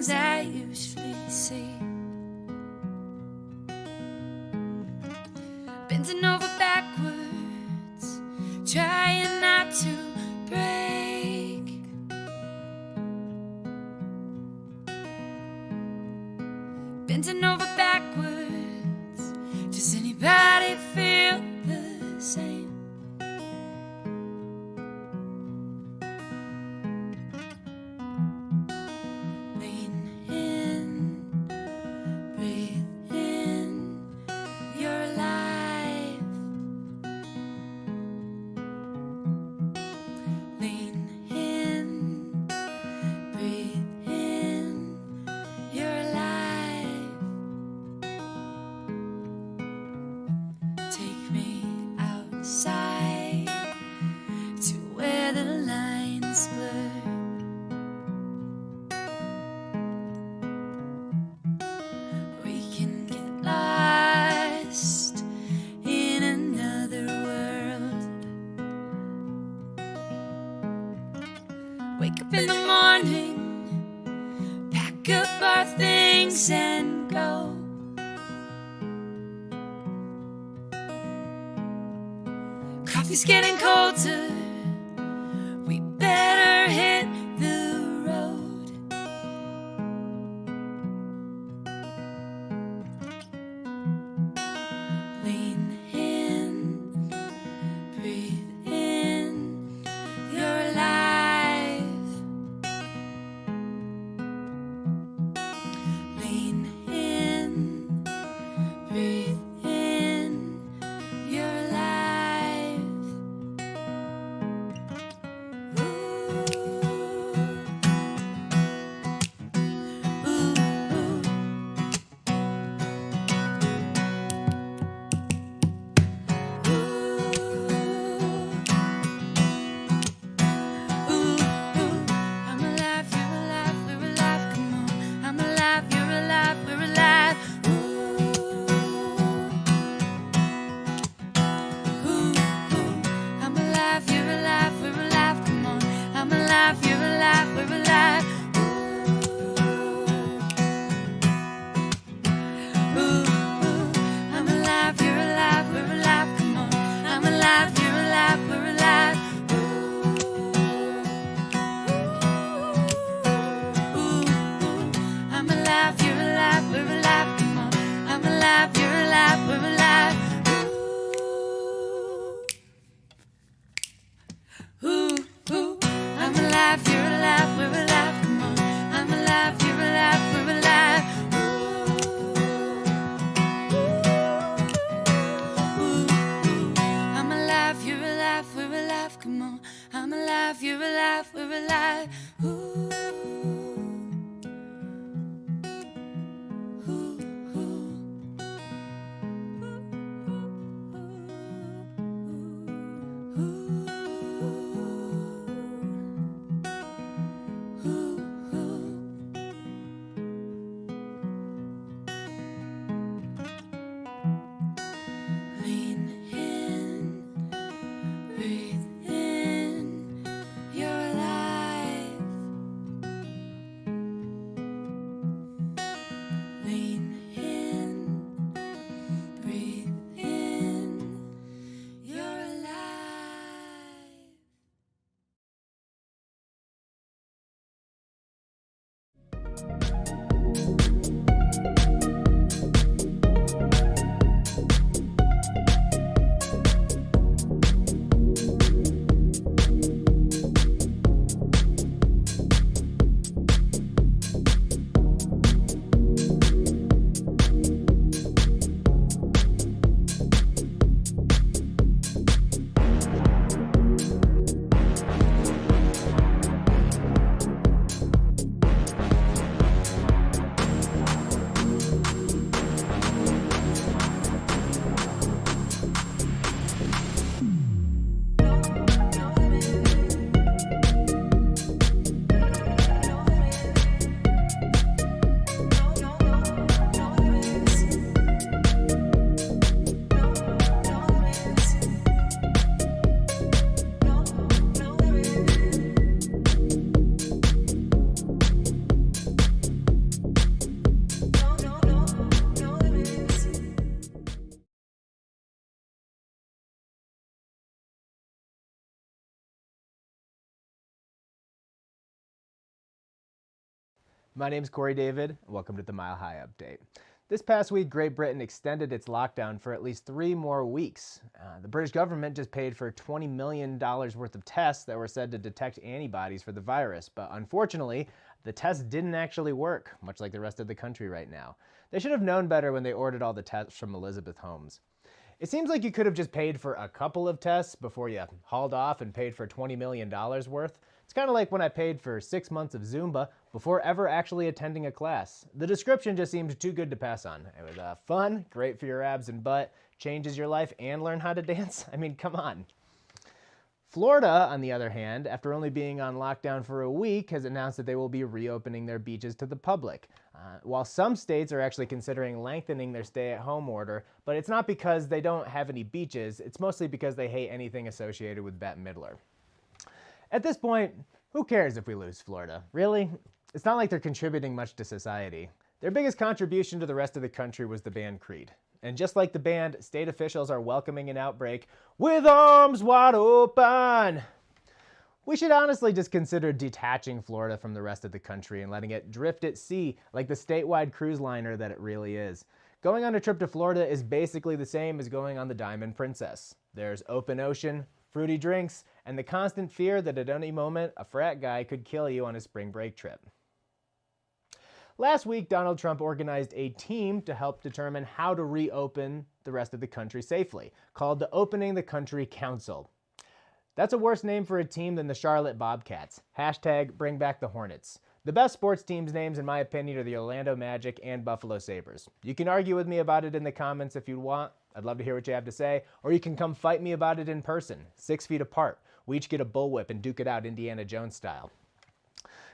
things I usually see. Bending over backwards, trying not to break. Bending over backwards, does anybody feel the same? Lean in, breathe in, you're alive. Lean in, breathe in, you're alive. Take me outside to where the lines blur. We can get lost in another world. Wake up in the morning, pack up our things and go. Coffee's getting colder, we better hit the road. Lean in, breathe in, you're alive. Lean in, breathe in, you're alive. My name's Corey David, and welcome to the Mile High Update. This past week, Great Britain extended its lockdown for at least 3 more weeks. The British government just paid for $20 million worth of tests that were said to detect antibodies for the virus, but unfortunately, the tests didn't actually work, much like the rest of the country right now. They should have known better when they ordered all the tests from Elizabeth Holmes. It seems like you could have just paid for a couple of tests before you hauled off and paid for $20 million worth. It's kind of like when I paid for 6 months of Zumba before ever actually attending a class. The description just seemed too good to pass on. It was fun, great for your abs and butt, changes your life, and learn how to dance. I mean, come on. Florida, on the other hand, after only being on lockdown for a week, has announced that they will be reopening their beaches to the public. While some states are actually considering lengthening their stay-at-home order, but it's not because they don't have any beaches, it's mostly because they hate anything associated with Bette Midler. At this point, who cares if we lose Florida? Really? It's not like they're contributing much to society. Their biggest contribution to the rest of the country was the band Creed. And just like the band, state officials are welcoming an outbreak with arms wide open. We should honestly just consider detaching Florida from the rest of the country and letting it drift at sea like the statewide cruise liner that it really is. Going on a trip to Florida is basically the same as going on the Diamond Princess. There's open ocean, fruity drinks, and the constant fear that at any moment a frat guy could kill you on a spring break trip. Last week, Donald Trump organized a team to help determine how to reopen the rest of the country safely, called the Opening the Country Council. That's a worse name for a team than the Charlotte Bobcats. Hashtag bring back the Hornets. The best sports teams' names, in my opinion, are the Orlando Magic and Buffalo Sabres. You can argue with me about it in the comments if you want. I'd love to hear what you have to say. Or you can come fight me about it in person, 6 feet apart. We each get a bullwhip and duke it out Indiana Jones style.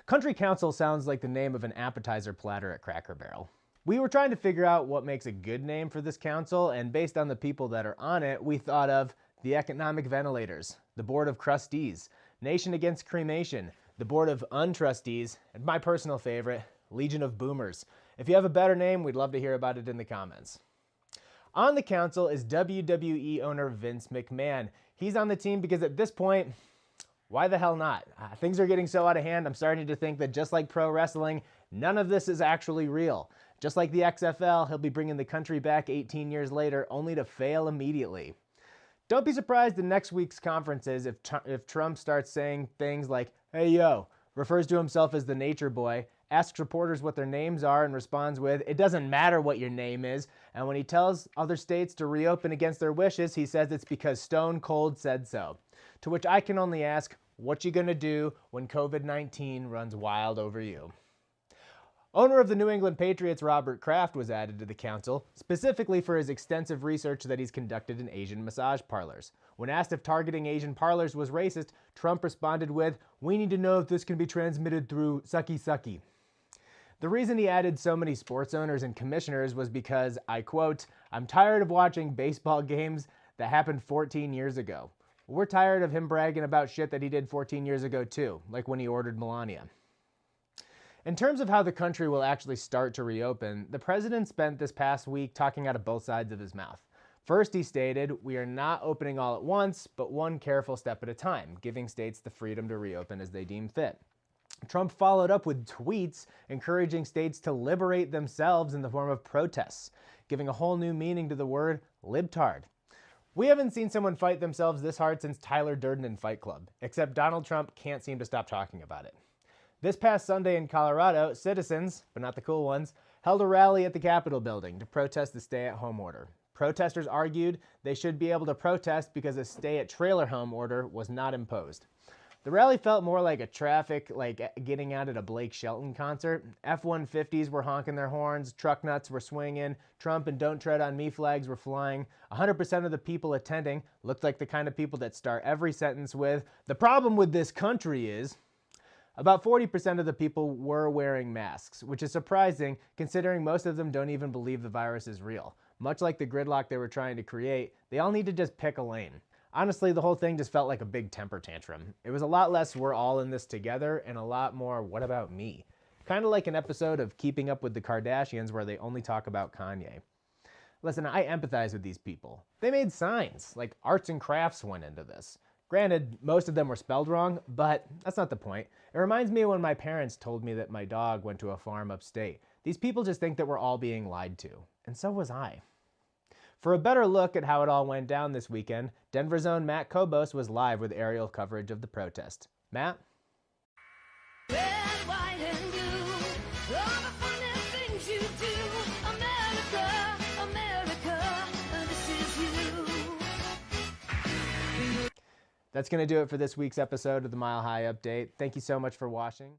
Country Council sounds like the name of an appetizer platter at Cracker Barrel. We were trying to figure out what makes a good name for this council, and based on the people that are on it, we thought of the Economic Ventilators, the Board of Trustees, Nation Against Cremation, the Board of Untrustees, and my personal favorite, Legion of Boomers. If you have a better name, we'd love to hear about it in the comments. On the council is WWE owner Vince McMahon. He's on the team because at this point, why the hell not? Things are getting so out of hand, I'm starting to think that just like pro wrestling, none of this is actually real. Just like the XFL, he'll be bringing the country back 18 years later, only to fail immediately. Don't be surprised in next week's conferences if Trump starts saying things like, "Hey yo," refers to himself as the nature boy, asks reporters what their names are and responds with, "It doesn't matter what your name is," and when he tells other states to reopen against their wishes, he says it's because Stone Cold said so. To which I can only ask, what you gonna do when COVID-19 runs wild over you? Owner of the New England Patriots, Robert Kraft, was added to the council, specifically for his extensive research that he's conducted in Asian massage parlors. When asked if targeting Asian parlors was racist, Trump responded with, "We need to know if this can be transmitted through sucky sucky." The reason he added so many sports owners and commissioners was because, I quote, "I'm tired of watching baseball games that happened 14 years ago." We're tired of him bragging about shit that he did 14 years ago too, like when he ordered Melania. In terms of how the country will actually start to reopen, the president spent this past week talking out of both sides of his mouth. First, he stated, "We are not opening all at once, but one careful step at a time, giving states the freedom to reopen as they deem fit." Trump followed up with tweets encouraging states to liberate themselves in the form of protests, giving a whole new meaning to the word libtard. We haven't seen someone fight themselves this hard since Tyler Durden in Fight Club, except Donald Trump can't seem to stop talking about it. This past Sunday in Colorado, citizens, but not the cool ones, held a rally at the Capitol building to protest the stay-at-home order. Protesters argued they should be able to protest because a stay-at-trailer-home order was not imposed. The rally felt more like a traffic, like getting out at a Blake Shelton concert. F-150s were honking their horns, truck nuts were swinging, Trump and Don't Tread on Me flags were flying. 100% of the people attending looked like the kind of people that start every sentence with, "The problem with this country is..." About 40% of the people were wearing masks, which is surprising considering most of them don't even believe the virus is real. Much like the gridlock they were trying to create, they all need to just pick a lane. Honestly, the whole thing just felt like a big temper tantrum. It was a lot less "we're all in this together" and a lot more "what about me?" Kind of like an episode of Keeping Up with the Kardashians where they only talk about Kanye. Listen, I empathize with these people. They made signs, like arts and crafts went into this. Granted, most of them were spelled wrong, but that's not the point. It reminds me of when my parents told me that my dog went to a farm upstate. These people just think that we're all being lied to, and so was I. For a better look at how it all went down this weekend, Denver's own Matt Kobos was live with aerial coverage of the protest. Matt? Red, white, and blue, all the funny things you do. America, America, this is you. That's going to do it for this week's episode of the Mile High Update. Thank you so much for watching.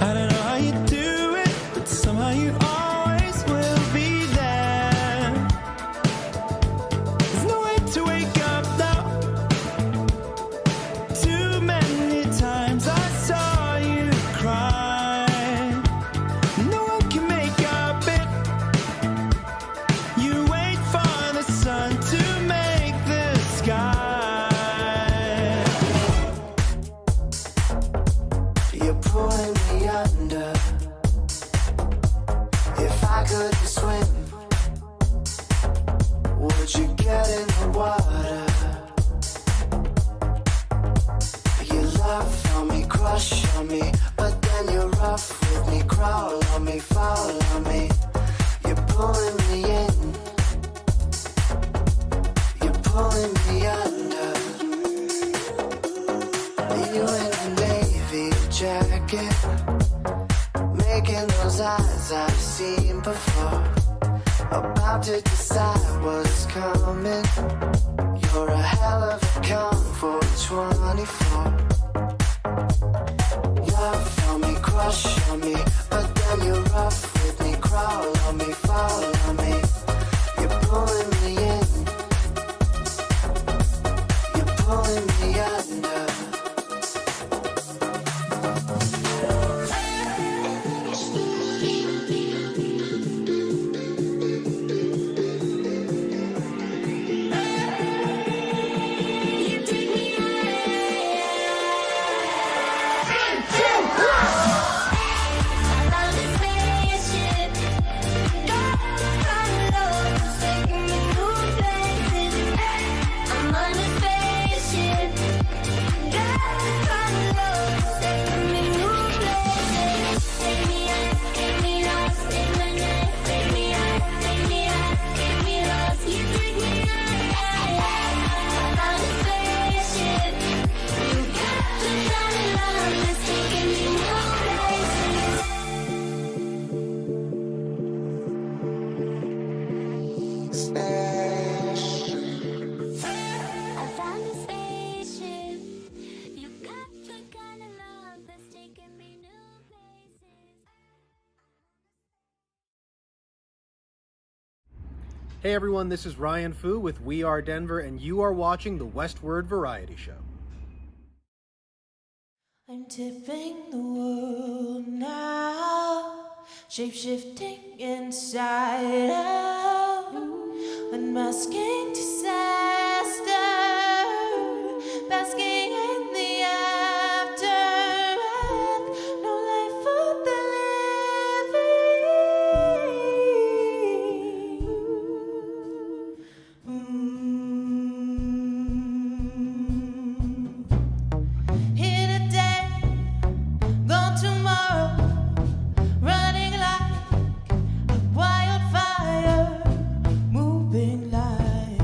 I don't know how you do it, but somehow you always will be there. There's no way to wake up now. Too many times I saw you cry. No one can make up it. You wait for the sun to make the sky. You're pulling me under. If I couldn't swim, would you get in the water? You love on me, crush on me, but then you're rough with me, crawl on me, fall on me. You're pulling me in. You're pulling me under. You in the navy jacket, making those eyes I've seen before. About to decide what's coming. You're a hell of a count for 24. Love on me, crush on me, but then you're rough with me, crawl on me, fall on me. You're pulling me in. You're pulling me under. Hey everyone, this is Ryan Fu with We Are Denver, and you are watching the Westward Variety Show. I'm tipping the world now, shape-shifting inside out, unmasking disaster, basking in the aftermath, no life for the living. Here today, gone tomorrow, running like a wildfire, moving like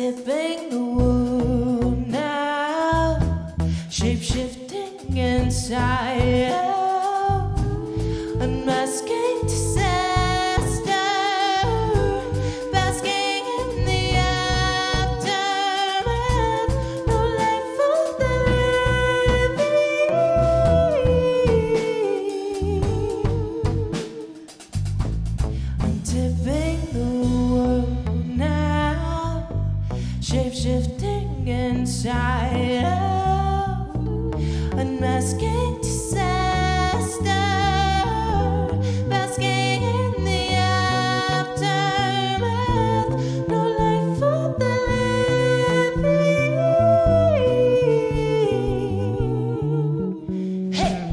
tipping the world now, shape-shifting inside out, unmasking disaster, basking in the aftermath, no life for the living. I'm tipping the world now, shape-shifting inside out, unmasking disaster, basking in the aftermath, no life for the living. Hey!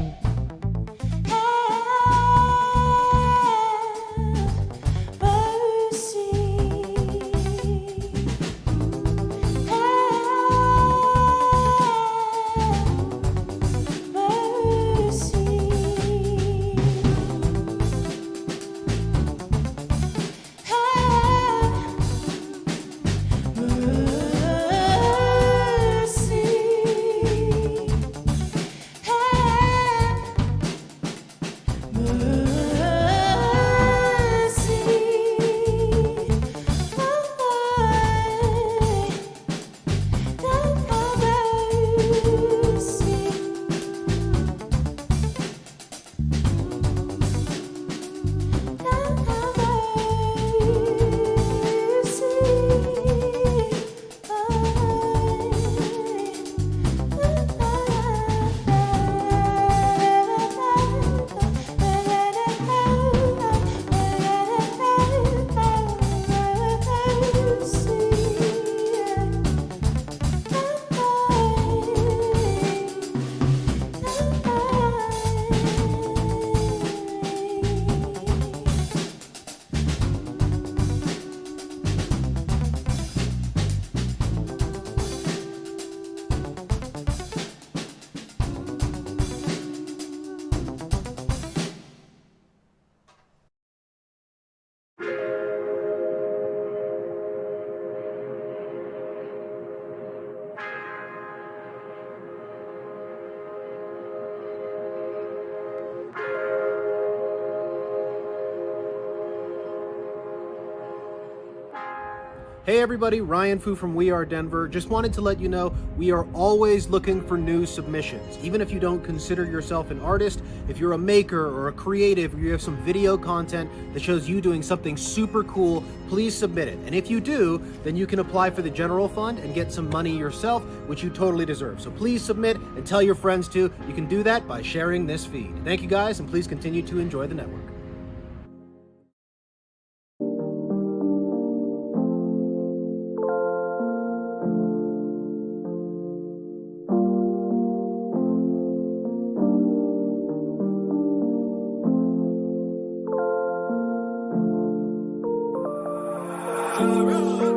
Hey everybody, Ryan Fu from We Are Denver. Just wanted to let you know we are always looking for new submissions. Even if you don't consider yourself an artist, if you're a maker or a creative, or you have some video content that shows you doing something super cool, please submit it. And if you do, then you can apply for the general fund and get some money yourself, which you totally deserve. So please submit and tell your friends too. You can do that by sharing this feed. Thank you guys, and please continue to enjoy the network.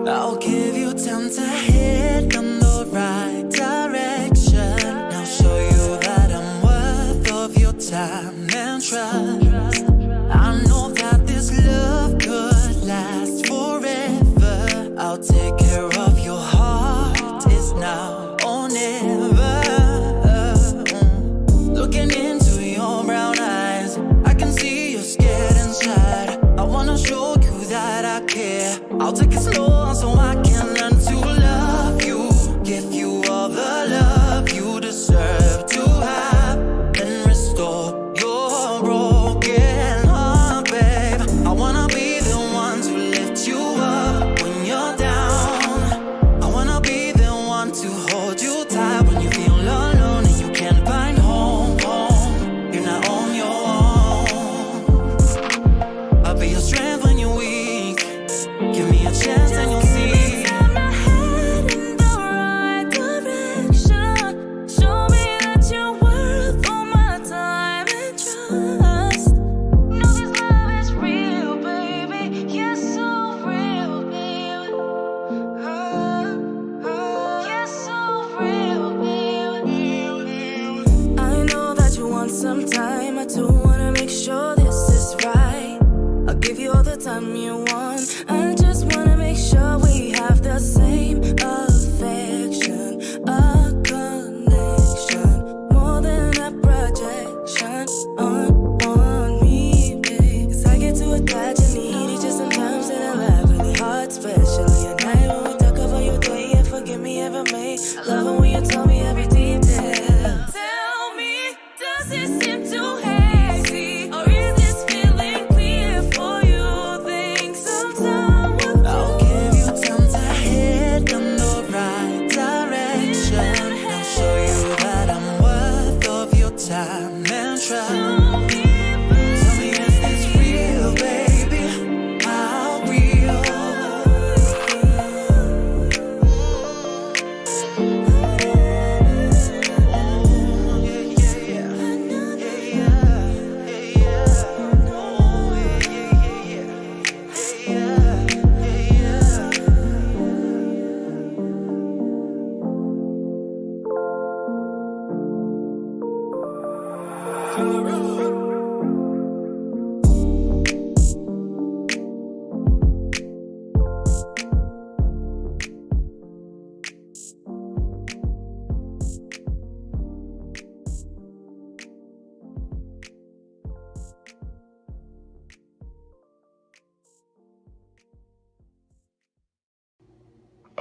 I'll give you time to head in the right direction. I'll show you that I'm worth of your time and trust. I know that this love could last forever. I'll take care of your heart. It's now or never. Looking into your brown eyes, I can see you're scared inside. I wanna show you that I care. I'll take it slow so I can learn to love you. Give you all the love you deserve to have, and restore your broken heart, babe. I wanna be the one to lift you up when you're down. I wanna be the one to hold you tight when you feel alone and you can't find home. You're not on your own. I'll be your strength when you're weak. Give me a chance and you'll see.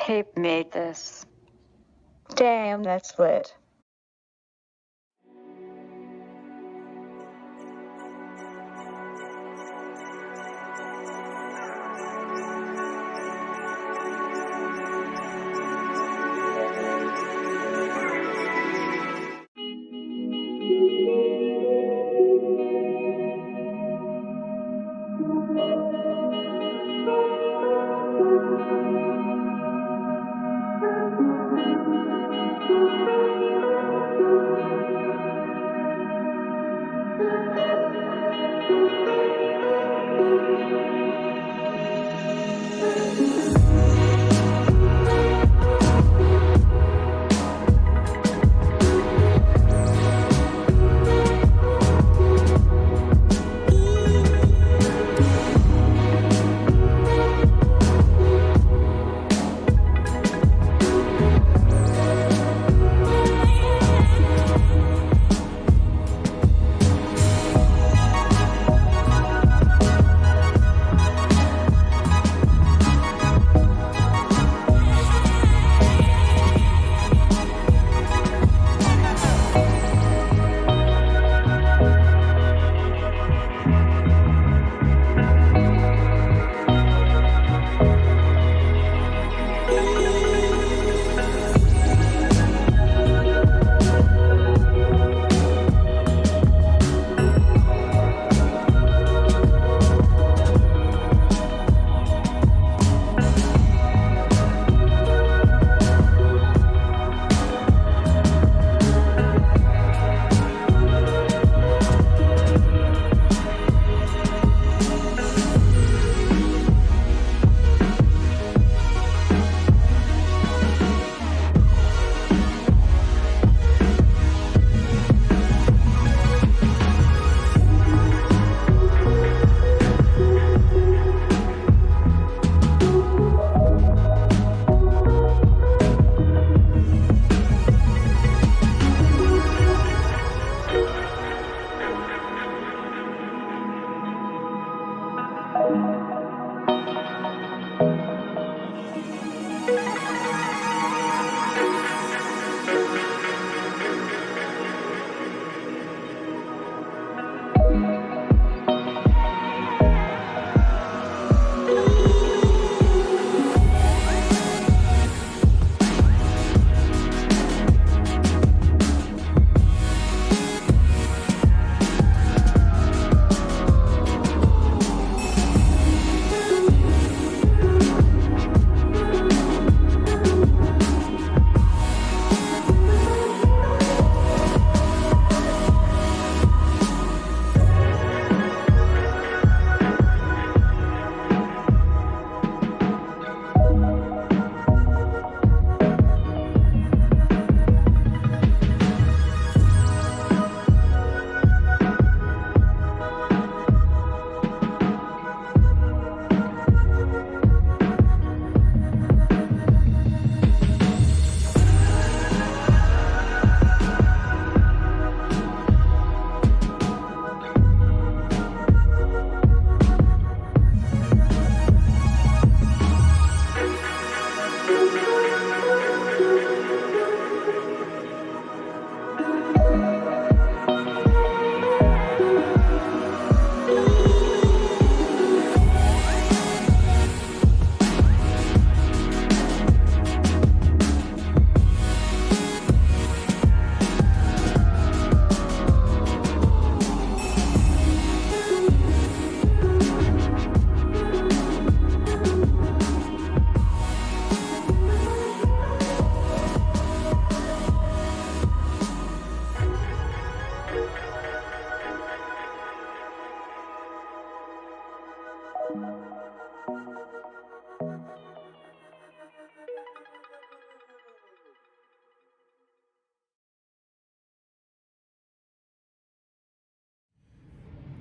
Cape made this. Damn, that's lit.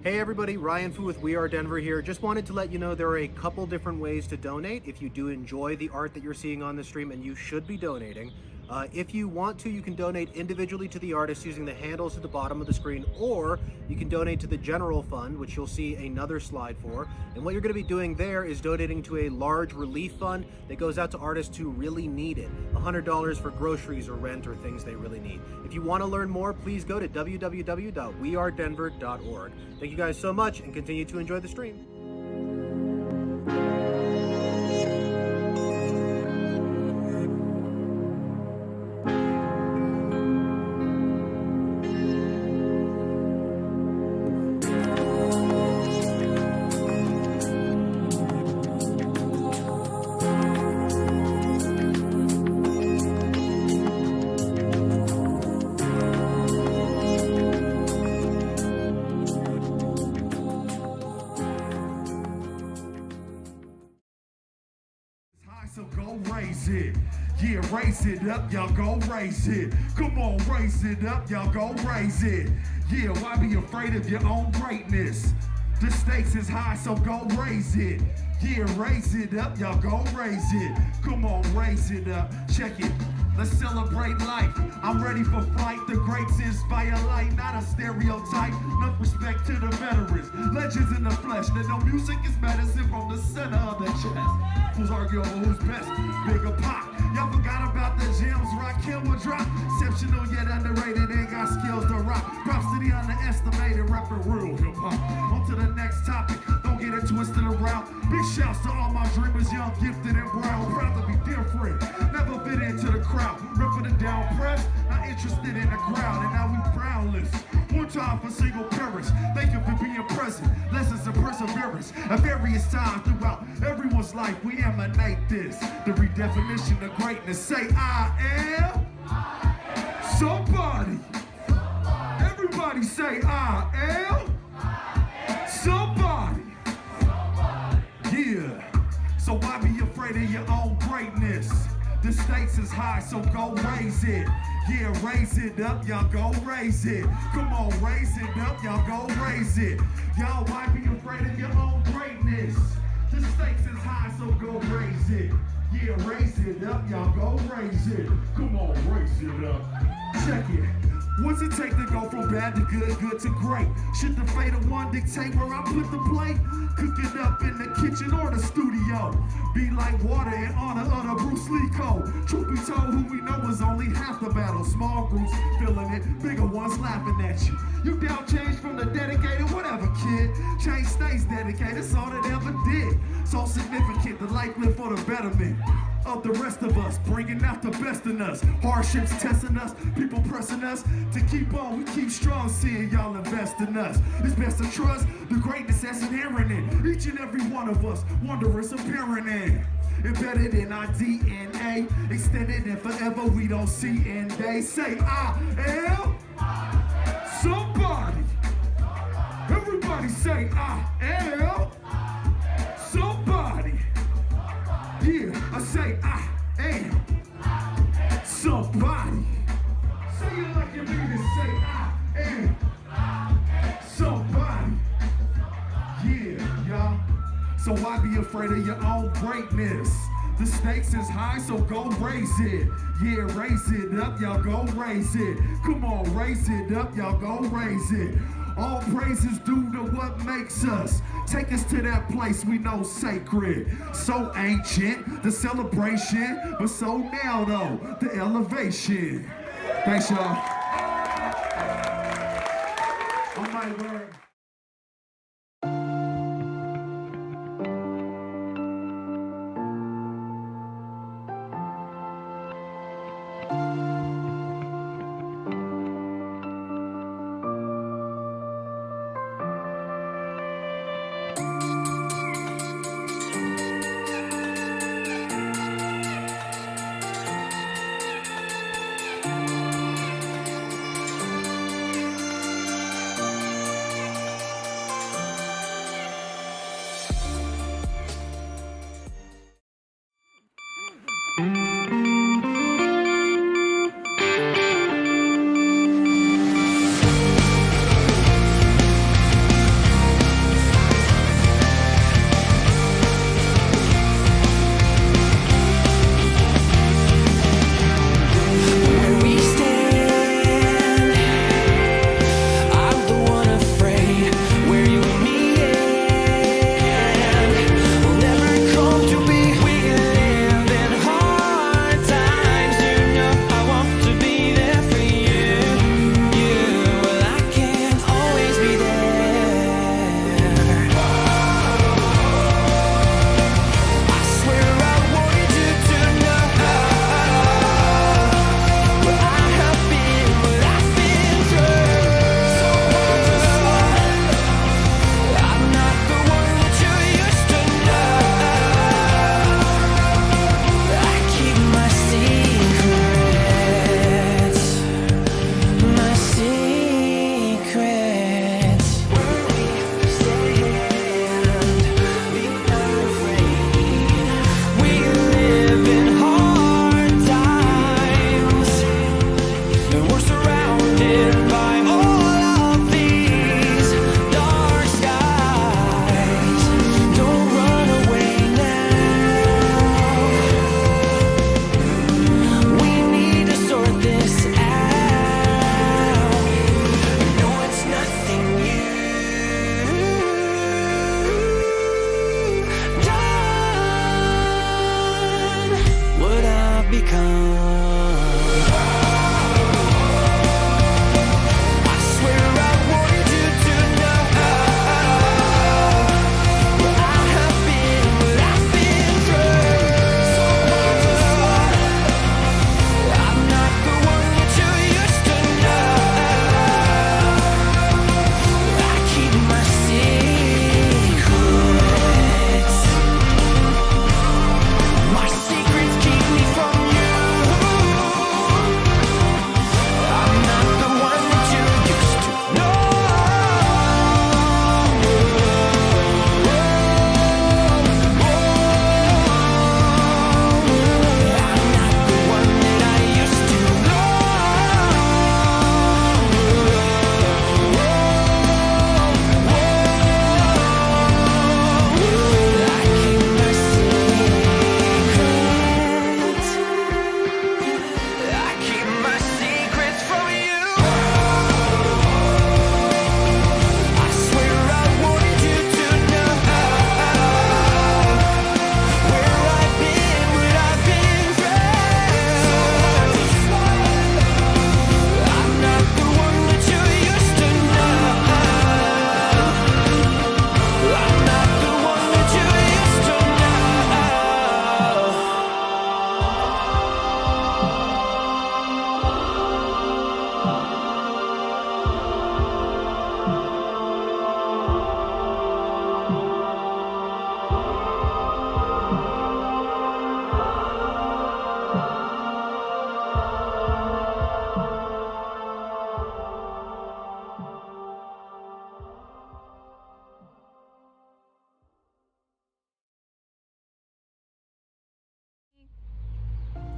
Hey everybody, Ryan Fu with We Are Denver here. Just wanted to let you know there are a couple different ways to donate if you do enjoy the art that you're seeing on the stream, and you should be donating. If you want to, you can donate individually to the artist using the handles at the bottom of the screen, or you can donate to the general fund, which you'll see another slide for. And what you're going to be doing there is donating to a large relief fund that goes out to artists who really need it. $100 for groceries or rent or things they really need. If you want to learn more, please go to www.wearedenver.org. Thank you guys so much, and continue to enjoy the stream. So go raise it. Yeah, raise it up, y'all go raise it. Come on, raise it up, y'all go raise it. Yeah, why be afraid of your own greatness? The stakes is high, so go raise it. Yeah, raise it up, y'all go raise it. Come on, raise it up. Check it. Let's celebrate life. I'm ready for flight. The greats inspire light, not a stereotype. Enough respect to the veterans, legends in the flesh. That no music is medicine from the center of the chest. Who's arguing over who's best? Bigger pop. Y'all forgot about the gems Rakim will drop. Exceptional yet underrated, ain't got skills to rock. Props to the underestimated, rapping real hip hop. On to the next topic. Don't get it twisted around. Big shouts to all my dreamers, young, gifted, and brown. Proud to be different. Never fit into the crowd. Ripping it down press, not interested in the crowd, and now we groundless. One time for single parents, thank you for being present. Lessons of perseverance at various times throughout everyone's life. We emanate this, the redefinition of greatness. Say, I am somebody. Everybody say, I am somebody. Yeah. So why be afraid of your own greatness? The stakes is high, so go raise it. Yeah, raise it up, y'all go raise it. Come on, raise it up, y'all go raise it. Y'all, why be afraid of your own greatness? The stakes is high, so go raise it. Yeah, raise it up, y'all go raise it. Come on, raise it up. Check it. What's it take to go from bad to good, good to great? Should the fate of one dictate where I put the plate? Cook it up in the kitchen or the studio. Be like water in honor of the Bruce Lee code. Truth be told, who we know is only half the battle. Small groups feeling it, bigger ones laughing at you. You down change from the dedicated, whatever kid. Change stays dedicated, that's all it ever did. So significant, the life lived for the betterment of the rest of us, bringing out the best in us. Hardships testing us, people pressing us to keep on. We keep strong, seeing y'all invest in us. It's best to trust the greatness that's inherent in each and every one of us. Wondrous appearing in, embedded in our DNA, extended and forever. We don't see end day. Say, I am somebody. Everybody say, I am somebody. Yeah, I say I am somebody. Say it like you mean it. Say I am somebody. Yeah, y'all. So why be afraid of your own greatness? The stakes is high, so go raise it. Yeah, raise it up, y'all go raise it. Come on, raise it up, y'all go raise it. All praises due to what makes us. Take us to that place we know sacred. So ancient, the celebration, but so now though, the elevation. Thanks, y'all. On my word.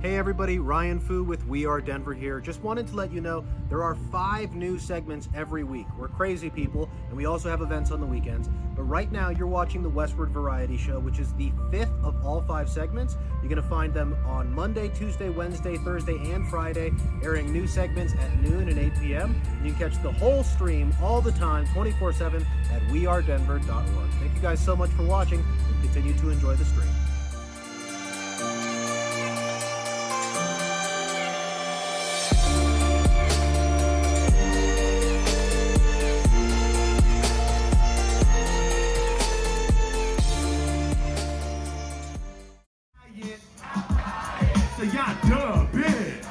Hey everybody, Ryan Fu with We Are Denver here. Just wanted to let you know there are 5 new segments every week. We're crazy people, and we also have events on the weekends. But right now, you're watching the Westward Variety Show, which is the 5th of all 5 segments. You're going to find them on Monday, Tuesday, Wednesday, Thursday, and Friday, airing new segments at noon and 8 p.m. And you can catch the whole stream all the time, 24/7 at wearedenver.org. Thank you guys so much for watching, and continue to enjoy the stream. So y'all dub it.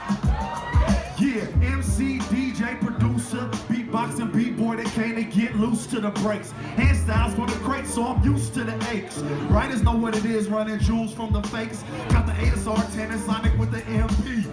Yeah, MC, DJ, producer, beatboxing, beat-boy that came to get loose to the breaks. Handstyles for the crates, so I'm used to the aches. Writers know what it is, running jewels from the fakes. Got the ASR 10 and Sonic with the MP.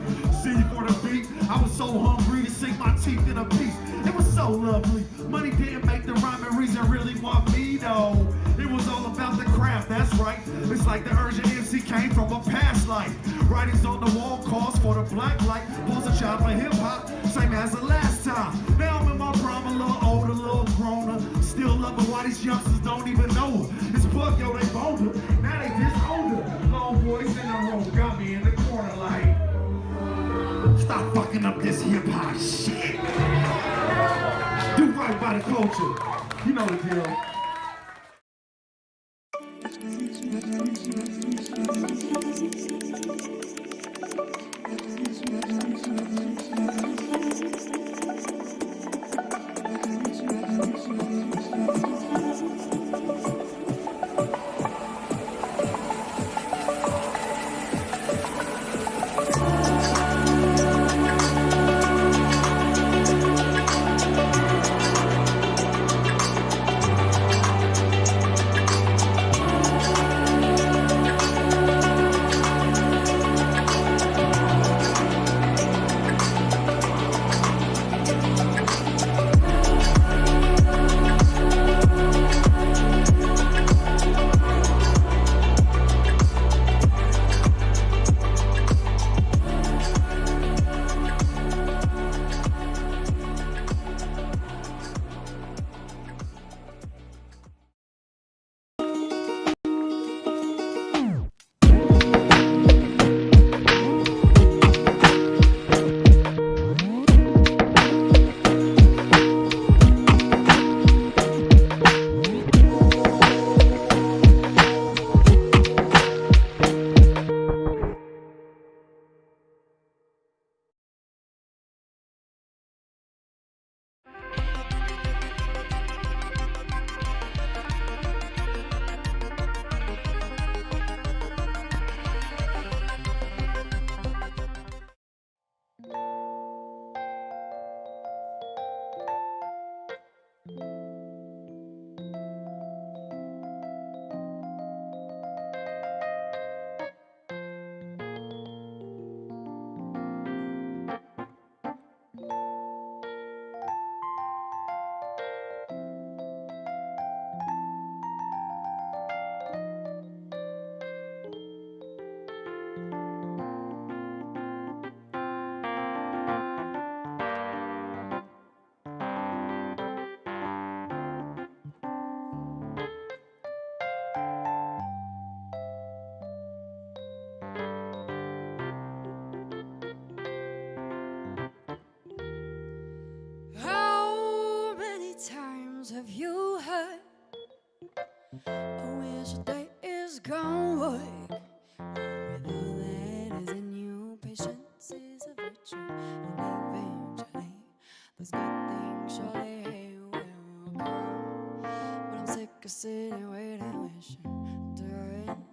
See for the beat, I was so hungry to sink my teeth in a piece. It was so lovely. Money didn't make the rhyming reason really want me though. It was all about the craft, that's right. It's like the urgent MC came from a past life. Writings on the wall calls for the black light. Pulls a child for hip hop, same as the last time. Now I'm in my prime, a little older, a little growner. Still loving why these youngsters don't even know her. It's bug, yo, they bolder. Now they just older. Long boys in the room got me in the corner like, stop fucking up this hip hop shit. Do right by the culture. You know the deal. Have you heard? Oh, wish your day is gone work. With all that is in you, patience is a virtue. And eventually, those good things surely will come. But I'm sick of sitting, waiting, wishing, enduring,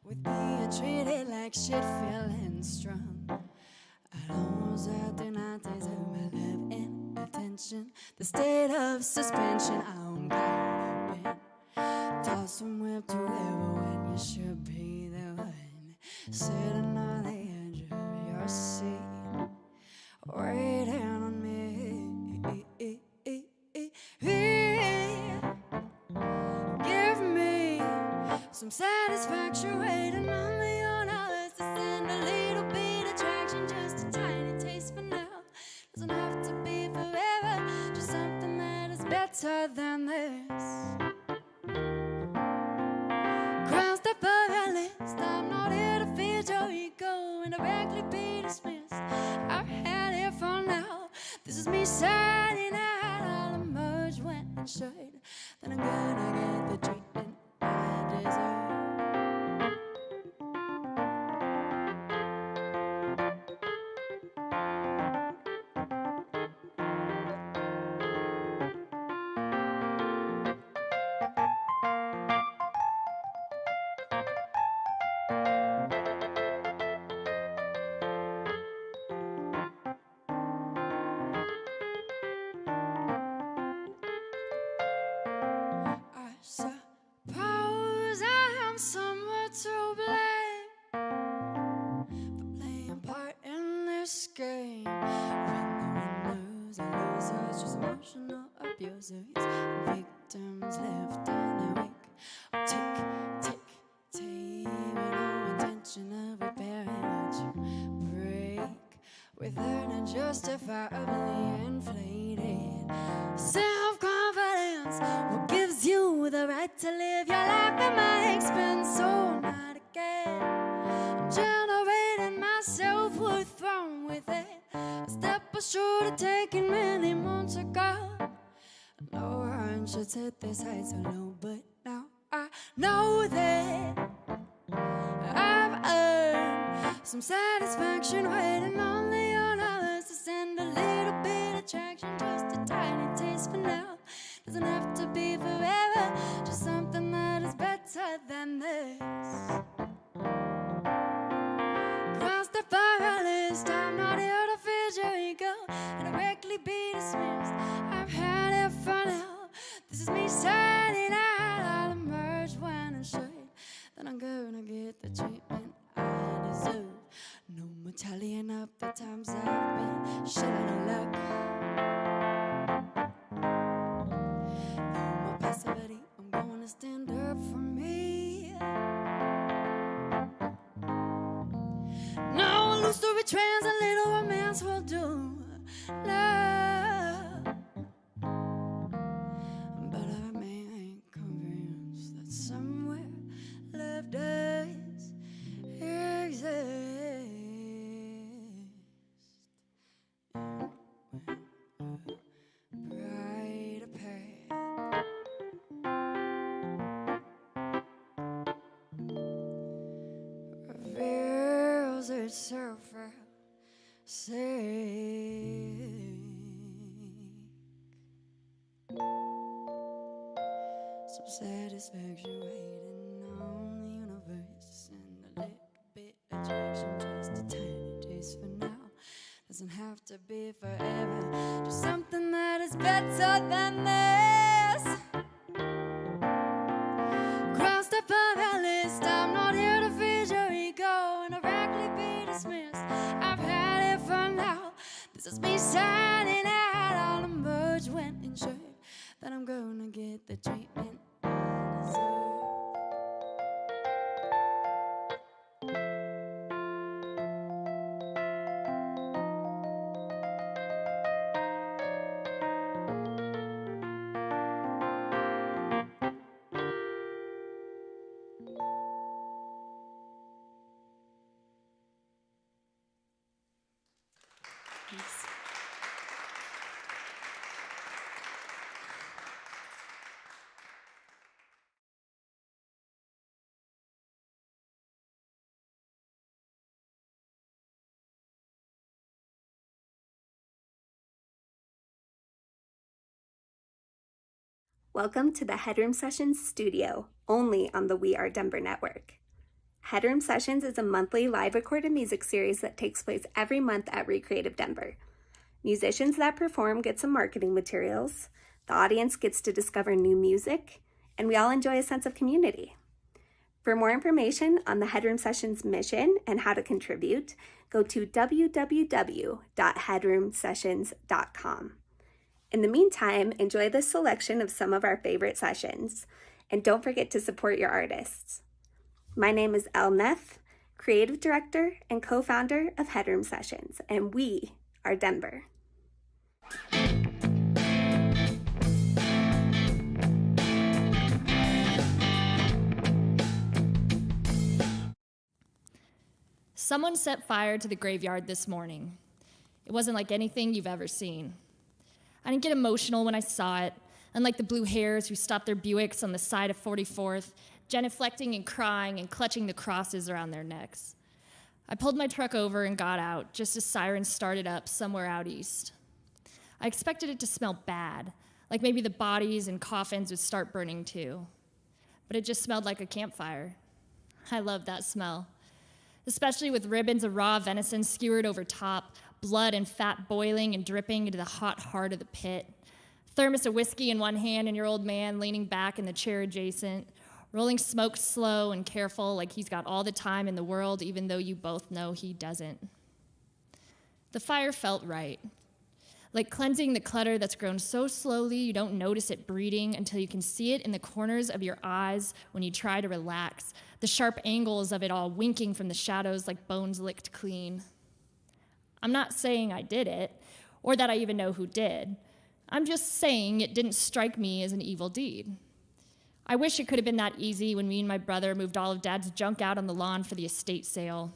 with being treated like shit, feeling strong. I almost had to not deserve my love and attention. The state of suspension, I'm caught up in. Toss and whip to ever when you should be the one sitting on the edge of your seat, waiting on me. Give me some satisfaction, waiting on the honors to send a little bit of directly be dismissed. I've had it for now. This is me signing out. I'll emerge when I'm should. Then I'm gonna get the treatment I deserve. I suppose I am somewhat to blame for playing part in this game. When the winners and losers, just emotional abusers, and victims left in their wake. Tick, tick, tick, with no intention of repairing what you break. With an unjustifiably inflated self-confidence, what gives you the right to live your life at my expense? So not again. I'm generating my self-worth from within. A step I should have taken many months ago. No one should set this height so low, but now I know that I've earned some satisfaction waiting only on others to send a little bit of traction, just a tiny taste for now. Doesn't have to be forever, just something that is better than this. Cross the fire list, I'm not here to feed your ego and directly be dismissed. I've had it for now. This is me signing out. I'll emerge when I should. Then I'm gonna get the treatment I deserve. No more tallying up the times I've been shit out of luck. No more passivity, I'm gonna stand up for me. No illusory trends, a little romance will do. Love, but I remain convinced that somewhere love does exist. Brighter path reveals itself some satisfaction waiting on the universe to send a little bit of traction, just a tiny taste for now. Doesn't have to be forever, just something that is better than this. Cross the bucket list, I'm not here to feed your ego and directly be dismissed. I've had it for now. This is me signing out. I'll emerge when insured that I'm gonna get the treatment I deserve. Welcome to the Headroom Sessions studio, only on the We Are Denver network. Headroom Sessions is a monthly live recorded music series that takes place every month at Recreative Denver. Musicians that perform get some marketing materials, the audience gets to discover new music, and we all enjoy a sense of community. For more information on the Headroom Sessions mission and how to contribute, go to www.headroomsessions.com. In the meantime, enjoy this selection of some of our favorite sessions, and don't forget to support your artists. My name is Elle Neff, Creative Director and co-founder of Headroom Sessions, and we are Denver. Someone set fire to the graveyard this morning. It wasn't like anything you've ever seen. I didn't get emotional when I saw it, unlike the blue hairs who stopped their Buicks on the side of 44th, genuflecting and crying and clutching the crosses around their necks. I pulled my truck over and got out just as sirens started up somewhere out east. I expected it to smell bad, like maybe the bodies and coffins would start burning too. But it just smelled like a campfire. I love that smell, especially with ribbons of raw venison skewered over top, blood and fat boiling and dripping into the hot heart of the pit. Thermos of whiskey in one hand and your old man leaning back in the chair adjacent, rolling smoke slow and careful like he's got all the time in the world, even though you both know he doesn't. The fire felt right, like cleansing the clutter that's grown so slowly you don't notice it breeding until you can see it in the corners of your eyes when you try to relax, the sharp angles of it all winking from the shadows like bones licked clean. I'm not saying I did it, or that I even know who did. I'm just saying it didn't strike me as an evil deed. I wish it could have been that easy when me and my brother moved all of Dad's junk out on the lawn for the estate sale.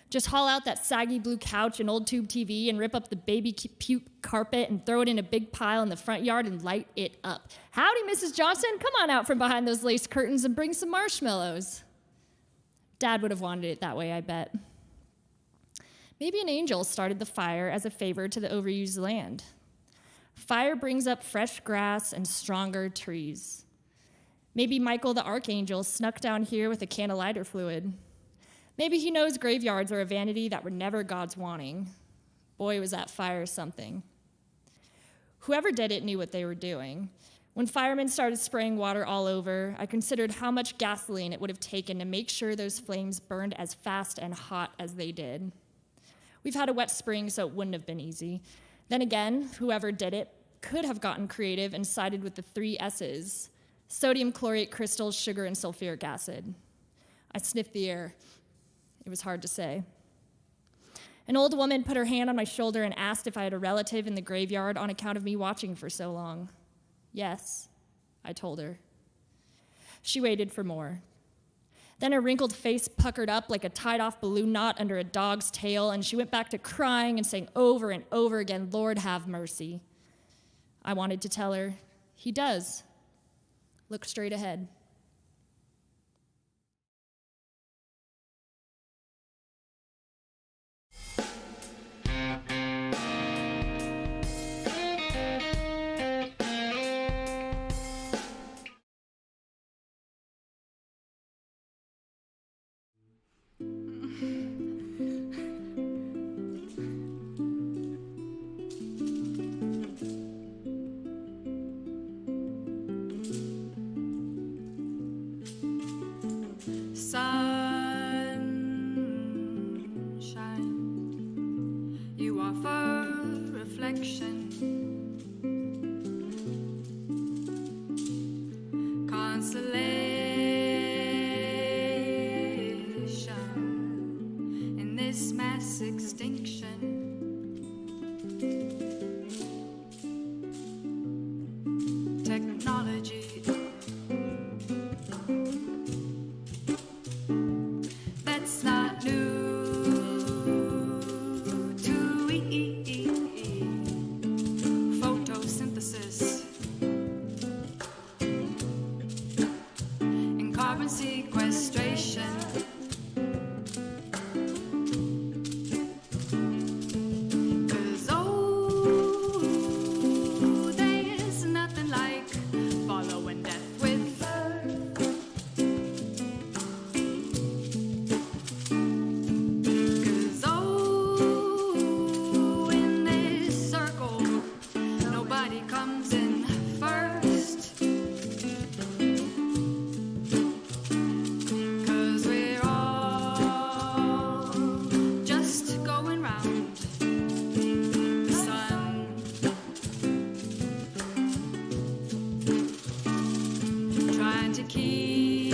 Just haul out that saggy blue couch and old tube TV and rip up the baby puke carpet and throw it in a big pile in the front yard and light it up. Howdy, Mrs. Johnson, come on out from behind those lace curtains and bring some marshmallows. Dad would have wanted it that way, I bet. Maybe an angel started the fire as a favor to the overused land. Fire brings up fresh grass and stronger trees. Maybe Michael the Archangel snuck down here with a can of lighter fluid. Maybe he knows graveyards are a vanity that were never God's wanting. Boy, was that fire something. Whoever did it knew what they were doing. When firemen started spraying water all over, I considered how much gasoline it would have taken to make sure those flames burned as fast and hot as they did. We've had a wet spring, so it wouldn't have been easy. Then again, whoever did it could have gotten creative and sided with the 3 S's: sodium chlorate crystals, sugar, and sulfuric acid. I sniffed the air. It was hard to say. An old woman put her hand on my shoulder and asked if I had a relative in the graveyard on account of me watching for so long. Yes, I told her. She waited for more. Then her wrinkled face puckered up like a tied-off balloon knot under a dog's tail, and she went back to crying and saying over and over again, "Lord, have mercy." I wanted to tell her, "He does. Look straight ahead." Sunshine, you offer reflection, consolation in this mass extinction. Technology, that's not new to we. Photosynthesis and carbon sequestration. 'Cause there's nothing like following death with birth. 'Cause in this circle, nobody comes in first. 'Cause we're all just going round the sun, trying to keep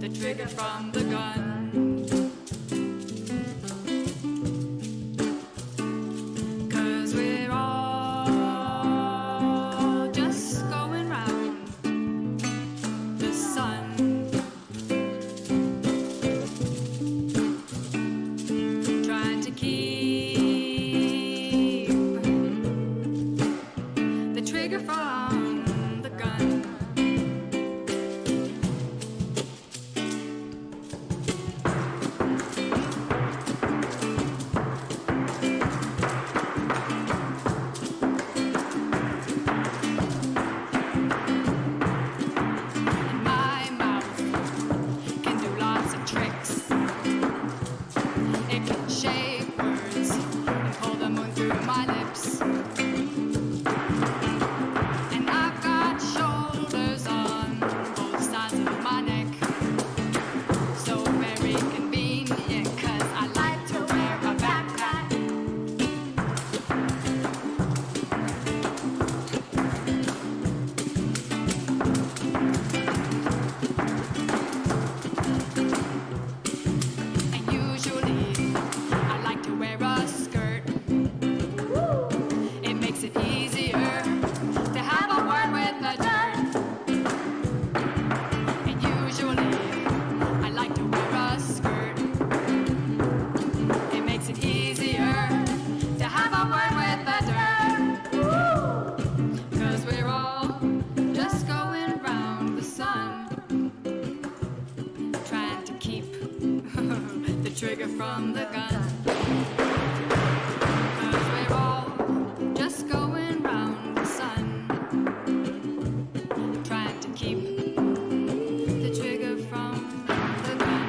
the trigger from the gun. 'Cause we're all just going round the sun. gun. And my mouth can do lots of tricks. It can shape words and pull the moon through my lips. And I've got shoulders on both sides of my neck. So very convenient, 'cause I like to wear a backpack. And usually I like to wear a skirt. It makes it easier to have a word with the dirt. And usually I like to wear a skirt. It makes it easier to have a word with the dirt. 'Cause we're all just going round the sun, trying to keep the trigger from the gun. 'Cause we're all just going round the sun, trying to keep the trigger from the gun.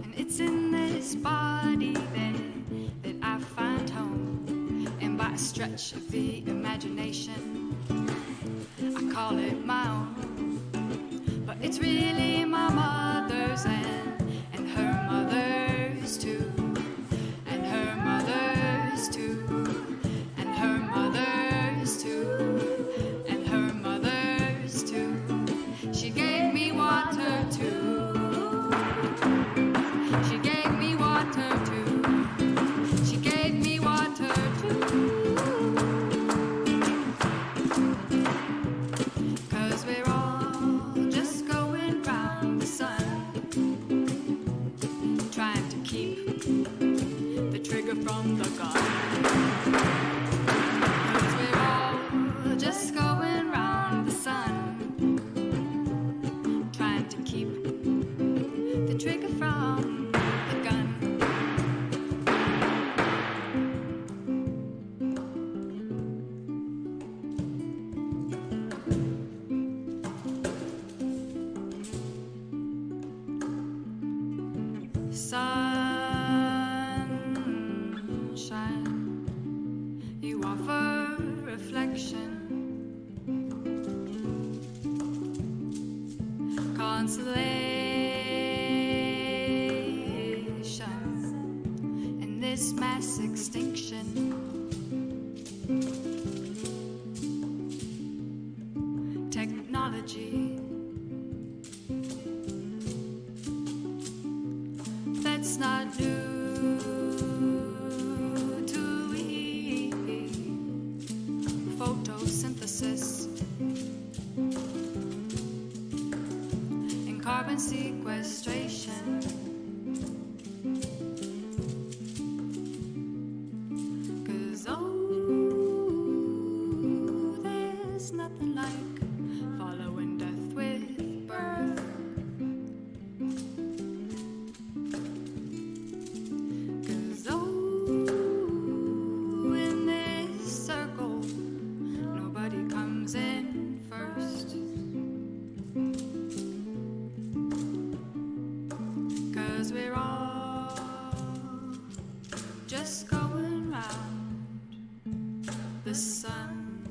And it's in this body that I find home. And by a stretch of the imagination, I call it my own. But it's really my mother's and her mother's too. And her mother's too. And her mother's too. And her mother's too. She gave me water too. She gave me water too. She gave me water too. 'Cause we're all just going round the sun, trying to keep the trigger from the gun. 'Cause we're all just going round the sun, trying to keep the trigger from the gun. Sunshine, you offer reflection, consolation in this mass extinction. Technology that's not new to we. Photosynthesis and carbon sequestration. 'Cause there's nothing like following death with birth. 'Cause in this circle, nobody comes in first. 'Cause we're all just going round the sun,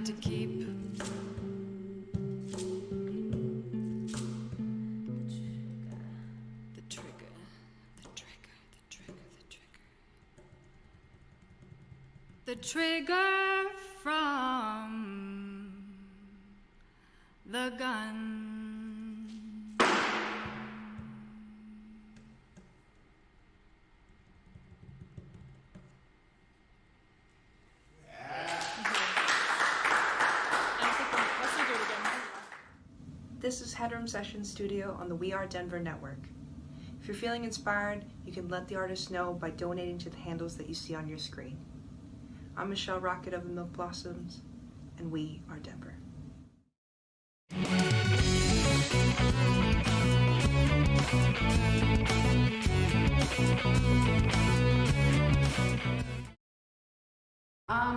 to keep. The trigger, the trigger, the trigger, the trigger. The trigger from the gun. This is Headroom Session Studio on the We Are Denver network. If you're feeling inspired, you can let the artist know by donating to the handles that you see on your screen. I'm Michelle Rocket of the Milk Blossoms, and we are Denver.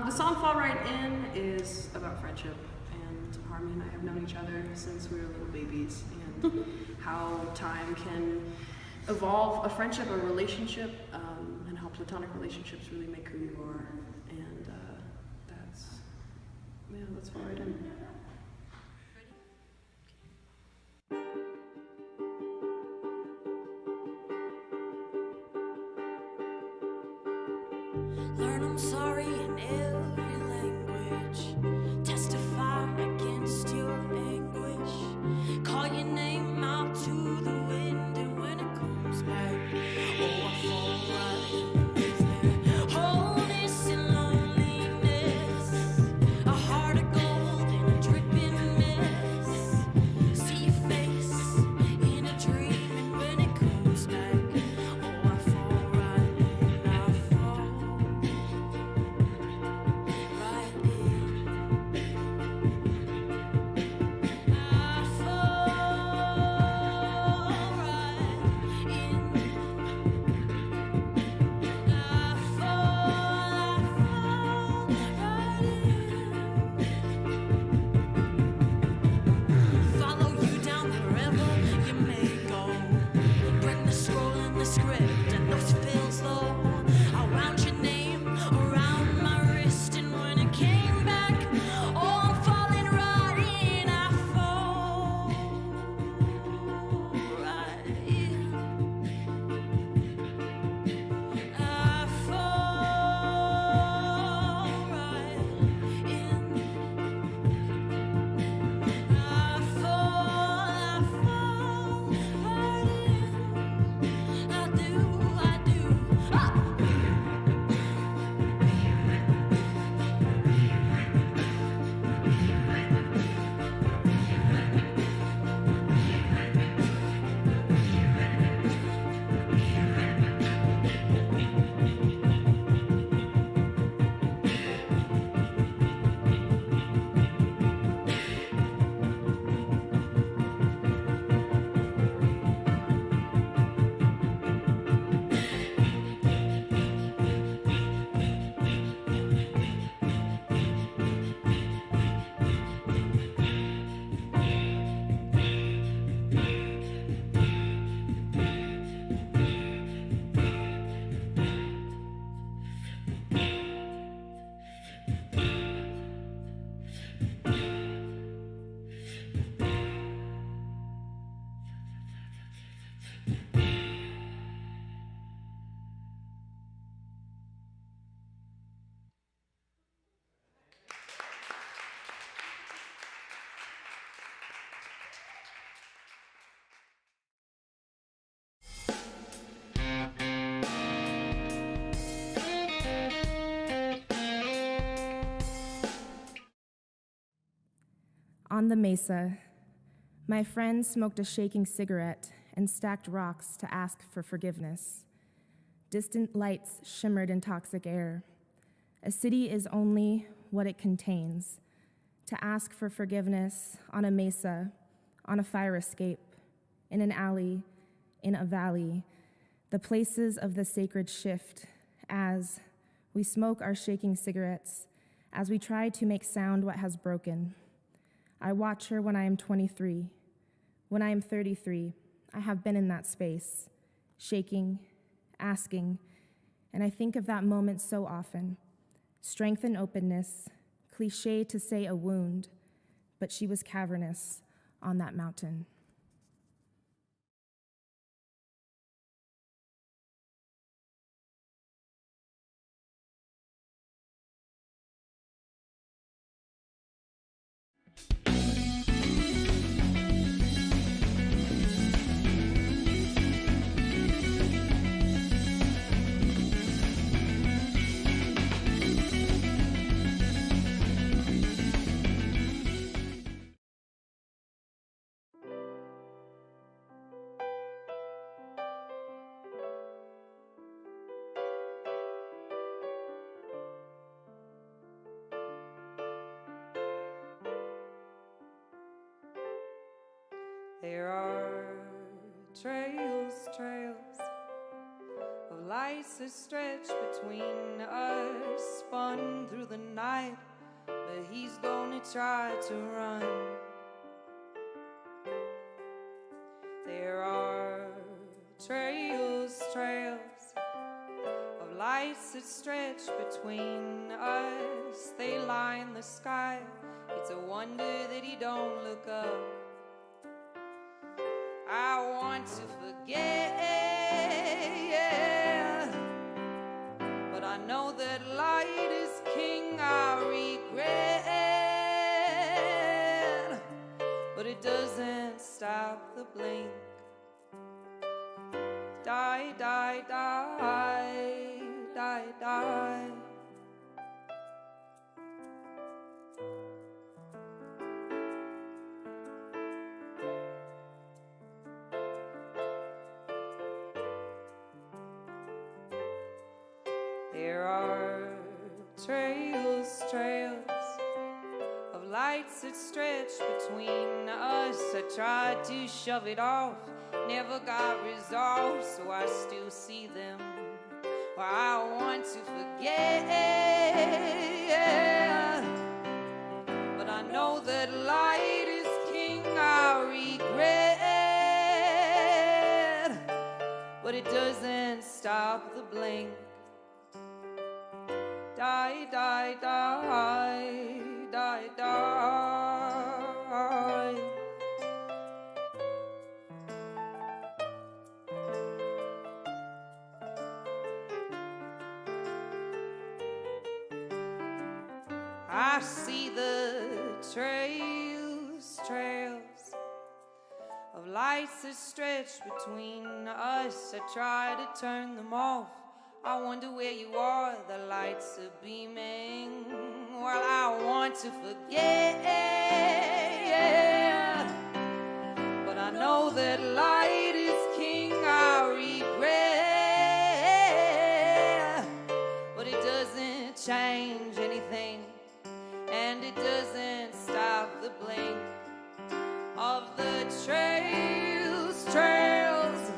The song Fall Right In is about friendship, and Harmony and I have known each other since we were little babies, and how time can evolve a friendship, a relationship, and how platonic relationships really make who you are, and that's Fall Right In. Learn I'm sorry in every language. Testify against your anguish. Call your name out to the wind, and when it comes back, oh, I fall right in there. Wholeness and loneliness, a heart of gold and a dripping mess. See your face in a dream, and when it comes back, oh, I fall right in, I fall. Follow you down wherever you may go. Bring the scroll and the script and those fills low. I wound your name around my wrist, and when it came back, oh, I'm falling right in. I fall right in. I fall right in. I fall right in. I do. Ah! On the mesa, my friend smoked a shaking cigarette and stacked rocks to ask for forgiveness. Distant lights shimmered in toxic air. A city is only what it contains. To ask for forgiveness on a mesa, on a fire escape, in an alley, in a valley, the places of the sacred shift as we smoke our shaking cigarettes, as we try to make sound what has broken. I watch her when I am 23. When I am 33, I have been in that space, shaking, asking, and I think of that moment so often. Strength and openness, cliche to say a wound, but she was cavernous on that mountain. There are trails, trails of lights that stretch between us, spun through the night, but he's gonna try to run. There are trails, trails of lights that stretch between us, they line the sky. It's a wonder that he don't look up. I want to forget, but I know that light is king. I regret, but it doesn't stop the blink. Die, die, die, die, die. There are trails, trails of lights that stretch between us. I tried to shove it off, never got resolved, so I still see them. Well, I want to forget, but I know that light is king. I regret, but it doesn't stop the blink. Die, die, die, die, die. I see the trails, trails of lights that stretch between us. I try to turn them off. I wonder where you are, the lights are beaming. Well, I want to forget, but I know that light is king. I regret, but it doesn't change anything, and it doesn't stop the blink of the trails, trails,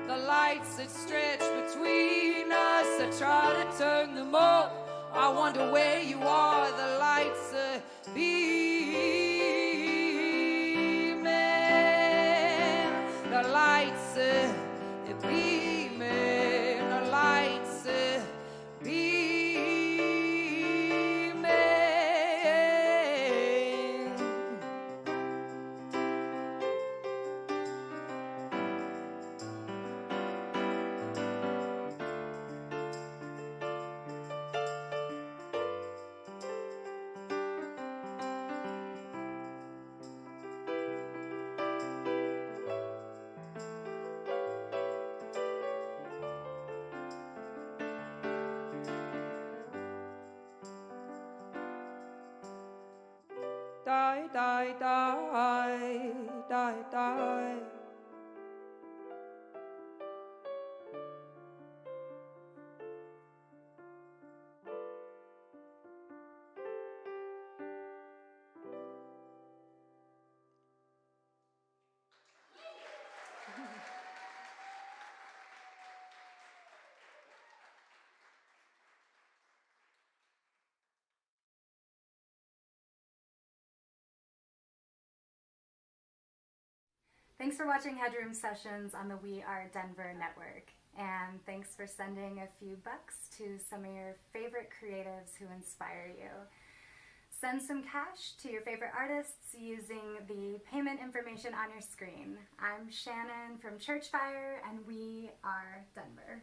the lights that stretch between us. I try to turn them off. I wonder where you are, the lights are beaming. The lights are beaming. The lights are beaming. Die, die, die, die, die. Thanks for watching Headroom Sessions on the We Are Denver network. And thanks for sending a few bucks to some of your favorite creatives who inspire you. Send some cash to your favorite artists using the payment information on your screen. I'm Shannon from Churchfire, and we are Denver.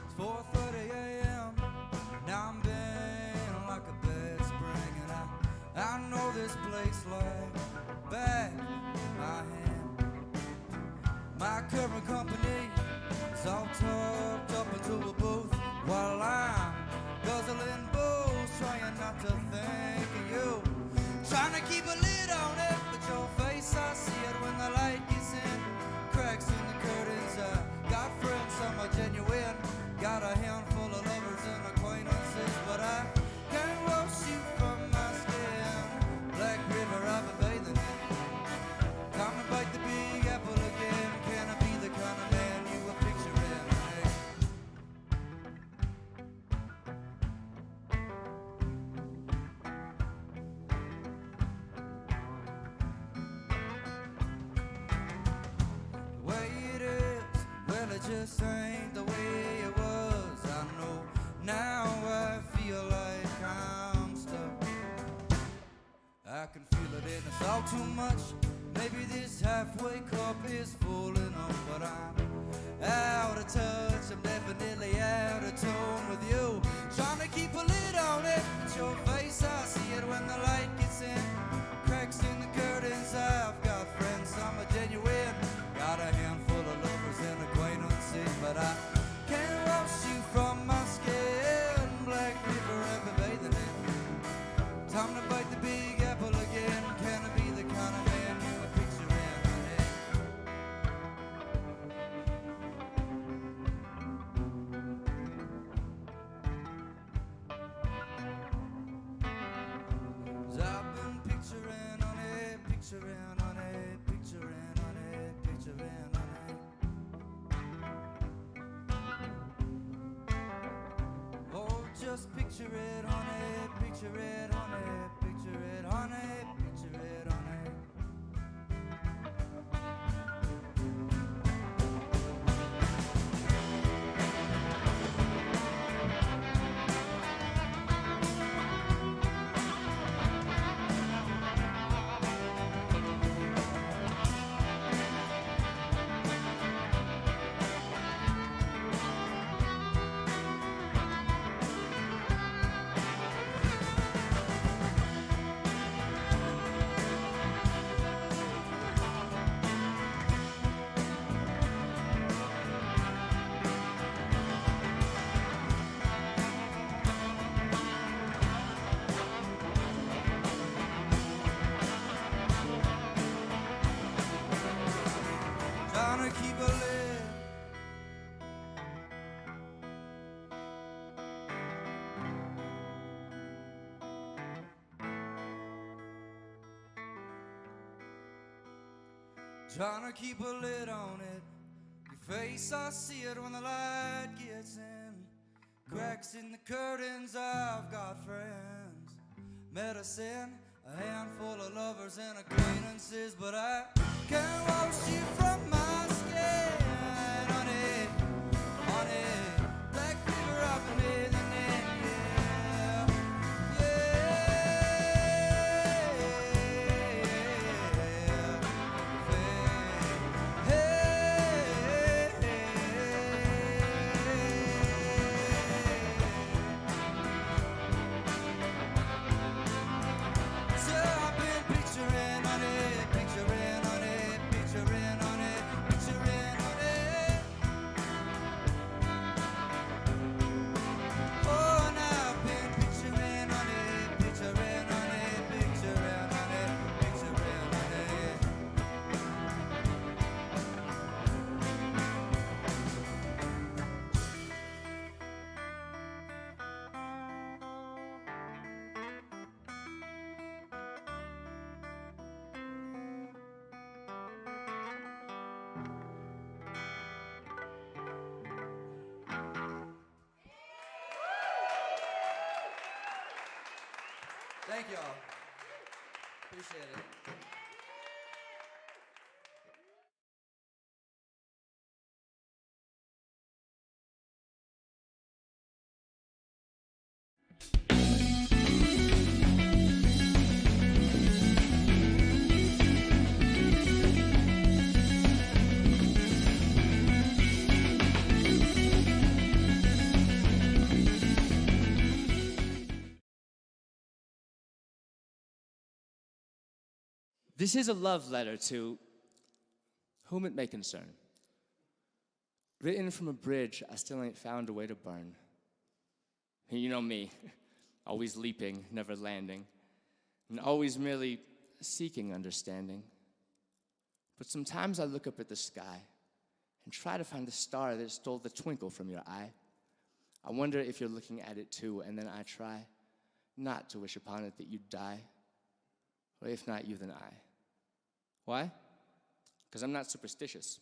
It's 4:30 a.m. Now I'm been like a bed spring, and I know this place like back of my hand. My current company is all tucked up into a booth while I'm guzzling booze, trying not to think of you. Trying to keep a lid on it, but your face, I see it when the light gets in. Cracks in the curtains, got friends, some are genuine. Got a handful of lovers and acquaintances, but I can't wash you from my skin. Black river I've been bathing in. Time to bite the big apple again. Can I be the kind of man you were picturing? Hey. The way it is, well it just ain't the way it was. I know now I feel like I'm stuck. I can feel it and it's all too much. Maybe this halfway cup is full enough, but I'm out of touch. I'm definitely out of tune with you. Trying to keep a lid on it. It's your face, I see it when the light gets in. Cracks in the curtains, I've got friends, some are genuine. Got a handful of lovers and acquaintances, but I can't wash you from my skin. Black river I've been bathing in. Time to bite the big apple again. Can I be the kind of man you were picturing, honey? Cause I've been picturing, honey, picturing, honey, picturing, honey, picturing, honey. Oh, just picture it, honey, picture it, honey, picture it, honey, picture it, honey. Trying to keep a lid. Trying to keep a lid on it. Your face, I see it when the light gets in. Cracks in the curtains, I've got friends. Medicine, a handful of lovers and acquaintances, but I can't wash you from my skin, honey, honey. Black river I've been bathing in, yeah, So I've been picturing, honey, picturing, honey, picturing, honey. Thank y'all. Appreciate it. This is a love letter to whom it may concern. Written from a bridge I still ain't found a way to burn. You know me, always leaping, never landing, and always merely seeking understanding. But sometimes I look up at the sky and try to find the star that stole the twinkle from your eye. I wonder if you're looking at it too, and then I try not to wish upon it that you'd die. Or if not you, then I. Why? Because I'm not superstitious.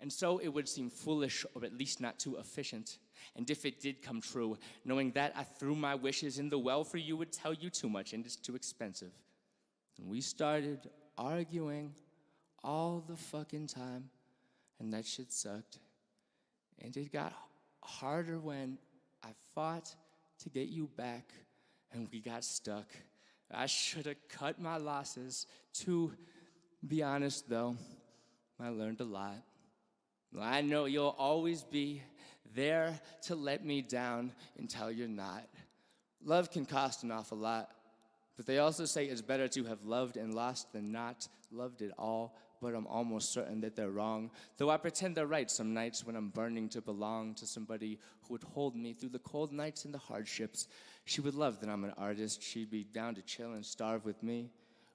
And so it would seem foolish, or at least not too efficient. And if it did come true, knowing that I threw my wishes in the well for you would tell you too much and it's too expensive. And we started arguing all the fucking time, and that shit sucked. And it got harder when I fought to get you back, and we got stuck. I should have cut my losses. To be honest, though, I learned a lot. I know you'll always be there to let me down until you're not. Love can cost an awful lot, but they also say it's better to have loved and lost than not loved at all. But I'm almost certain that they're wrong, though I pretend they're right some nights when I'm burning to belong to somebody who would hold me through the cold nights and the hardships. She would love that I'm an artist. She'd be down to chill and starve with me.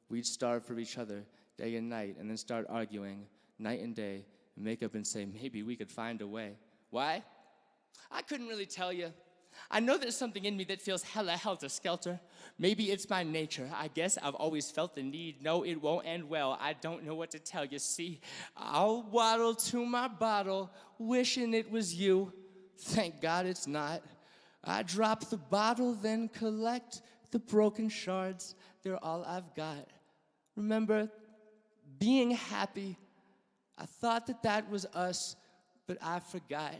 We'd starve for each other day and night, and then start arguing night and day, and make up and say maybe we could find a way. Why? I couldn't really tell you. I know there's something in me that feels hella helter-skelter. Maybe it's my nature. I guess I've always felt the need. No, it won't end well. I don't know what to tell you. See, I'll waddle to my bottle, wishing it was you. Thank God it's not. I drop the bottle, then collect the broken shards. They're all I've got. Remember being happy? I thought that was us, but I forgot.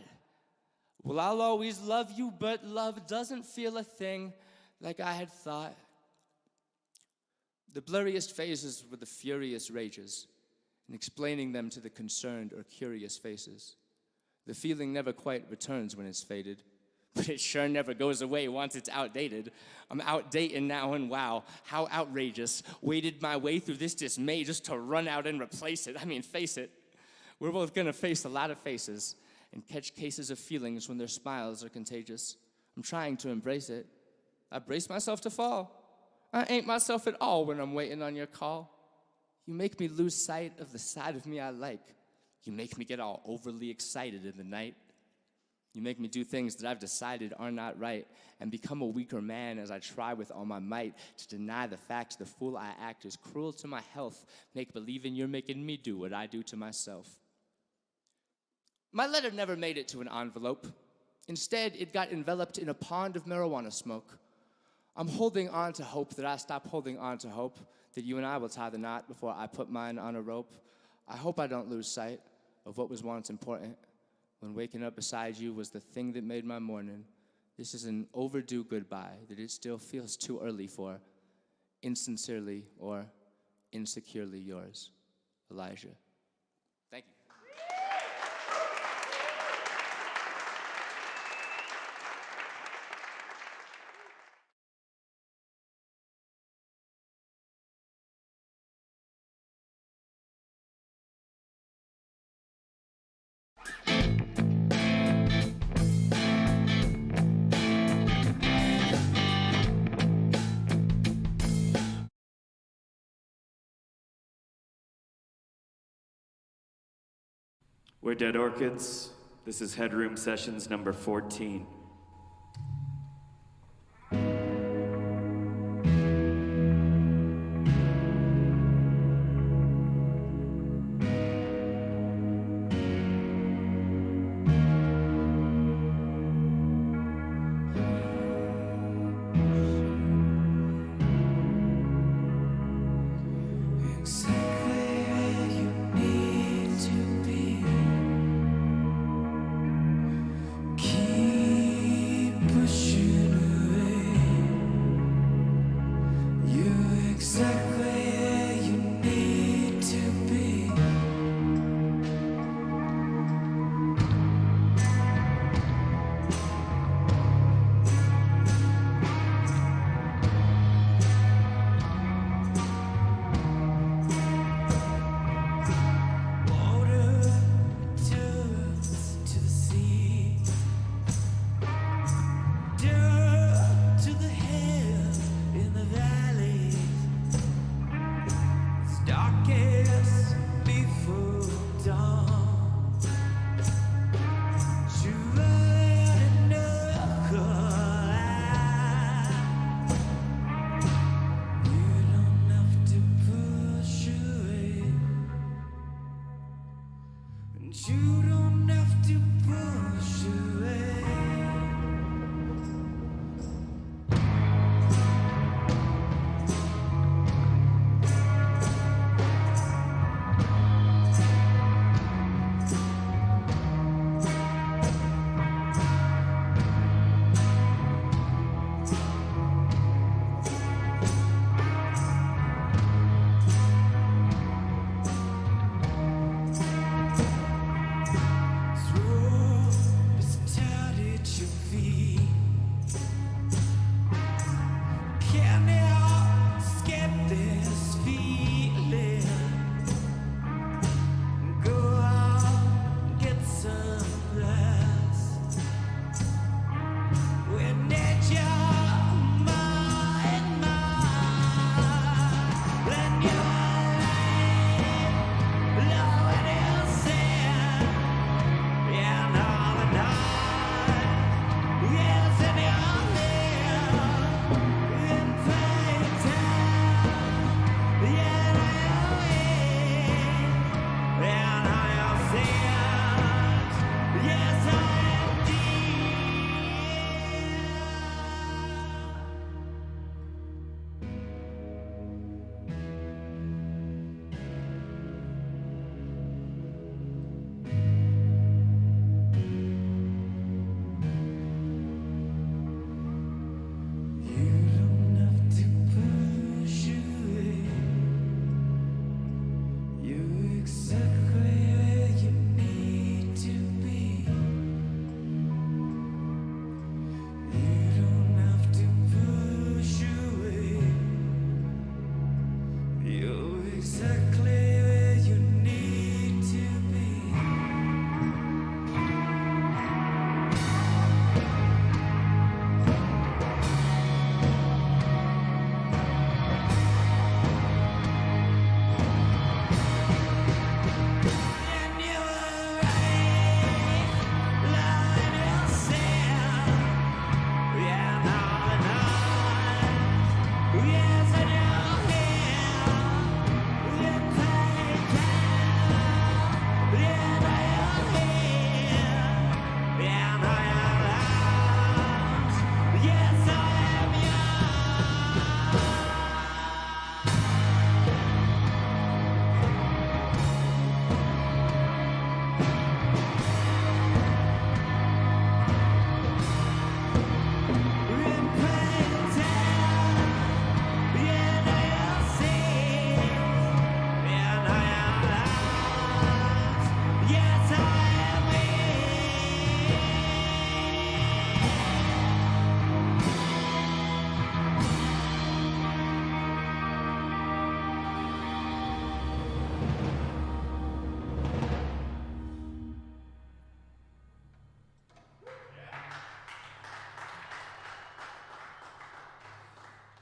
Well, I'll always love you, but love doesn't feel a thing like I had thought. The blurriest phases were the furious rages, and explaining them to the concerned or curious faces. The feeling never quite returns when it's faded, but it sure never goes away once it's outdated. I'm outdated now, and wow, how outrageous. Waded my way through this dismay just to run out and replace it. I mean, face it, we're both gonna face a lot of faces and catch cases of feelings when their smiles are contagious. I'm trying to embrace it. I brace myself to fall. I ain't myself at all when I'm waiting on your call. You make me lose sight of the side of me I like. You make me get all overly excited in the night. You make me do things that I've decided are not right and become a weaker man as I try with all my might to deny the fact the fool I act is cruel to my health, make believing you're making me do what I do to myself. My letter never made it to an envelope. Instead, it got enveloped in a pond of marijuana smoke. I'm holding on to hope that I stop holding on to hope, that you and I will tie the knot before I put mine on a rope. I hope I don't lose sight of what was once important, when waking up beside you was the thing that made my morning. This is an overdue goodbye that it still feels too early for. Insincerely or insecurely yours, Elijah. Thank you. We're Dead Orchids. This is Headroom Sessions number 14. You don't have to push away.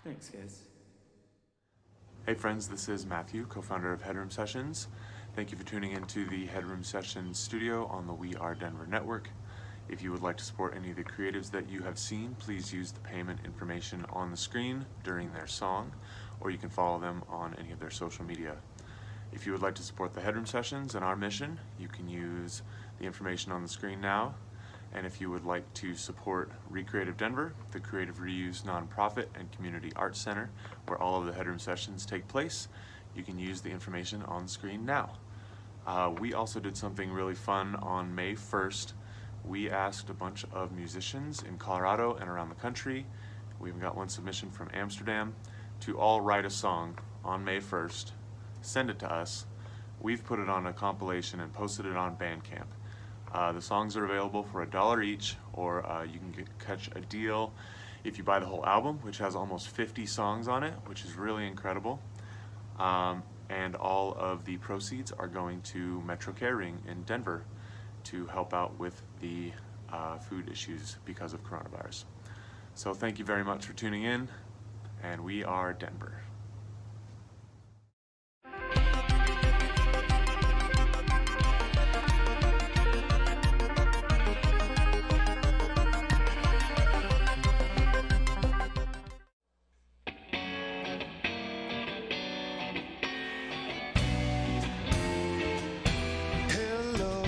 Thanks, guys. Hey friends, this is Matthew, co-founder of Headroom Sessions. Thank you for tuning into the Headroom Sessions studio on the We Are Denver network. If you would like to support any of the creatives that you have seen, please use the payment information on the screen during their song, or you can follow them on any of their social media. If you would like to support the Headroom Sessions and our mission, you can use the information on the screen now. And if you would like to support Recreative Denver, the creative reuse nonprofit and community arts center, where all of the Headroom Sessions take place, you can use the information on the screen now. We also did something really fun on May 1st. We asked a bunch of musicians in Colorado and around the country, we even got one submission from Amsterdam, to all write a song on May 1st, send it to us. We've put it on a compilation and posted it on Bandcamp. The songs are available for $1 each, or you can catch a deal if you buy the whole album, which has almost 50 songs on it, which is really incredible. And all of the proceeds are going to Metro Care Ring in Denver to help out with the food issues because of coronavirus. So thank you very much for tuning in, and we are Denver. Hello,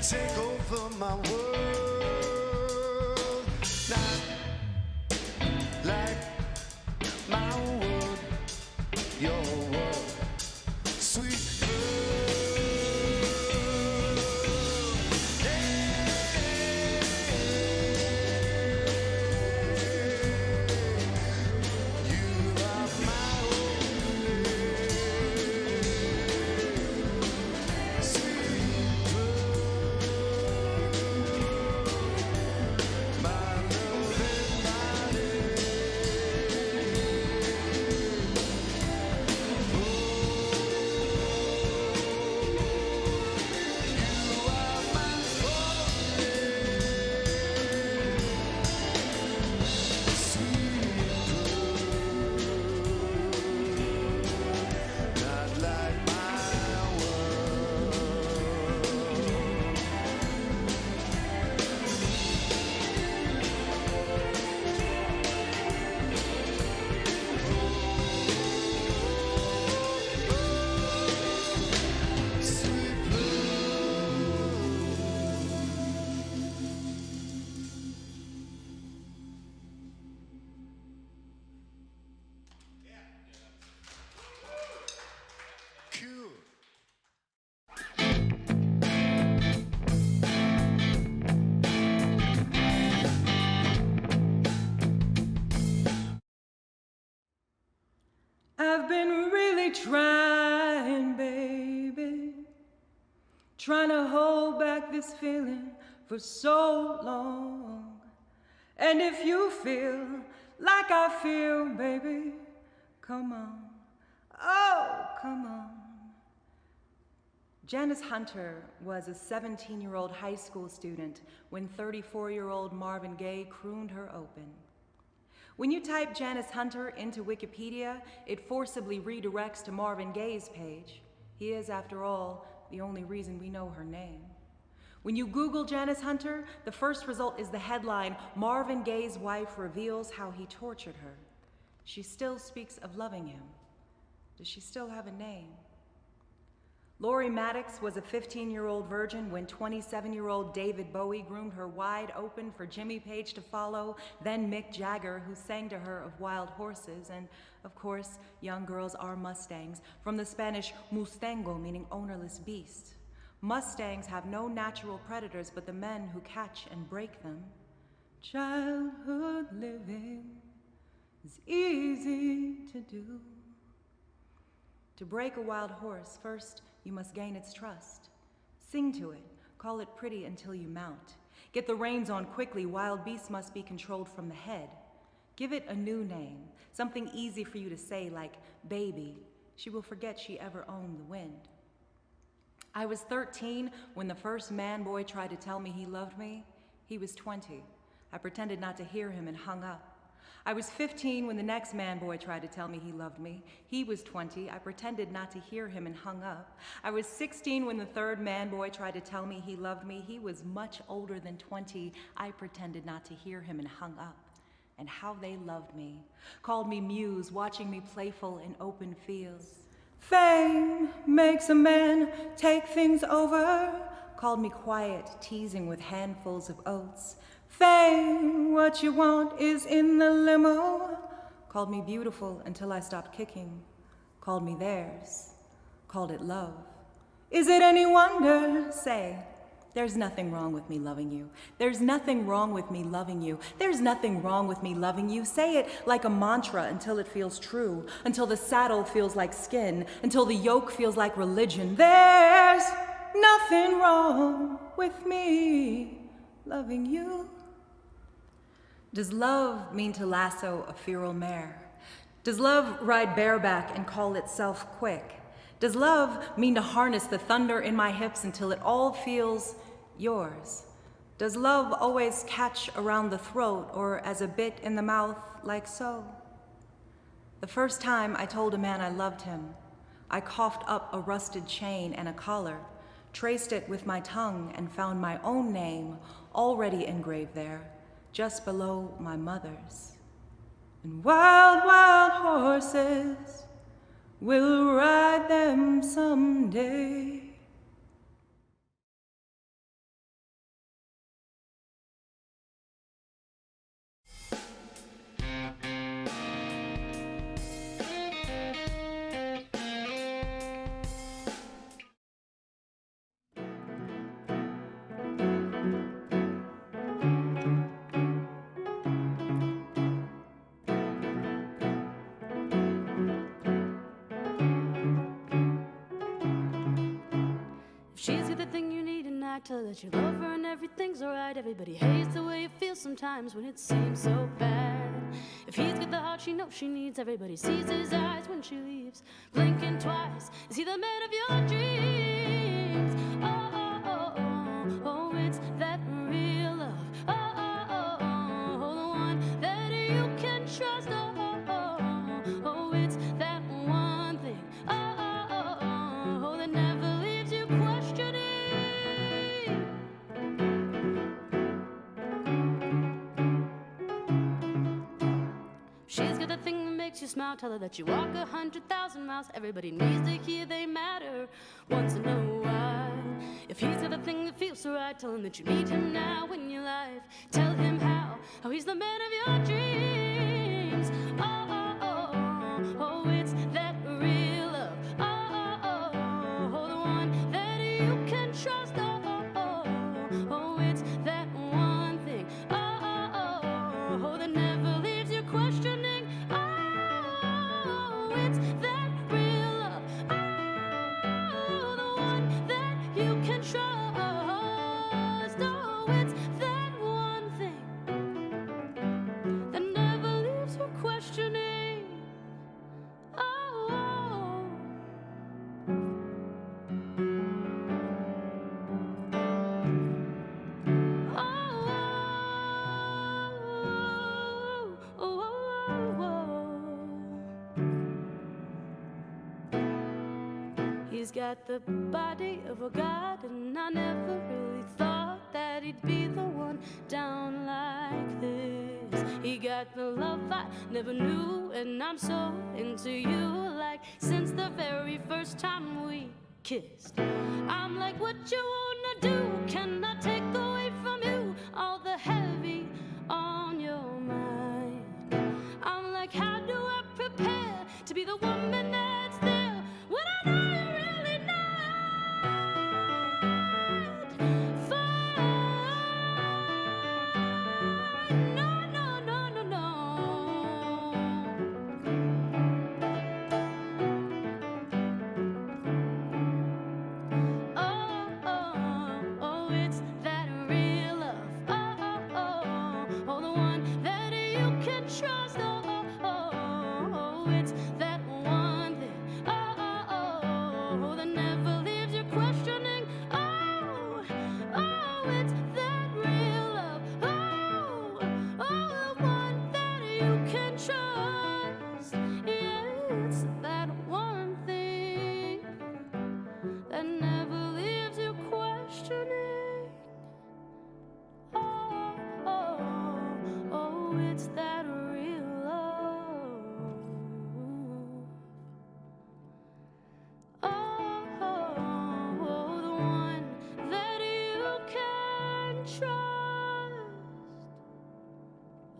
take over my world. Not like my world, your world, sweet I've been really trying, baby, trying to hold back this feeling for so long. And if you feel like I feel, baby, come on, oh, come on. Janice Hunter was a 17-year-old high school student when 34-year-old Marvin Gaye crooned her open. When you type Janice Hunter into Wikipedia, it forcibly redirects to Marvin Gaye's page. He is, after all, the only reason we know her name. When you Google Janice Hunter, the first result is the headline, "Marvin Gaye's wife reveals how he tortured her." She still speaks of loving him. Does she still have a name? Laurie Maddox was a 15-year-old virgin when 27-year-old David Bowie groomed her wide open for Jimmy Page to follow, then Mick Jagger, who sang to her of wild horses, and of course, young girls are Mustangs, from the Spanish mustango, meaning ownerless beast. Mustangs have no natural predators but the men who catch and break them. Childhood living is easy to do. To break a wild horse, first you must gain its trust. Sing to it, call it pretty until you mount. Get the reins on quickly, wild beasts must be controlled from the head. Give it a new name, something easy for you to say like baby. She will forget she ever owned the wind. I was 13 when the first man-boy tried to tell me he loved me. He was 20. I pretended not to hear him and hung up. I was 15 when the next man-boy tried to tell me he loved me. He was 20. I pretended not to hear him and hung up. I was 16 when the third man-boy tried to tell me he loved me. He was much older than 20. I pretended not to hear him and hung up. And how they loved me. Called me muse, watching me playful in open fields. Fame makes a man take things over. Called me quiet, teasing with handfuls of oats. Fame, what you want is in the limo. Called me beautiful until I stopped kicking. Called me theirs. Called it love. Is it any wonder? Say, there's nothing wrong with me loving you. There's nothing wrong with me loving you. There's nothing wrong with me loving you. Say it like a mantra until it feels true, until the saddle feels like skin, until the yoke feels like religion. There's nothing wrong with me loving you. Does love mean to lasso a feral mare? Does love ride bareback and call itself quick? Does love mean to harness the thunder in my hips until it all feels yours? Does love always catch around the throat or as a bit in the mouth like so? The first time I told a man I loved him, I coughed up a rusted chain and a collar, traced it with my tongue and found my own name already engraved there, just below my mother's. And wild, wild horses will ride them someday. tell her that you love her and everything's alright. Everybody hates the way you feel sometimes when it seems so bad. If he's got the heart she knows she needs, everybody sees his eyes when she leaves, blinking twice. Is he the man of your dreams? Oh, oh, oh, oh, oh, it's that real love. Oh, oh, oh, oh, the one that you can trust. Oh, oh, oh, oh, it's that one thing. Oh, oh, oh, oh, that never leaves you questioning. She's got the thing that makes you smile. Tell her that you walk 100,000 miles. Everybody needs to hear they matter once in a while. If he's got the thing that feels so right, tell him that you need him now in your life. Tell him how he's the man of your dreams. Oh, oh, oh, oh, oh, it's that real love. Oh, oh, oh, oh, the one that you can trust. Oh, oh, oh, oh, it's that one thing. Oh, oh, oh, oh, that never leaves you questioning. Oh, it's that real love. Oh, the one that you can trust. Oh, it's that one thing that never leaves you questioning. Oh, oh. He's got the body of a god, and I never really thought that he'd be the one down like this. He got the love I never knew, and I'm so into you, like since the very first time we kissed. I'm like, what you wanna do? Can I take away from you all the heavy on your mind? I'm like, how do I prepare to be the woman that's there when I know you're really not fine? No, no, no, no, no. Oh, oh, oh, it's that real love. Oh, oh, oh, oh, the one that you can trust. Oh, oh, oh, oh, it's that one thing. Oh, oh, oh, oh, that never leaves you questioning. Oh, oh, it's that real love. Oh, oh, the one that you can trust. Yeah, it's that one thing that never leaves you questioning. Oh, oh, oh, it's that real love. Oh, oh, the one that you can trust.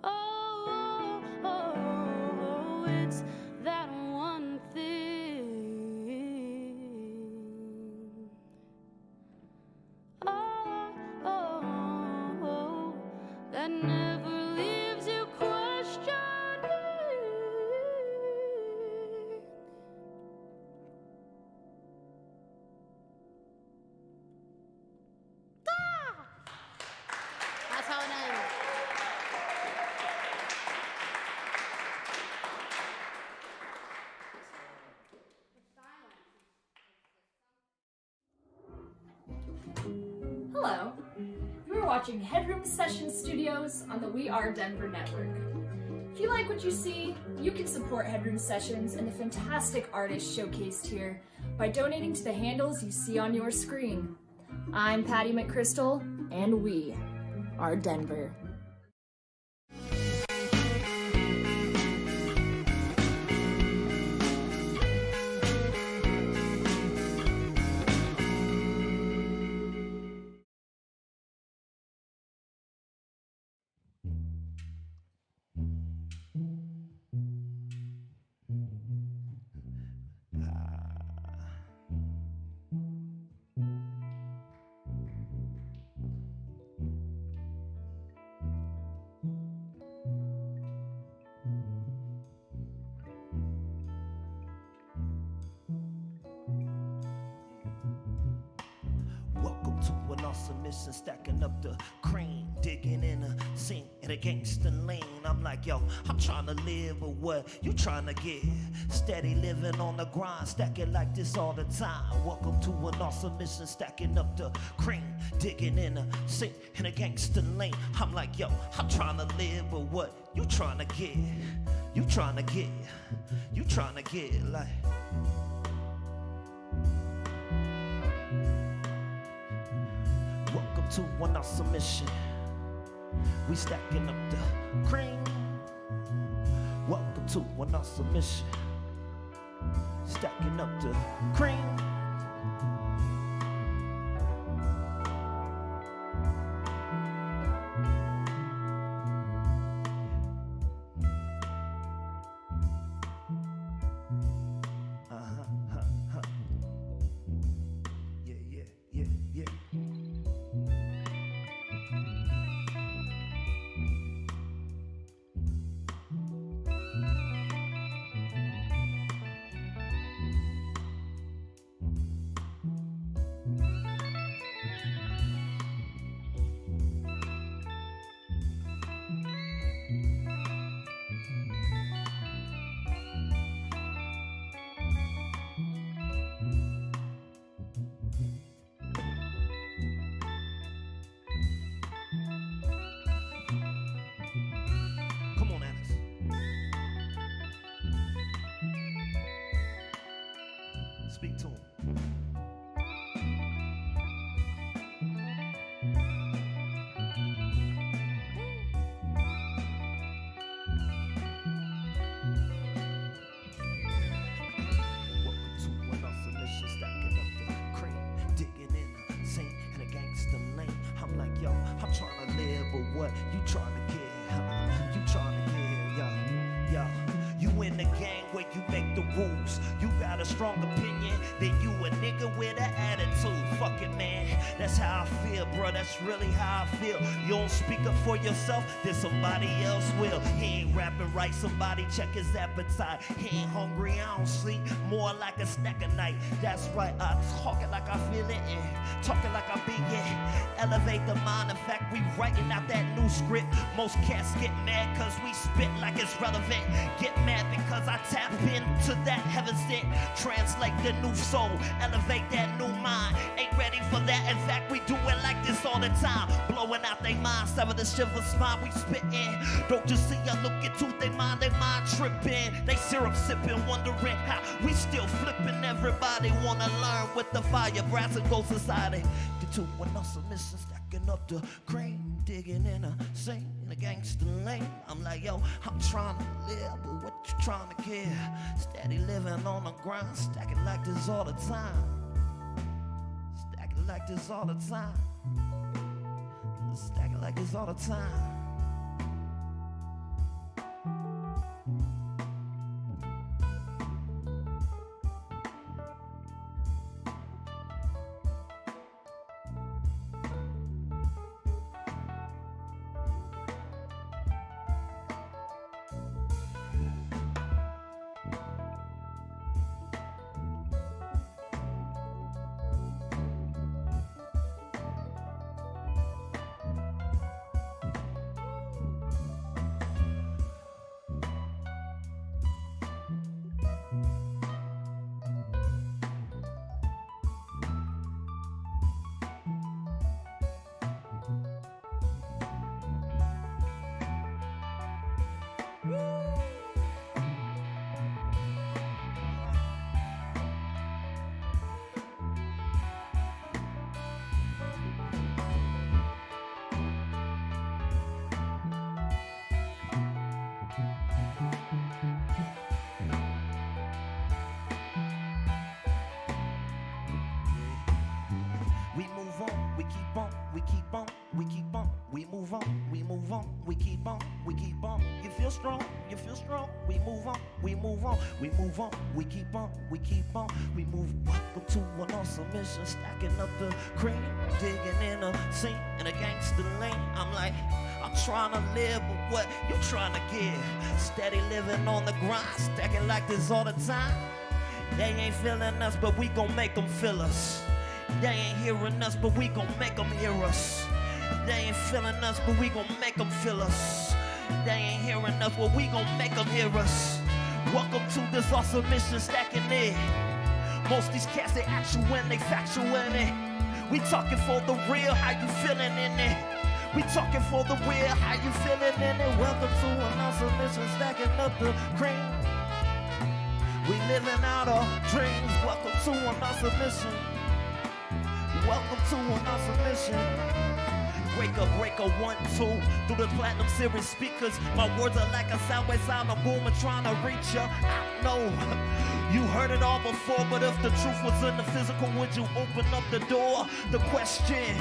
Oh, oh, it's that one thing. Oh, oh, that never leaves you questioning. That's how it ends. Hello. You are watching Headroom Session Studios on the We Are Denver network. If you like what you see, you can support Headroom Sessions and the fantastic artists showcased here by donating to the handles you see on your screen. I'm Patty McChrystal, and we are Denver. an awesome mission, stacking up the cream, digging in a scene in a gangster lane. I'm like, yo, I'm trying to live, but what you trying to get? Steady living on the grind, stacking like this all the time. Welcome to an awesome mission, stacking up the cream, digging in a scene in a gangster lane. I'm like, yo, I'm trying to live, but what you trying to get? You trying to get? You trying to get like? Welcome to one awesome mission. We stacking up the cream. Welcome to one awesome mission. Stacking up the cream. Speak to him. Welcome to one awesome mission, stacking up the cream, digging in a scene in a gangster lane. I'm like, yo, I'm trying to live, but what you trying to get? You trying to get, yo. You in the gang where you make the rules. You got a strong opinion, then you a nigga with an attitude. Fuck it, man, that's how I feel, bro. That's really how I feel. You don't speak up for yourself, then somebody else will. He ain't rapping right, somebody check his appetite. He ain't hungry, I don't sleep, more like a snack a night. That's right, I'm talking like I feel it, and talking like I be it. Elevate the mind, in fact, we writing out that new script. Most cats get mad cause we spit like it's relevant. Get mad because I tap into that heaven sent. Translate the new soul, elevate that new mind. Ain't ready for that, in fact we do it like this all the time. Blowing out they mind, sever the shiver spine we spittin'. Don't you see I look into they mind tripping. They syrup sipping, wondering how we still flipping. Everybody wanna learn with the fire, brass and gold society. Get to one awesome mission, stacking up the cream, digging in a scene in a gangster lane. I'm like, yo, I'm trying to live, but what you trying to get? Steady living on the grind, stacking like this all the time. Stacking like this all the time. Stacking like this all the time. We move on, we keep on, we keep on, we move. Welcome to an awesome mission, stacking up the cream, digging in a scene in a gangster lane. I'm like, I'm trying to live, but what you trying to get? Steady living on the grind, stacking like this all the time. They ain't feeling us, but we gon' make them feel us. They ain't hearing us, but we gon' make them hear us. They ain't feeling us, but we gon' make them feel us. They ain't hearing us, but we gon' make them hear us. Welcome to this awesome mission, stacking it. Most these cats, they actual when they factual in it. We talking for the real, how you feeling in it? We talking for the real, how you feeling in it? Welcome to an awesome mission, stacking up the cream. We living out our dreams. Welcome to an awesome mission. Welcome to an awesome mission. Breaker, 1, 2, through the platinum series speakers. My words are like a sideways sound, I'm booming, trying to reach ya. I know you heard it all before, but if the truth was in the physical, would you open up the door? The question,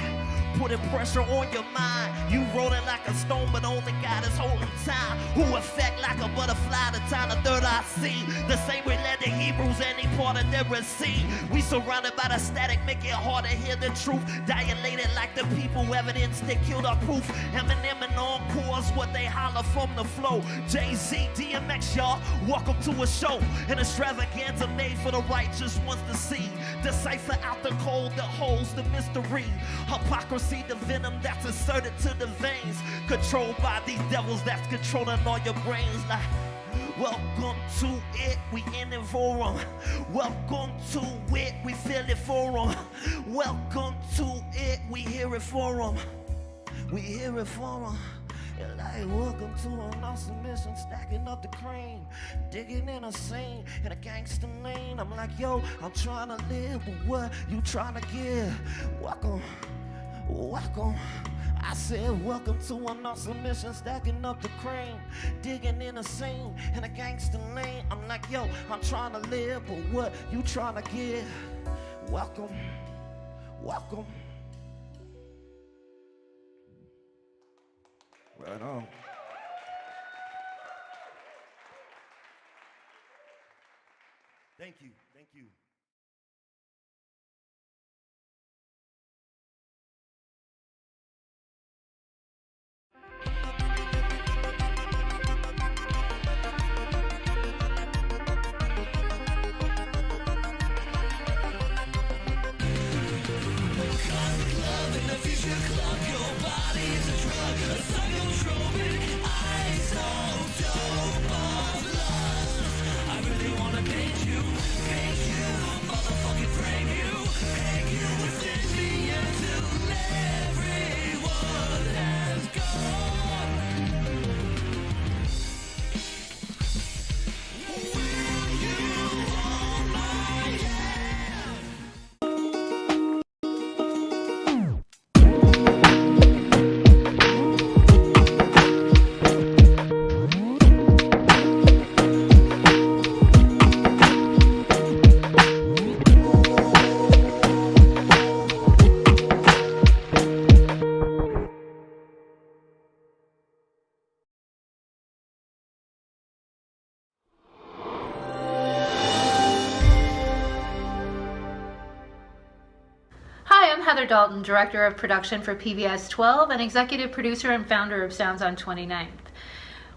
putting pressure on your mind. You rolling like a stone, but only God is holding time. Who affect like a butterfly, the time the third eye see. The same way led the Hebrews, any part of their Red Sea. We surrounded by the static, make it hard to hear the truth. Dilated like the people, evidence they killed our proof. Eminem and Encore's what they holler from the flow. Jay-Z, DMX, y'all, welcome to a show. An extravaganza made for the righteous ones to see. Decipher out the code that holds the mystery. Hypocrisy, the venom that's inserted to the veins. Controlled by these devils that's controlling all your brains. Like, welcome to it, we in it for them. Welcome to it, we feel it for them. Welcome to it, we hear it for them. We hear it for them. And like, welcome to an awesome mission, stacking up the cream, digging in a scene, in a gangster lane. I'm like, yo, I'm trying to live, but what you trying to give? Welcome, welcome. I said, welcome to an awesome mission, stacking up the cream, digging in a scene, in a gangster lane. I'm like, yo, I'm trying to live, but what you trying to give? Welcome, welcome. Right on. Thank you, thank you. Heather Dalton, Director of Production for PBS 12 and Executive Producer and Founder of Sounds on 29th.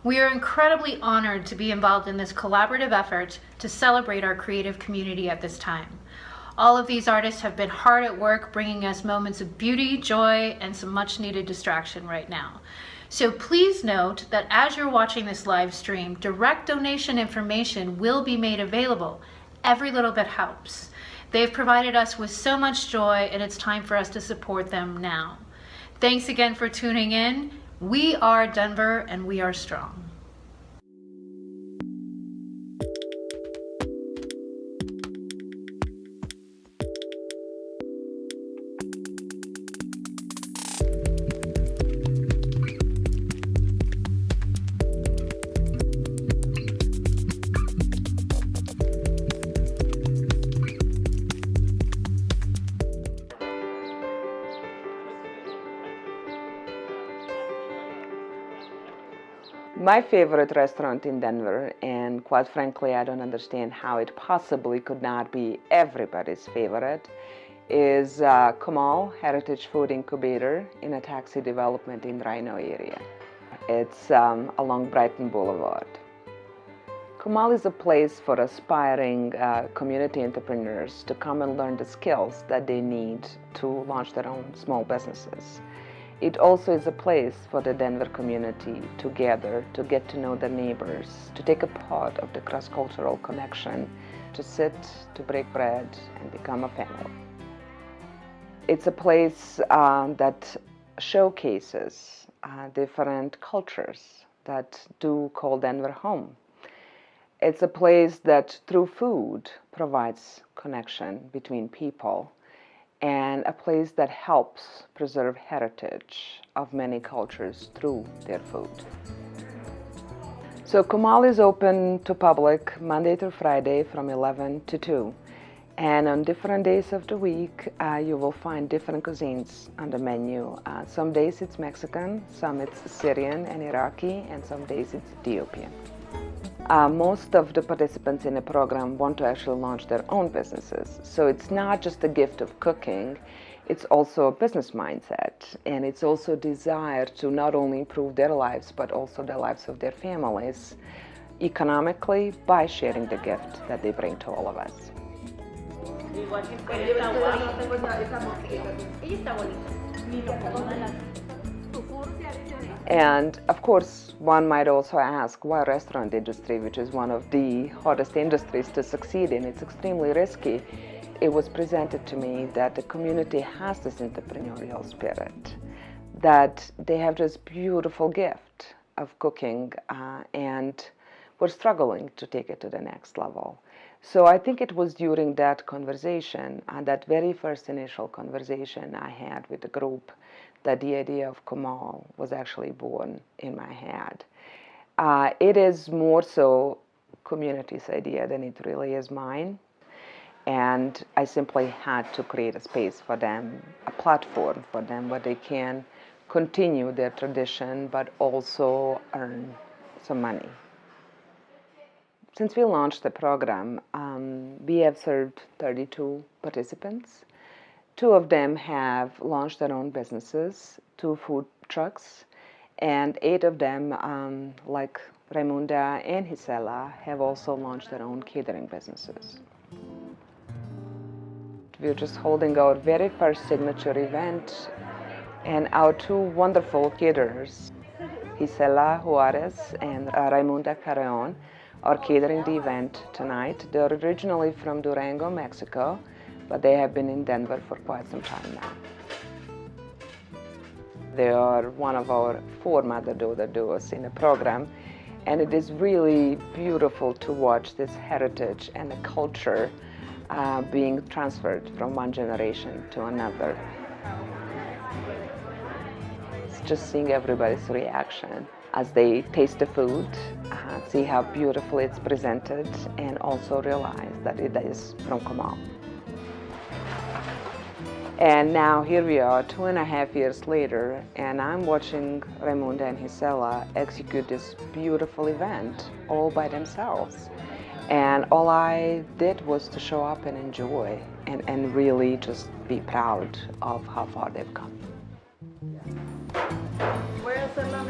We are incredibly honored to be involved in this collaborative effort to celebrate our creative community at this time. All of these artists have been hard at work bringing us moments of beauty, joy, and some much needed distraction right now. So please note that as you're watching this live stream, direct donation information will be made available. Every little bit helps. They've provided us with so much joy, and it's time for us to support them now. Thanks again for tuning in. We are Denver, and we are strong. My favorite restaurant in Denver, and quite frankly, I don't understand how it possibly could not be everybody's favorite, is Kamal Heritage Food Incubator in a taxi development in Rhino area. It's along Brighton Boulevard. Kumal is a place for aspiring community entrepreneurs to come and learn the skills that they need to launch their own small businesses. It also is a place for the Denver community to gather, to get to know their neighbors, to take a part of the cross-cultural connection, to sit, to break bread, and become a family. It's a place that showcases different cultures that do call Denver home. It's a place that, through food, provides connection between people, and a place that helps preserve heritage of many cultures through their food. So Kumal is open to public Monday through Friday from 11 to 2. And on different days of the week, you will find different cuisines on the menu. Some days it's Mexican, some it's Syrian and Iraqi, and some days it's Ethiopian. Most of the participants in the program want to actually launch their own businesses. So it's not just a gift of cooking, it's also a business mindset. And it's also a desire to not only improve their lives, but also the lives of their families economically by sharing the gift that they bring to all of us. And of course, one might also ask, why restaurant industry, which is one of the hardest industries to succeed in? It's extremely risky. It was presented to me that the community has this entrepreneurial spirit, that they have this beautiful gift of cooking, and we're struggling to take it to the next level. So I think it was during that conversation, that very first initial conversation I had with the group, that the idea of Kumal was actually born in my head. It is more so community's idea than it really is mine. And I simply had to create a space for them, a platform for them where they can continue their tradition but also earn some money. Since we launched the program, we have served 32 participants. 2 of them have launched their own businesses, 2 food trucks, and 8 of them, like Raimunda and Gisela, have also launched their own catering businesses. We're just holding our very first signature event, and our 2 wonderful caterers, Gisela Juarez and Raimunda Carreon, are catering the event tonight. They're originally from Durango, Mexico, but they have been in Denver for quite some time now. They are one of our 4 mother-daughter duos in the program, and it is really beautiful to watch this heritage and the culture being transferred from one generation to another. It's just seeing everybody's reaction as they taste the food, see how beautifully it's presented, and also realize that it is from Kumal. And now here we are 2.5 years later, and I'm watching Raimunda and Gisela execute this beautiful event all by themselves. And all I did was to show up and enjoy and really just be proud of how far they've come. Where's the mom?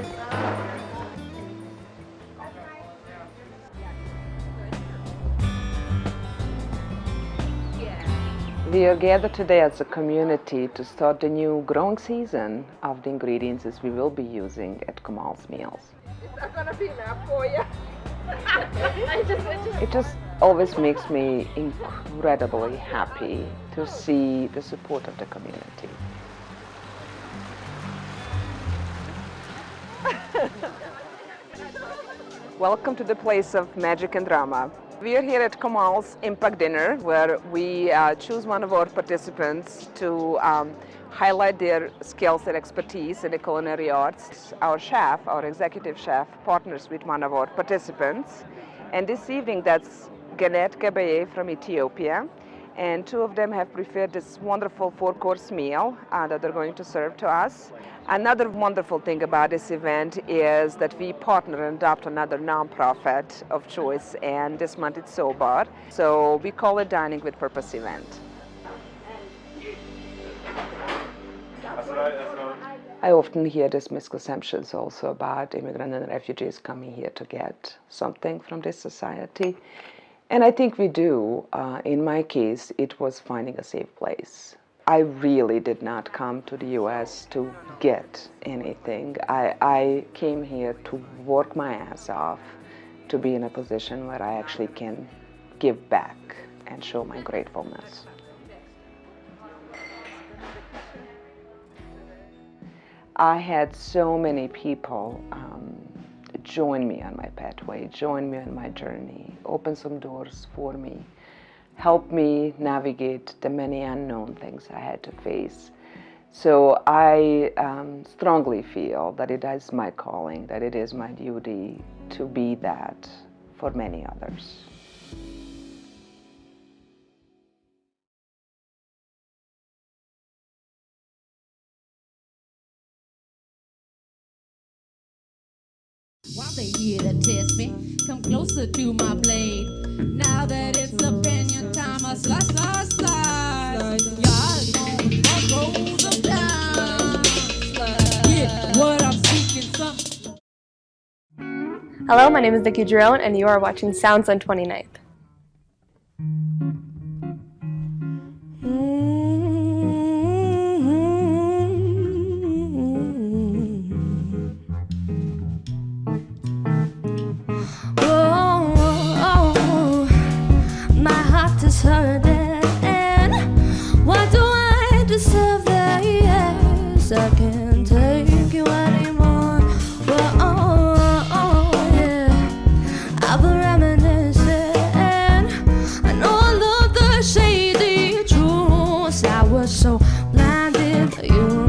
We are gathered today as a community to start the new growing season of the ingredients we will be using at Kumal's meals. It's not gonna be enough for you. It just always makes me incredibly happy to see the support of the community. Welcome to the place of magic and drama. We are here at Kumal's Impact Dinner, where we choose one of our participants to highlight their skills and expertise in the culinary arts. Our chef, our executive chef, partners with one of our participants. And this evening, that's Genet Gabaye from Ethiopia. And 2 of them have prepared this wonderful 4-course meal that they're going to serve to us. Another wonderful thing about this event is that we partner and adopt another nonprofit of choice, and this month it's SOBAR. So we call it Dining with Purpose event. That's what I often hear these misconceptions also about immigrants and refugees coming here to get something from this society. And I think we do. In my case, it was finding a safe place. I really did not come to the US to get anything. I came here to work my ass off, to be in a position where I actually can give back and show my gratefulness. I had so many people join me on my pathway, join me on my journey, open some doors for me, help me navigate the many unknown things I had to face. So I strongly feel that it is my calling, that it is my duty to be that for many others. While they here to test me, come closer to my blade. Now that it's up in your time, I slide, slide, slide. Y'all on the roads of time. Get what I'm seeking, some. Hello, my name is Vicky Jerome, and you are watching Sounds on 29th. My heart is hurting. Why do I deserve that? Yes, I can't take you anymore. Yeah. I've been reminiscing. I know all of the shady truths. I was so blinded by you.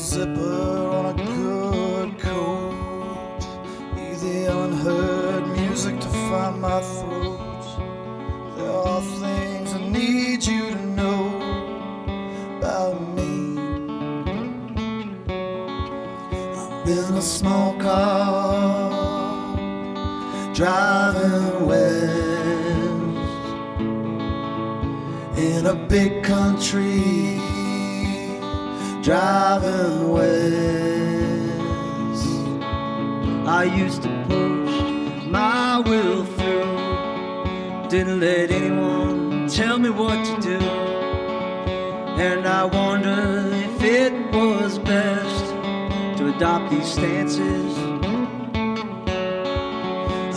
Zipper on a good coat, be the unheard find my throat. There are things I need you to know about me. I'm in a small car, driving west, in a big country, driving west. I used to push my will through, didn't let anyone tell me what to do, and I wonder if it was best to adopt these stances.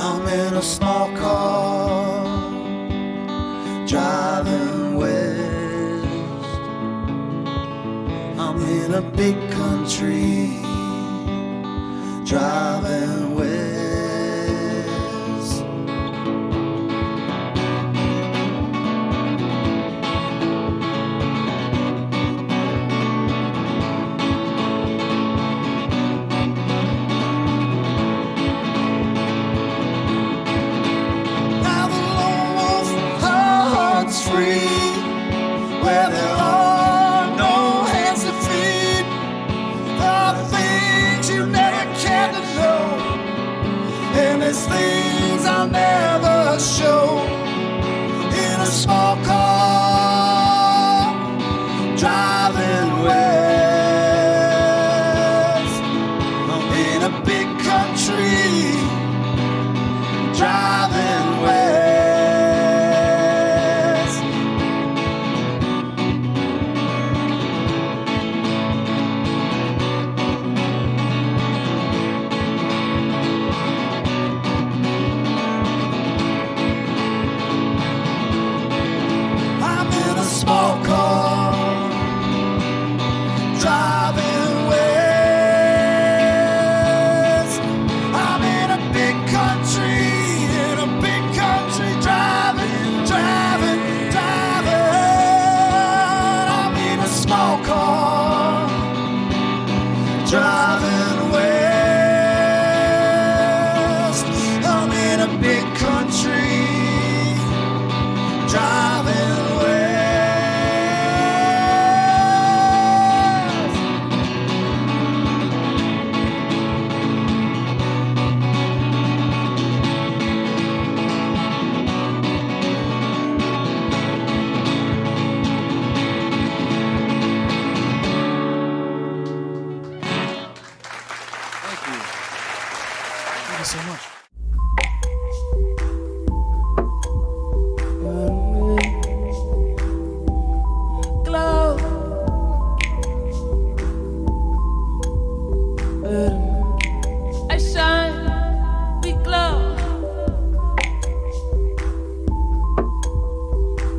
I'm in a small car, driving west. I'm in a big country, driving west. Now the lone wolf hunts free, where there are no hands to feed. There are things you never can to know, and there's things I'll never show. In a small car, driving west. I'm in a big country, driving west. I'm in a small car, driving west. I'm in a big country, driving, driving, driving. I'm in a small car, driving west. I'm in a big country, driving west. Thank you. Thank you so much. Glow. I shine, we glow.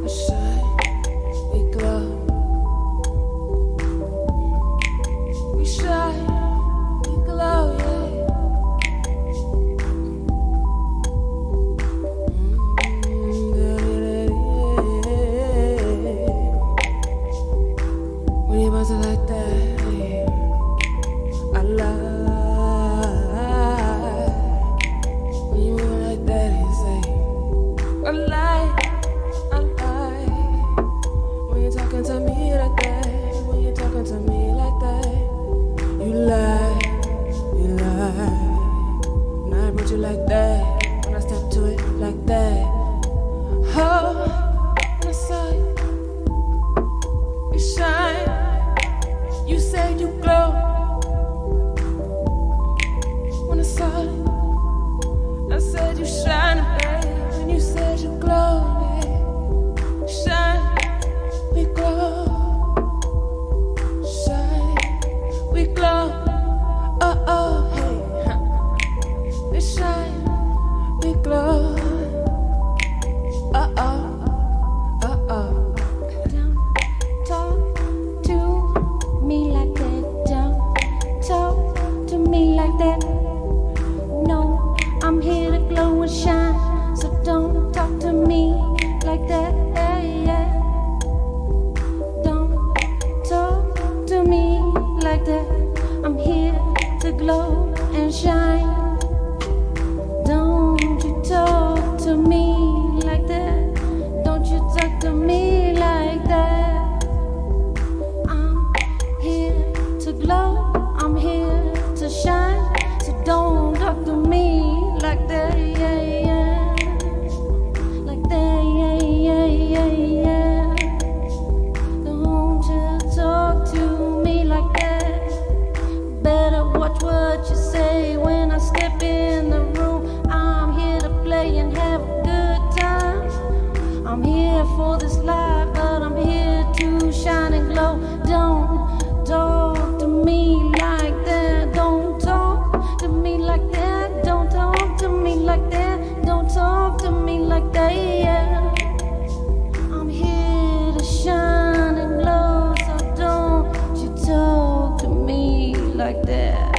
I shine, we glow. We shine, we glow, yeah. When you bounce it like that, I lie. When you move it like that, you say, I lie, I lie. When you're talking to me like that, when you're talking to me like that, you lie, you lie. When I approach you like that, when I step to it like that, oh, when I say, you shine, you say you glow. When I saw it, I said you shine, babe. When you said you glow, babe. Shine, we glow. Shine, we glow. Oh, oh, hey. We shine, we glow. Oh, oh, oh, oh. Don't talk to me like that. Don't talk to me like that. No, I'm here to glow and shine, so don't talk to me like that. Yeah. Don't talk to me like that. I'm here to glow and shine. Don't you talk here for this life, but I'm here to shine and glow. Don't talk to me like that. Don't talk to me like that. Don't talk to me like that. Don't talk to me like that. Yeah. I'm here to shine and glow, so don't you talk to me like that.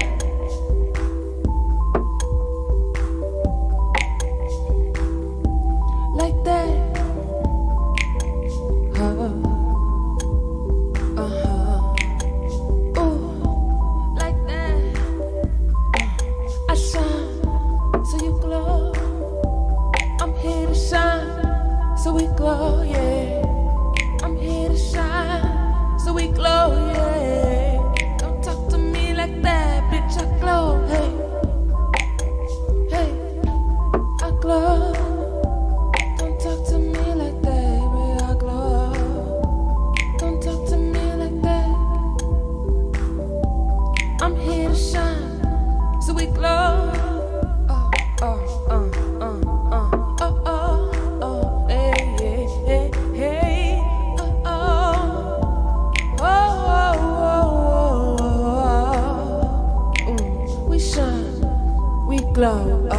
Like that. Ooh, like that. I shine, so you glow. I'm here to shine, so we glow, yeah. I'm here to shine, so we glow, yeah. Don't talk to me like that, bitch, I glow, hey. Hey, I glow. Don't talk to me like that, baby, I glow. Don't talk to me like that. I'm here to shine, so we glow. Glow,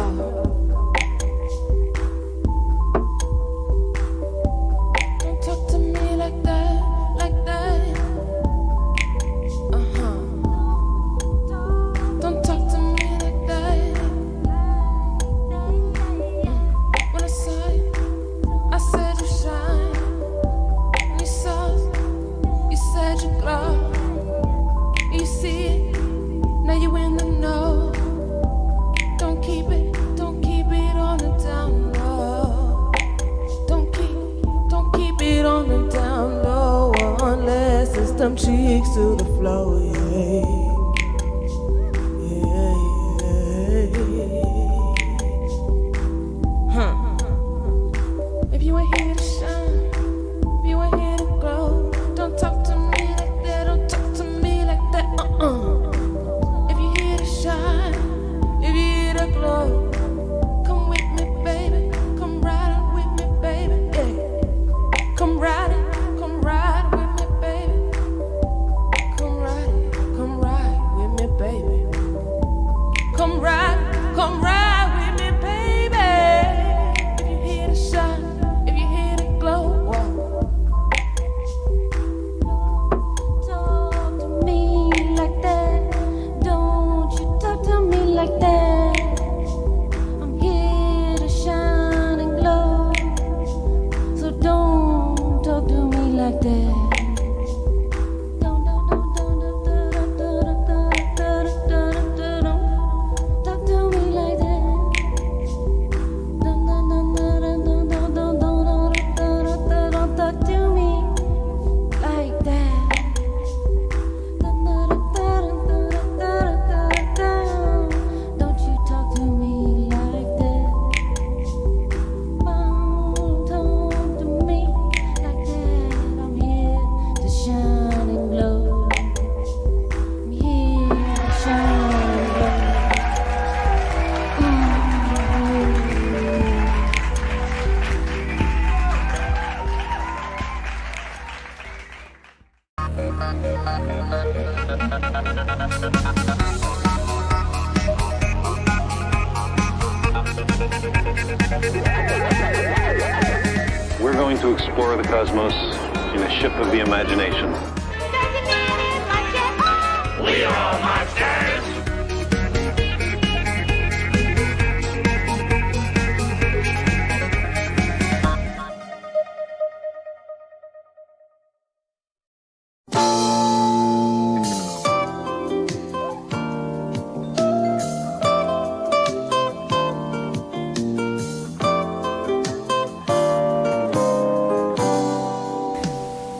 Don't talk to me like that, like that. Don't talk to me like that. When I saw you, I said you shine. When you saw us, you said you glow. You see it, now you in the know. Don't keep it on the down low. Don't keep it on the down low, unless it's them cheeks to the floor, yeah. If you ain't here to shine, if you ain't here to glow, don't talk to me like that, don't talk to me like that, If you're here to shine, if you're here to glow, come with me, baby, come ride with me, baby, yeah. Come ride with me, baby. Come ride with me, baby. Come ride with me, baby. If you're here to shine, if you're here to glow, talk to me like that. Don't you talk to me like that. I'm here to shine and glow, so don't talk to me like that. We're going to explore the cosmos in a ship of the imagination. We are all monsters!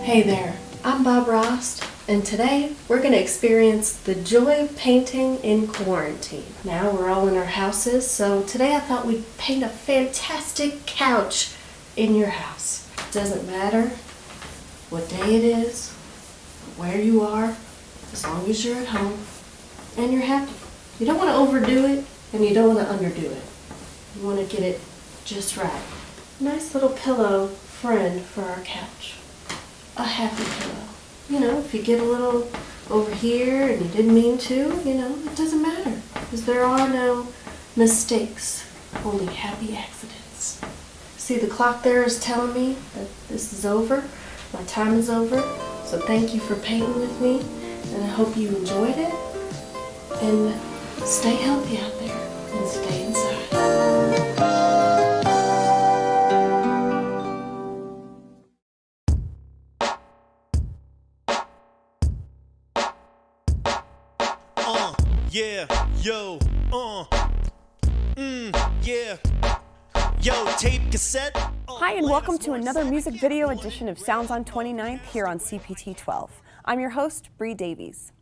Hey there, I'm Bob Rost, and today we're going to experience the joy of painting in quarantine. Now we're all in our houses, so today I thought we'd paint a fantastic couch in your house. It doesn't matter what day it is, where you are, as long as you're at home and you're happy. You don't want to overdo it, and you don't want to underdo it. You want to get it just right. nice little pillow friend for our couch. A happy pillow. You know, if you get a little over here and you didn't mean to, you know, it doesn't matter. Because there are no mistakes, only happy accidents. See, the clock there is telling me that this is over. My time is over. So thank you for painting with me. And I hope you enjoyed it. And stay healthy out there and stay inside. Yeah, yo, yeah. Yo, tape cassette. Hi, and welcome to another music video edition of Sounds on 29th here on CPT 12. I'm your host, Bree Davies.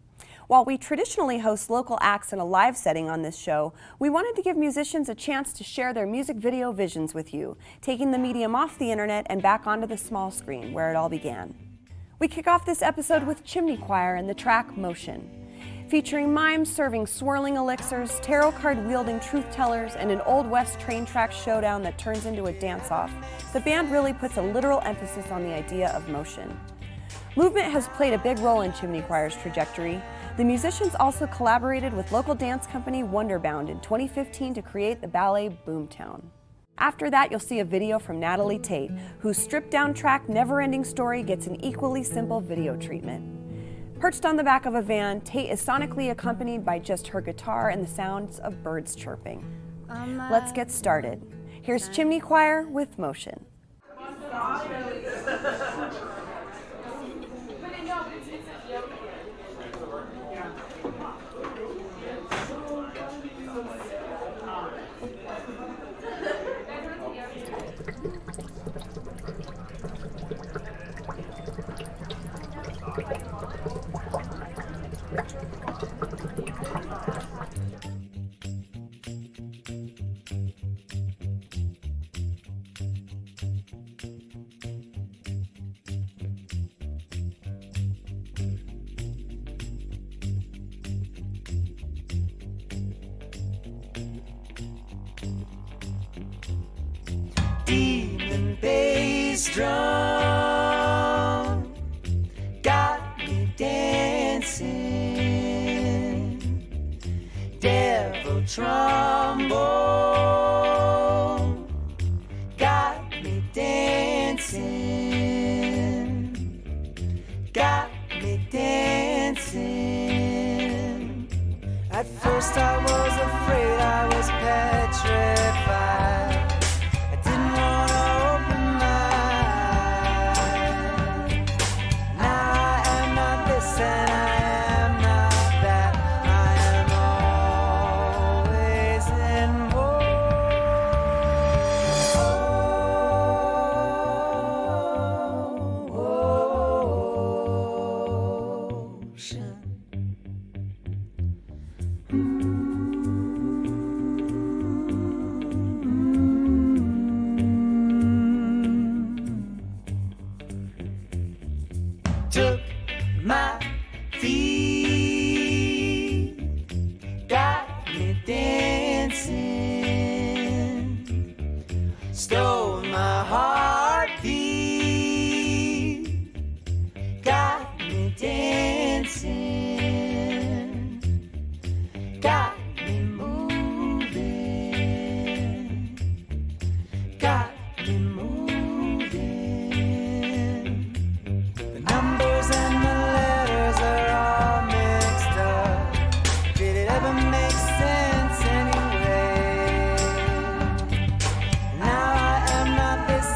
While we traditionally host local acts in a live setting on this show, we wanted to give musicians a chance to share their music video visions with you, taking the medium off the internet and back onto the small screen where it all began. We kick off this episode with Chimney Choir and the track Motion. Featuring mimes serving swirling elixirs, tarot card wielding truth tellers, and an Old West train track showdown that turns into a dance-off, the band really puts a literal emphasis on the idea of motion. Movement has played a big role in Chimney Choir's trajectory. The musicians also collaborated with local dance company Wonderbound in 2015 to create the ballet Boomtown. After that, you'll see a video from Natalie Tate, whose stripped-down track Never Ending Story gets an equally simple video treatment. Perched on the back of a van, Tate is sonically accompanied by just her guitar and the sounds of birds chirping. Let's get started. Here's Chimney Choir with Motion. Demon bass drum got me dancing. Devil trombone got me dancing. Got me dancing. At first I was afraid, I was petrified. Took my feet, got me dancing, stole my heartbeat, got me dancing, got me moving, got me moving. Numbers and the letters are all mixed up. Did it ever make sense anyway? Now I am not this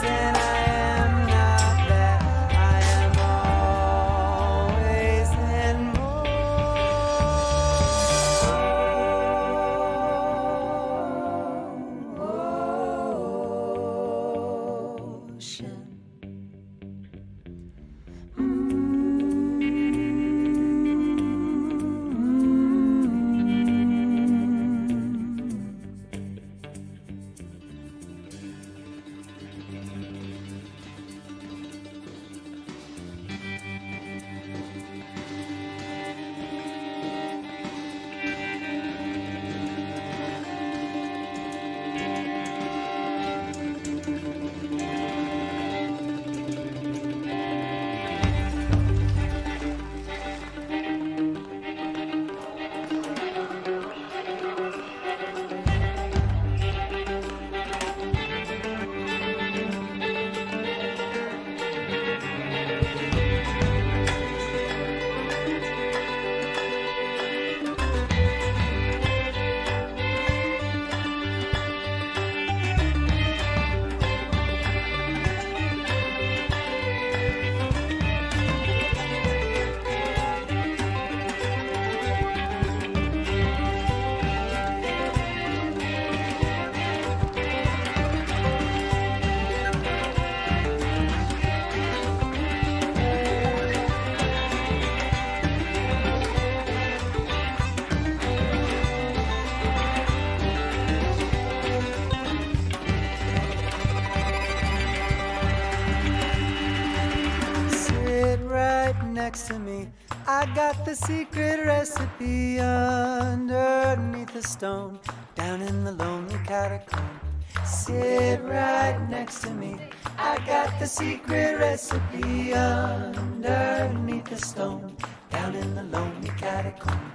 next to me. I got the secret recipe underneath the stone, down in the lonely catacomb. Sit right next to me. I got the secret recipe underneath the stone, down in the lonely catacomb.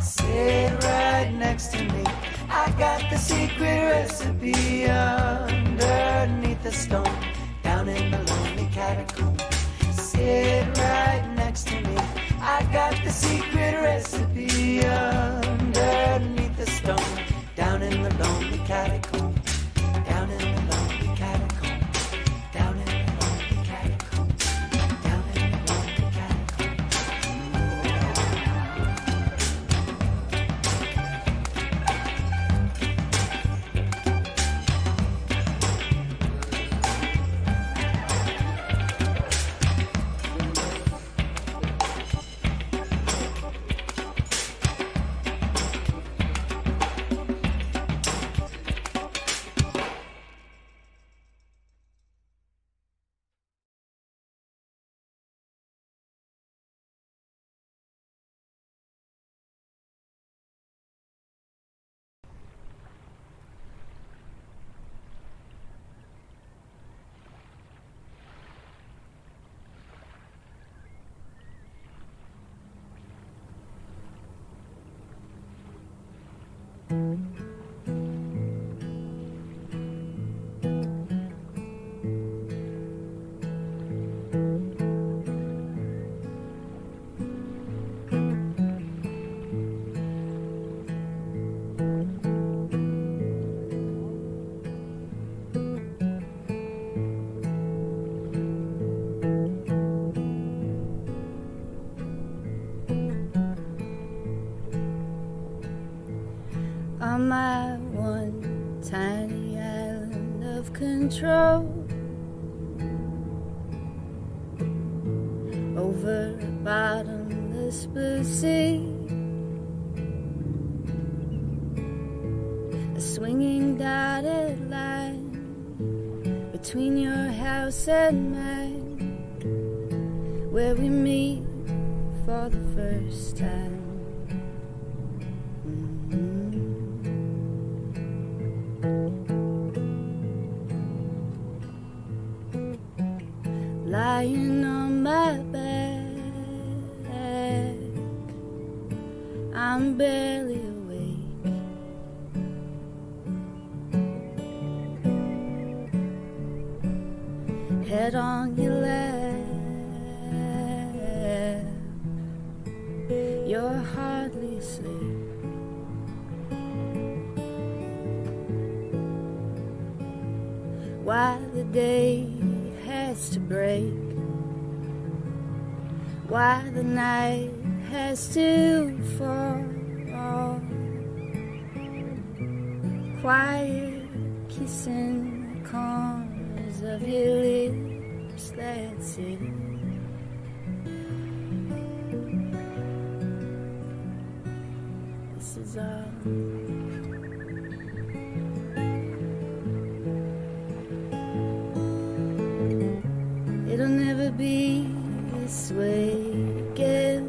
Sit right next to me. I got the secret recipe underneath the stone, down in the lonely catacomb. Sit right next to me. I got the secret recipe underneath the stone, down in the lonely catacomb. Down in the lonely catacomb. Down in the lonely catacomb. Down in the lonely catacomb. On my one tiny island of control, over a bottomless blue sea, a swinging dotted line between your house and mine, where we meet for the first time. Lying on my back, I'm barely awake. Head on your lap, you're hardly asleep. Why the day has to break, why the night has to fall. Quiet kissing the corners of your lips, that's it. This is all. It'll never be this way again.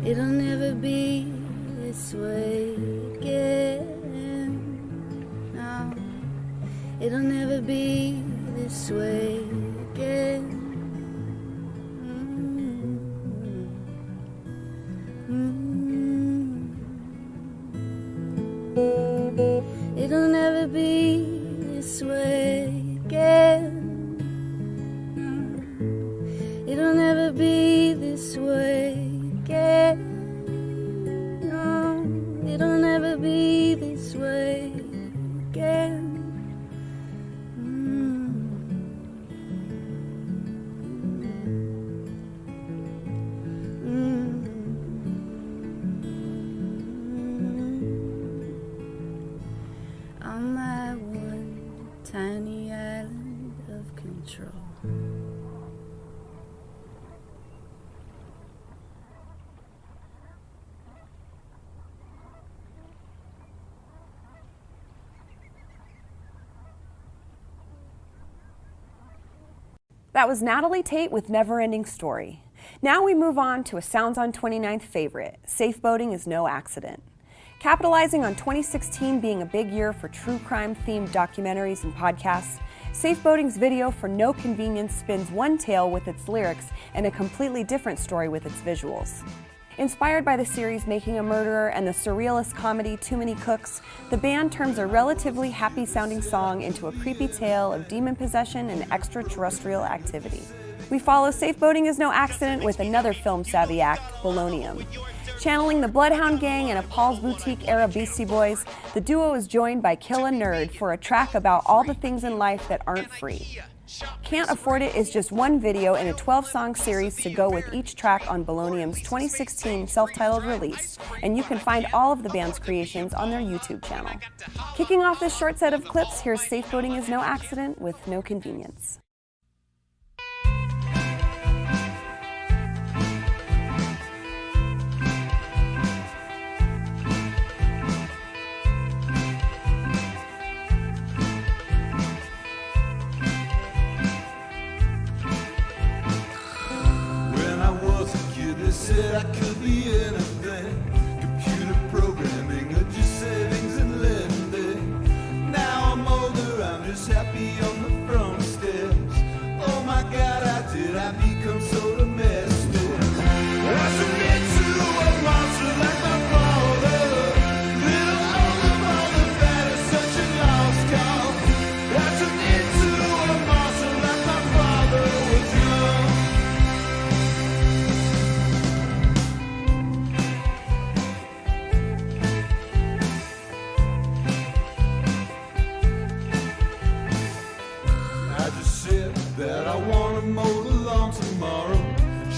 It'll never be this way again. No, it'll never be this way again. It'll never be this way again. It'll never be this way again. No, it'll never be this way again. On my one tiny island of control. That was Natalie Tate with Never Ending Story. Now we move on to a Sounds on 29th favorite, Safe Boating is No Accident. Capitalizing on 2016 being a big year for true crime-themed documentaries and podcasts, Safe Boating's video for No Convenience spins one tale with its lyrics and a completely different story with its visuals. Inspired by the series Making a Murderer and the surrealist comedy Too Many Cooks, the band turns a relatively happy-sounding song into a creepy tale of demon possession and extraterrestrial activity. We follow Safe Boating is No Accident with another film-savvy act, Bolognium. Channeling the Bloodhound Gang and a Paul's Boutique-era Beastie Boys, the duo is joined by Kill a Nerd for a track about all the things in life that aren't free. Can't Afford It is just one video in a 12-song series to go with each track on Bolognium's 2016 self-titled release, and you can find all of the band's creations on their YouTube channel. Kicking off this short set of clips, here's Safe Boating is No Accident with No Convenience. They said I could be anything, computer programming or just savings and lending. Now I'm older, I'm just happy on the front steps. Oh my God, how did I become so domestic? I turned into a monster like my father, little older mother, fat as such a lost cause. I turned into a monster like my father was young. That I wanna mow the lawn tomorrow,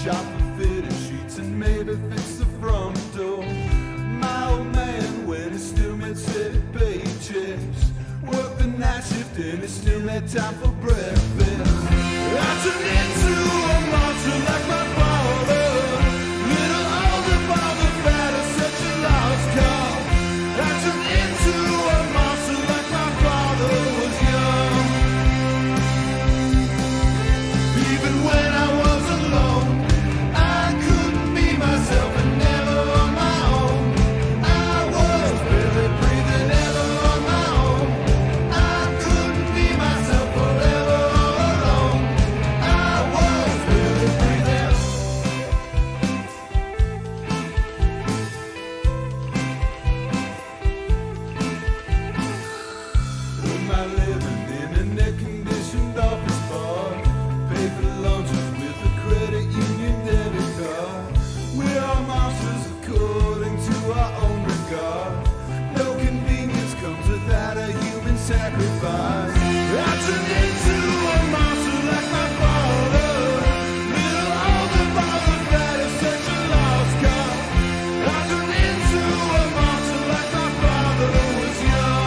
shop for fitted sheets and maybe fix the front door. My old man, when he still made steady paychecks, worked the night shift and he still had time for breakfast. I turned into a monster like my father, little older father, fat as such a lost cause. I turned into a monster like my father was young. Even when I was alone, I couldn't be myself and never on my own. I was barely breathing, never on my own. I couldn't be myself forever all alone. I was barely breathing. Am I living in an air-conditioned office bar? Pay for lunches with a credit union debit card. We are monsters according to our own regard. No convenience comes without a human sacrifice. I turned into a monster like my father, little older father, fat as such a lost cause. I turned into a monster like my father was young.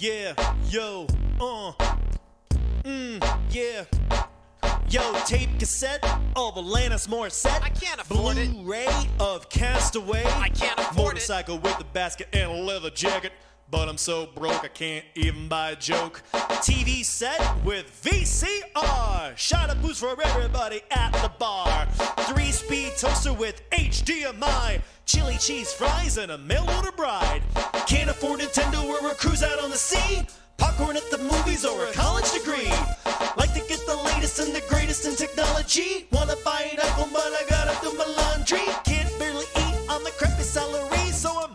Yeah, yo, yeah. Yo, tape cassette of Alanis Morissette. I can't afford it. Blu-ray of Castaway. I can't afford Motorcycle it. With a basket and a leather jacket. But I'm so broke I can't even buy a joke. TV set with VCR. Shot of booze for everybody at the bar. 3-speed toaster with HDMI. Chili cheese fries and a mail-order bride. Can't afford Nintendo or a cruise out on the sea. Popcorn at the movies or a college degree. Like to get the latest and the greatest in technology. Wanna buy an iPhone but I gotta do my laundry. Can't barely eat on the crappy salary. So I'm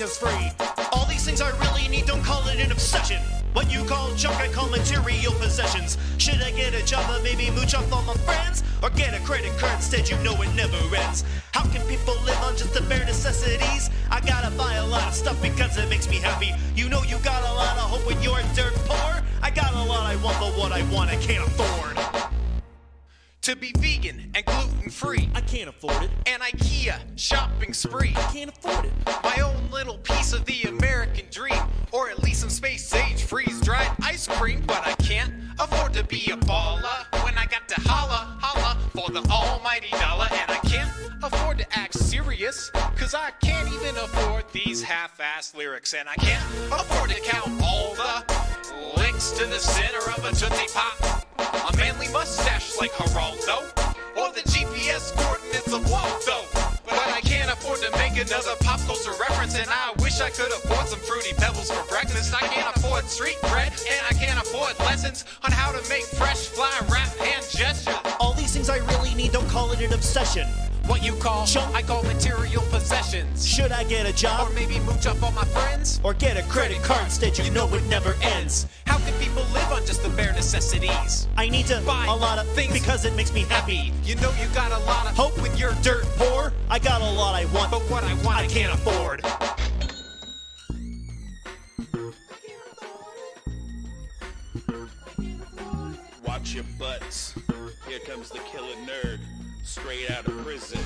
is free. All these things I really need, don't call it an obsession. What you call junk, I call material possessions. Should I get a job or maybe mooch off all my friends? Or get a credit card instead, you know it never ends. How can people live on just the bare necessities? I gotta buy a lot of stuff because it makes me happy. You know you got a lot of hope when you're dirt poor. I got a lot I want, but what I want I can't afford. To be vegan and gluten-free, I can't afford it. An IKEA shopping spree, I can't afford it. My own little piece of the American dream, or at least some space-age freeze-dried ice cream. But I can't afford to be a baller when I got to holla for the almighty dollar. And I can't afford to act serious, cause I can't even afford these half-assed lyrics. And I can't afford to count all the licks to the center of a Tootsie Pop. A manly mustache like Geraldo, or the GPS coordinates of Waldo. But I can't afford to make another pop culture reference, and I wish I could afford some Fruity Pebbles for breakfast. I can't afford street bread, and I can't afford lessons on how to make fresh fly rap hand gestures. All these things I really need, don't call it an obsession. What you call junk, I call material possessions. Should I get a job? Or maybe mooch up all my friends? Or get a credit card instead, you know it never ends. How can people live on just the bare necessities? I need to buy a lot of things because it makes me happy. You know you got a lot of hope when you're dirt poor. I got a lot I want, but what I want I can't afford. Watch your butts. Here comes the killer nerd. Straight out of prison.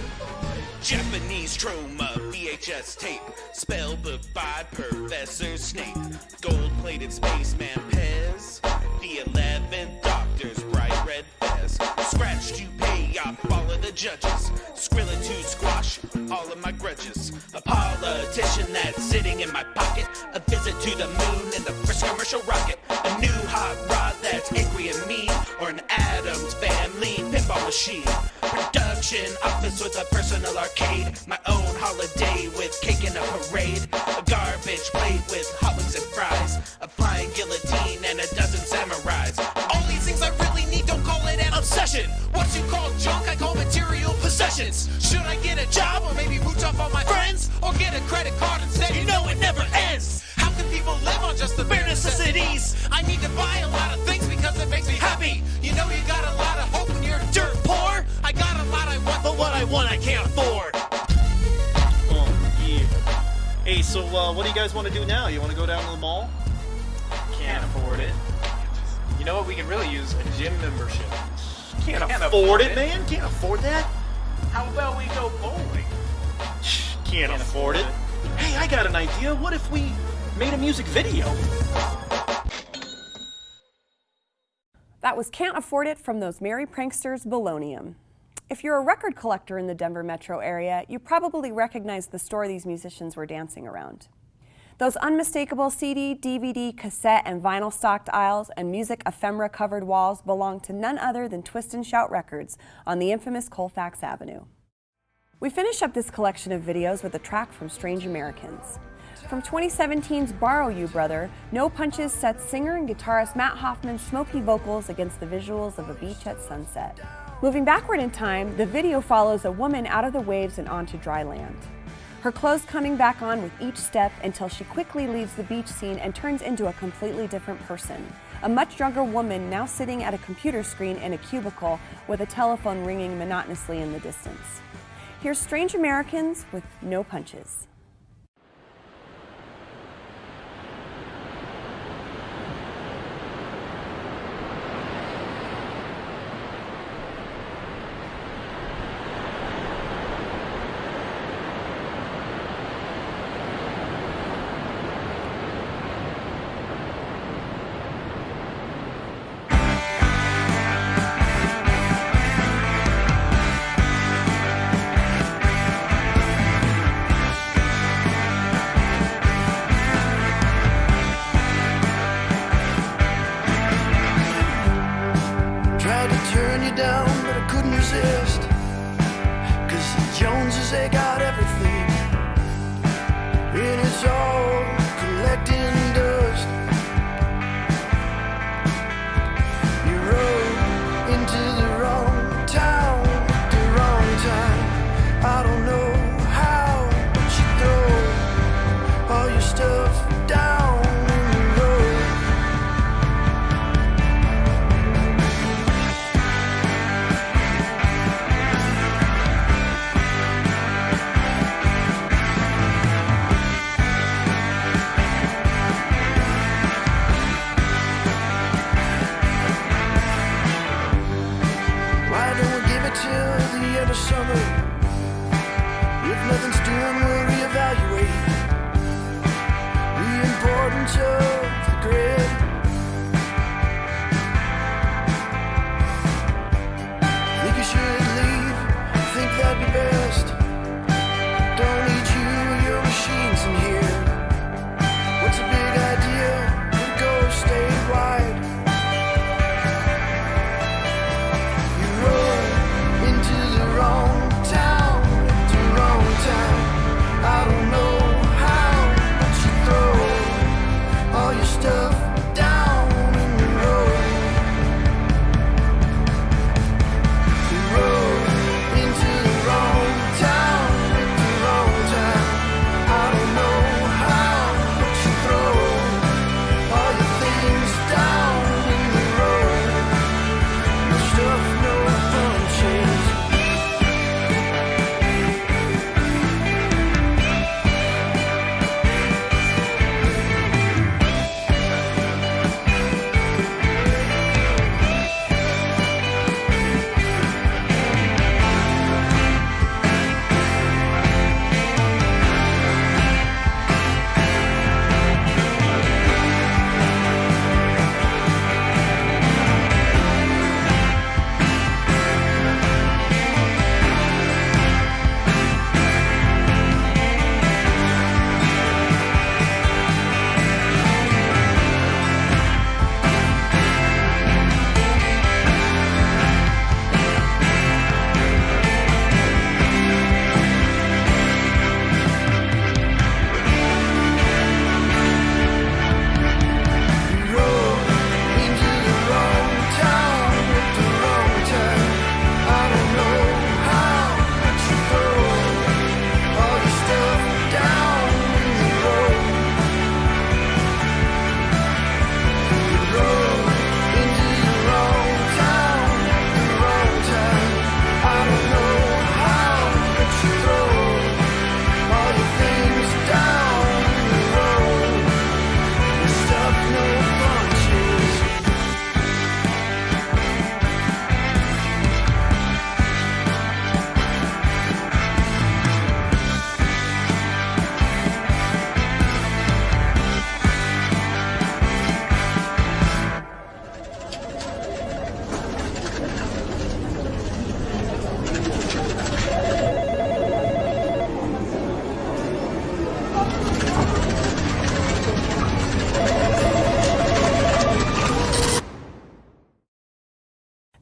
Japanese trauma, VHS tape. Spellbook by Professor Snape. Gold-plated spaceman Pez. The 11th Doctor's bright red fez. Scratch to pay off all of the judges. Skrilla to squash all of my grudges. A politician that's sitting in my pocket. A visit to the moon in the first commercial rocket. A new hot rod that's angry and mean. Or an Addams Family pinball machine. Production office with a personal arcade. My own holiday with cake and a parade. A garbage plate with hot wings and fries. A flying guillotine and a dozen samurais. All these things I really need, don't call it an obsession. What you call junk, I call material possessions. Should I get a job or maybe mooch off all my friends? Or get a credit card instead, you know it never ends. How can people live on just the bare necessities? I need to buy a lot of things because it makes me happy. You know you got a lot of hope when you're dirt poor. I got a lot I want, but what I want I can't afford. Yeah. Hey, so what do you guys want to do now? You want to go down to the mall? Can't afford it. You know what? We could really use a gym membership. Can't afford it, man. Can't afford that. How about we go bowling? Can't afford it. Hey, I got an idea. What if we made a music video? That was Can't Afford It from those merry pranksters, Balonium. If you're a record collector in the Denver metro area, you probably recognize the store these musicians were dancing around. Those unmistakable CD, DVD, cassette, and vinyl stocked aisles and music ephemera covered walls belong to none other than Twist and Shout Records on the infamous Colfax Avenue. We finish up this collection of videos with a track from Strange Americans. From 2017's Borrow You Brother, No Punches sets singer and guitarist Matt Hoffman's smoky vocals against the visuals of a beach at sunset. Moving backward in time, the video follows a woman out of the waves and onto dry land. Her clothes coming back on with each step until she quickly leaves the beach scene and turns into a completely different person. A much younger woman now sitting at a computer screen in a cubicle with a telephone ringing monotonously in the distance. Here's Strange Americans with No Punches. till the end of summer. If nothing's doing, we'll reevaluate the importance of the grid. Think you should leave, think that'd be best. Don't need you or your machines in here. What's a big idea? Would go statewide. You roll into the wrong town at the wrong time. I don't know how, but you throw all your stuff down in the road. You roll into the wrong town at the wrong time. I don't know how, but you throw all your things down in the road. No stuff, no punches.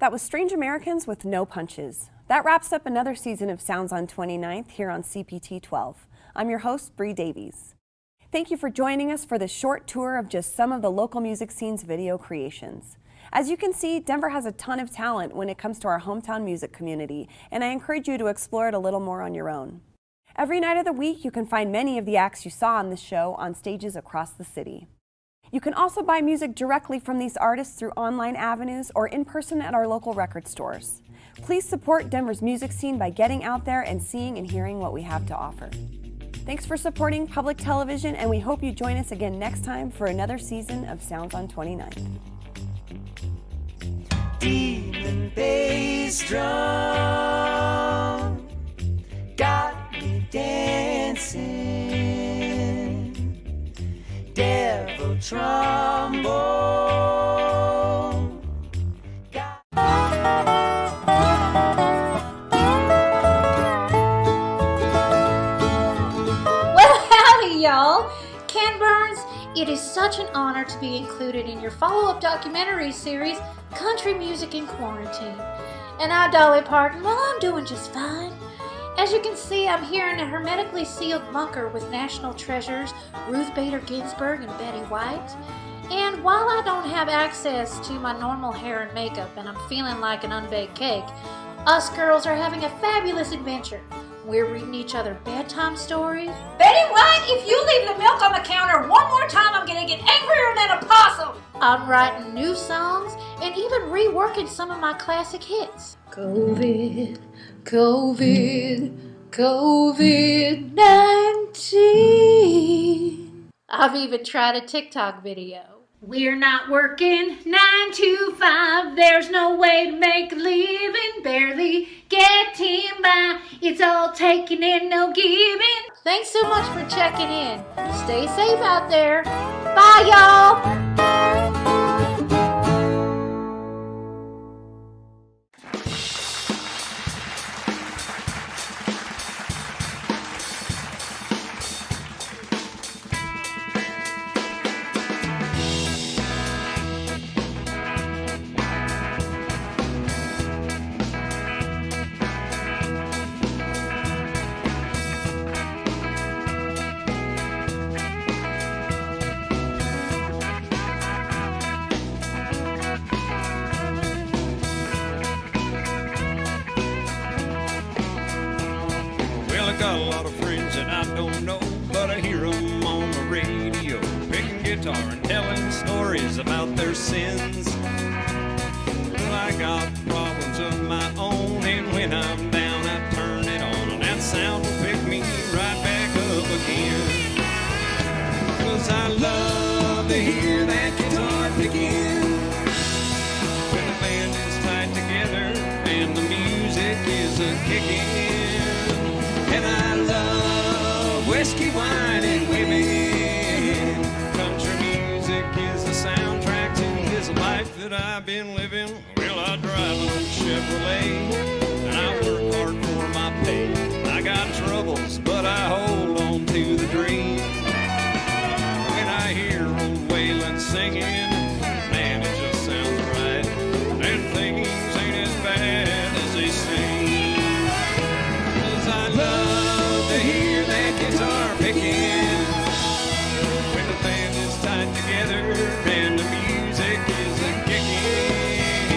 That was Strange Americans with No Punches. That wraps up another season of Sounds on 29th here on CPT 12. I'm your host, Bree Davies. Thank you for joining us for this short tour of just some of the local music scene's video creations. As you can see, Denver has a ton of talent when it comes to our hometown music community, and I encourage you to explore it a little more on your own. Every night of the week, you can find many of the acts you saw on this show on stages across the city. You can also buy music directly from these artists through online avenues or in person at our local record stores. Please support Denver's music scene by getting out there and seeing and hearing what we have to offer. Thanks for supporting public television, and we hope you join us again next time for another season of Sounds on 29th. Demon bass drum got me dancing. Devil trombone. Well, howdy, y'all. Ken Burns, it is such an honor to be included in your follow-up documentary series, Country Music in Quarantine. And I, Dolly Parton, well, I'm doing just fine. As you can see, I'm here in a hermetically sealed bunker with national treasures Ruth Bader Ginsburg and Betty White. And while I don't have access to my normal hair and makeup and I'm feeling like an unbaked cake, us girls are having a fabulous adventure. We're reading each other bedtime stories. Betty White, if you leave the milk on the counter one more time, I'm gonna get angrier than a possum. I'm writing new songs and even reworking some of my classic hits. COVID, COVID, COVID-19. I've even tried a TikTok video. We're not working 9 to 5. There's no way to make a living. Barely getting by. It's all taking and no giving. Thanks so much for checking in. Stay safe out there. Bye, y'all. Got a lot of friends that I don't know, but I hear them on the radio, picking guitar and telling stories about their sins. Well, I got problems of my own, and when I'm down, I turn it on, and that sound will pick me right back up again. 'Cause I love to hear that guitar picking, when the band is tied together and the music is a-kicking. And I love whiskey, wine, and women. Country music is the soundtrack to this life that I've been living. Well, I drive a Chevrolet, and I work hard for my pay. I got troubles, but I hold on to the dream. When I hear old Waylon singing, man, it just sounds right. And things ain't as bad as they seem. I love to hear that guitar picking, when the band is tied together and the music is a-kicking.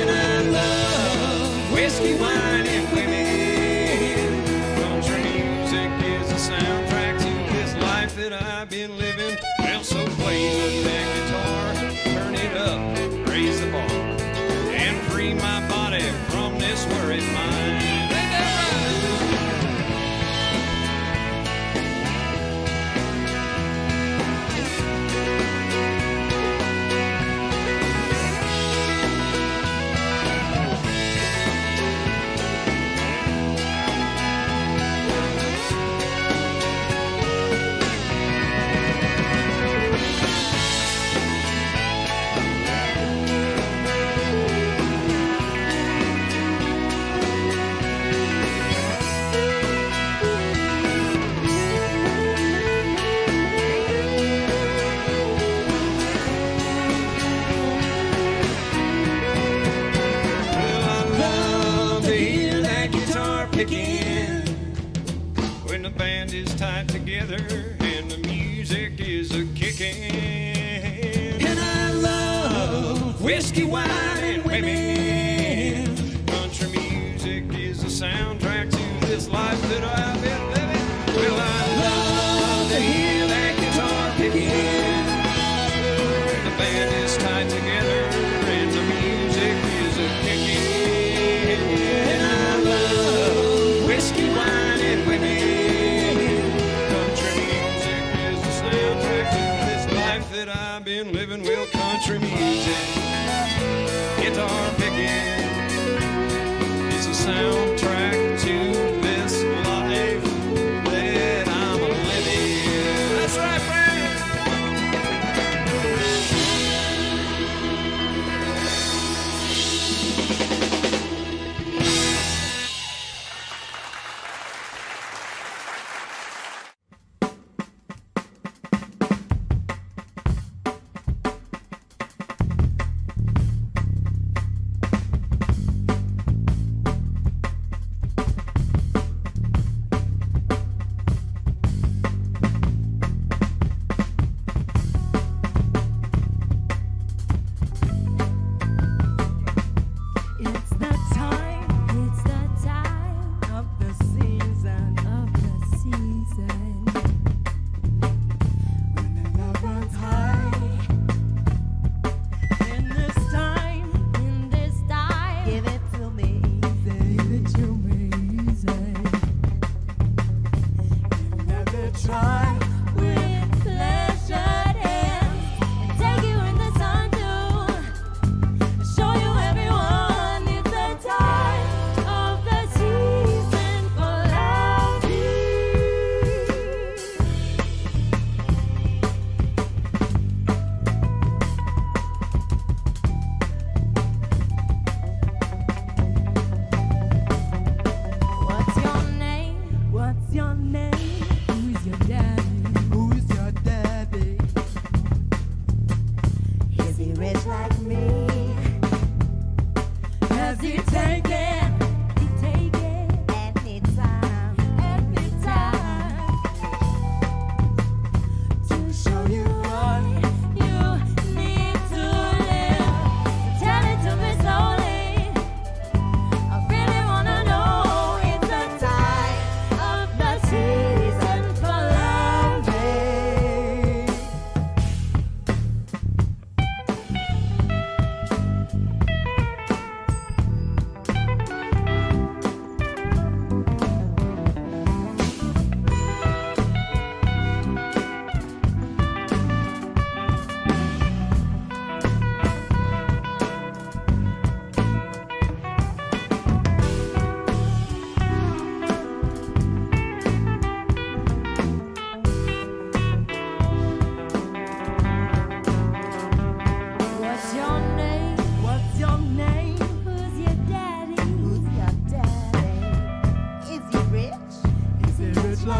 And I love whiskey, wine, and women. Country music is the soundtrack to this life that I've been living. Well, so play that guitar, turn it up, raise the bar, and free my body from this worried mind. When the band is tied together and the music is a-kicking. And I love whiskey, wine, and women. Country music is the soundtrack to this life that I've been living. Well, I love to hear that guitar picking, when the band is tied together and the music is a-kicking. And I love whiskey, wine, and women. Country music is the soundtrack to this life that I've been living. Well, country music, guitar picking, is the soundtrack to this life that I'm living. That's right, friend.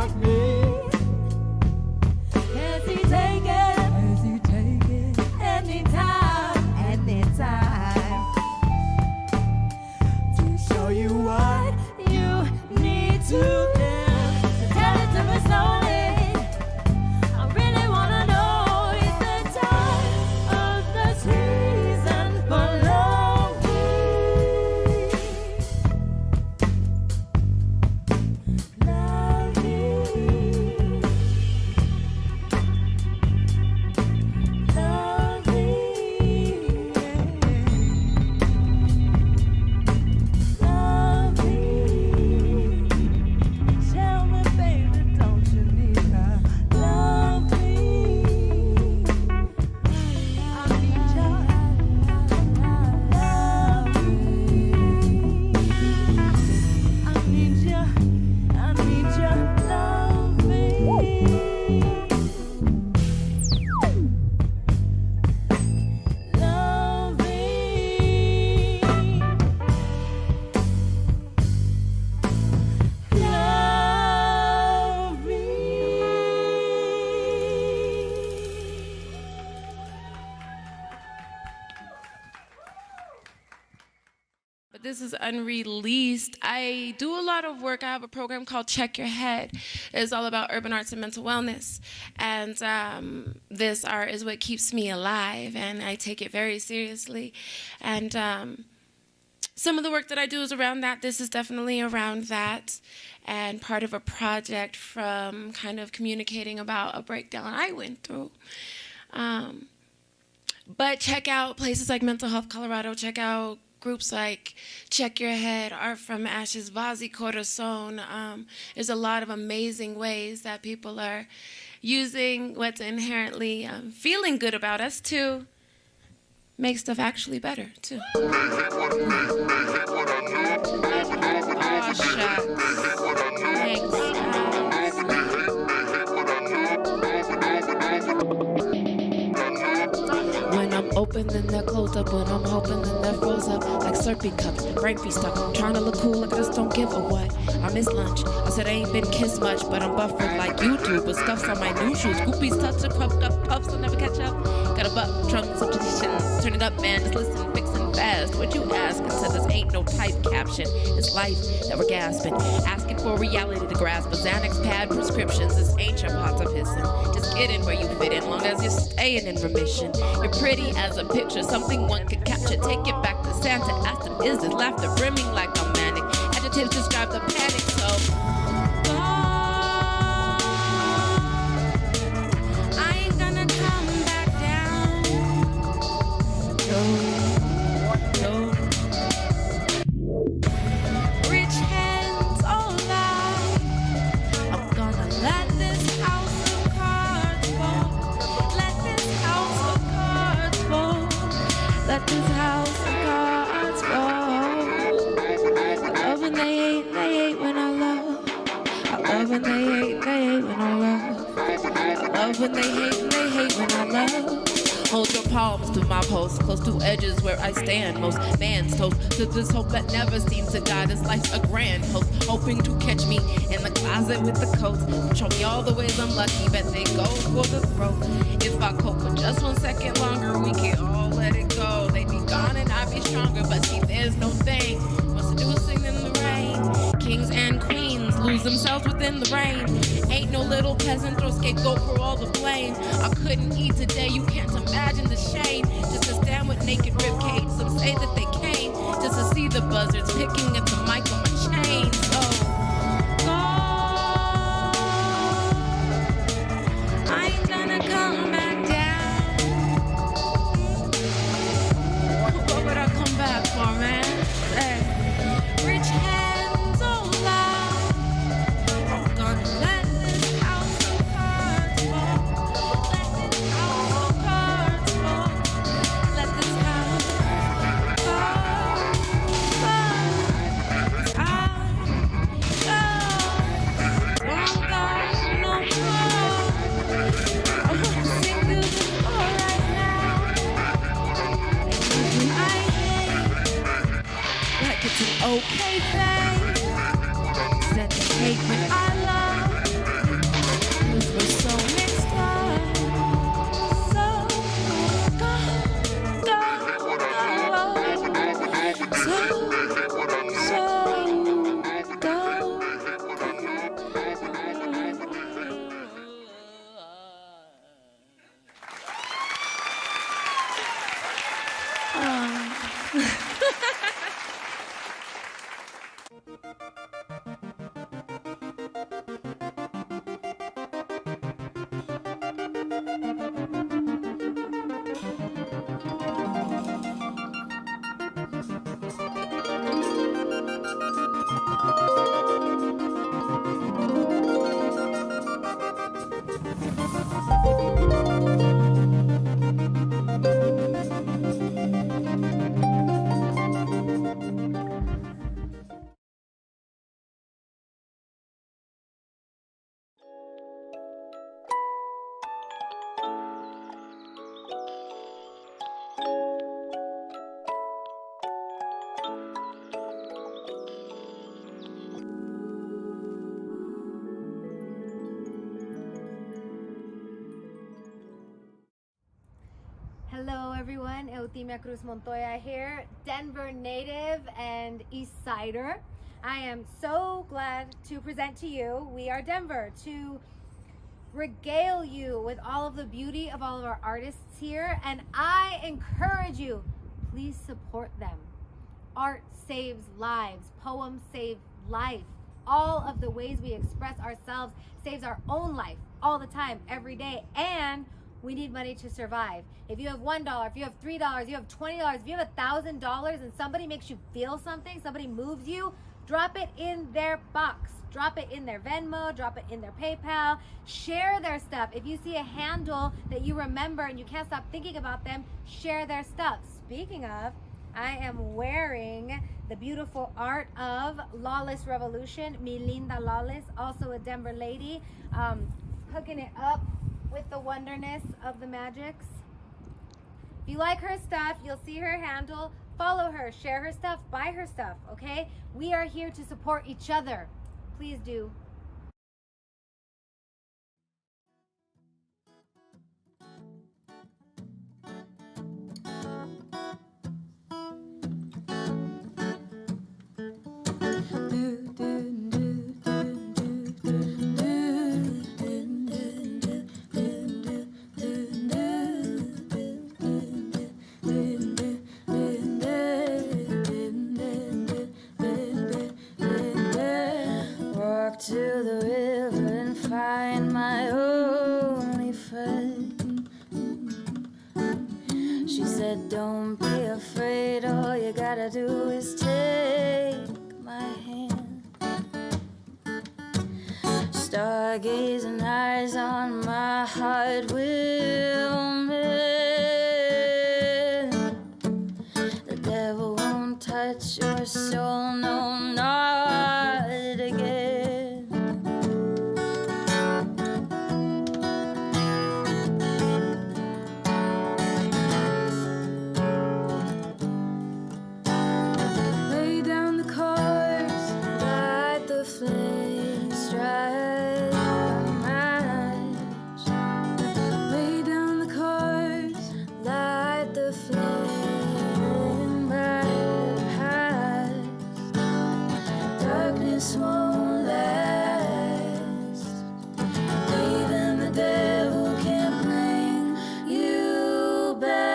like me. Hesitate anytime to show you what you need to live. So tell it to me slowly. I really wanna know is the time of the season for loving. Tell me, baby, don't you need her? Love me. I need your love me. I need your love me. Love me. Love me. But this is unreleased. I do a lot of work. I have a program called Check Your Head. It's all about urban arts and mental wellness. And this art is what keeps me alive, and I take it very seriously. And some of the work that I do is around that. This is definitely around that, and part of a project from kind of communicating about a breakdown I went through. But check out places like Mental Health Colorado. Check out groups like Check Your Head, Art from Ashes, Vazi Corazon. There's a lot of amazing ways that people are using what's inherently feeling good about us to make stuff actually better, too. Aw, shucks. When I'm open, then they're closed up. When I'm hoping, then they're froze up. Like Slurpee cups, brain free stuff. I'm trying to look cool, like I just don't give a what. I miss lunch. I said I ain't been kissed much, but I'm buffered like YouTube. But stuff's on my new shoes. Goopies touch the puffed up puffs, I'll never catch up. Got a butt, trunk, some traditions. Turn it up, man, just listen, fixin' fast. What you ask? I said this ain't no type caption. It's life that we're gasping. Asking for reality to grasp. A Xanax pad prescriptions. This ain't your pot of pissing. Just get in where you fit in, long as you're staying in remission. You're pretty as a picture, something one could capture. Take it back to Santa. Ask them, is this laughter brimming like a manic? Adjectives describe the panic, so I ain't gonna come back down. No. Rich hands all out. I'm gonna let this house of cards fall. Let this house of cards fall. Let this house of cards fall. I love when they hate when I love. I love when they hate when I love. I love when they hate when I love. Hold your palms to my post, close to edges where I stand. Most man's toast to this hope that never seems to die. This life's a grand host, hoping to catch me in the closet with the coats. Show me all the ways I'm lucky, bet they go for the throat. If I cope for just 1 second longer, we can all let it go. They'd be gone and I'd be stronger, but see, there's no thing more seducing than the rain. Kings and queens lose themselves within the rain. Ain't no little peasant or scapegoat for all the blame. I couldn't eat today, you can't imagine the shame. Just to stand with naked ribcage, some say that they came just to see the buzzards picking at the mic on my chain. So I ain't gonna come back down. What would I come back for, man? Hey. Rich hands all out. I'm gonna let this house of cards fall. Let this house of cards fall. Let this house of cards fall. Don't go no more. I wanna sing beautiful right now. I hate like it's an okay thing. Said they hate when I love. everyone. Eutimia Cruz Montoya here, Denver native and East Sider. I am so glad to present to you We Are Denver, to regale you with all of the beauty of all of our artists here, and I encourage you, please support them. Art saves lives, poems save life. All of the ways we express ourselves saves our own life all the time, every day, and we need money to survive. If you have $1, if you have $3, if you have $20, if you have $1,000 and somebody makes you feel something, somebody moves you, drop it in their box. Drop it in their Venmo, drop it in their PayPal, share their stuff. If you see a handle that you remember and you can't stop thinking about them, share their stuff. Speaking of, I am wearing the beautiful art of Lawless Revolution, Mi Linda Lawless, also a Denver lady, hooking it up with the wonderness of the magics. If you like her stuff, you'll see her handle. Follow her, share her stuff, buy her stuff, okay? We are here to support each other. Please do. Walk to the river and find my only friend. She said, don't be afraid, all you gotta do is take my hand. Stargazing eyes on my heart will mend. The devil won't touch your soul, no, not again. Lay down the cards, light the flame, strike a match. Lay down the cards, light the flame, bright past. Darkness won't last. Even the devil can't bring you back.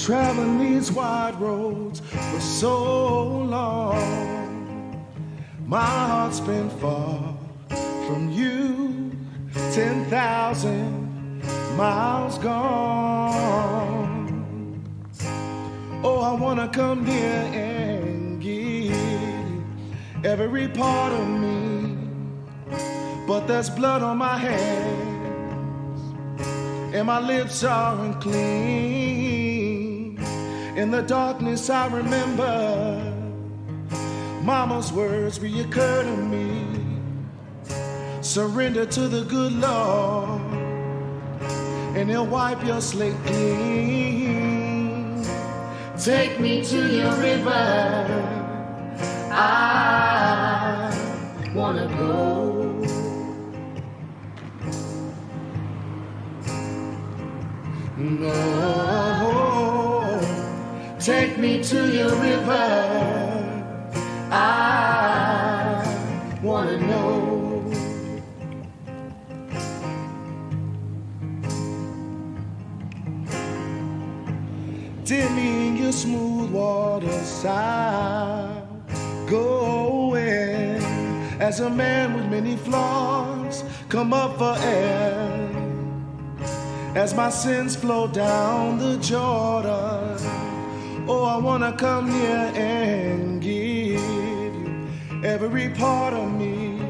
traveling these wide roads for so long. My heart's been far from you, 10,000 miles gone. Oh, I wanna come here and give you every part of me, but there's blood on my hands and my lips are unclean. In the darkness I remember Mama's words reoccur to me. Surrender to the good Lord and He'll wipe your slate clean. Take me to your river, I wanna go. No, take me to your river, I wanna know. Dip me in your smooth waters, I'll go in. As a man with many flaws, come up for air. As my sins flow down the Jordan, oh, I wanna come here and give you every part of me,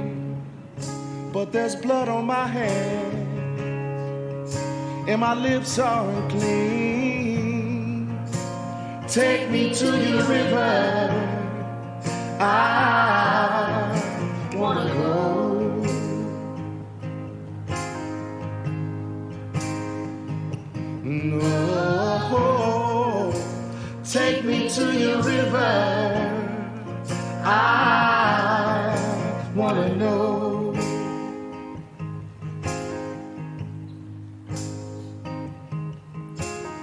but there's blood on my hands and my lips are unclean. Take me to your river, I wanna go. No, take me to your river, I wanna know.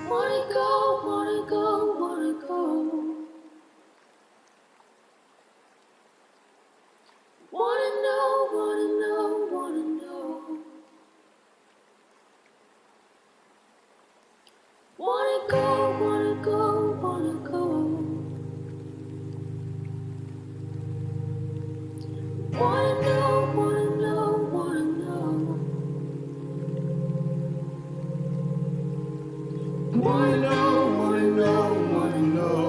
Wanna go, wanna go, wanna go. Wanna know, wanna know, wanna know. Wanna go, wanna go, wanna go. Wanna know, wanna know, wanna know. Wanna know, wanna know, wanna know.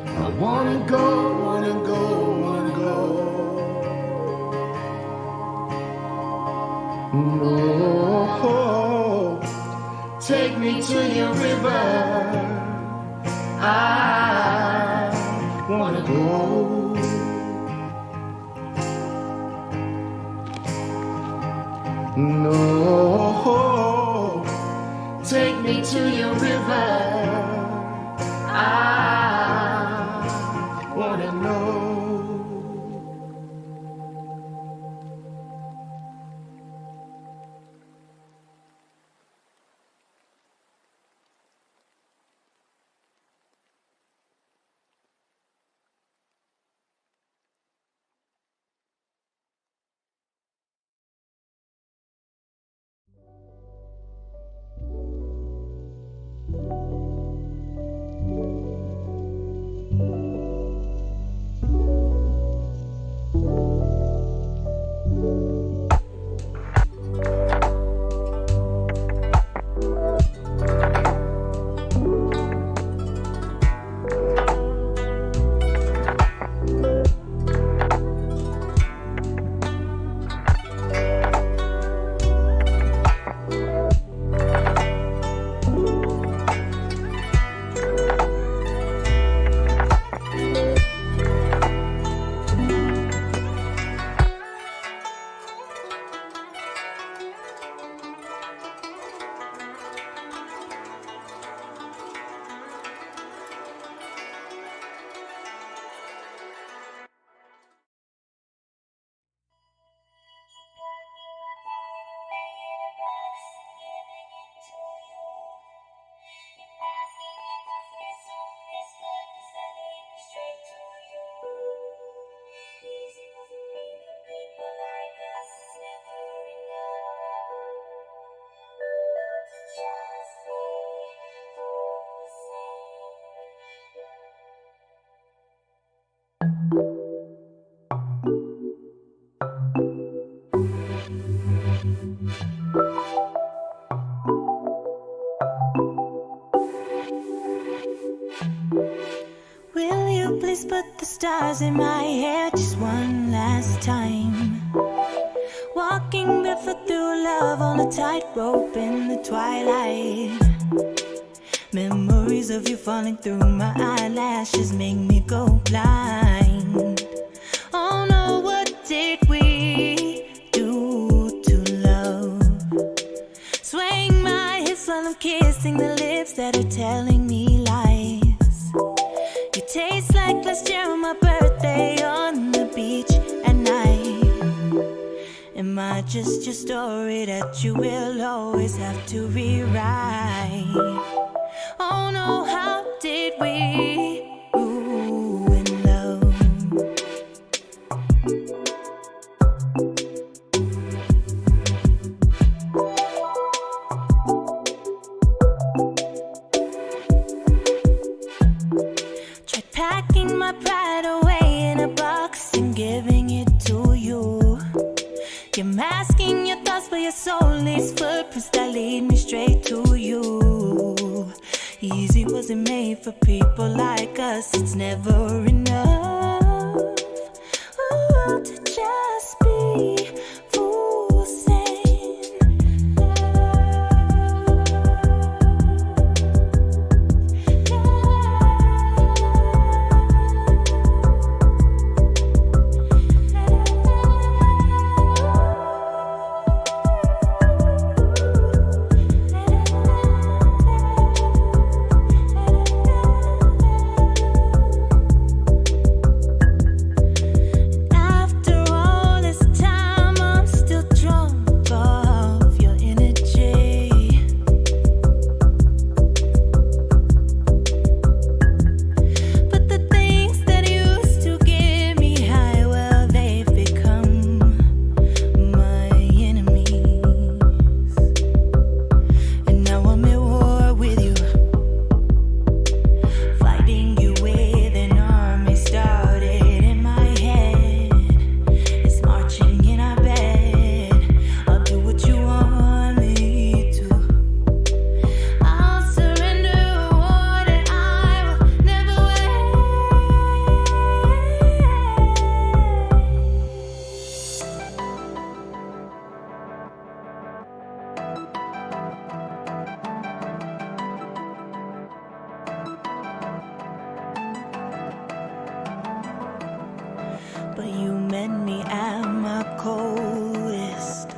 I wanna go, wanna go, wanna go. No, take me to your river, I wanna go. No, take me to your river, I wanna know. Will you please put the stars in my hair just one last time? Walking barefoot through love on a tightrope in the twilight. Memories of you falling through my eyelashes make me go blind. Oh no, what did we do to love? Swaying my hips while I'm kissing the lips that are telling me lies. You taste like last year on my birthday on the beach at night. Am I just your story that you will always have to rewrite? Oh no, how did we ruin love? Tried packing my pride away in a box and giving it to you. You're masking your thoughts, but your soul leaves footprints that lead me straight to you. Easy wasn't made for people like us. It's never enough to just be fools and but you met me at my coldest,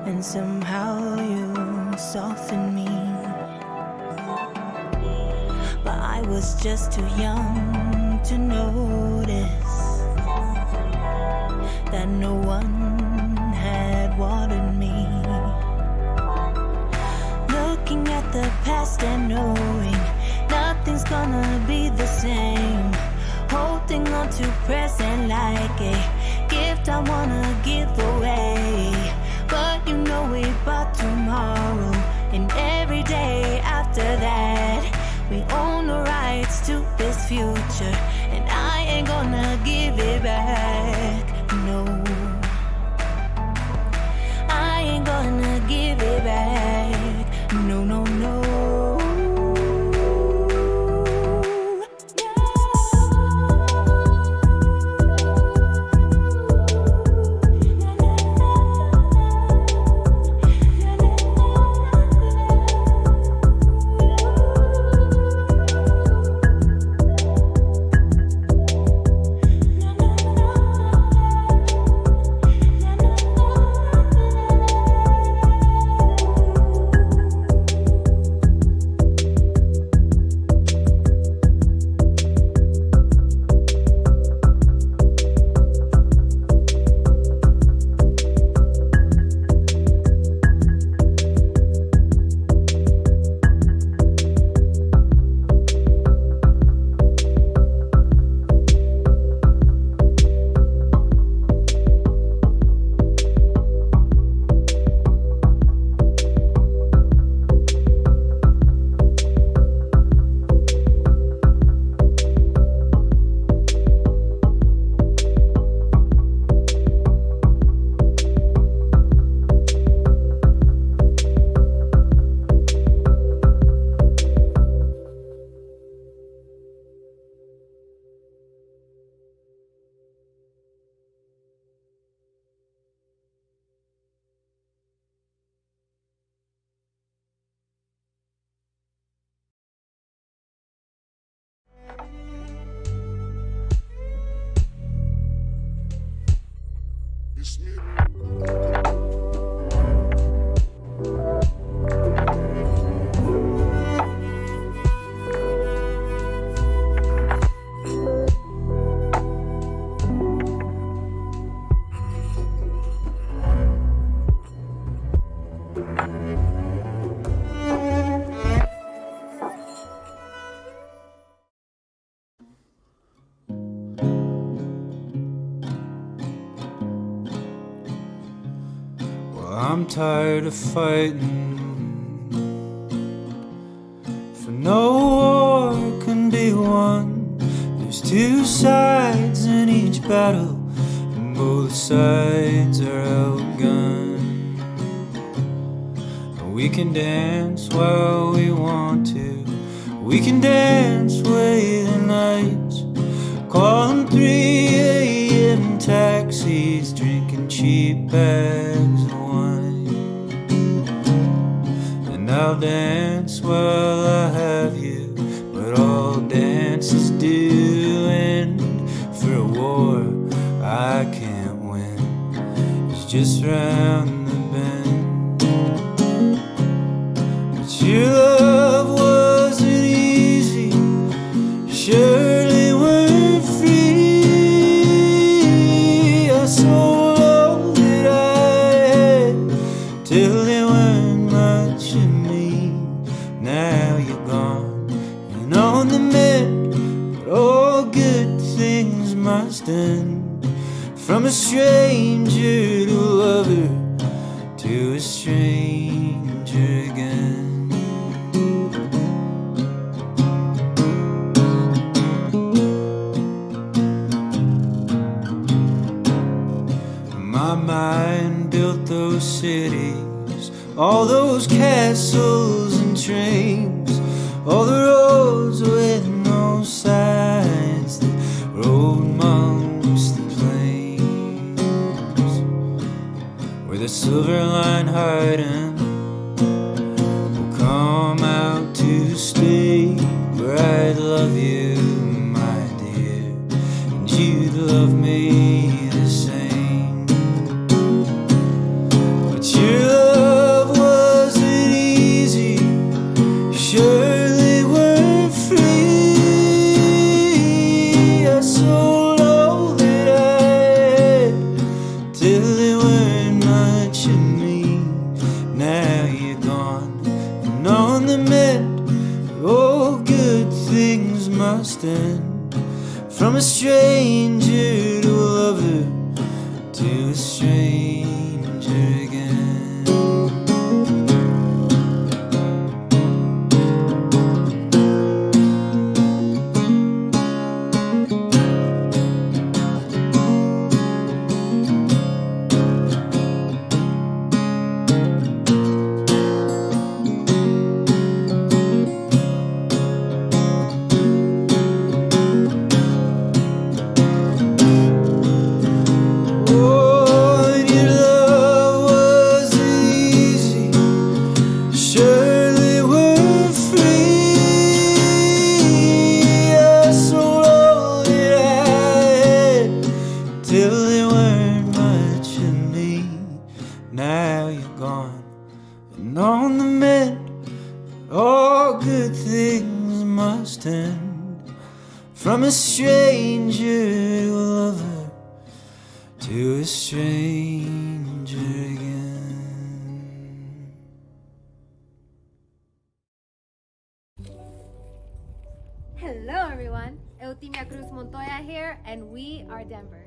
and somehow you softened me. But I was just too young to notice that no one had watered me. Looking at the past and knowing nothing's gonna be the same. Holding on to present like a gift I wanna give away. But you know we bought tomorrow, and every day after that we own the rights to this future, and I ain't gonna give it back. No, I ain't gonna give it back. No, no, no. I'm tired of fighting, for no war can be won. There's two sides in each battle, and both sides are outgunned. We can dance while we want to, we can dance away the nights, calling 3 a.m. taxis, drinking cheap bags of wine. And I'll dance while I have you, but all dances do end. For a war I can't win, it's just round the bend. But your love wasn't easy, surely weren't free. I sold all that I had till they weren't much of me. Now you're gone and on the mend, but all good things must end. From a stranger to a lover, to a stranger again. My mind built those cities, all those castles and trains, all the roads with no signs that rode amongst the plains, where the silver line hiding will come out to stay, where I'd love you, my dear, and you'd love me the same. Your love wasn't easy, surely weren't free. I sold all that I had till they weren't much of me. Now you're gone and on the mend, all good things must end. From a stranger to a lover, to a stranger again. From a stranger to a lover, to a stranger again. Hello everyone, Eutimia Cruz Montoya here, and we are Denver.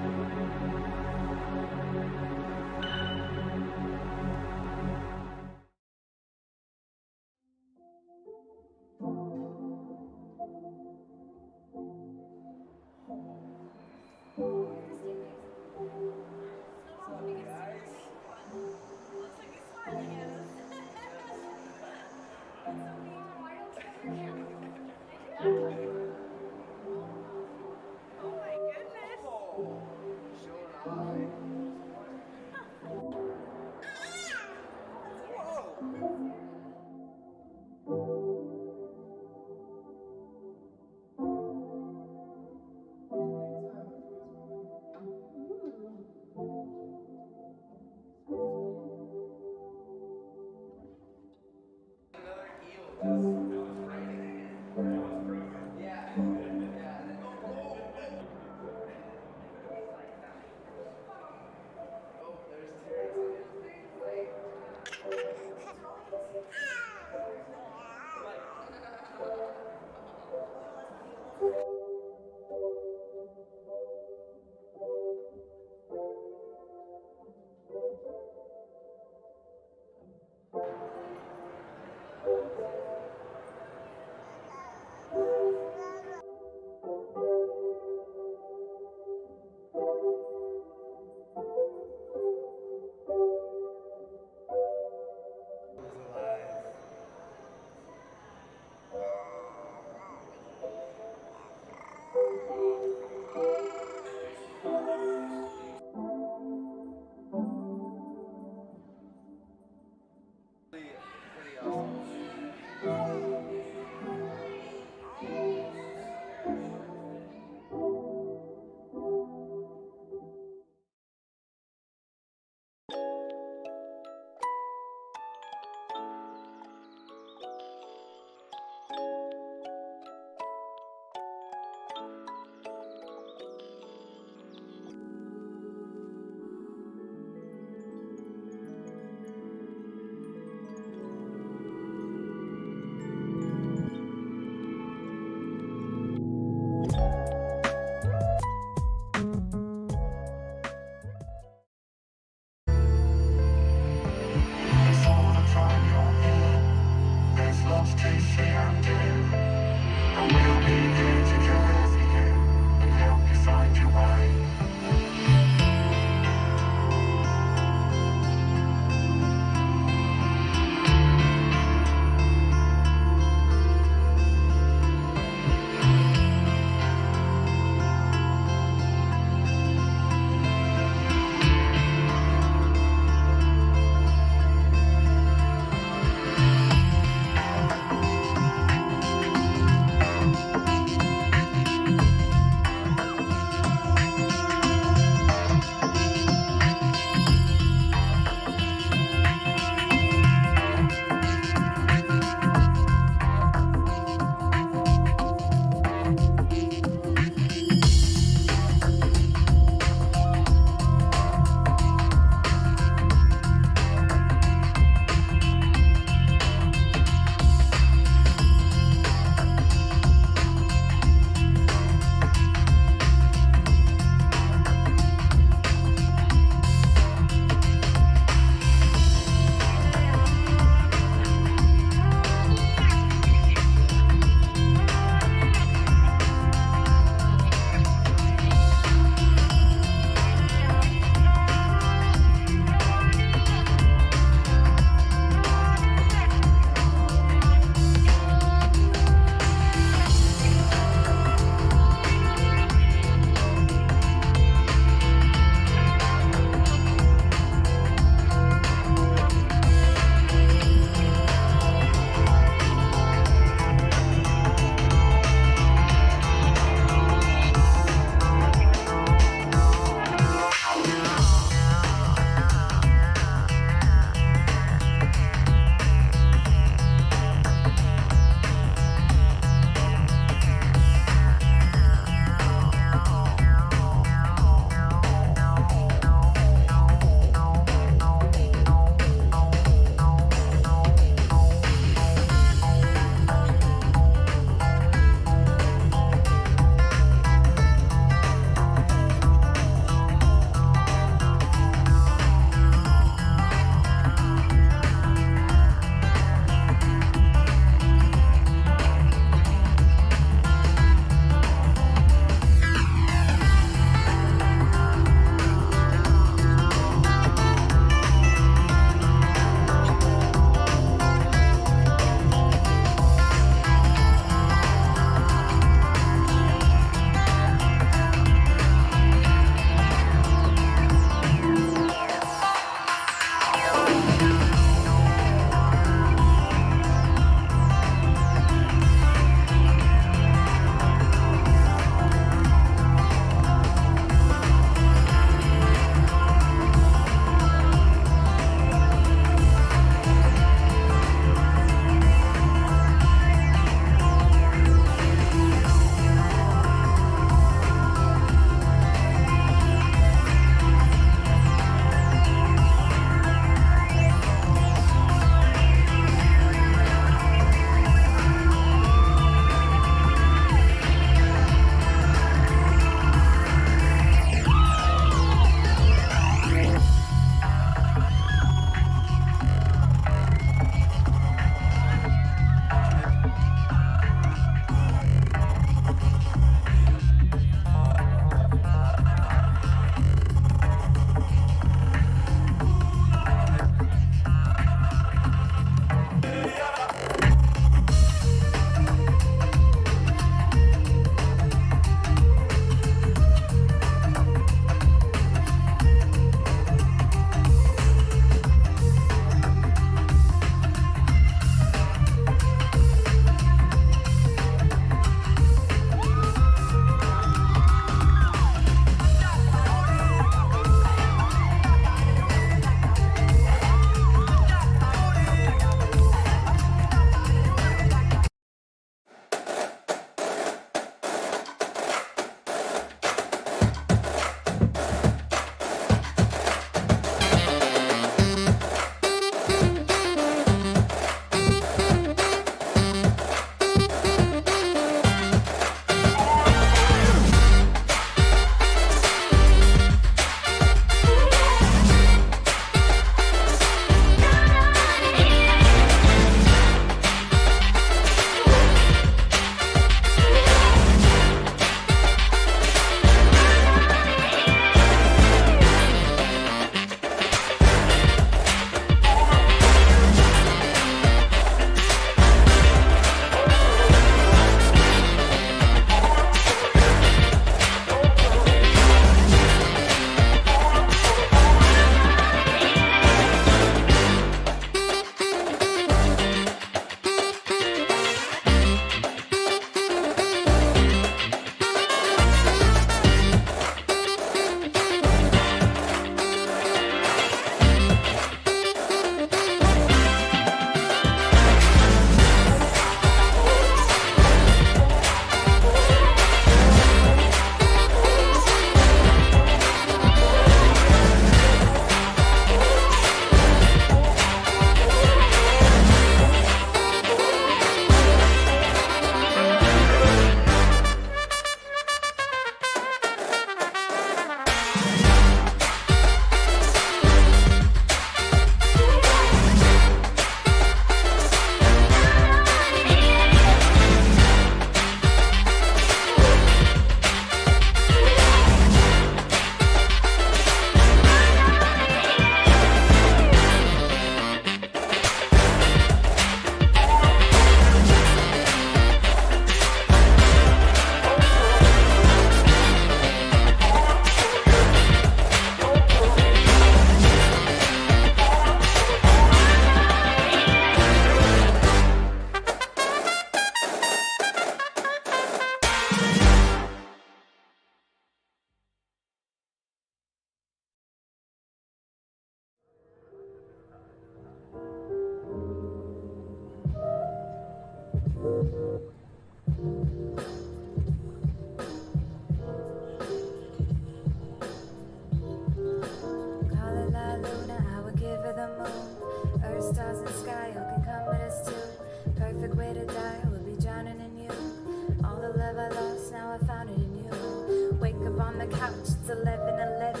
It's 11:11.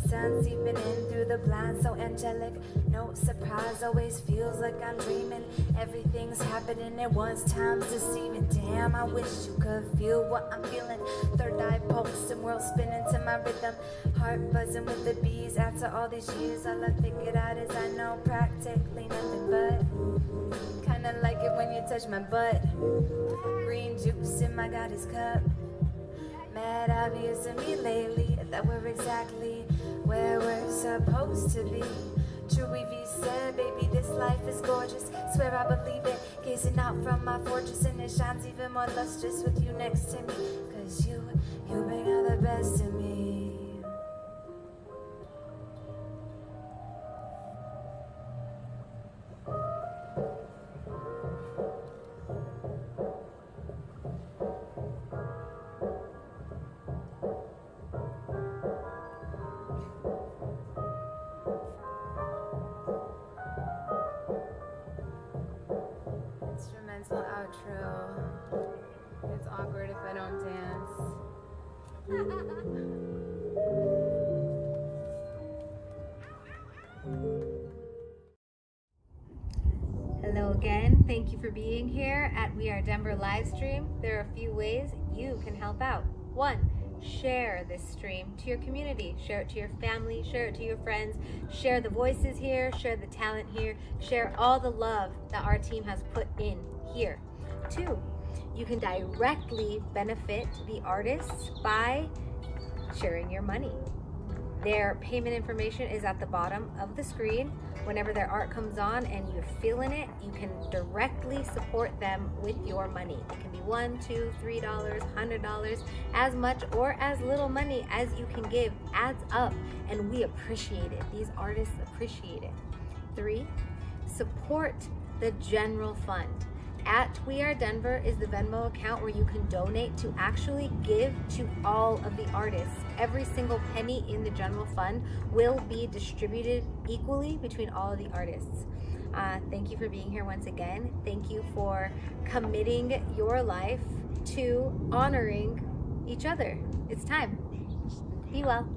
Sun seeping in through the blinds, so angelic. No surprise, always feels like I'm dreaming. Everything's happening at once, time's deceiving. Damn, I wish you could feel what I'm feeling. Third eye pulsing, world spinning to my rhythm. Heart buzzing with the bees. After all these years, all I figured out is I know practically nothing but. Kinda like it when you touch my butt. Green juice in my goddess cup. Mad obvious to me lately that we're exactly where we're supposed to be. True EV said, baby, this life is gorgeous. Swear I believe it. Gazing out from my fortress, and it shines even more lustrous with you next to me. Cause you bring out the best in me. Instrumental outro. It's awkward if I don't dance. Hello again. Thank you for being here at We Are Denver live stream. There are a few ways you can help out. 1, share this stream to your community. Share it to your family, share it to your friends, share the voices here, share the talent here, share all the love that our team has put in here. 2, you can directly benefit the artists by sharing your money. Their payment information is at the bottom of the screen. Whenever their art comes on and you're feeling it, you can directly support them with your money. It can be $1, $2, $3, $100, as much or as little money as you can give adds up, and we appreciate it. These artists appreciate it. 3, support the general fund. At We Are Denver is the Venmo account where you can donate to actually give to all of the artists. Every single penny in the general fund will be distributed equally between all of the artists. Thank you for being here once again. Thank you for committing your life to honoring each other. It's time. Be well.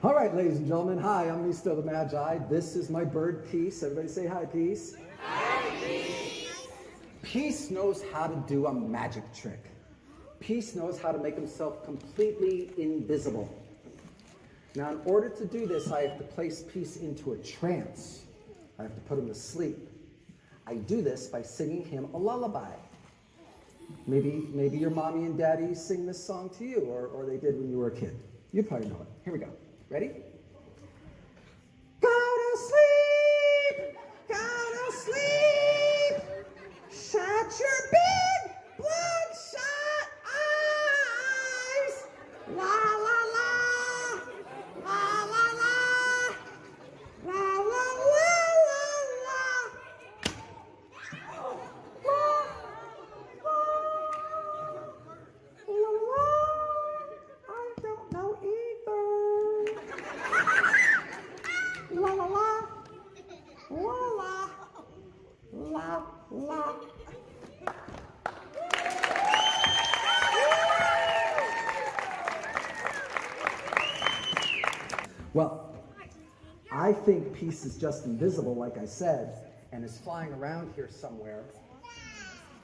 All right, ladies and gentlemen, hi, I'm Misto the Magi. This is my bird, Peace. Everybody say hi, Peace. Hi, Peace. Peace knows how to do a magic trick. Peace knows how to make himself completely invisible. Now, in order to do this, I have to place Peace into a trance. I have to put him to sleep. I do this by singing him a lullaby. Maybe your mommy and daddy sing this song to you, or they did when you were a kid. You probably know it. Here we go. Ready? Go to sleep, go to sleep. Shut your big bloodshot eyes. La la la, la la la, la la la la la. I don't know either. La la la, la la, la la. Well, I think Peace is just invisible, like I said, and is flying around here somewhere.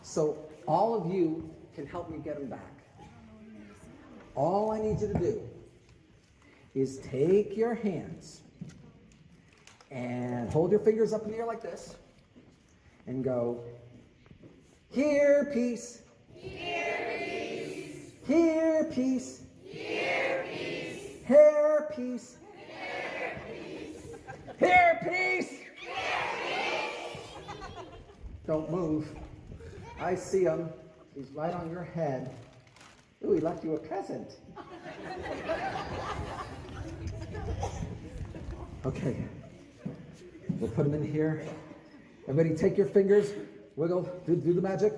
So all of you can help me get him back. All I need you to do is take your hands and hold your fingers up in the air like this and go, here, Peace. Here, Peace. Here, Peace. Here, Peace. Here, Peace. Here, Peace. Don't move. I see him. He's right on your head. Ooh, he left you a present. Okay. We'll put him in here. Everybody take your fingers, wiggle, do the magic.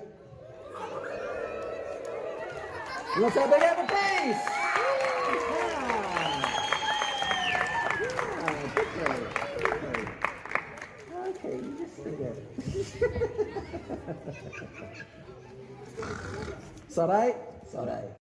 Let's have a big hand for Pace! Okay, you just stay there. It's all right? It's all right.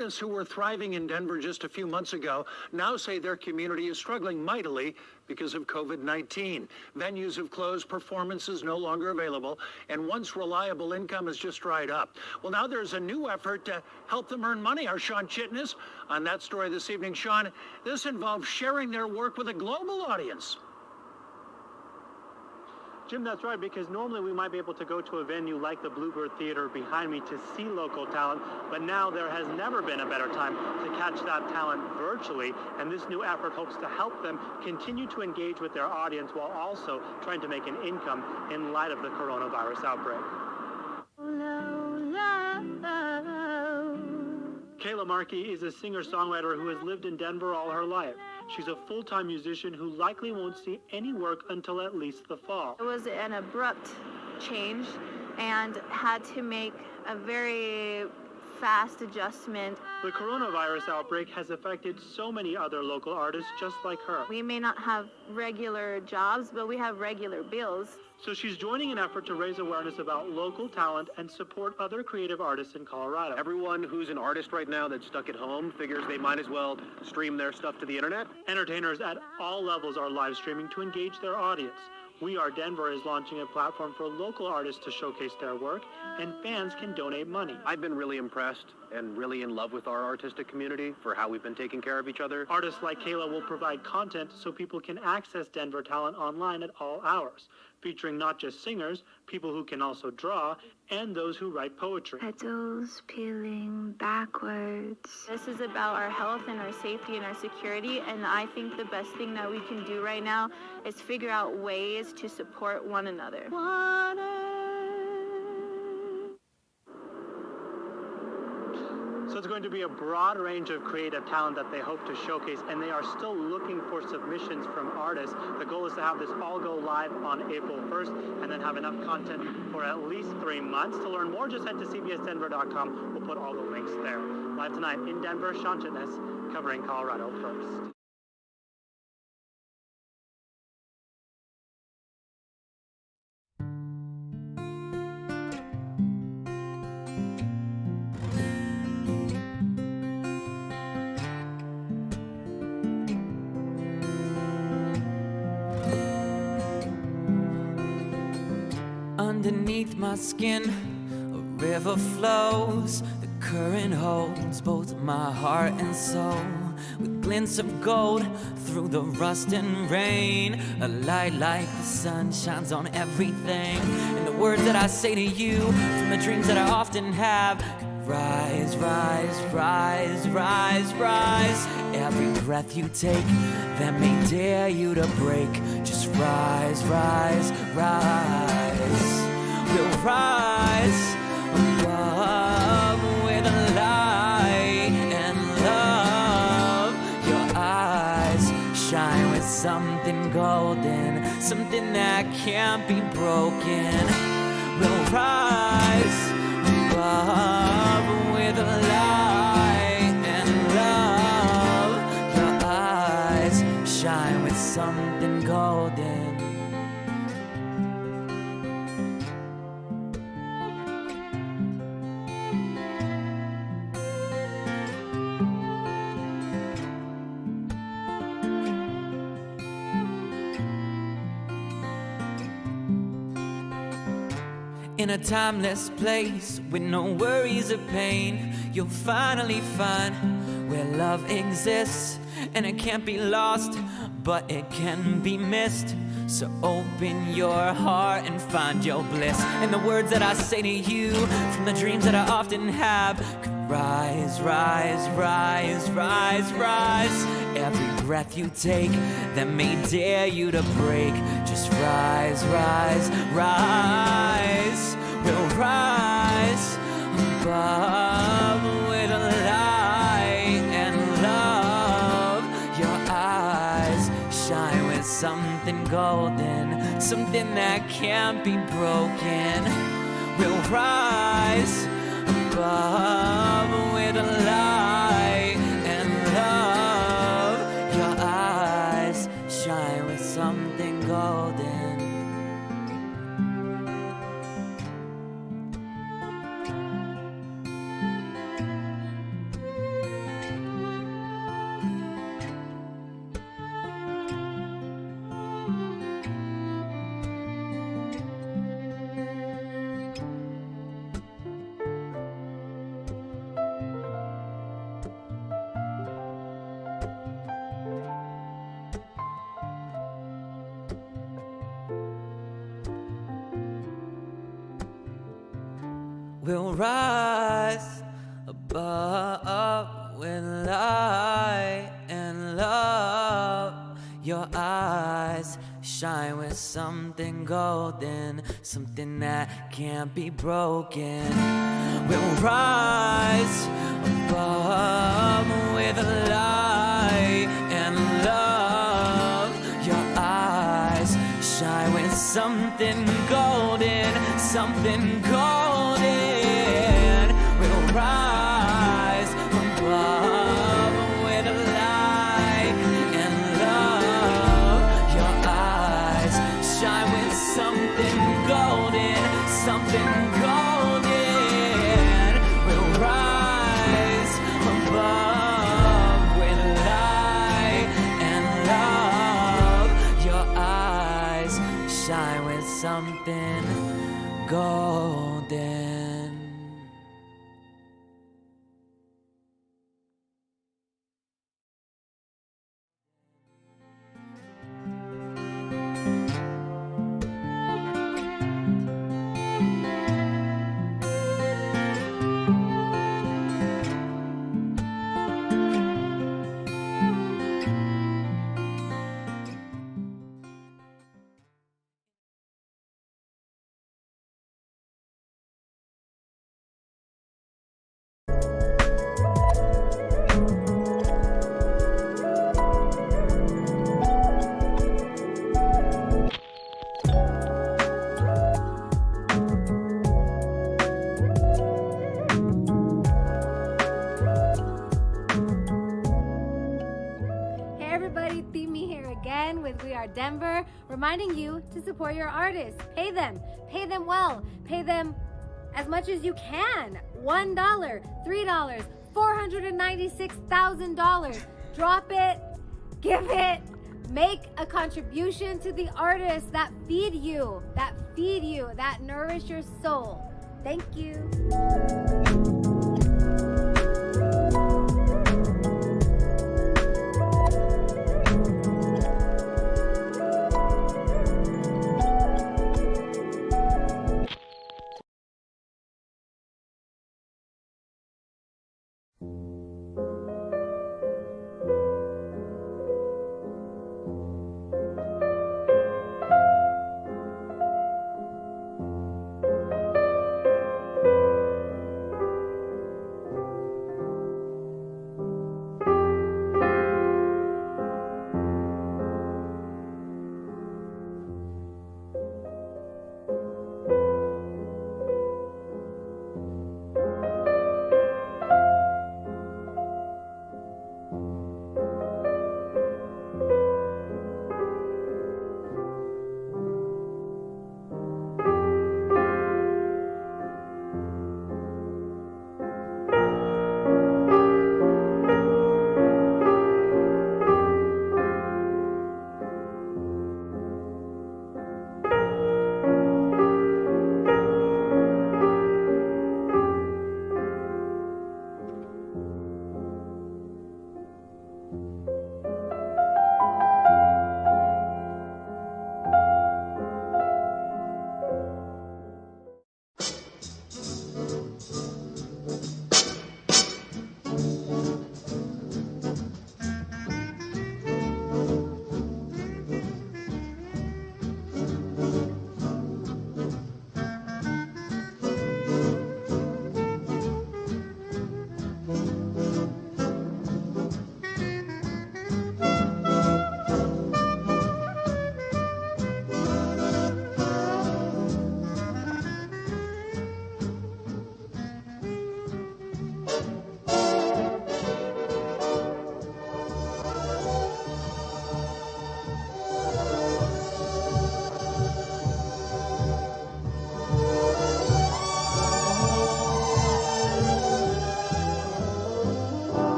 Residents who were thriving in Denver just a few months ago now say their community is struggling mightily because of COVID-19. Venues have closed, performances no longer available, and once reliable income has just dried up. Well, now there's a new effort to help them earn money. Our Sean Chitness on that story this evening. Sean, this involves sharing their work with a global audience. Jim, that's right, because normally we might be able to go to a venue like the Bluebird Theater behind me to see local talent, but now there has never been a better time to catch that talent virtually, and this new effort hopes to help them continue to engage with their audience while also trying to make an income in light of the coronavirus outbreak. Kayla Markey is a singer-songwriter who has lived in Denver all her life. She's a full-time musician who likely won't see any work until at least the fall. It was an abrupt change and had to make a very fast adjustment. The coronavirus outbreak has affected so many other local artists just like her. We may not have regular jobs, but we have regular bills. So she's joining an effort to raise awareness about local talent and support other creative artists in Colorado. Everyone who's an artist right now that's stuck at home figures they might as well stream their stuff to the internet. Entertainers at all levels are live streaming to engage their audience. We Are Denver is launching a platform for local artists to showcase their work, and fans can donate money. I've been really impressed and really in love with our artistic community for how we've been taking care of each other. Artists like Kayla will provide content so people can access Denver talent online at all hours, featuring not just singers, people who can also draw, and those who write poetry. Petals peeling backwards. This is about our health and our safety and our security, and I think the best thing that we can do right now is figure out ways to support one another. So it's going to be a broad range of creative talent that they hope to showcase, and they are still looking for submissions from artists. The goal is to have this all go live on April 1st and then have enough content for at least 3 months. To learn more, just head to cbsdenver.com. We'll put all the links there. Live tonight in Denver, Sean Chitness, covering Colorado First. Underneath my skin, a river flows. The current holds both my heart and soul. With glints of gold through the rust and rain, a light like the sun shines on everything. And the words that I say to you from the dreams that I often have could rise, rise, rise, rise, rise. Every breath you take that may dare you to break, just rise, rise, rise. We'll rise above with a light and love. Your eyes shine with something golden, something that can't be broken. We'll rise above with a light and love. Your eyes shine with something golden. In a timeless place with no worries or pain, you'll finally find where love exists. And it can't be lost, but it can be missed. So open your heart and find your bliss. And the words that I say to you from the dreams that I often have could rise, rise, rise, rise, rise. Every breath you take that may dare you to break, just rise, rise, rise. We'll rise above with a light and love. Your eyes shine with something golden, something that can't be broken. We'll rise above with a light and love. Your eyes shine with something golden. will rise above with light and love. Your eyes shine with something golden, something that can't be broken. We'll rise above with light and love. Your eyes shine with something golden, something golden. We'll rise above with light and love. Your eyes shine with something golden, something golden. We'll rise above with light and love. Your eyes shine with something golden. Hey everybody, Theme here again with We Are Denver, reminding you to support your artists. Pay them well, pay them as much as you can. $1, $3, $496,000. Drop it, give it, make a contribution to the artists that feed you, that nourish your soul. Thank you.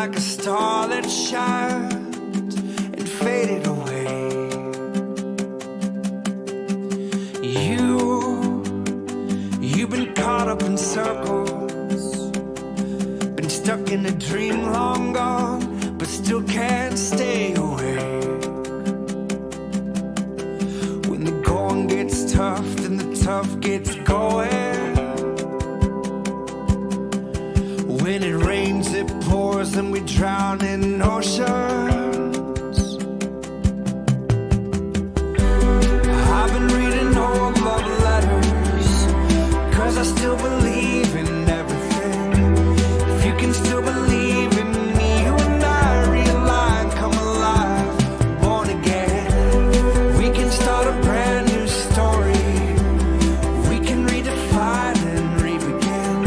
like a star that shined and faded away. You've been caught up in circles, been stuck in a dream long gone, but still can't stay awake. When the going gets tough, then the tough gets going. When it rains, it pours, and we drown in oceans. I've been reading old love letters, 'cause I still believe in everything. If you can still believe in me, you and I realign, come alive, born again. We can start a brand new story. We can redefine and re-begin.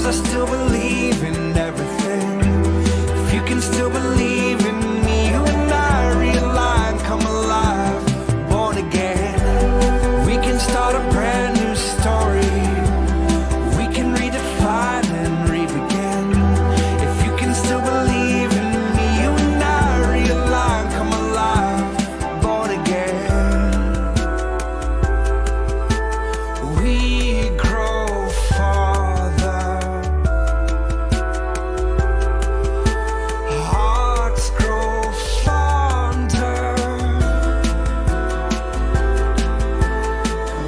'cause I still believe in everything. If you can still believe in me, you and I realign, come alive, born again. We can start a brand new story. We can redefine and re-begin. If you can still believe in me, you and I realign, come alive, born again. We grow farther, hearts grow fonder.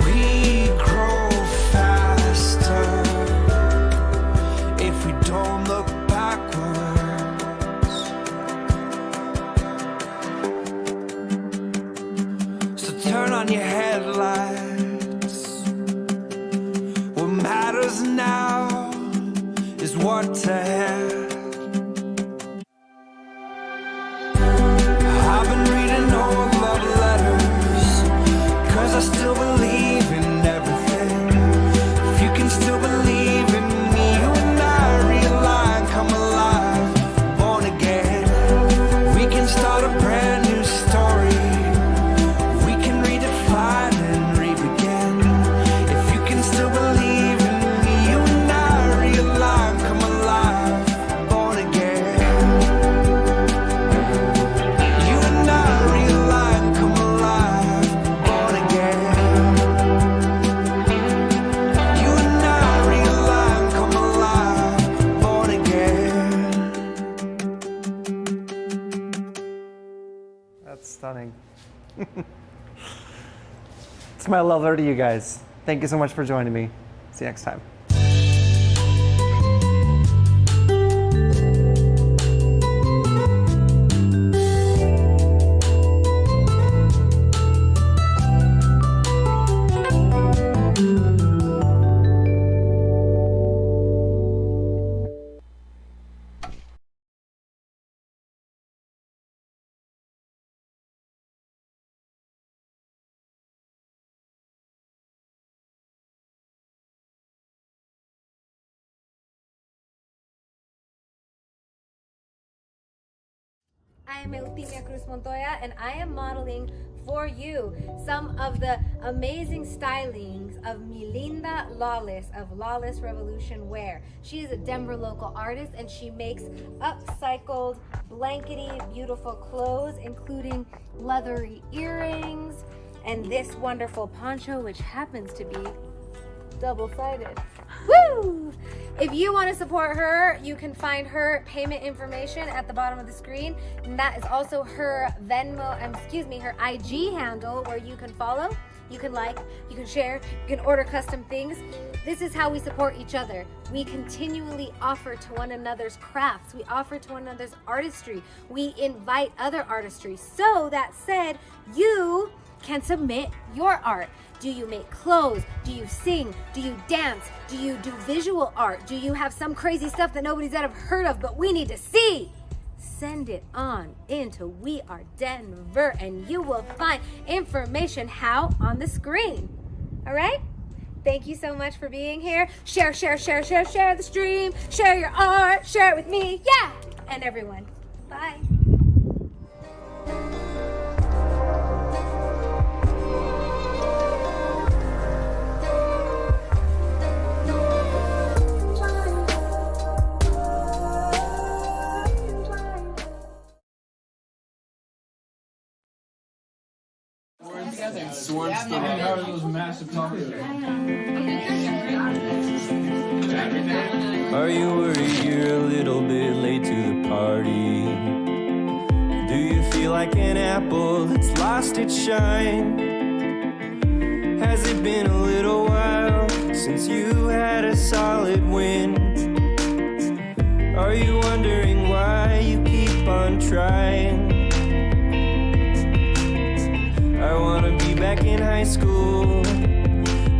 We grow faster if we don't look backwards. So turn on your headlights. What matters now is what's ahead. I've been reading old love letters, 'cause I still believe in everything. If you can still believe in me, you and I realign, come alive, born again. We can start a brand new story. We can redefine and re-begin. If you can still believe in me, you and I realign, come alive, born again. You and I realign, come alive, born again. You and I realign, come alive, born again. That's stunning. It's my love letter to you guys. Thank you so much for joining me. See you next time. I am Eutimia Cruz Montoya, and I am modeling for you some of the amazing stylings of Melinda Lawless of Lawless Revolution Wear. She is a Denver local artist, and she makes upcycled, blankety, beautiful clothes, including leathery earrings and this wonderful poncho, which happens to be double-sided. Woo! If you want to support her, you can find her payment information at the bottom of the screen, and that is also her her IG handle, where you can follow, you can like, you can share, you can order custom things. This is how we support each other. We continually offer to one another's crafts. We offer to one another's artistry. We invite other artistry. So that said, you can submit your art. Do you make clothes? Do you sing? Do you dance? Do you do visual art? Do you have some crazy stuff that nobody's ever heard of but we need to see? Send it on into We Are Denver, and you will find information how on the screen. All right? Thank you so much for being here. Share the stream. Share your art. Share it with me. Yeah! And everyone. Bye. Are you worried you're a little bit late to the party? Do you feel like an apple that's lost its shine? Has it been a little while since you had a solid win? Are you wondering why you keep on trying? I wanna be back in high school.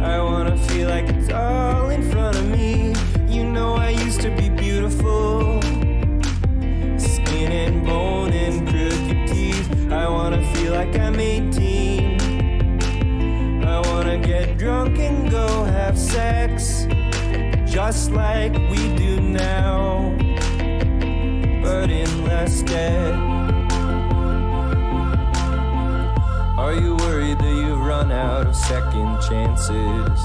I wanna feel like it's all in front of me. You know I used to be beautiful, skin and bone and crooked teeth. I wanna feel like I'm 18. I wanna get drunk and go have sex, just just like we do now, but in less debt. Are you worried that you've run out of second chances?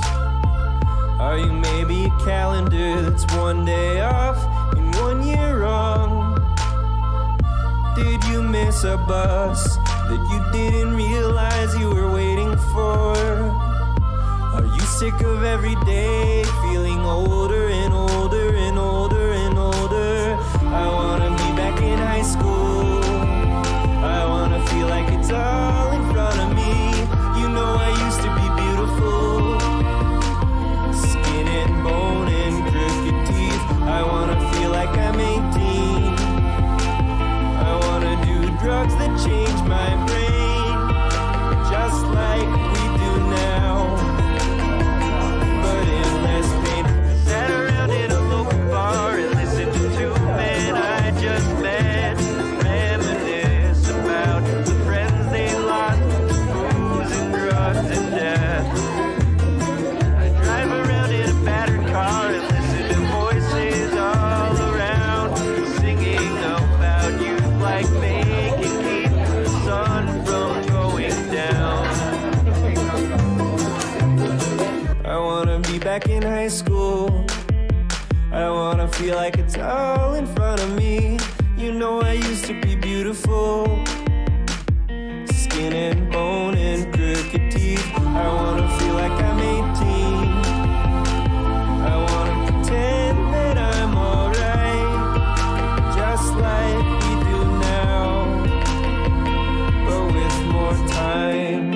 Are you maybe a calendar that's one day off and 1 year wrong? Did you miss a bus that you didn't realize you were waiting for? Are you sick of every day feeling older and older and older and older? I wanna be back in high school. I wanna feel like it's all in front of me. You know I used to be beautiful, skin and bone and crooked teeth. I wanna feel like I'm 18. I wanna do drugs that change my brain, just like we do now, but in less pain. Sat around in a local bar and listened to two men I just met reminisce about the friends they lost, booze and drugs and death. I drive around in a battered car and listen to voices all around, singing about youth like me can keep the sun from going down. I wanna be back in high school. I wanna feel like it's all in front of me. You know I used to be beautiful, skin and bone and crooked teeth. I wanna feel like I'm 18. I wanna pretend that I'm alright, just like we do now, but with more time.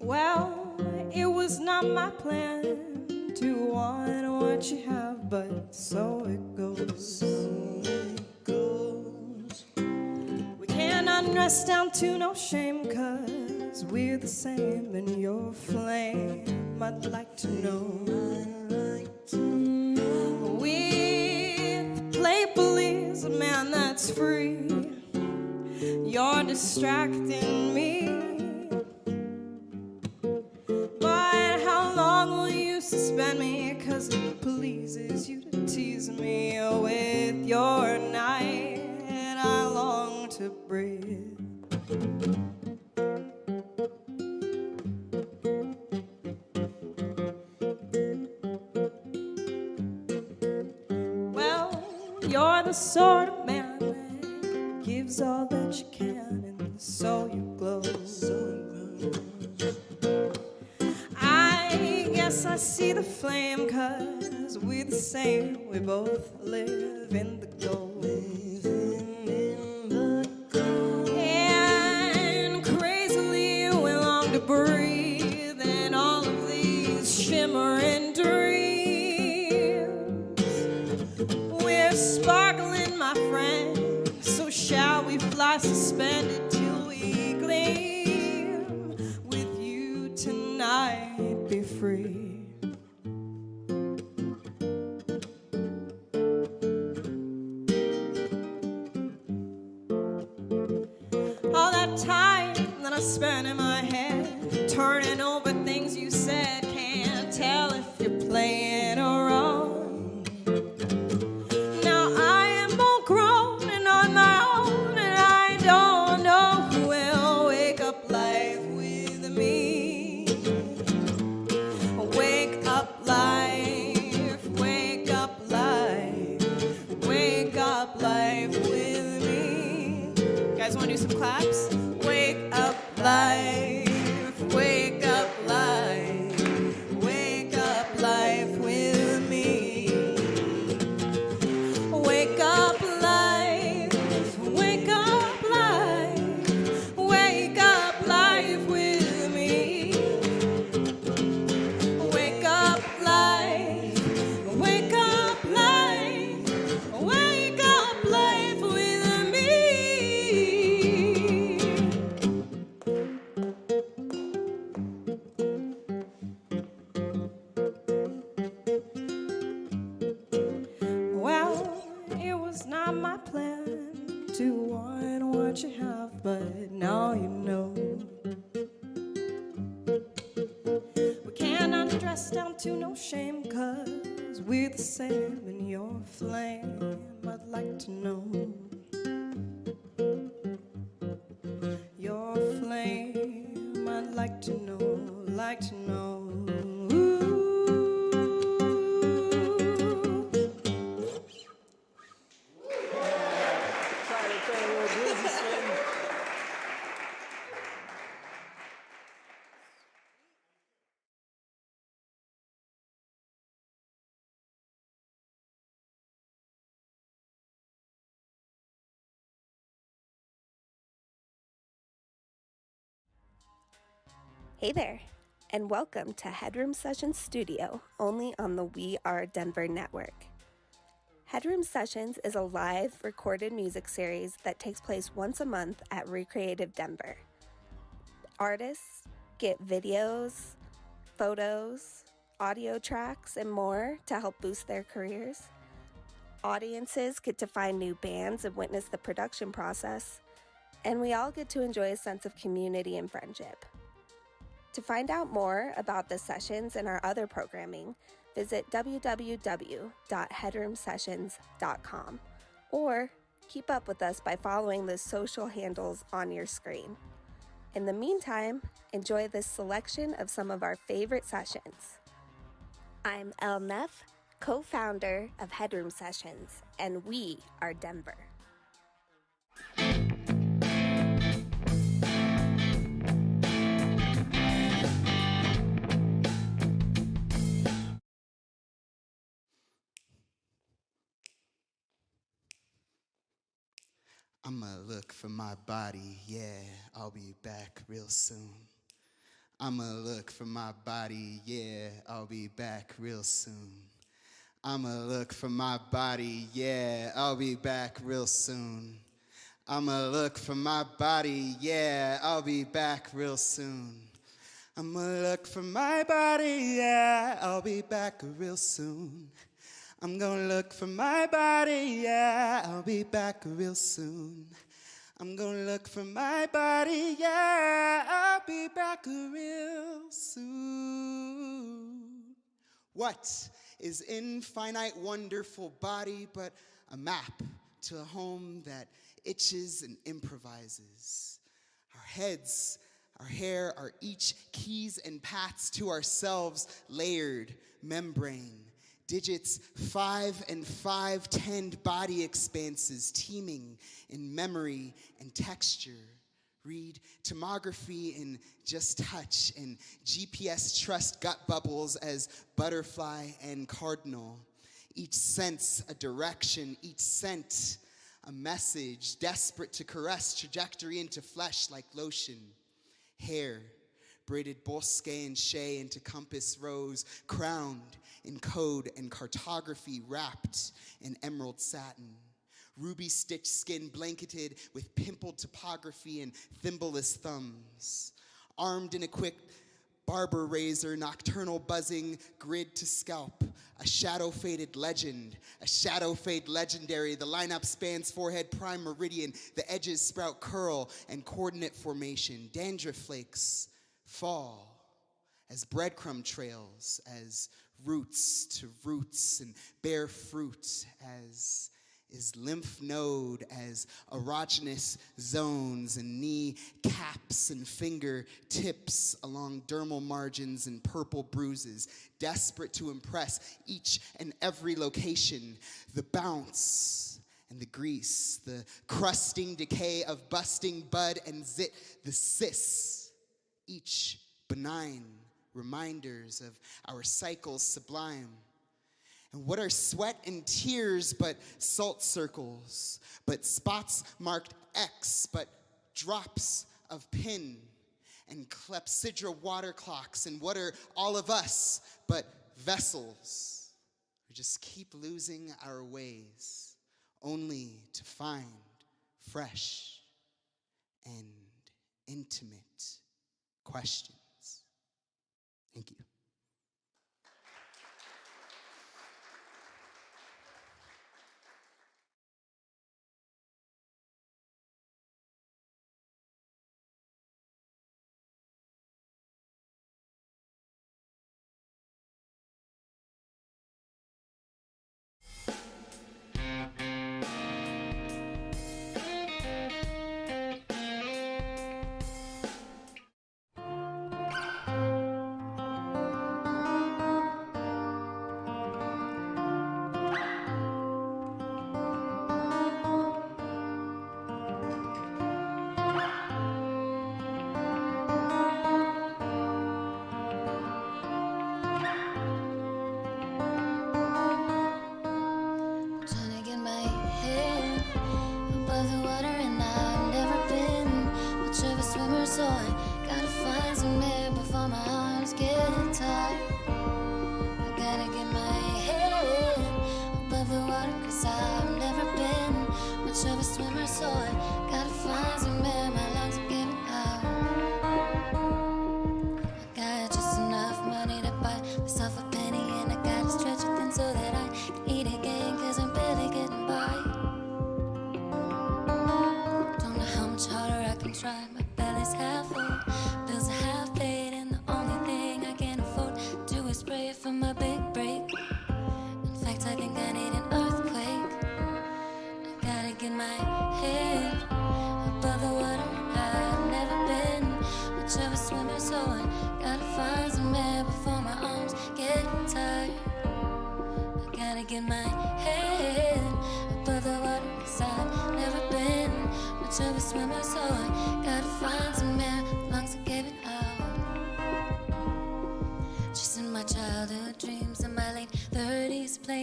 Well, it was not my plan to want what you have, but so it goes. We can't undress down to no shame, 'cause we're the same in your flame. I'd like to know. With playfully is a man that's free. You're distracting me. But how long will you suspend me? 'Cause it pleases you to tease me with your night. I long to breathe. Well, you're the sort of man that gives all that you can, and so you glow. I guess I see the flame, 'cause we're the same. We both live in the gold. And crazily we long to breathe in all of these shimmering dreams. We're sparkling, my friend, so shall we fly suspended till we gleam? With you tonight, be free. the time that I spent in my head, turning over things you said. Can't tell if you're playing or wrong. Now I am all grown and on my own, and I don't know who will wake up life with me. Wake up life, wake up life, wake up life with me. You guys want to do some claps? Wake up life, wake up life, wake up life with me. Wake up life, wake up life, wake up life with me. Wake up life, wake up life, wake up life with me. Well, it was not my plan to want what you have, but now you know. We can't undress down to no shame, 'cause we're the same in your flame. I'd like to know your flame. I'd like to know, like to know. Hey there, and welcome to Headroom Sessions Studio, only on the We Are Denver network. Headroom Sessions is a live, recorded music series that takes place once a month at Recreative Denver. Artists get videos, photos, audio tracks, and more to help boost their careers. Audiences get to find new bands and witness the production process, and we all get to enjoy a sense of community and friendship. To find out more about the sessions and our other programming, visit www.headroomsessions.com or keep up with us by following the social handles on your screen. In the meantime, enjoy this selection of some of our favorite sessions. I'm El Neff, co-founder of Headroom Sessions, and we are Denver. I'ma look for my body, yeah, I'll be back real soon. I'ma look for my body, yeah, I'll be back real soon. I'ma look for my body, yeah, I'll be back real soon. I'ma look for my body, yeah, I'll be back real soon. I'ma look for my body, yeah, I'll be back real soon. I'm gonna look for my body, yeah, I'll be back real soon. I'm gonna look for my body, yeah, I'll be back real soon. What is infinite, wonderful body but a map to a home that itches and improvises? Our heads, our hair are each keys and paths to ourselves, layered membrane. Digits 5 and 5/10 body expanses teeming in memory and texture. Read tomography in just touch and GPS trust gut bubbles as butterfly and cardinal. Each sense a direction, each scent a message, desperate to caress trajectory into flesh like lotion. Hair braided bosque and shea into compass rose, crowned in code and cartography, wrapped in emerald satin. Ruby stitched skin blanketed with pimpled topography and thimbleless thumbs. Armed and equipped barber razor, nocturnal buzzing, grid to scalp. A shadow-faded legend, a shadow fade legendary. The lineup spans forehead prime meridian. The edges sprout curl and coordinate formation. Dandruff flakes fall as breadcrumb trails, as roots to roots, and bear fruit as is lymph node, as erogenous zones, and knee caps and finger tips along dermal margins and purple bruises, desperate to impress each and every location. The bounce and the grease, the crusting decay of busting bud and zit, the cis, each benign reminders of our cycles sublime. And what are sweat and tears but salt circles, but spots marked X, but drops of pin and clepsydra water clocks? And what are all of us but vessels who just keep losing our ways, only to find fresh and intimate questions? Thank you.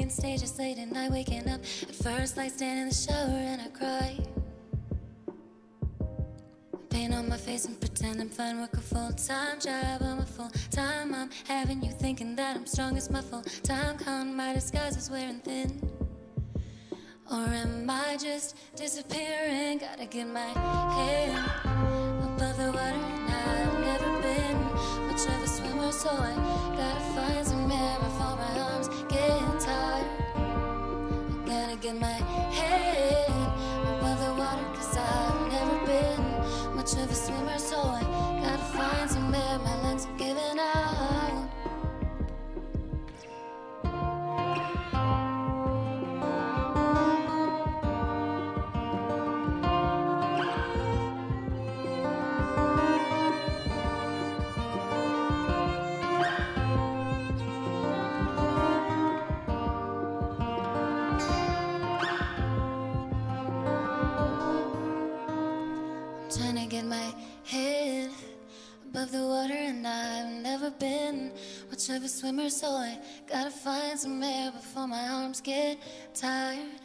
Stages late at night, waking up at first light, stand in the shower and I cry. Paint on my face and pretend I'm fine. Work a full-time job, I'm a full-time mom. Having you thinking that I'm strong as my full-time con. My disguise is wearing thin. Or am I just disappearing? Gotta get my head above the water, and I've never been much of a swimmer, so I gotta find some air before my arms get tired. I gotta get my head above the water, 'cause I've never been much of a swimmer, so I gotta find some air. My lungs are giving out. Trying to get my head above the water, and I've never been much of a swimmer, so I gotta find some air before my arms get tired.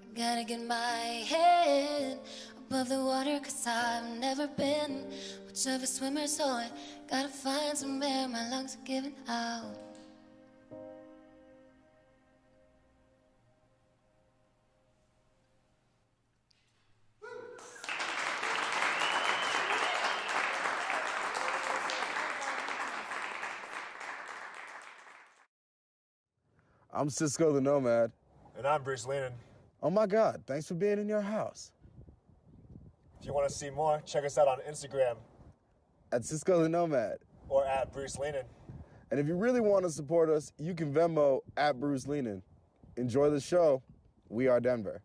I gotta get my head above the water, 'cause I've never been much of a swimmer, so I gotta find some air. My lungs are giving out. I'm Cisco the Nomad. And I'm Bruce Lennon. Oh my God, thanks for being in your house. If you want to see more, check us out on Instagram. At Cisco the Nomad. Or at Bruce Lennon. And if you really want to support us, you can Venmo at Bruce Lennon. Enjoy the show. We are Denver.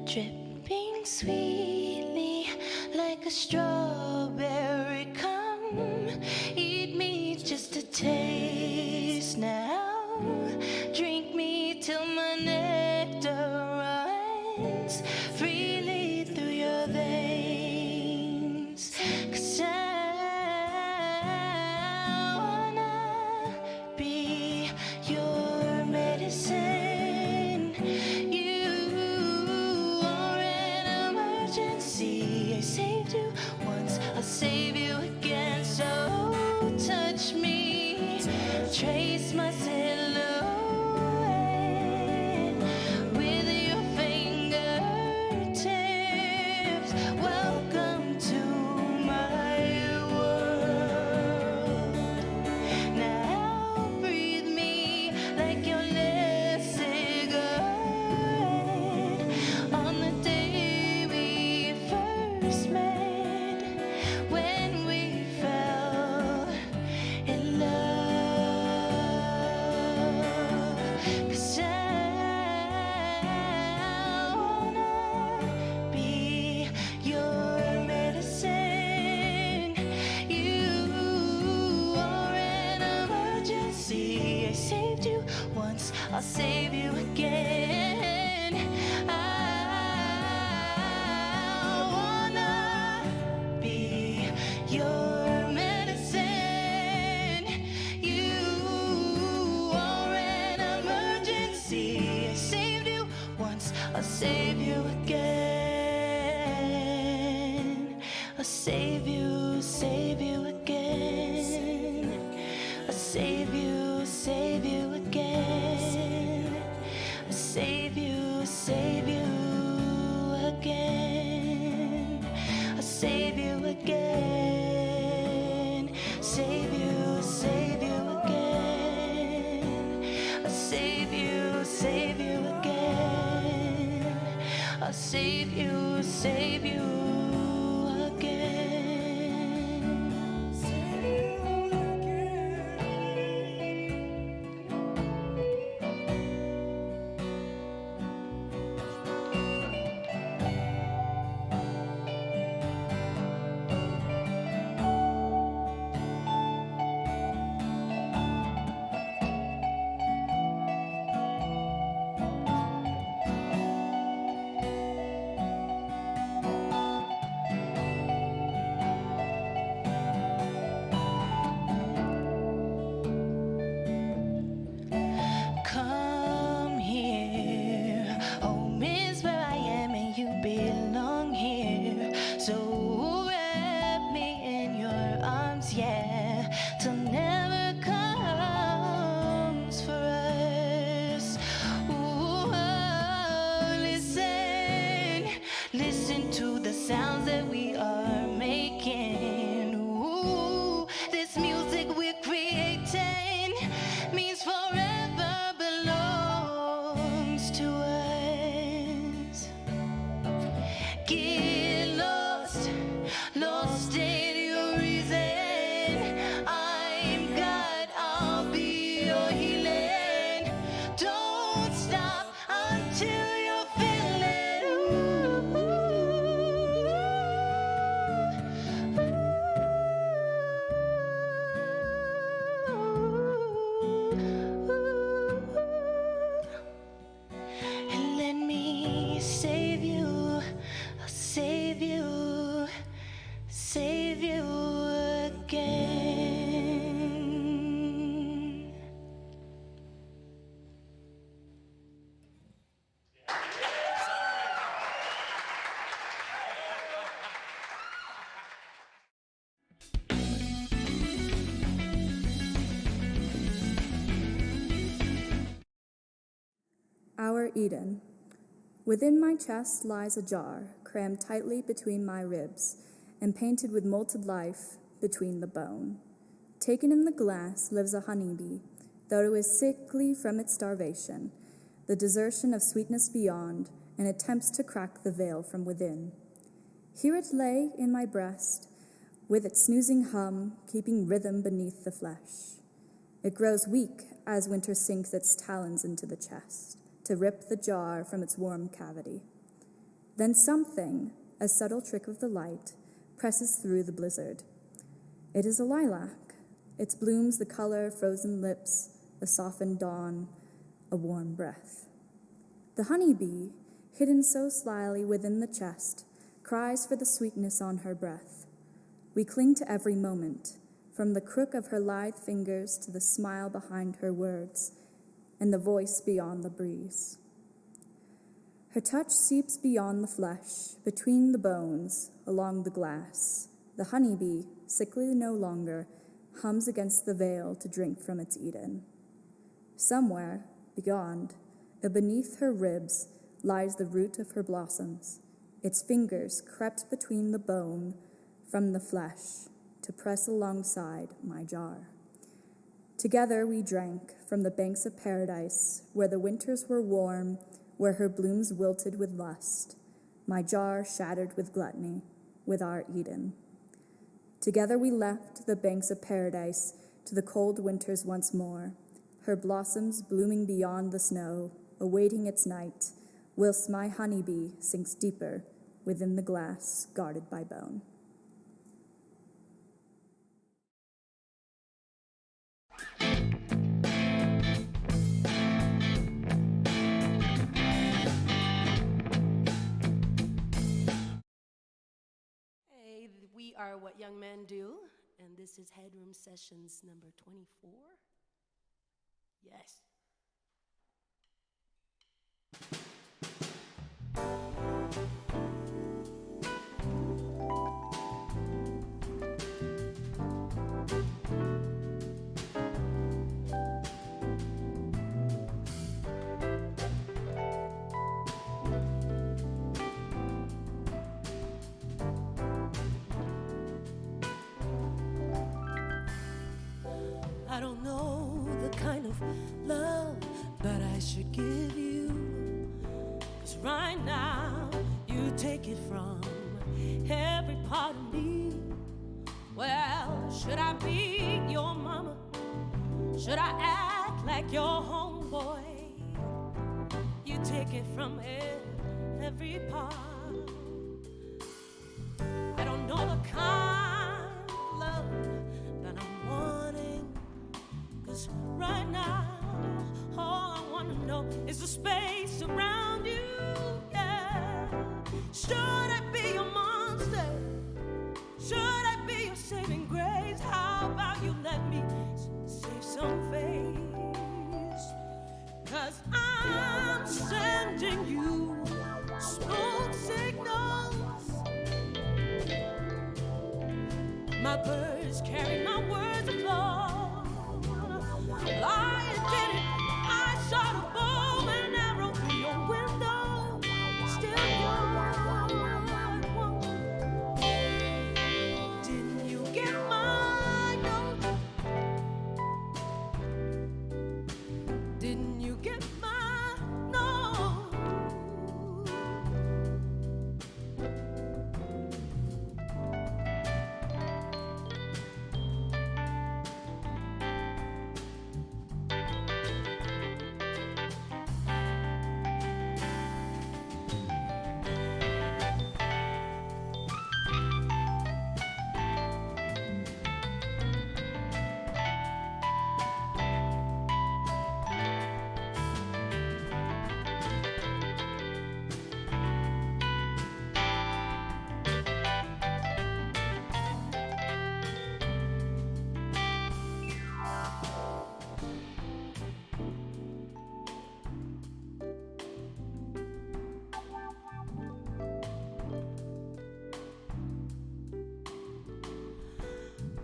Dripping sweetly like a strawberry. Come eat me just a taste now. Drink me till my nectar runs freely through your veins. 'Cause I wanna be your medicine. I saved you once, I'll save you again. So touch me, trace my silhouette with your fingertips. Welcome to my world. Now breathe me like your last cigarette. On the day met when we fell in love. 'Cause I wanna be your medicine. You are an emergency. I saved you once, I'll save you again. Your medicine, you are an emergency. I saved you once, I'll save you again. I'll save you again. I'll save you again. I'll save you again. I'll save you again. Save you again. I'll save you again. I'll save you again. Our Eden. Within my chest lies a jar, crammed tightly between my ribs, and painted with molted life between the bone. Taken in the glass lives a honeybee, though it is sickly from its starvation, the desertion of sweetness beyond, and attempts to crack the veil from within. Here it lay in my breast, with its snoozing hum, keeping rhythm beneath the flesh. It grows weak as winter sinks its talons into the chest, to rip the jar from its warm cavity. Then something, a subtle trick of the light, presses through the blizzard. It is a lilac. Its blooms the color of frozen lips, a softened dawn, a warm breath. The honeybee, hidden so slyly within the chest, cries for the sweetness on her breath. We cling to every moment, from the crook of her lithe fingers to the smile behind her words, and the voice beyond the breeze. Her touch seeps beyond the flesh, between the bones, along the glass. The honeybee, sickly no longer, hums against the veil to drink from its Eden. Somewhere, beyond, beneath her ribs, lies the root of her blossoms. Its fingers crept between the bone from the flesh to press alongside my jar. Together we drank from the banks of paradise, where the winters were warm, where her blooms wilted with lust, my jar shattered with gluttony, with our Eden. Together we left the banks of paradise to the cold winters once more, her blossoms blooming beyond the snow, awaiting its night, whilst my honeybee sinks deeper within the glass guarded by bone. Hey, we are What Young Men Do, and this is Headroom Sessions number 24. Yes. I don't know the kind of love that I should give you, 'cause right now you take it from every part of me. Well, should I be your mama? Should I act like your homeboy? You take it from every part. I don't know the kind of love that I'm wanting, 'cause right now, all I wanna know is the space around you, yeah. Should I be your monster? Should I be your saving grace? How about you let me save some face? 'Cause I'm sending you smoke signals. My birds carry my words afloat. I did it. I shot a bow and arrow through your window. Still young. Didn't you get my note? Didn't you get my note?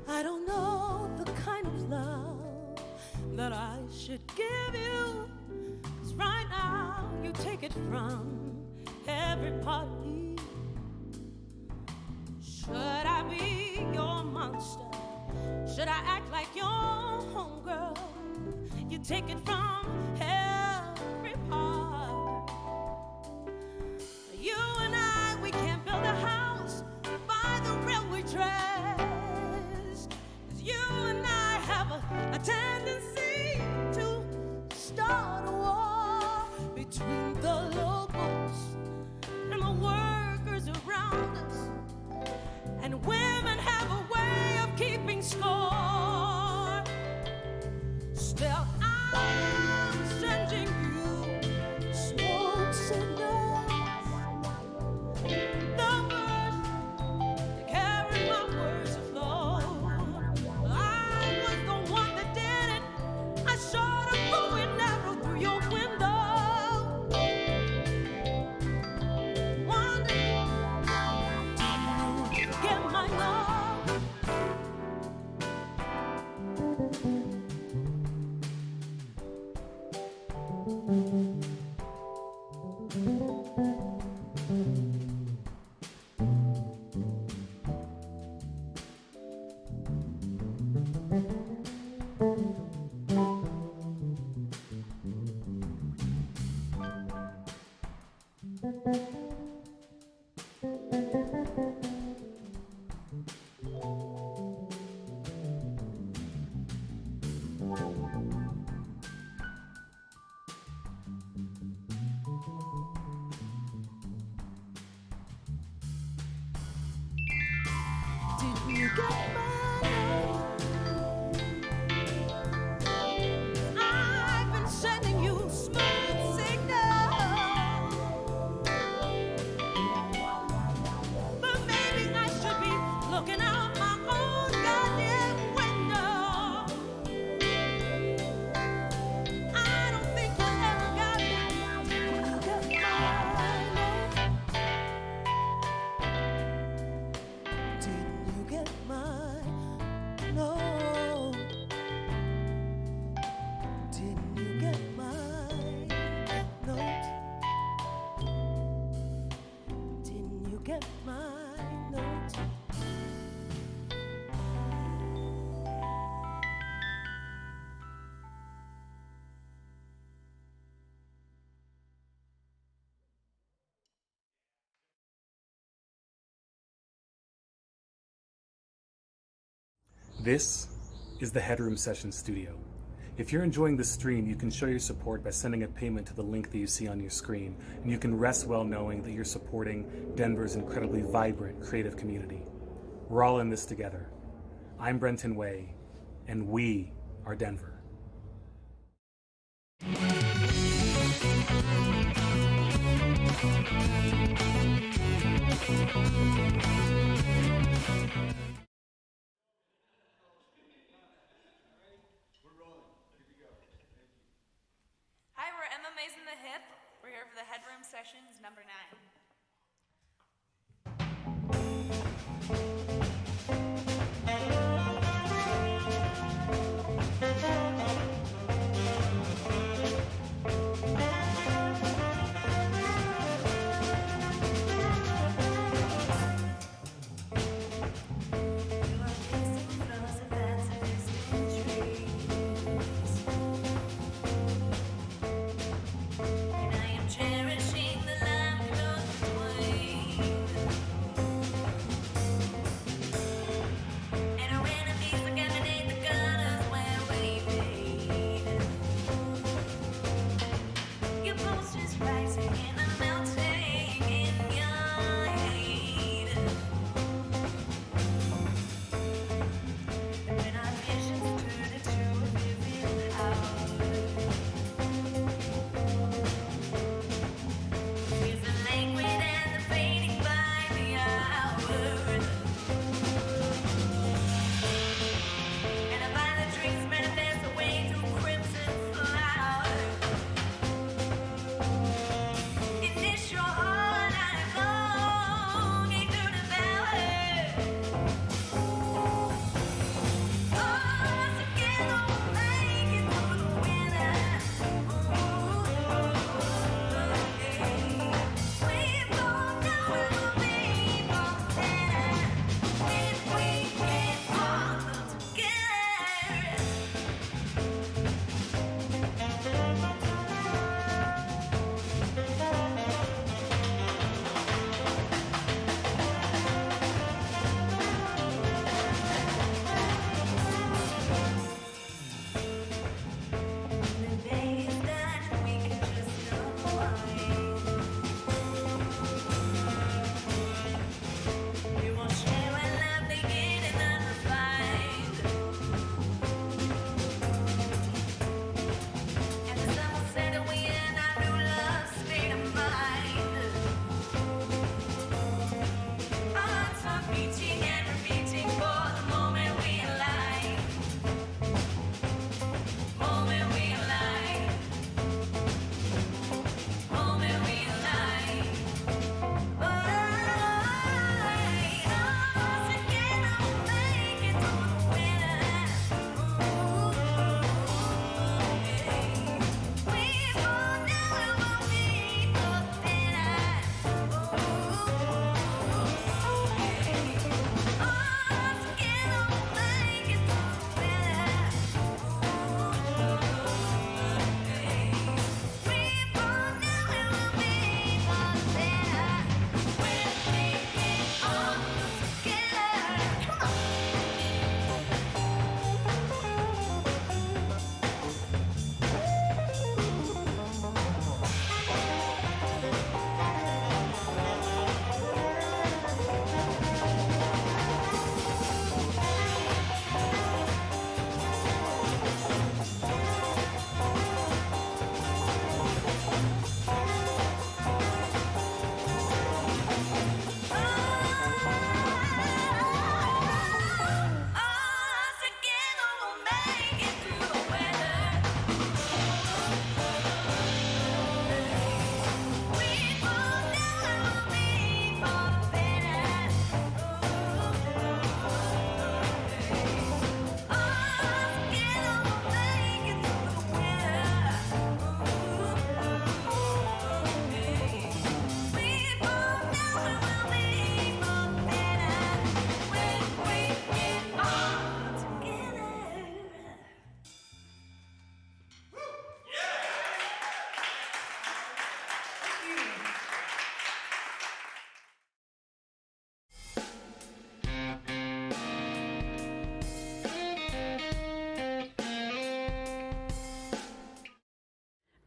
I don't know the kind of love that I should give you, 'cause right now you take it from everybody. Should I be your monster? Should I act like your homegirl? You take it from every part. You and I, we can't build a house by the railway tracks. 'Cause you and I have a tendency to start a war between the locals and the workers around us. And women have a way of keeping score. Still, I'm sending you smoke signals. The words that carry my words afloat. I was the one that did it. I shot a bow and arrow through your window. Wonder, did you get my love? Did you get my love? I've been sending you smooth signals. But maybe I should be looking out my own goddamn window. I don't think you ever got me. Did you get my love? Didn't you get my no? Didn't you get my note? Didn't you get my note? This is the Headroom Session Studio. If you're enjoying this stream, you can show your support by sending a payment to the link that you see on your screen, and you can rest well knowing that you're supporting Denver's incredibly vibrant creative community. We're all in this together. I'm Brenton Way, and we are Denver. Hi, we're MMA's in the Hip. We're here for the Headroom Sessions number 9. And I am cherishing the life of those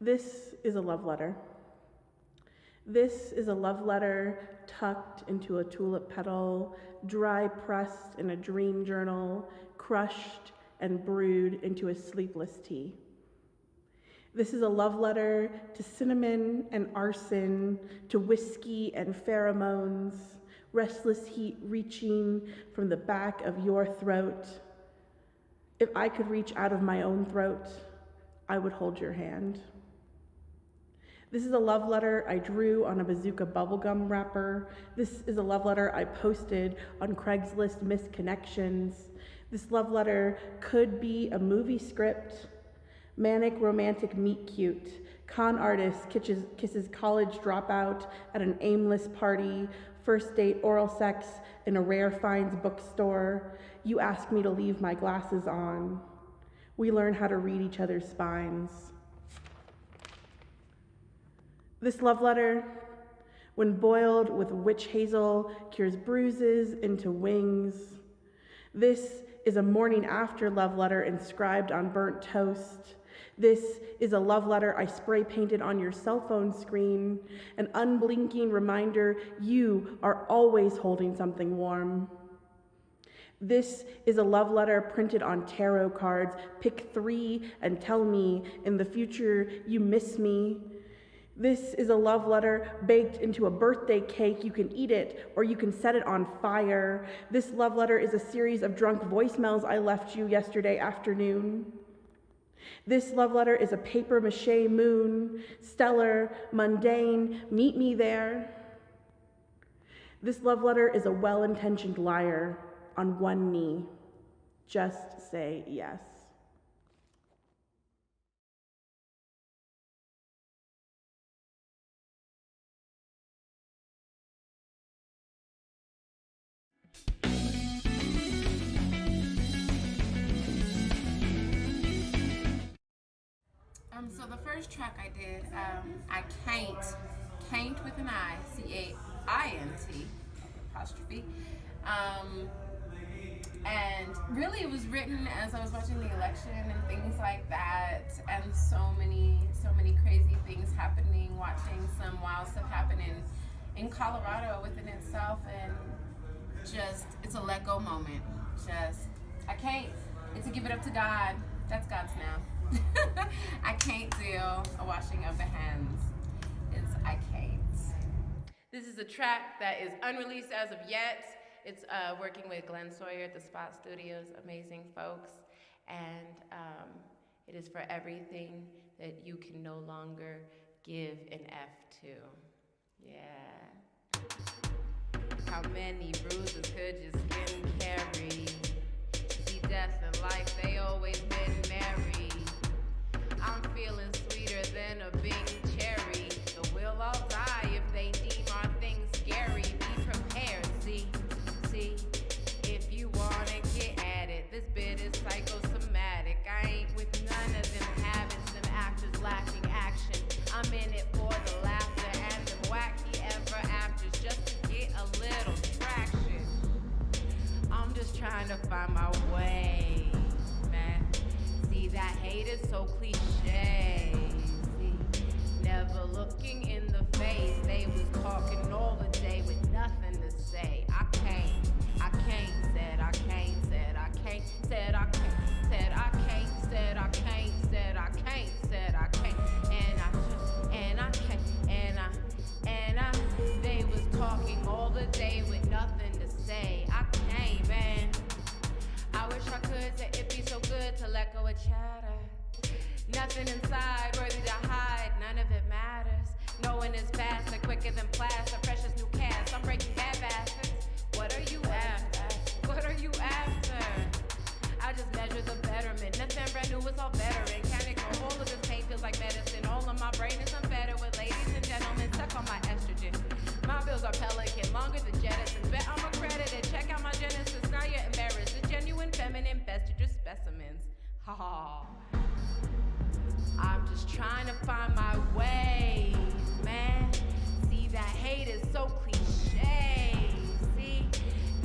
This is a love letter. This is a love letter tucked into a tulip petal, dry pressed in a dream journal, crushed and brewed into a sleepless tea. This is a love letter to cinnamon and arson, to whiskey and pheromones, restless heat reaching from the back of your throat. If I could reach out of my own throat, I would hold your hand. This is a love letter I drew on a bazooka bubblegum wrapper. This is a love letter I posted on Craigslist Misconnections. This love letter could be a movie script. Manic romantic meet cute. Con artist kisses college dropout at an aimless party. First date oral sex in a rare finds bookstore. You ask me to leave my glasses on. We learn how to read each other's spines. This love letter, when boiled with witch hazel, cures bruises into wings. This is a morning after love letter inscribed on burnt toast. This is a love letter I spray painted on your cell phone screen, an unblinking reminder you are always holding something warm. This is a love letter printed on tarot cards. Pick 3 and tell me in the future you miss me. This is a love letter baked into a birthday cake. You can eat it or you can set it on fire. This love letter is a series of drunk voicemails I left you yesterday afternoon. This love letter is a paper mache moon, stellar, mundane, meet me there. This love letter is a well-intentioned liar on one knee. Just say yes. So the first track I did, I Caint with an I, C-A-I-N-T, apostrophe. And really it was written as I was watching the election and things like that, and so many crazy things happening, watching some wild stuff happening in Colorado within itself, and just, it's a let go moment. It's a give it up to God. That's God's now. I can't do a washing of the hands. I can't. This is a track that is unreleased as of yet. It's working with Glenn Sawyer at the Spot Studios, amazing folks. And it is for everything that you can no longer give an F to. Yeah. How many bruises could your skin carry? See, death and life, they always been merry. I'm feeling sweeter than a Bing cherry. So we'll all die if they deem our things scary. Be prepared, see, if you wanna get at it. This bit is psychosomatic. I ain't with none of them habits, them actors lacking action. I'm in it for the laughter and them wacky ever afters, just to get a little traction. I'm just trying to find my way, man. See, that hate is so cliche. See, never looking in the face. They was talking all the day with nothing to say. I can't, said I can't, said I can't, said I can't, said I can't, said I can't, said I can't, said I can't, and I just, and I can't, and I, they was talking all the day with nothing to say. I can't, man. I wish I could say it'd be so good to let go of chatter. Nothing inside worthy to hide, none of it matters. Knowing is faster, quicker than plaster, precious new cast. I'm breaking bad bastards. What are you after? What are you after? I just measure the betterment. Nothing brand new, it's all veteran. Can't ignore all of this pain, feels like medicine. All of my brain is unfettered with ladies and gentlemen stuck on my estrogen. My bills are pelican, longer than jettisons. Bet I'm accredited, check out my genesis. Now you're embarrassed. The genuine feminine vestige specimens. Ha ha. I'm just trying to find my way, man. See, that hate is so cliche. See,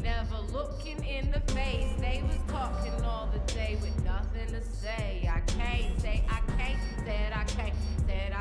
never looking in the face. They was talking all the day with nothing to say. I can't say I can't, said I can't, said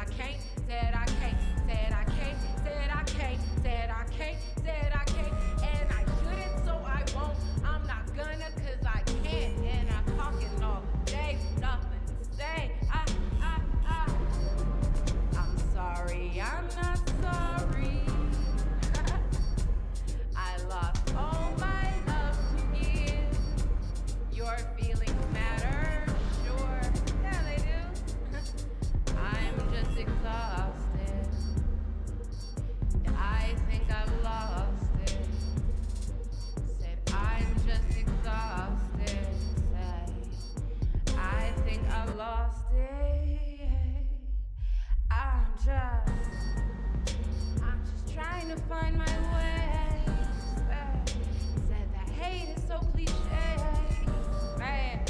I'm just trying to find my way. Said that hate is so cliche. Man,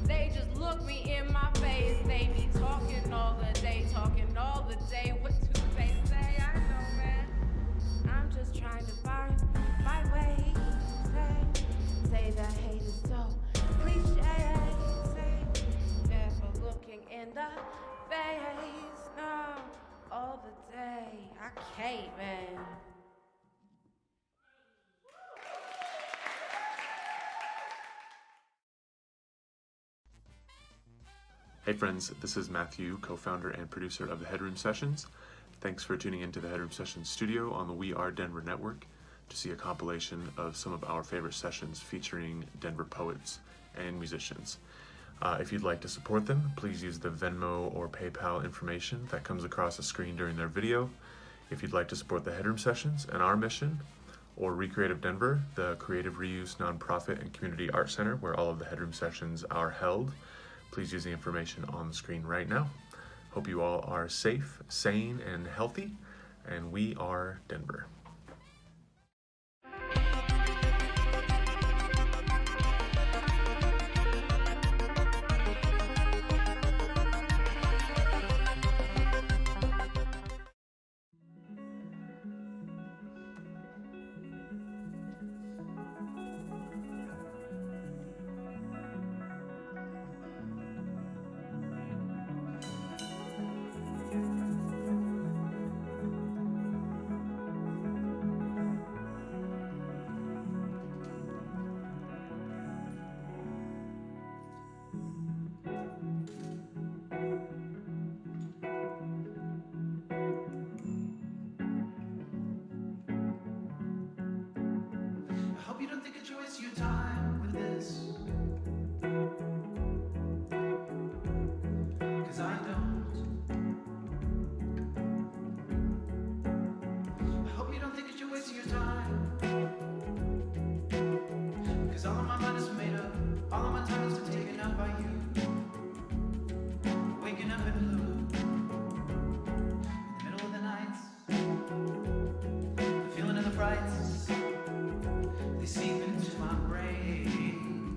they just look me in my face. They be talking all the day, talking all the day. What do they say? I know, man. I'm just trying to find my way. Say that hate is so cliche. Say never looking in the face. No, all the day. I can't, man. Hey friends, this is Matthew, co-founder and producer of the Headroom Sessions. Thanks for tuning into the Headroom Sessions studio on the We Are Denver network to see a compilation of some of our favorite sessions featuring Denver poets and musicians. If you'd like to support them, please use the Venmo or PayPal information that comes across the screen during their video. If you'd like to support the Headroom Sessions and our mission, or Recreative Denver, the creative reuse nonprofit and community art center where all of the Headroom Sessions are held, please use the information on the screen right now. Hope you all are safe, sane, and healthy, and we are Denver. I hope you don't think that you waste your time with this, 'cause I don't. I hope you don't think that you waste your time, 'cause all of my mind is made up, all of my time is taken up by you. Waking up in blue, in the middle of the nights, the feeling of the frights, they seep into my brain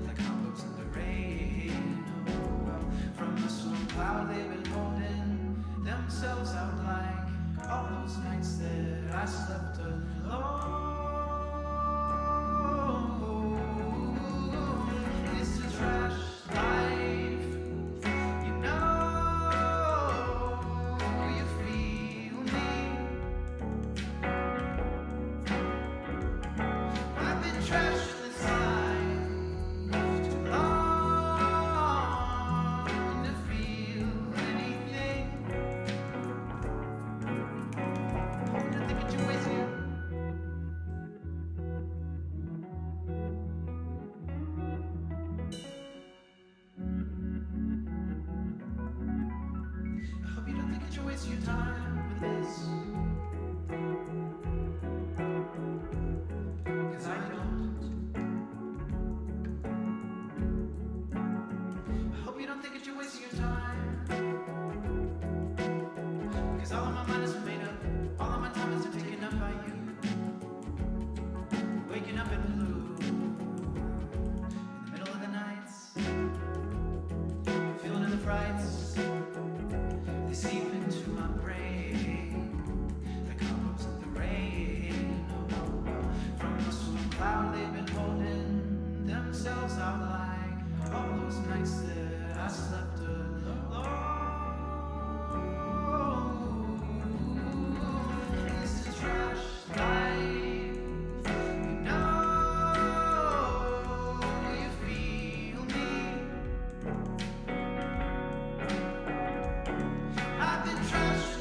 like cobwebs in the rain. Oh, well, from the storm cloud they've been holding themselves out like all those nights that I slept alone. It's a trash life, you know. You feel me? I've been trashed inside too long to feel anything. I think that you waste your I hope you don't think that you waste your time with this, 'cause I don't. I hope you don't think that you waste your time, 'cause all of my mind is made up, all of my time is taken up by you. Waking up in blue, in the middle of the nights, feeling the frights, they seep into my brain like cobwebs in the rain. Oh, from the storm cloud they've been holding themselves out like all those nights that I slept alone. It's a trash life, you know. You feel me? I've been trashed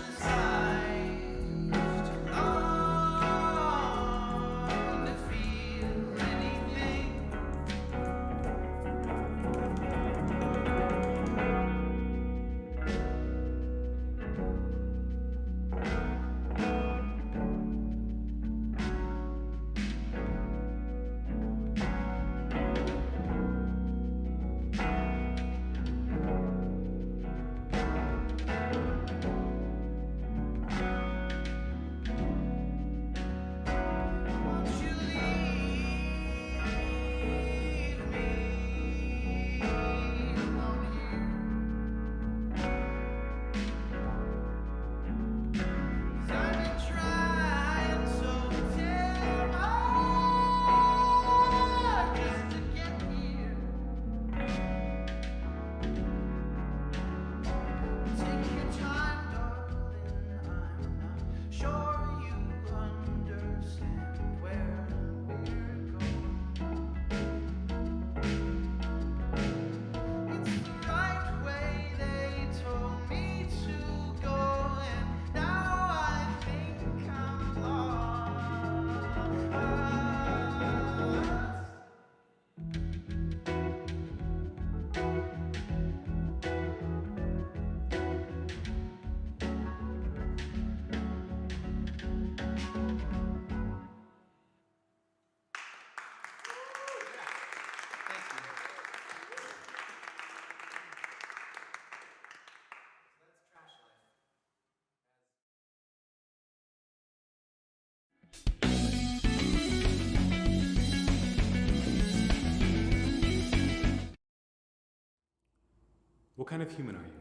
What kind of human are you?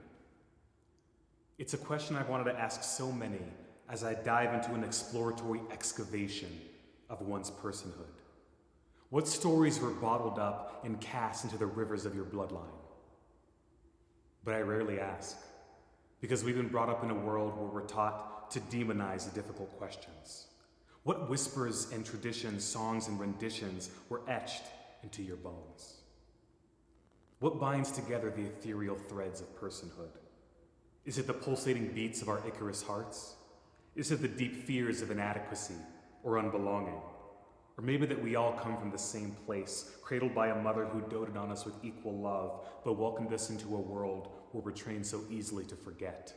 It's a question I've wanted to ask so many as I dive into an exploratory excavation of one's personhood. What stories were bottled up and cast into the rivers of your bloodline? But I rarely ask, because we've been brought up in a world where we're taught to demonize the difficult questions. What whispers and traditions, songs and renditions were etched into your bones? What binds together the ethereal threads of personhood? Is it the pulsating beats of our Icarus hearts? Is it the deep fears of inadequacy or unbelonging? Or maybe that we all come from the same place, cradled by a mother who doted on us with equal love, but welcomed us into a world where we're trained so easily to forget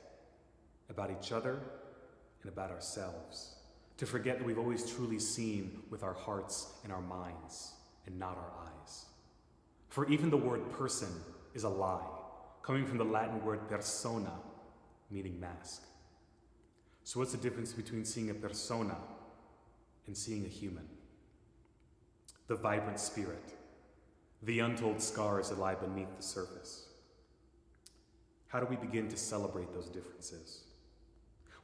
about each other and about ourselves, to forget that we've always truly seen with our hearts and our minds and not our eyes. For even the word person is a lie, coming from the Latin word persona, meaning mask. So what's the difference between seeing a persona and seeing a human? The vibrant spirit, the untold scars that lie beneath the surface. How do we begin to celebrate those differences?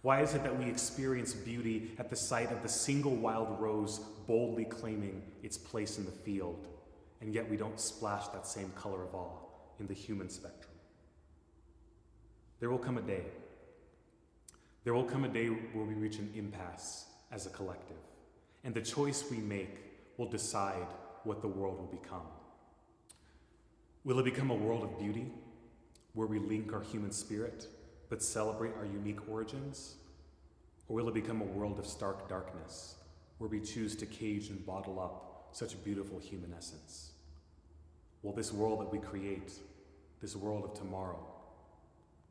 Why is it that we experience beauty at the sight of the single wild rose boldly claiming its place in the field, and yet we don't splash that same color of awe in the human spectrum? There will come a day. There will come a day where we reach an impasse as a collective, and the choice we make will decide what the world will become. Will it become a world of beauty, where we link our human spirit, but celebrate our unique origins? Or will it become a world of stark darkness, where we choose to cage and bottle up such beautiful human essence? Will this world that we create, this world of tomorrow,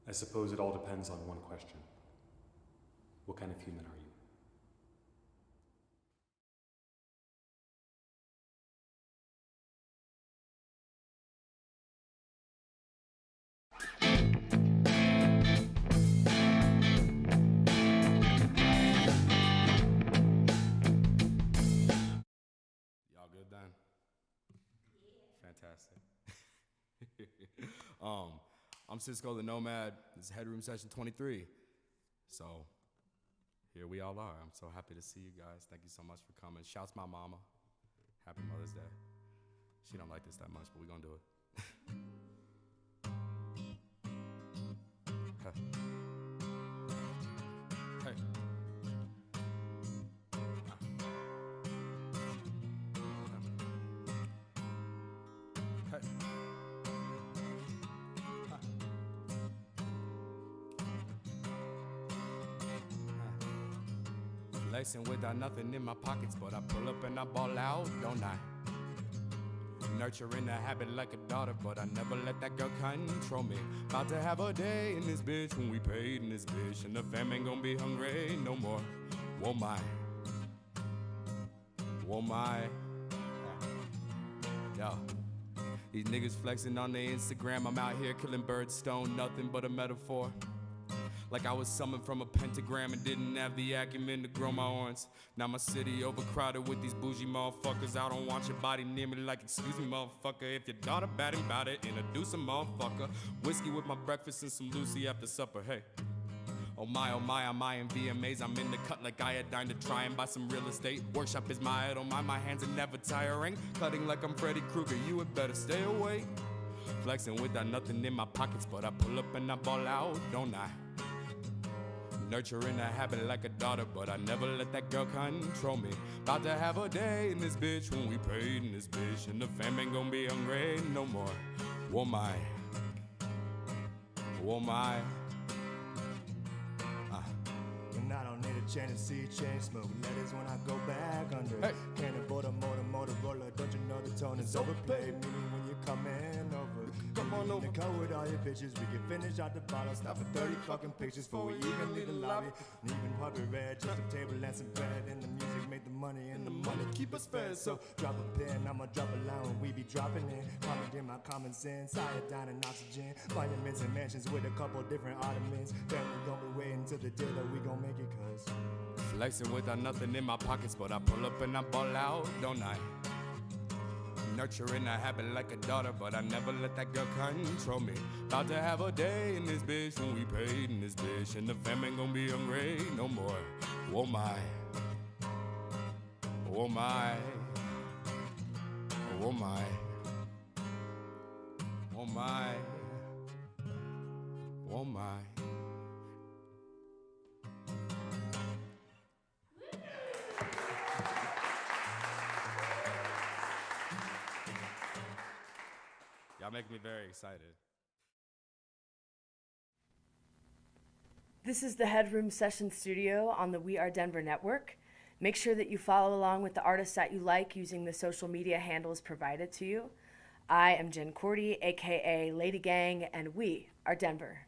I suppose it all depends on one question. What kind of human are you? Y'all good then? Fantastic. I'm Cisco the Nomad. This is Headroom Session 23. So here we all are. I'm so happy to see you guys. Thank you so much for coming. Shouts my mama. Happy Mother's Day. She don't like this that much, but we're gonna do it. Hey. Flexing without nothing in my pockets, but I pull up and I ball out, don't I? Nurturing a habit like a daughter, but I never let that girl control me. About to have a day in this bitch when we paid in this bitch, and the fam ain't gonna be hungry no more. Whoa my, whoa my, yo. These niggas flexing on their Instagram. I'm out here killing birds, stone, nothing but a metaphor. Like I was summoned from a pentagram and didn't have the acumen to grow my horns. Now my city overcrowded with these bougie motherfuckers. I don't want your body near me like, excuse me, motherfucker. If your daughter bad about it, introduce a motherfucker. Whiskey with my breakfast and some Lucy after supper, hey. Oh my, am I in VMAs? I'm in the cut like iodine to try and buy some real estate. Workshop is my idol, my hands are never tiring. Cutting like I'm Freddy Krueger, you had better stay away. Flexing without nothing in my pockets, but I pull up and I ball out, don't I? Nurturing a habit like a daughter, but I never let that girl control me. About to have a day in this bitch when we paid in this bitch, and the fam ain't gonna be hungry no more. Whoa my, whoa my. And I don't need a chain to see change, smoke letters when I go back under. Hey. Can't afford a Motorola, don't you know the tone is overplayed? Meaning when you coming over, come on over. Come with all your pictures, we can finish out the bottle. Stop for 30 fucking pictures before we even leave the lobby. And even puppy red, just a table and some bread. And the music made the money, and the money keep us fed. So drop a pen, I'ma drop a line when we be dropping in. Comment in my common sense, iodine and oxygen. Monuments and mansions with a couple different ottomans. Family gon' be waiting till the day that we gon' make it, cause Flexing without nothing in my pockets, but I pull up and I ball out, don't I? Nurturing a habit like a daughter, but I never let that girl control me. About to have a day in this bitch when we paid in this bitch, and the fam ain't gonna be hungry no more. Oh my, oh my, oh my, oh my, oh my. Y'all make me very excited. This is the Headroom Session Studio on the We Are Denver network. Make sure that you follow along with the artists that you like using the social media handles provided to you. I am Jen Cordy, aka Lady Gang, and we are Denver.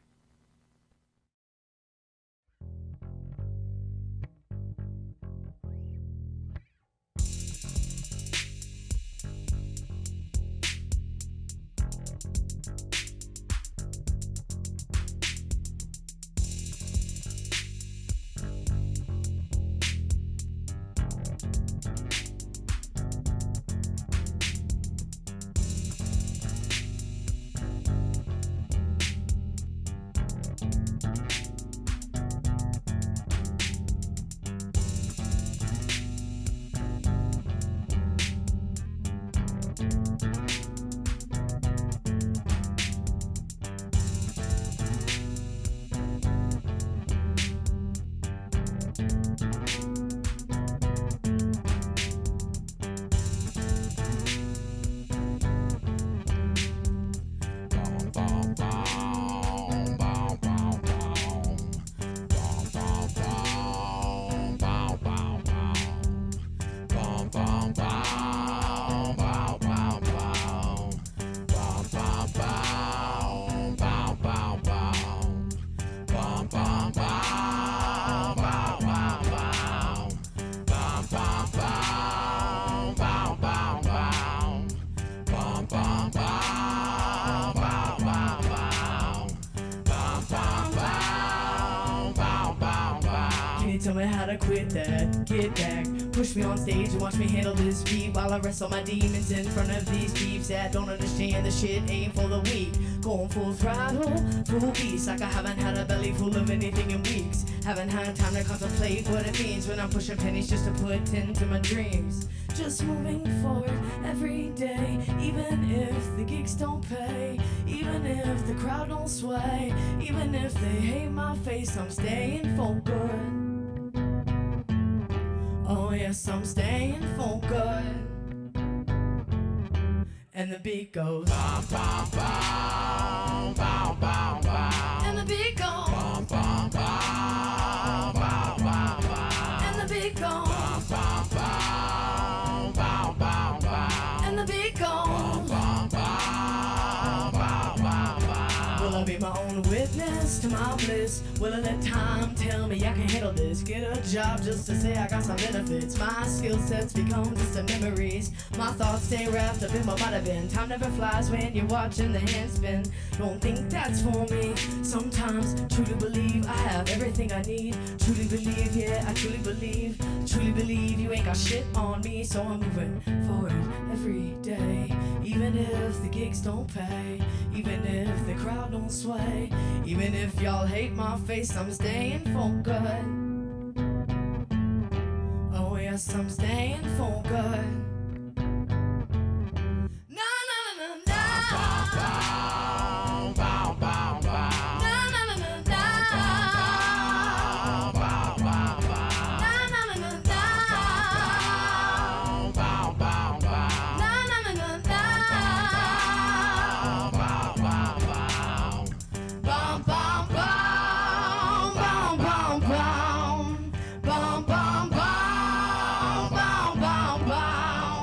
Tell me how to quit that, get back. Push me on stage and watch me handle this beat while I wrestle my demons in front of these peeps that don't understand the shit ain't for the weak. Going full throttle, full beast, like I haven't had a belly full of anything in weeks. Haven't had time to contemplate what it means when I'm pushing pennies just to put into my dreams. Just moving forward every day, even if the gigs don't pay, even if the crowd don't sway, even if they hate my face, I'm staying for good. Oh yes, I'm staying for good. And the beat goes bum, bum, bum, bum, bum, bum. And the beat goes bum, bum, bum, bum, bum, bum. And the beat goes bum, bum, bum, bum, bum, bum. And the beat goes bum, bum, bum, bum, bum, bum. Will I be my own witness to my bliss? Will I let time tell me I can handle this? Get a job just to say I got some benefits. My skill sets become distant memories. My thoughts stay wrapped up in what might have been. Time never flies when you're watching the hand spin. Don't think that's for me. Sometimes truly believe I have everything I need. Truly believe, yeah, I truly believe. Truly believe you ain't got shit on me. So I'm moving forward every day, even if the gigs don't pay, even if the crowd don't sway, even if y'all hate my face, I'm staying for good. Oh yes, I'm staying for good. Na na na na na. Bow, bow, bow, bow. Na na na na na. Bow, bow, bow. Na na na na na. Bow, bow, bow. Na na na na na. Bow, bow, bow. Bum, bum, bum, bum, bum, bum. Bum, bum, bum, bum, bum, bum.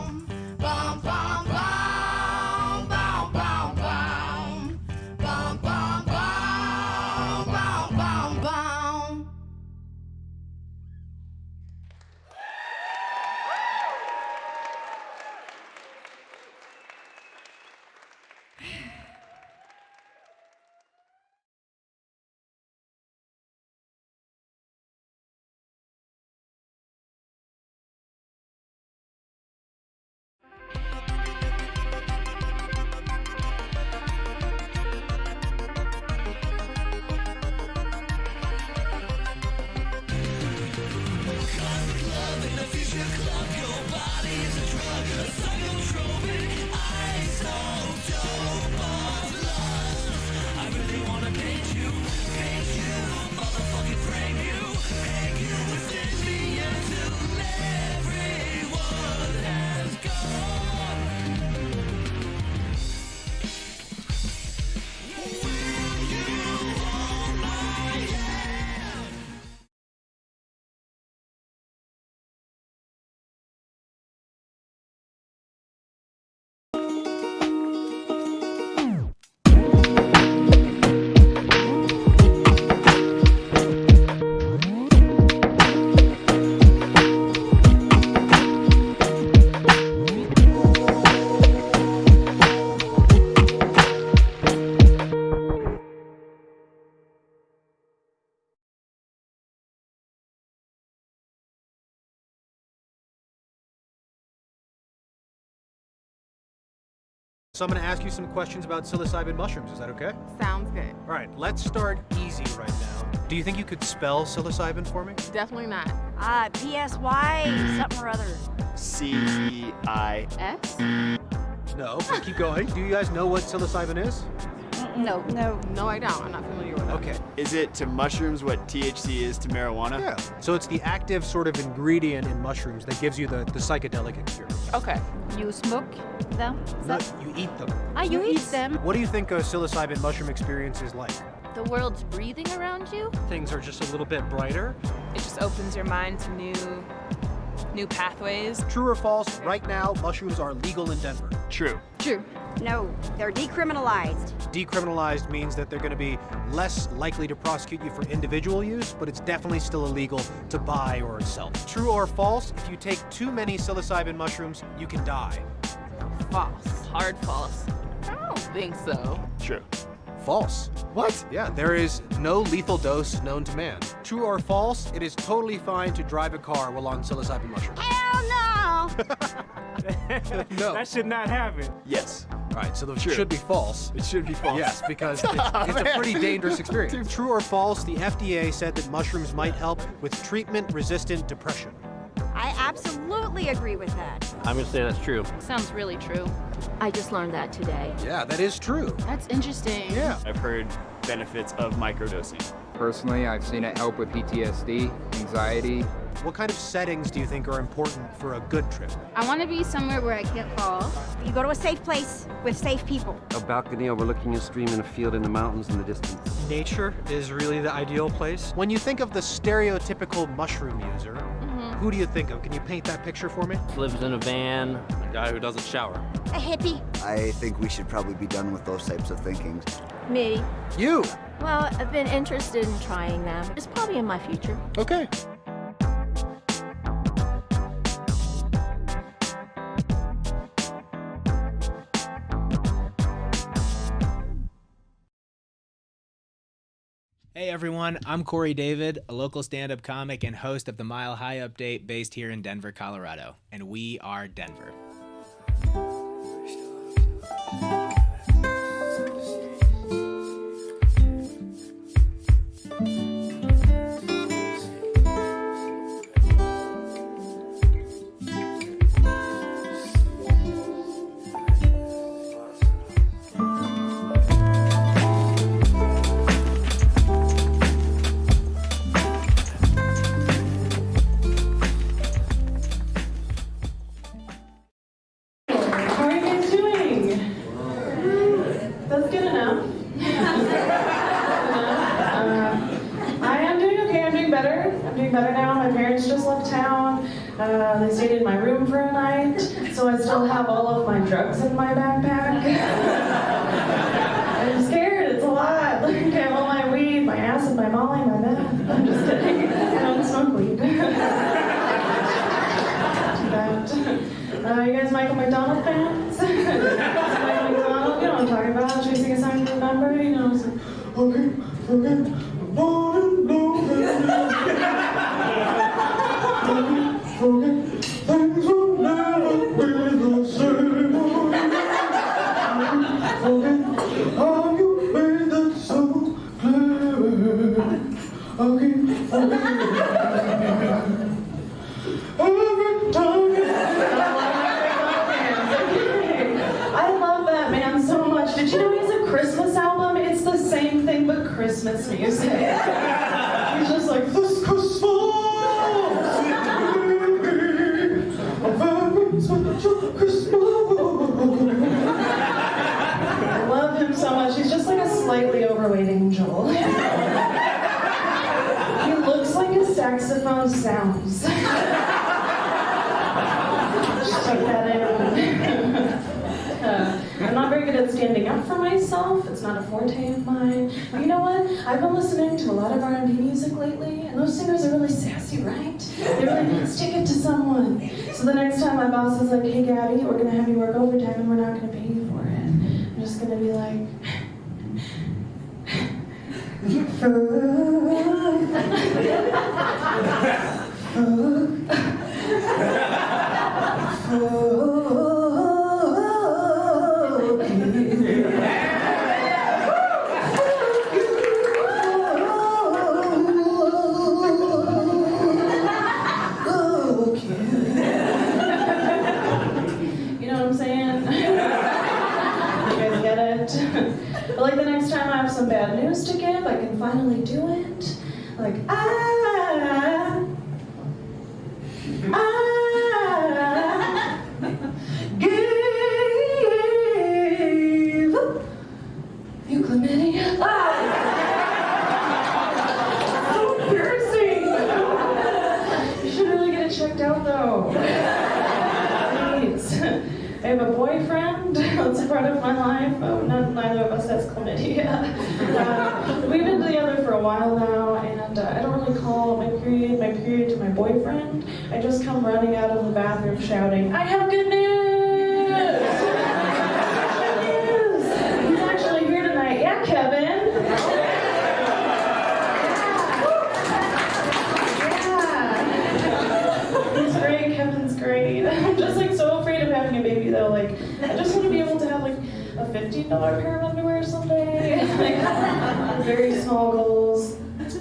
So I'm going to ask you some questions about psilocybin mushrooms. Is that okay? Sounds good. All right, let's start easy right now. Do you think you could spell psilocybin for me? Definitely not. PSY, something or other. CIS? No, but keep going. Do you guys know what psilocybin is? No. No, I don't. I'm not familiar with it. Okay. Is it to mushrooms what THC is to marijuana? Yeah. So it's the active sort of ingredient in mushrooms that gives you the psychedelic experience. Okay. You smoke them? No, you eat them. You eat them. What do you think a psilocybin mushroom experience is like? The world's breathing around you? Things are just a little bit brighter. It just opens your mind to new pathways. True or false, right now, mushrooms are legal in Denver. True. True. No, they're decriminalized. Decriminalized means that they're going to be less likely to prosecute you for individual use, but it's definitely still illegal to buy or sell. True or false, if you take too many psilocybin mushrooms, you can die. False. Hard false. I don't think so. True. False. What? Yeah, there is no lethal dose known to man. True or false, it is totally fine to drive a car while on psilocybin mushrooms. Hell no! No. That should not happen. Yes. All right, so it should be false. It should be false. Yes, because it's a pretty dangerous experience. True or false, the FDA said that mushrooms might help with treatment-resistant depression. I absolutely agree with that. I'm gonna say that's true. Sounds really true. I just learned that today. Yeah, that is true. That's interesting. Yeah. I've heard benefits of microdosing. Personally, I've seen it help with PTSD, anxiety. What kind of settings do you think are important for a good trip? I want to be somewhere where I can't fall. You go to a safe place with safe people. A balcony overlooking a stream and a field in the mountains in the distance. Nature is really the ideal place. When you think of the stereotypical mushroom user, who do you think of? Can you paint that picture for me? Lives in a van, a guy who doesn't shower. A hippie. I think we should probably be done with those types of thinkings. Me. You. Well, I've been interested in trying them. It's probably in my future. Okay. Hey everyone, I'm Corey David, a local stand-up comic and host of the Mile High Update based here in Denver, Colorado. And we are Denver. How are you guys doing? That's good enough. I am doing okay. I'm doing better. I'm doing better now. My parents just left town. They stayed in my room for a night, so I still have all of my drugs in my backpack. I'm scared. It's a lot. Look, I have all my weed, my acid, my molly, my meth. I'm just kidding. I don't smoke weed. You guys Michael McDonald fans? Michael McDonald, you know what I'm talking about. Should we sing a song to remember? You know, it's like, okay, things will never be the same. How you made that so clear. Every time I love that man so much. Did you know he has a Christmas album? It's the same thing but Christmas music. He's just like, this Christmas, a very special Christmas. I love him so much. He's just like a slightly overweight angel. He looks like his saxophone sounds. Just take that in. I'm not very good at standing up for myself. It's not a forte of mine. But you know what? I've been listening to a lot of R&B music lately, and those singers are really sassy, right? They really stick it to someone. So the next time my boss is like, hey Gabby, we're gonna have you work overtime and we're not gonna pay you for it, I'm just gonna be like, news to give. I can finally do it. Like, I gave you chlamydia. So embarrassing. You should really get it checked out, though. Please. I have a boyfriend that's a part of my life. Oh, neither of us has chlamydia. We've been together for a while now, and I don't really call my period to my boyfriend. I just come running out of the bathroom shouting, I have good news! Good news! He's actually here tonight. Yeah, Kevin! Yeah! He's great, Kevin's great. I'm just like so afraid of having a baby though. Like, I just want to be able to have like a $15 pair of underwear someday. Like, very small goals.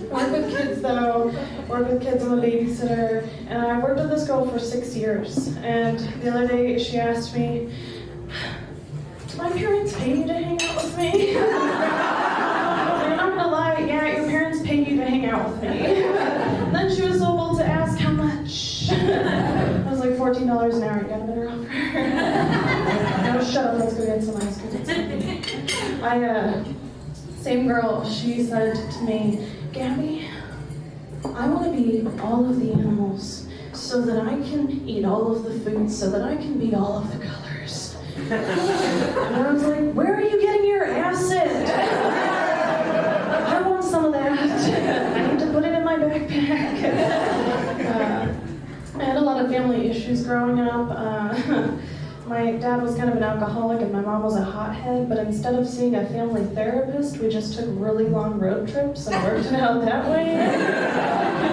Work with kids though. Work with kids. I'm a babysitter. And I worked with this girl for 6 years. And the other day she asked me, do my parents pay you to hang out with me? You're not gonna lie, yeah, your parents pay you to hang out with me. And then she was so bold to ask how much. I was like, $14 an hour, you got a better offer. No, shut up, let's go get some ice cream. Same girl, she said to me, Gabby, I want to be all of the animals so that I can eat all of the foods, so that I can be all of the colors. And I was like, where are you getting your acid? I want some of that. I need to put it in my backpack. I had a lot of family issues growing up. My dad was kind of an alcoholic and my mom was a hothead, but instead of seeing a family therapist, we just took really long road trips and worked it out that way.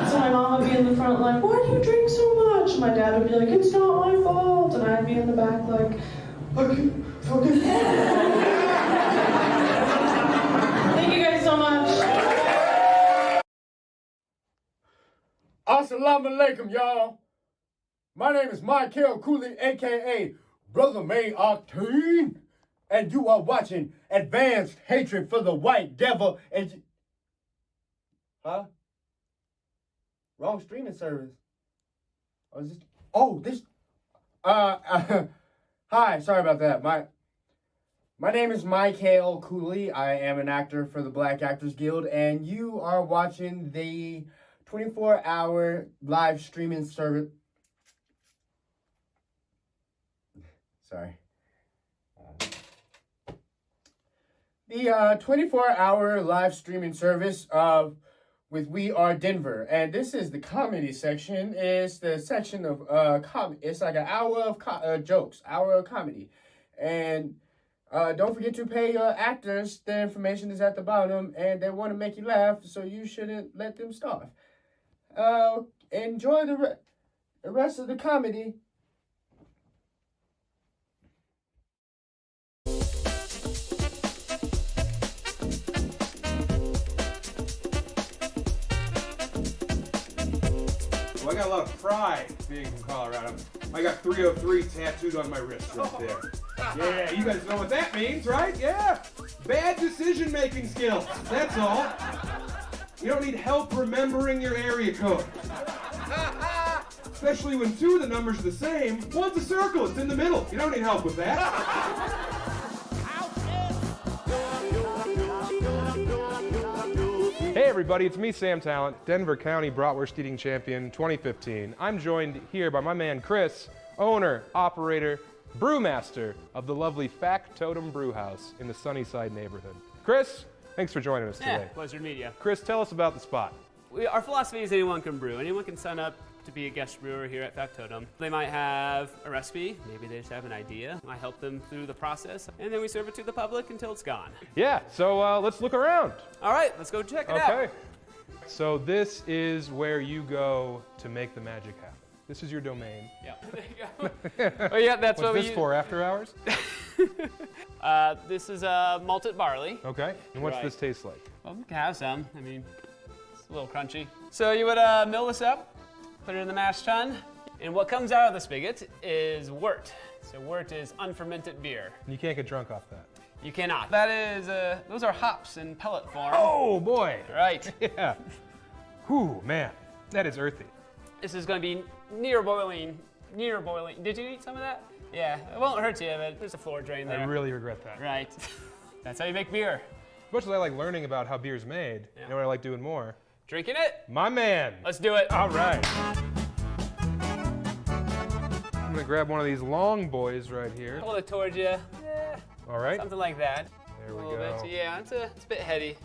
So my mom would be in the front like, why do you drink so much? And my dad would be like, it's not my fault. And I'd be in the back like, okay. Thank you guys so much. Assalamu alaikum, y'all. My name is Michael Cooley, a.k.a. Brother May Octane, and you are watching Advanced Hatred for the White Devil and... Huh? Wrong streaming service. Hi, sorry about that. My name is Michael Cooley. I am an actor for the Black Actors Guild, and you are watching the 24-hour live streaming service. Sorry. The 24-hour live streaming service with We Are Denver, and this is the comedy section. It's the section of it's like an hour of jokes, hour of comedy, and don't forget to pay your actors. The information is at the bottom, and they want to make you laugh, so you shouldn't let them starve. Enjoy the rest of the comedy. Well, I got a lot of pride being from Colorado. I got 303 tattooed on my wrist right there. Yeah, you guys know what that means, right? Yeah. Bad decision-making skills, that's all. You don't need help remembering your area code. Especially when two of the numbers are the same. One's a circle, it's in the middle. You don't need help with that. Hey everybody, it's me, Sam Talent, Denver County Bratwurst Eating Champion 2015. I'm joined here by my man Chris, owner, operator, brewmaster of the lovely Factotum Brew House in the Sunnyside neighborhood. Chris, thanks for joining us today. Pleasure to meet you. Chris, tell us about the spot. Our philosophy is anyone can brew. Anyone can sign up to be a guest brewer here at Factotum. They might have a recipe, maybe they just have an idea. I help them through the process, and then we serve it to the public until it's gone. Yeah, so let's look around. All right, let's go check it out. Okay. So this is where you go to make the magic happen. This is your domain. Yeah, there you go. Oh yeah, that's what we What's this for, after hours? This is malted barley. Okay, and what's this taste like? Well, we can have some. I mean, it's a little crunchy. So you would mill this up, put it in the mash tun, and what comes out of the spigot is wort. So wort is unfermented beer. And you can't get drunk off that. You cannot. That is, those are hops in pellet form. Oh boy. Right. Yeah. Whew, man, that is earthy. This is going to be near boiling. Near boiling. Did you eat some of that? Yeah, it won't hurt you, but there's a floor drain there. I really regret that. Right. That's how you make beer. As much as I like learning about how beer's made, you know what I like doing more? Drinking it? My man. Let's do it. All right. I'm gonna grab one of these long boys right here. Hold it towards you. Yeah. All right. Something like that. There we a little go. Bit. Yeah, it's a bit heady.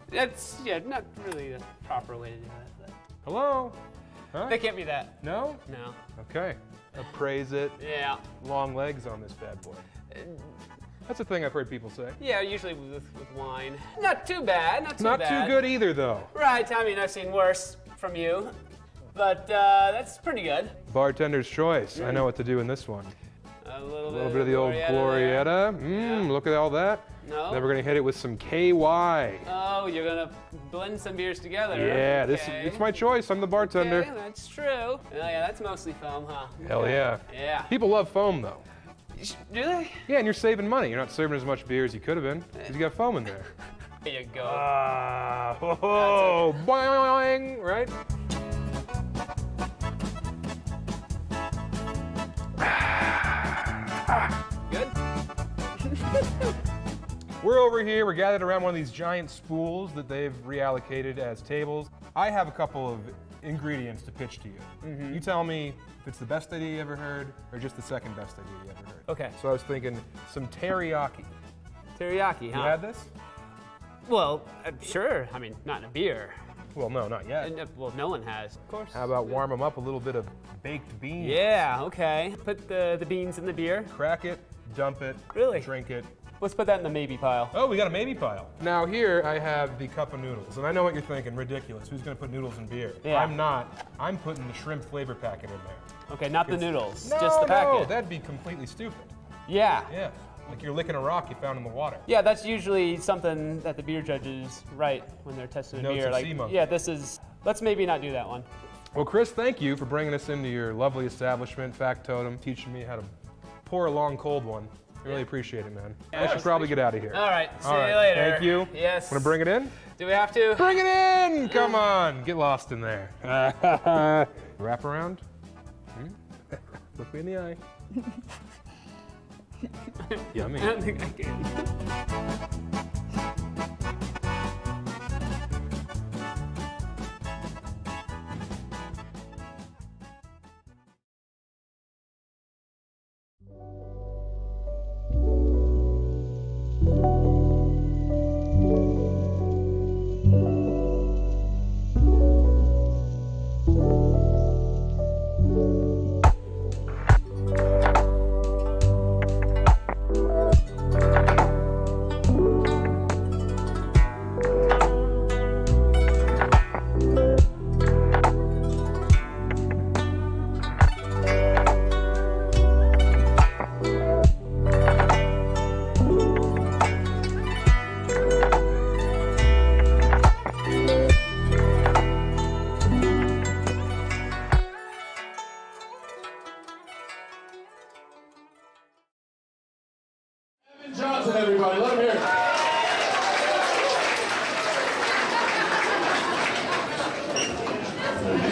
That's, yeah, not really the proper way to do that. But. Hello? Huh? They can't be that. No? No. Okay. Appraise it. Yeah. Long legs on this bad boy. That's a thing I've heard people say. Yeah, usually with wine. Not too bad, not too Not bad. too good either, though. Right, I mean, I've seen worse from you. But that's pretty good. Bartender's choice. I know what to do in this one. A little bit of the old Glorietta. Look at all that. No. Then we're gonna hit it with some KY. Oh, you're gonna blend some beers together. Yeah, Okay. it's my choice. I'm the bartender. Okay, that's true. Oh yeah, that's mostly foam, huh? Hell yeah. Yeah. People love foam, though. Do they? Yeah, and you're saving money. You're not serving as much beer as you could have been, because you got foam in there. There you go. Oh, boing, right? Good? We're over here, we're gathered around one of these giant spools that they've reallocated as tables. I have a couple of ingredients to pitch to you. You tell me if it's the best idea you ever heard or just the second best idea you ever heard. Okay. So I was thinking some teriyaki. Teriyaki, huh? You had this? Well, sure. I mean, not in a beer. Well, no, not yet. Well, no one has, of course. How about warm them up a little bit of baked beans? Yeah, okay. Put the beans in the beer. Crack it, dump it, Really? drink it. Let's put that in the maybe pile. Oh, we got a maybe pile. Now here I have the cup of noodles, and I know what you're thinking, ridiculous. Who's gonna put noodles in beer? Yeah. I'm not. I'm putting the shrimp flavor packet in there. Okay, not the noodles, No, just the packet. No, that'd be completely stupid. Yeah. Yeah, like you're licking a rock you found in the water. Yeah, that's usually something that the beer judges write when they're testing a Notes beer. of Like, sea monkey. yeah, this is. Let's maybe not do that one. Well, Chris, thank you for bringing us into your lovely establishment, Factotum, teaching me how to pour a long cold one. I really appreciate it, man. I should probably get out of here. All right, see All you right, later. Thank you. Yes. Want to bring it in? Do we have to? Bring it in! Come on, get lost in there. Wrap around. Look me in the eye. Yummy. I don't think I can. Johnson, everybody, let him hear it.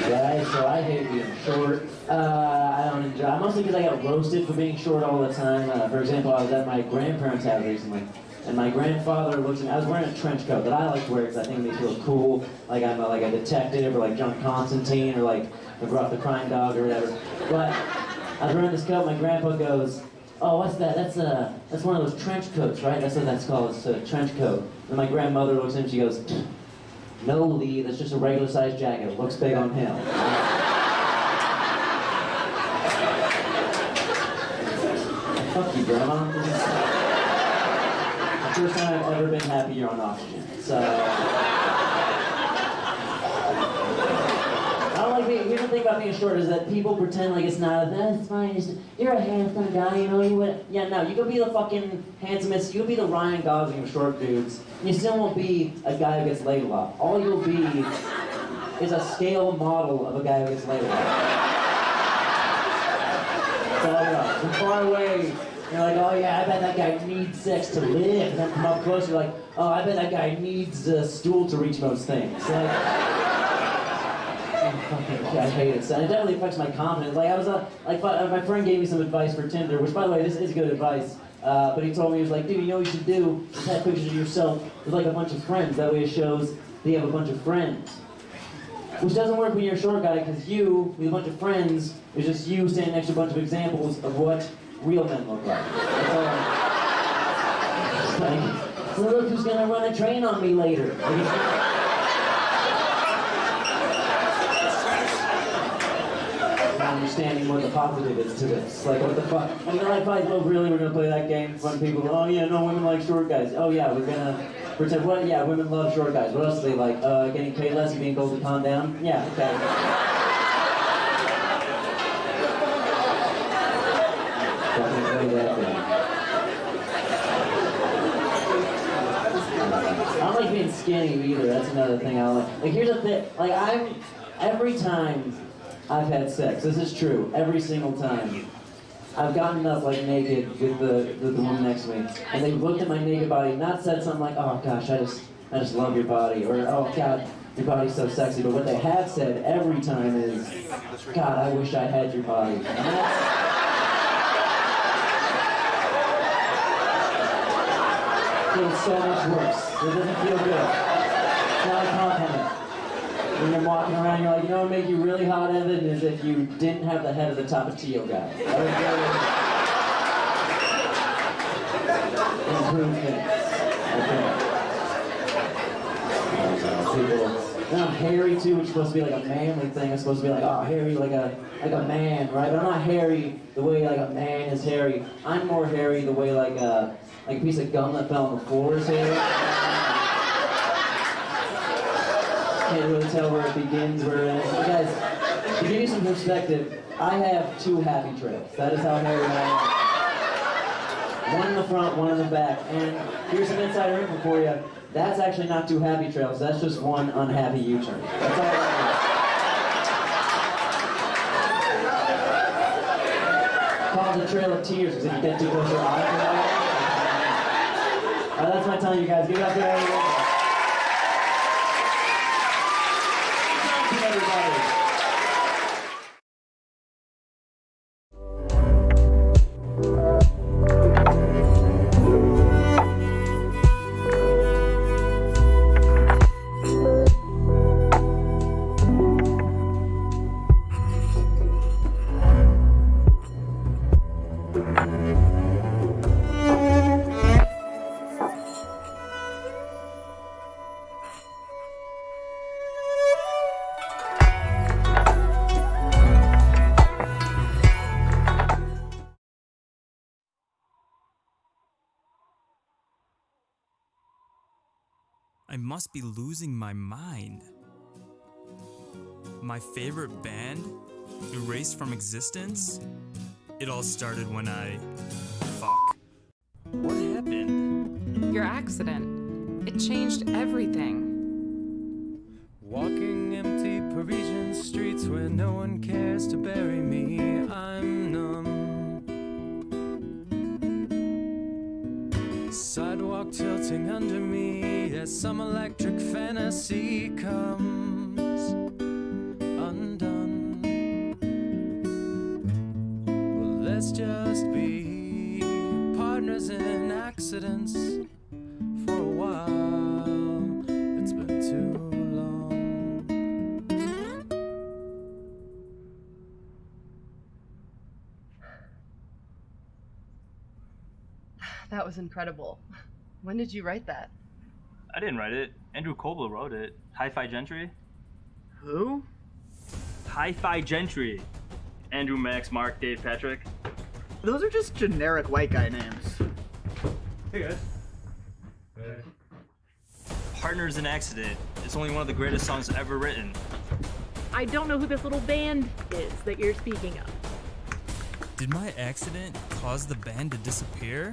Guys, so I hate being short. I don't enjoy, mostly because I got roasted for being short all the time. For example, I was at my grandparents' house recently, and my grandfather looks at me. I was wearing a trench coat that I like to wear because I think it makes me feel cool, like I'm like a detective or like John Constantine or like McGruff the Crime Dog or whatever. But I was wearing this coat. My grandpa goes, "Oh, what's that? That's one of those trench coats, right? That's what that's called. It's a trench coat." And my grandmother looks at him. She goes, "No, Lee, that's just a regular-sized jacket. It looks big on him." Fuck you, Grandma. This is the first time I've ever been happy you're on oxygen. So I don't like being. Here's the thing about being short is that people pretend like it's not. That's fine. You're a handsome guy, you know. You would. Yeah, no. You could be the fucking handsomest. You could be the Ryan Gosling of short dudes. You still won't be a guy who gets laid a lot. All you'll be is a scale model of a guy who gets laid a lot. That's all you are. From far away, You're like, oh yeah, I bet that guy needs sex to live. And then come up closer, you're like, oh, I bet that guy needs a stool to reach most things. Like, I hate it. So it definitely affects my confidence. Like I was, my friend gave me some advice for Tinder, which by the way, this is good advice. But he told me, he was like, dude, you know what you should do? Is have pictures of yourself with like a bunch of friends. That way it shows that you have a bunch of friends. Which doesn't work when you're a short guy, because you, with a bunch of friends, is just you standing next to a bunch of examples of what real men look like. That's all. It's like, so look who's gonna run a train on me later. Understanding what the positive is to this. Like, what the fuck? I mean, I probably, oh, really, we're gonna play that game in front of people? Oh, yeah, no, women like short guys. Oh, yeah, we're gonna pretend, what? Yeah, women love short guys. What else do they like? Getting paid less and being told to calm down? Yeah, okay. Definitely play that game. I don't like being skinny either. That's another thing I don't like. Like, here's the thing. Like, every time I've had sex, this is true, every single time, I've gotten up like naked with the woman next to me, and they've looked at my naked body, not said something like, oh gosh, I just love your body, or oh god, your body's so sexy, but what they have said every time is, God, I wish I had your body. And that's, feels so much worse. It doesn't feel good. It's not a compliment. When you're walking around, you're like, you know what would make you really hot, Evan, is if you didn't have the head of the Tapatio guy. That would really improve things. Okay. People, and I'm hairy too, which is supposed to be like a manly thing. It's supposed to be like, oh, hairy like a man, right? But I'm not hairy the way like a man is hairy. I'm more hairy the way like a piece of gum that fell on the floor is hairy. Can't really tell where it begins, where it ends. But guys, to give you some perspective, I have 2 happy trails. That is how hairy I am. One in the front, one in the back. And here's some insider info for you. That's actually not 2 happy trails. That's just one unhappy U-turn. That's all that is. Called the Trail of Tears, because if you get too close to your eyes, Alright, that's my time, you guys. Give it up for everyone. I must be losing my mind. My favorite band erased from existence? It all started when fuck. What happened? Your accident. It changed everything. Walking empty Parisian streets where no one cares to bury me, I'm numb. Sidewalk tilting under me as some electric fantasy comes undone. Well, let's just be partners in accidents for a while. It's been too long. That was incredible. When did you write that? I didn't write it. Andrew Kobel wrote it. Hi-Fi Gentry. Who? Hi-Fi Gentry. Andrew, Max, Mark, Dave, Patrick. Those are just generic white guy names. Hey guys. Hey. Partners in Accident. It's only one of the greatest songs ever written. I don't know who this little band is that you're speaking of. Did my accident cause the band to disappear?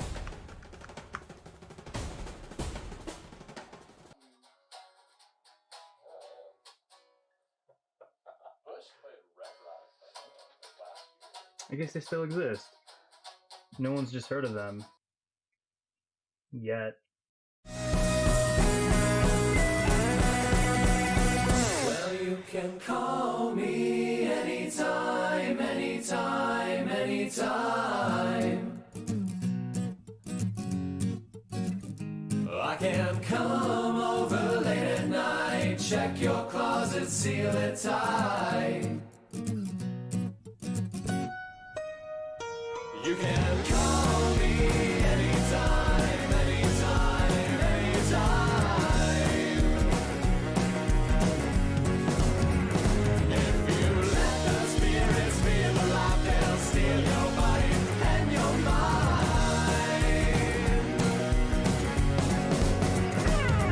I guess they still exist. No one's just heard of them. Yet. Well, you can call me anytime, anytime, anytime. I can come over late at night, check your closet, seal it tight. You can call me anytime, anytime, anytime. If you let the spirits feel alive, they'll steal your body and your mind.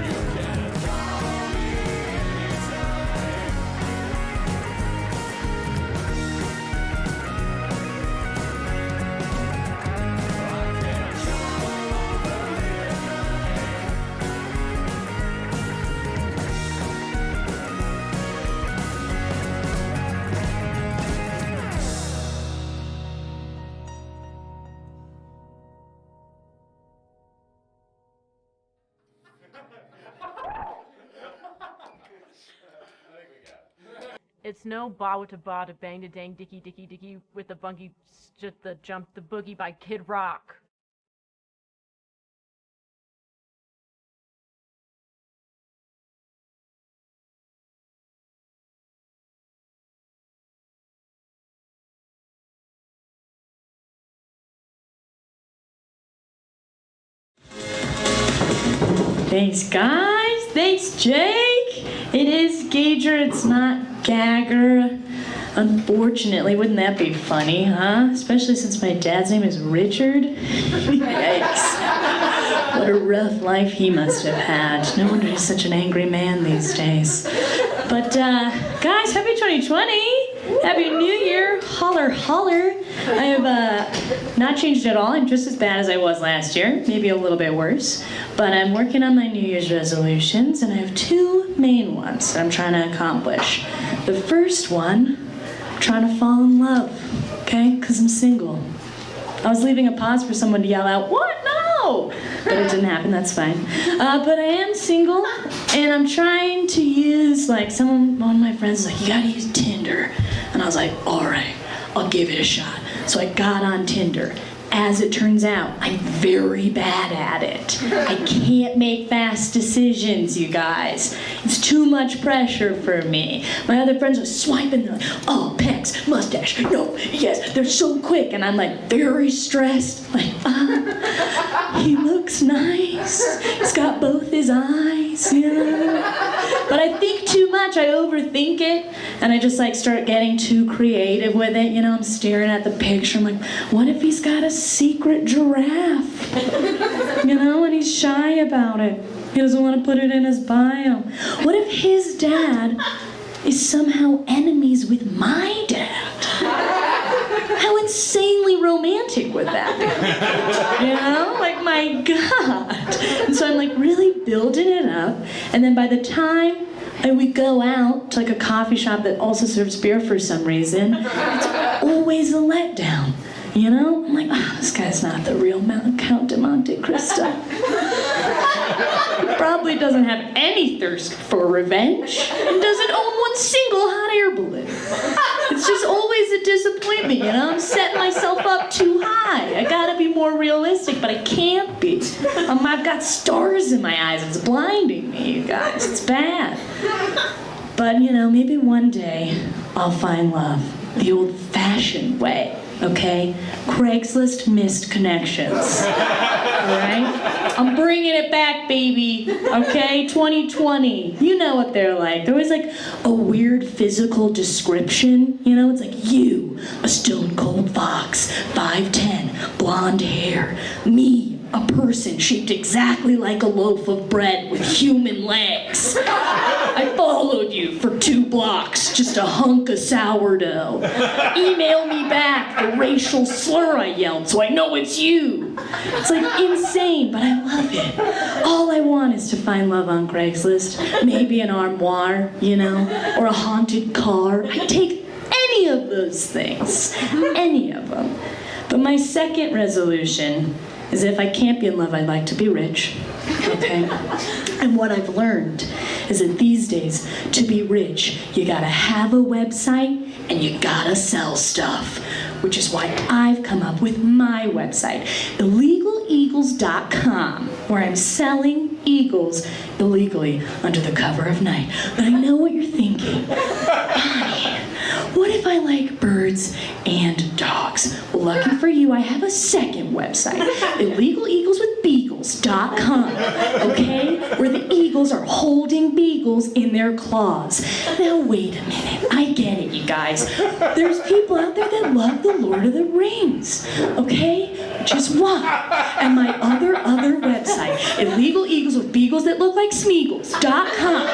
You can call me anytime. It's no ba to ba to bang to dang dicky dicky dicky with the bunky just the jump the boogie by Kid Rock. Thanks, guys. Thanks, Jake. It is Gager. It's not Gagger. Unfortunately, wouldn't that be funny, huh? Especially since my dad's name is Richard. Yikes. What a rough life he must have had. No wonder he's such an angry man these days. But, guys, happy 2020. Happy New Year. Holler, holler. I have not changed at all. I'm just as bad as I was last year. Maybe a little bit worse. But I'm working on my New Year's resolutions, and I have two main ones that I'm trying to accomplish. The first one, I'm trying to fall in love, okay? Because I'm single. I was leaving a pause for someone to yell out, "What? No!" But it didn't happen, that's fine. But I am single, and I'm trying to use, like, one of my friends was like, "You gotta use Tinder." And I was like, all right, I'll give it a shot. So I got on Tinder. As it turns out, I'm very bad at it. I can't make fast decisions, you guys. It's too much pressure for me. My other friends are swiping, they're like, oh, pecs, mustache, no, yes, they're so quick. And I'm like very stressed, like, he looks nice. He's got both his eyes, you know? But I think too much, I overthink it, and I just like start getting too creative with it. You know, I'm staring at the picture, I'm like, what if he's got a secret giraffe? You know, and he's shy about it. He doesn't want to put it in his bio. What if his dad is somehow enemies with my dad? How insanely romantic would that be? You know, like, my God. And so I'm like really building it up, and then by the time we go out to like a coffee shop that also serves beer for some reason, it's always a letdown. You know? I'm like, oh, this guy's not the real Count de Monte Cristo. Probably doesn't have any thirst for revenge and doesn't own one single hot air balloon. It's just always a disappointment, you know? I'm setting myself up too high. I gotta be more realistic, but I can't be. I've got stars in my eyes. It's blinding me, you guys. It's bad. But, you know, maybe one day I'll find love the old-fashioned way. Okay? Craigslist missed connections. Alright? I'm bringing it back, baby. Okay? 2020. You know what they're like. They're always like a weird physical description. You know? It's like, you, a stone-cold fox, 5'10", blonde hair. Me, a person shaped exactly like a loaf of bread with human legs. I followed you for 2 blocks, just a hunk of sourdough. Email me back the racial slur I yelled so I know it's you. It's like insane, but I love it. All I want is to find love on Craigslist. Maybe an armoire, you know, or a haunted car. I'd take any of those things. Any of them. But my second resolution is if I can't be in love, I'd like to be rich. Okay? And what I've learned is that these days, to be rich, you gotta have a website and you gotta sell stuff. Which is why I've come up with my website, illegaleagles.com, where I'm selling eagles illegally under the cover of night. But I know what you're thinking. Bonnie, what if I like birds and dogs? Well, lucky for you, I have a second website, illegaleagleswithbeagles.com, okay? Where the eagles are holding beagles in their claws. Now, wait a minute. I get it, you guys. There's people out there that love the Lord of the Rings, okay? Which is why, at my other website, illegaleagleswithbeagles.com,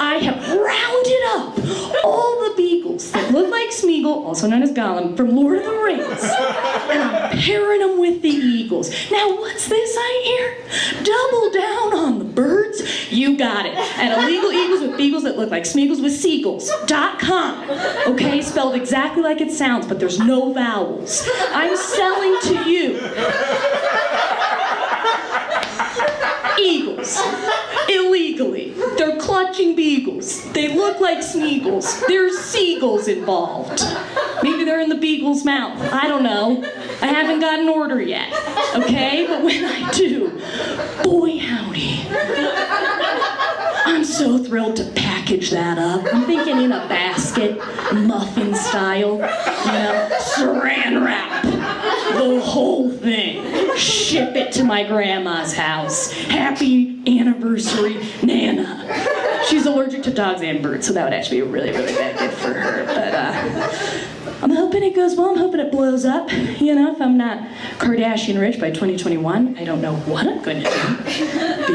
I have rounded up all the beagles that look like Smeagol, also known as Gollum, from Lord of the Rings, and I'm pairing them with the eagles. Now, what's this I hear? Double down on the birds? You got it. At illegal eagles with beagles that look like Smeagol's with seagulls.com. Okay, spelled exactly like it sounds, but there's no vowels. I'm selling to you eagles, illegally. They're clutching beagles. They look like Smeagol's. There's seagulls involved. Maybe they're in the beagle's mouth. I don't know. I haven't got an order yet. Okay? But when I do, boy howdy. I'm so thrilled to package that up. I'm thinking in a basket, muffin style, saran wrap. The whole thing. Ship it to my grandma's house. Happy anniversary, Nana. She's allergic to dogs and birds, so that would actually be a really, really bad gift for her. But I'm hoping it goes well. I'm hoping it blows up. If I'm not Kardashian rich by 2021, I don't know what I'm going to do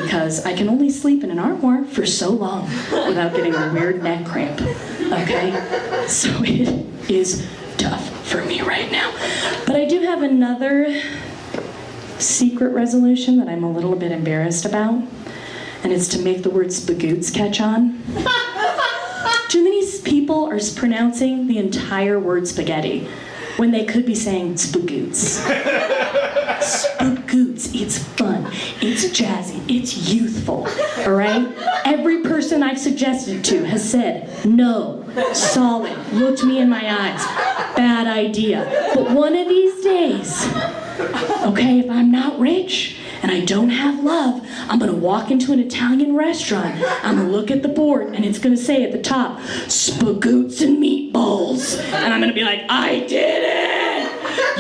because I can only sleep in an armoire for so long without getting a weird neck cramp. Okay? So it is tough for me right now. But I do have another secret resolution that I'm a little bit embarrassed about, and it's to make the word spagoots catch on. Too many people are pronouncing the entire word spaghetti when they could be saying spagoots. Spagoots, it's fun, it's jazzy, it's youthful, all right? Every person I've suggested to has said, no, solid, looked me in my eyes, bad idea. But one of these days, okay, if I'm not rich and I don't have love, I'm gonna walk into an Italian restaurant, I'm gonna look at the board, and it's gonna say at the top, spagoots and meatballs. And I'm gonna be like, I did it!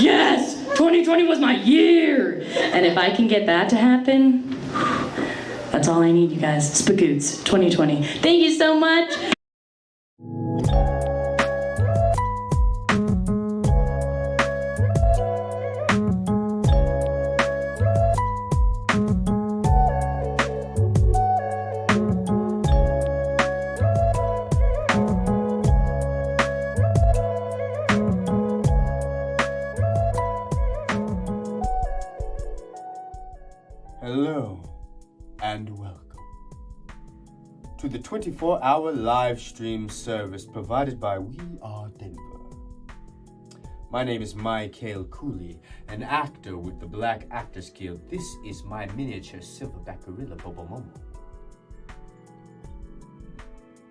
Yes! 2020 was my year! And if I can get that to happen, that's all I need, you guys. Spagoots, 2020. Thank you so much! Hello and welcome to the 24-hour live stream service provided by We Are Denver. My name is Michael Cooley, an actor with the Black Actors Guild. This is my miniature silverback gorilla, Bobo Momo.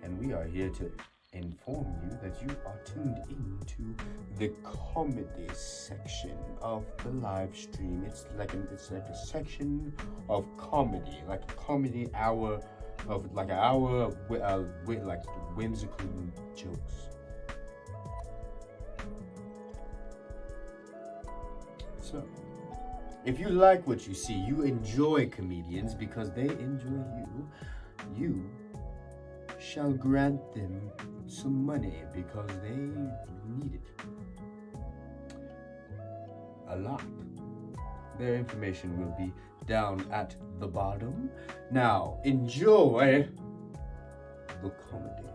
And we are here to inform you that you are tuned into the comedy section of the live stream. It's like a section of comedy, like a comedy hour of like an hour of like whimsical jokes. So, if you like what you see, you enjoy comedians because they enjoy you shall grant them some money because they need it. A lot. Their information will be down at the bottom. Now, enjoy the comedy.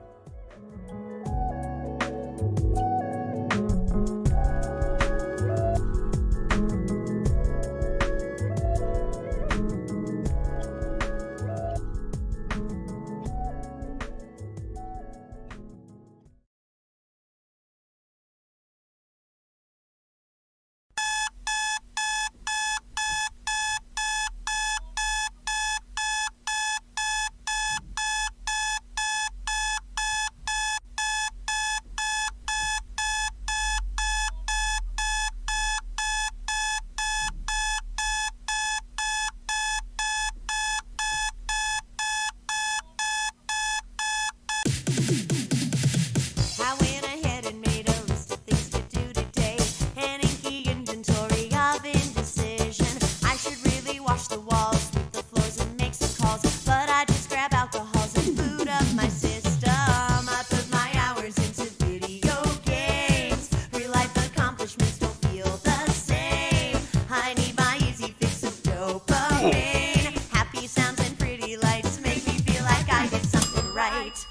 I went ahead and made a list of things to do today. An inky inventory of indecision. I should really wash the walls, sweep the floors, and make some calls. But I just grab alcohols and boot up my system. I put my hours into video games. Real life accomplishments don't feel the same. I need my easy fix of dopamine. Happy sounds and pretty lights make me feel like I did something right.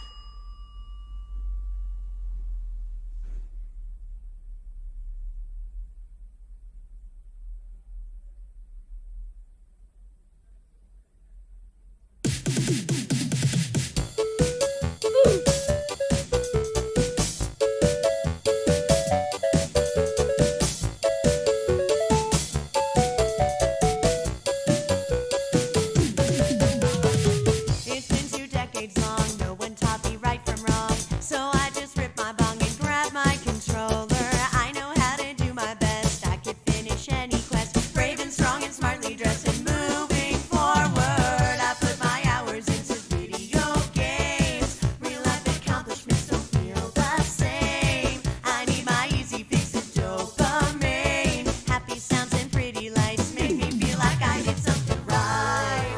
It's been 2 decades long, no one taught me right from wrong. So I just ripped my bong and grabbed my controller. I know how to do my best, I could finish any quest. Brave and strong and smartly dressed and moving forward. I put my hours into video games. Real life accomplishments don't feel the same. I need my easy fix of dopamine. Happy sounds and pretty lights make me feel like I did something right.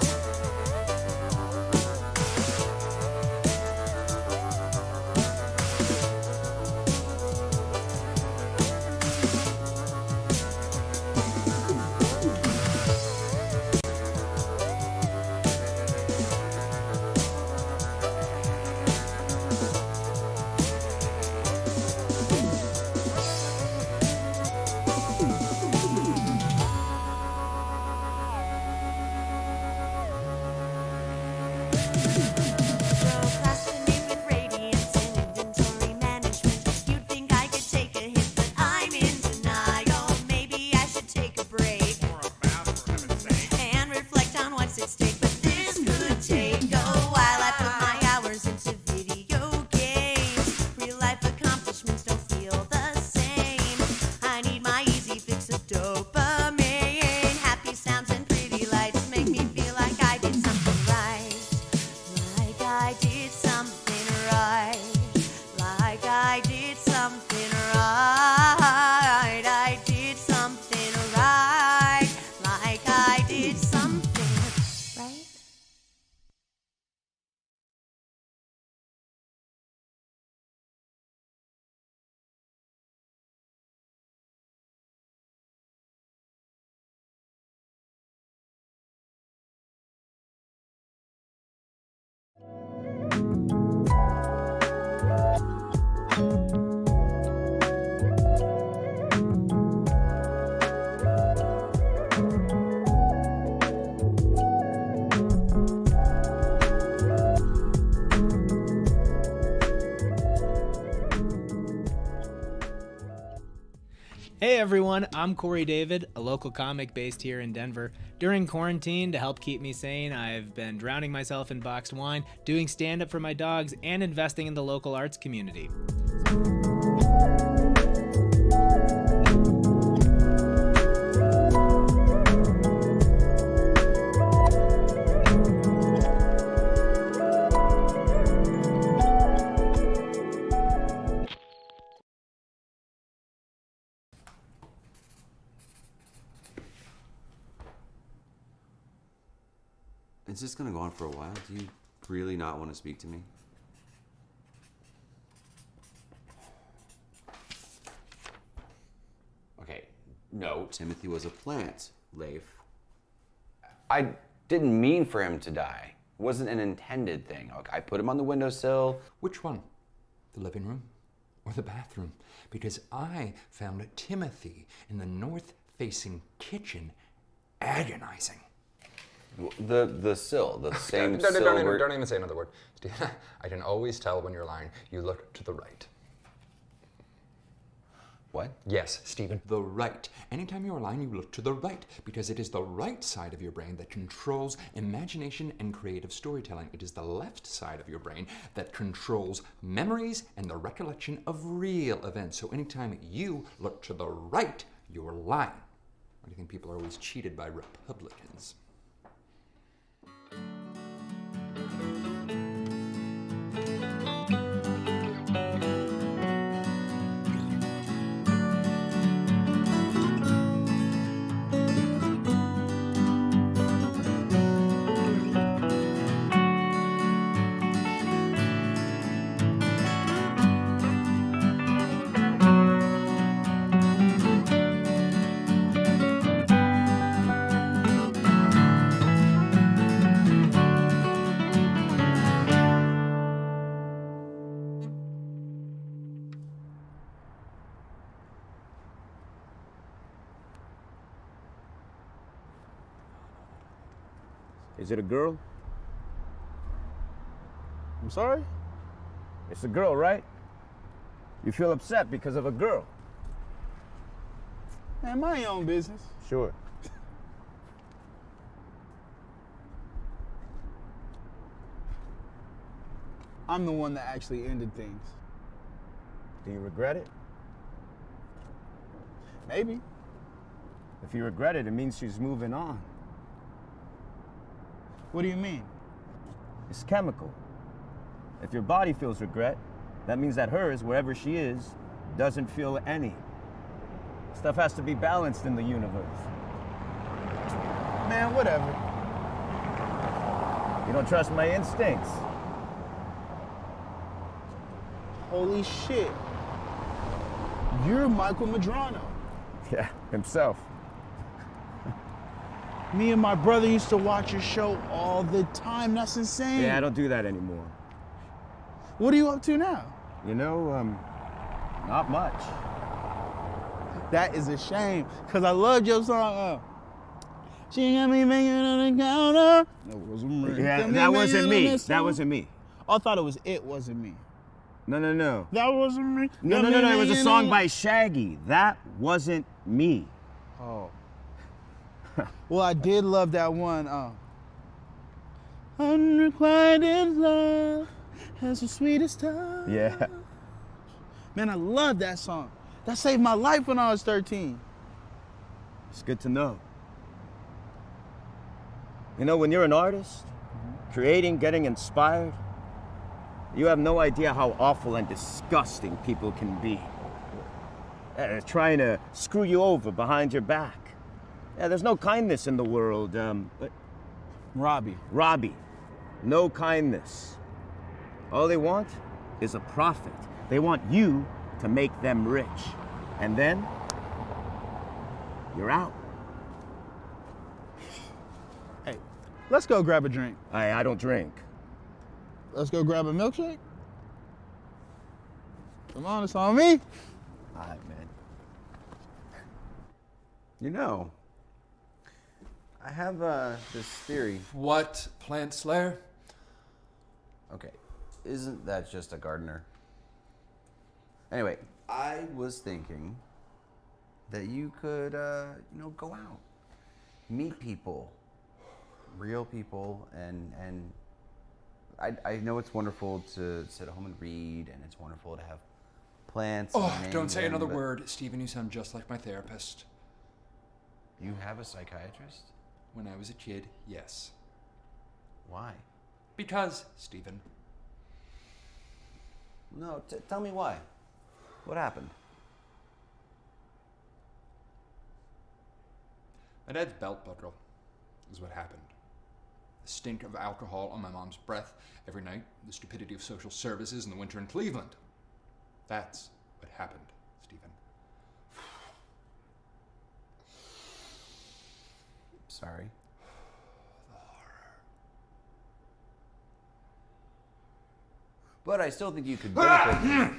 Procrastinate with radiance and inventory management. You'd think I could take a hit, but I'm in denial. Maybe I should take a break and reflect on what's at stake. But this could take a while. I put my hours into video games. Real life accomplishments don't feel the same. I need my easy fix of dopamine. Happy sounds and pretty lights make me feel like I did something right. Like I did something right. Like I did something right. I did something right. Like I did something right. Hey everyone, I'm Corey David, a local comic based here in Denver. During quarantine, to help keep me sane, I've been drowning myself in boxed wine, doing stand-up for my dogs, and investing in the local arts community. Is this gonna go on for a while? Do you really not want to speak to me? Okay, no, Timothy was a plant, Leif. I didn't mean for him to die. It wasn't an intended thing. Okay, I put him on the windowsill. Which one? The living room or the bathroom? Because I found Timothy in the north-facing kitchen agonizing. The sill, the same Don't sill. don't even say another word. Steve, I can always tell when you're lying. You look to the right. What? Yes, Stephen, the right. Anytime you're lying, you look to the right because it is the right side of your brain that controls imagination and creative storytelling. It is the left side of your brain that controls memories and the recollection of real events. So anytime you look to the right, you're lying. Why do you think people are always cheated by Republicans? Is it a girl? I'm sorry? It's a girl, right? You feel upset because of a girl. Man, mind your own business. Sure. I'm the one that actually ended things. Do you regret it? Maybe. If you regret it, it means she's moving on. What do you mean? It's chemical. If your body feels regret, that means that hers, wherever she is, doesn't feel any. Stuff has to be balanced in the universe. Man, whatever. You don't trust my instincts? Holy shit. You're Michael Madrano. Yeah, himself. Me and my brother used to watch your show all the time. That's insane. Yeah, I don't do that anymore. What are you up to now? You know, not much. That is a shame, because I loved your song. She got me banging on the counter. That wasn't me. Yeah, that wasn't me. That wasn't me. I thought it wasn't me. No. That wasn't me. No. It was a song by Shaggy. That wasn't me. Oh. Well, I did love that one. Unrequited love has the sweetest touch. Yeah. Man, I love that song. That saved my life when I was 13. It's good to know. You know, when you're an artist, creating, getting inspired, you have no idea how awful and disgusting people can be. Trying to screw you over behind your back. Yeah, there's no kindness in the world. Robbie. No kindness. All they want is a profit. They want you to make them rich. And then, you're out. Hey, let's go grab a drink. I don't drink. Let's go grab a milkshake? Come on, it's on me. All right, man. You know, I have this theory. What, Plant Slayer? Okay, isn't that just a gardener? Anyway, I was thinking that you could, go out, meet people, real people, and I know it's wonderful to sit at home and read, and it's wonderful to have plants. Oh, and don't say name them, another but word. Stephen, you sound just like my therapist. You have a psychiatrist? When I was a kid, yes. Why? Because, Stephen. No, tell me why. What happened? My dad's belt buckle is what happened. The stink of alcohol on my mom's breath every night, the stupidity of social services in the winter in Cleveland. That's what happened, Stephen. Sorry. But I still think you could benefit.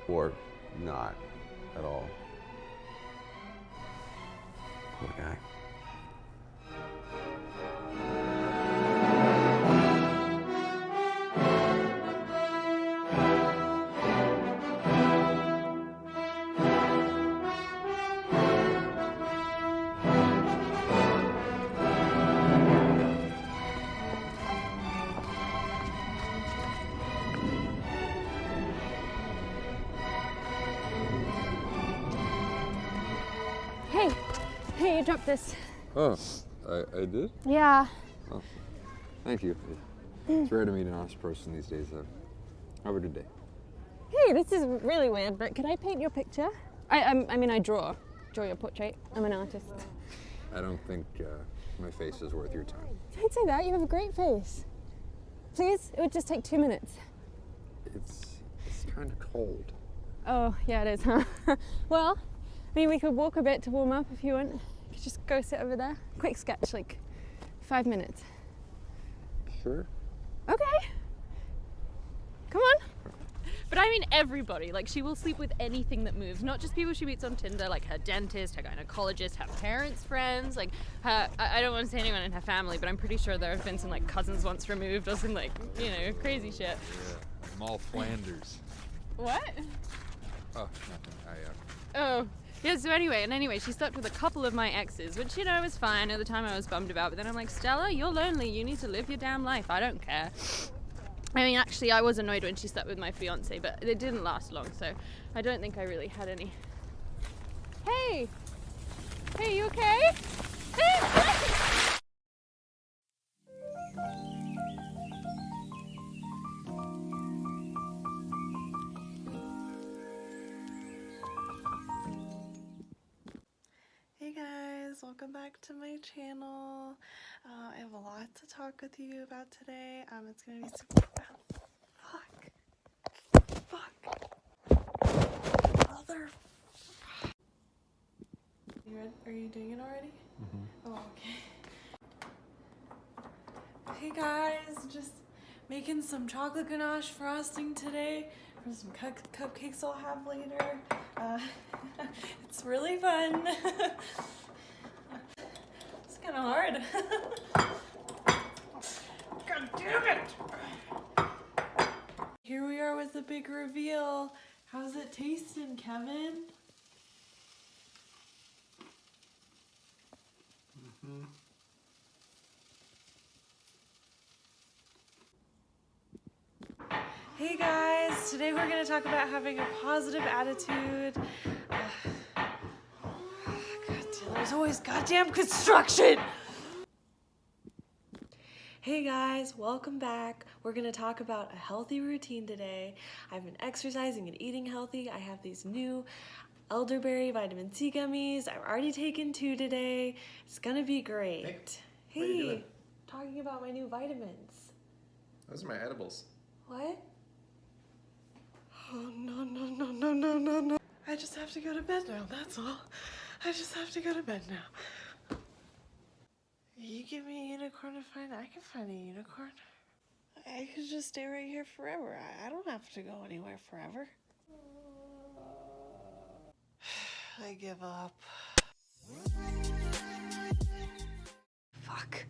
Or not at all. Poor guy. Hey, you dropped this. Oh, I did? Yeah. Oh, thank you. It's rare to meet an honest person these days, though. Have a good day. Hey, this is really weird, but can I paint your picture? I mean, I draw your portrait. I'm an artist. I don't think my face is worth your time. Don't say that. You have a great face. Please, it would just take 2 minutes. It's kind of cold. Oh, yeah, it is, huh? Well, I mean, we could walk a bit to warm up if you want. You could just go sit over there. Quick sketch, like 5 minutes. Sure. Okay. Come on. But I mean everybody. Like, she will sleep with anything that moves, not just people she meets on Tinder, like her dentist, her gynecologist, her parents' friends, like her, I don't want to say anyone in her family, but I'm pretty sure there have been some like cousins once removed or some like, you know, crazy shit. Yeah, Mall Flanders. What? Oh, nothing. Oh. Yeah, so anyway, she slept with a couple of my exes, which, you know, was fine. At the time I was bummed about, but then I'm like, Stella, you're lonely. You need to live your damn life. I don't care. I mean, actually, I was annoyed when she slept with my fiance, but it didn't last long, so I don't think I really had any. Hey! Hey, you okay? Hey guys, welcome back to my channel. I have a lot to talk with you about today. It's gonna be super Mother. You ready? Are you doing it already? Oh, okay. Hey guys, just making some chocolate ganache frosting today for some cupcakes I'll have later. It's really fun. It's kind of hard. God damn it! Here we are with the big reveal. How's it tasting, Kevin? Hey guys, today we're going to talk about having a positive attitude. God damn, there's always goddamn construction! Hey guys, welcome back. We're going to talk about a healthy routine today. I've been exercising and eating healthy. I have these new elderberry vitamin C gummies. I've already taken 2 today. It's going to be great. Hey, what are you doing? Talking about my new vitamins. Those are my edibles. What? Oh, no. I just have to go to bed now, that's all. I just have to go to bed now. You give me a unicorn to find, I can find a unicorn. I could just stay right here forever. I don't have to go anywhere forever. I give up. Fuck.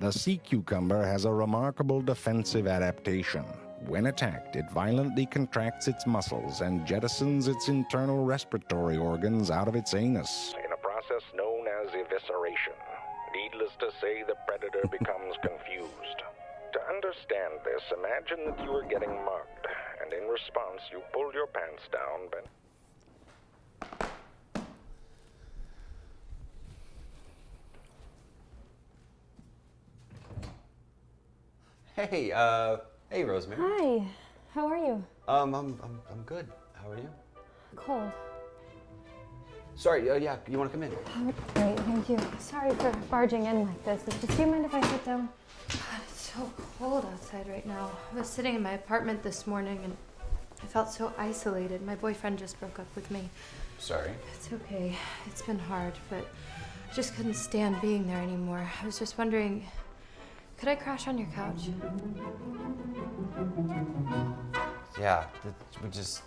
The sea cucumber has a remarkable defensive adaptation. When attacked, it violently contracts its muscles and jettisons its internal respiratory organs out of its anus, in a process known as evisceration. Needless to say, the predator becomes confused. To understand this, imagine that you are getting mugged, and in response, you pull your pants down, Hey, Rosemary. Hi, how are you? I'm good. How are you? Cold. Sorry, yeah, you want to come in? Oh, great, thank you. Sorry for barging in like this. Do you mind if I sit down? God, it's so cold outside right now. I was sitting in my apartment this morning and I felt so isolated. My boyfriend just broke up with me. Sorry. It's okay. It's been hard, but I just couldn't stand being there anymore. I was just wondering, could I crash on your couch? Yeah, we just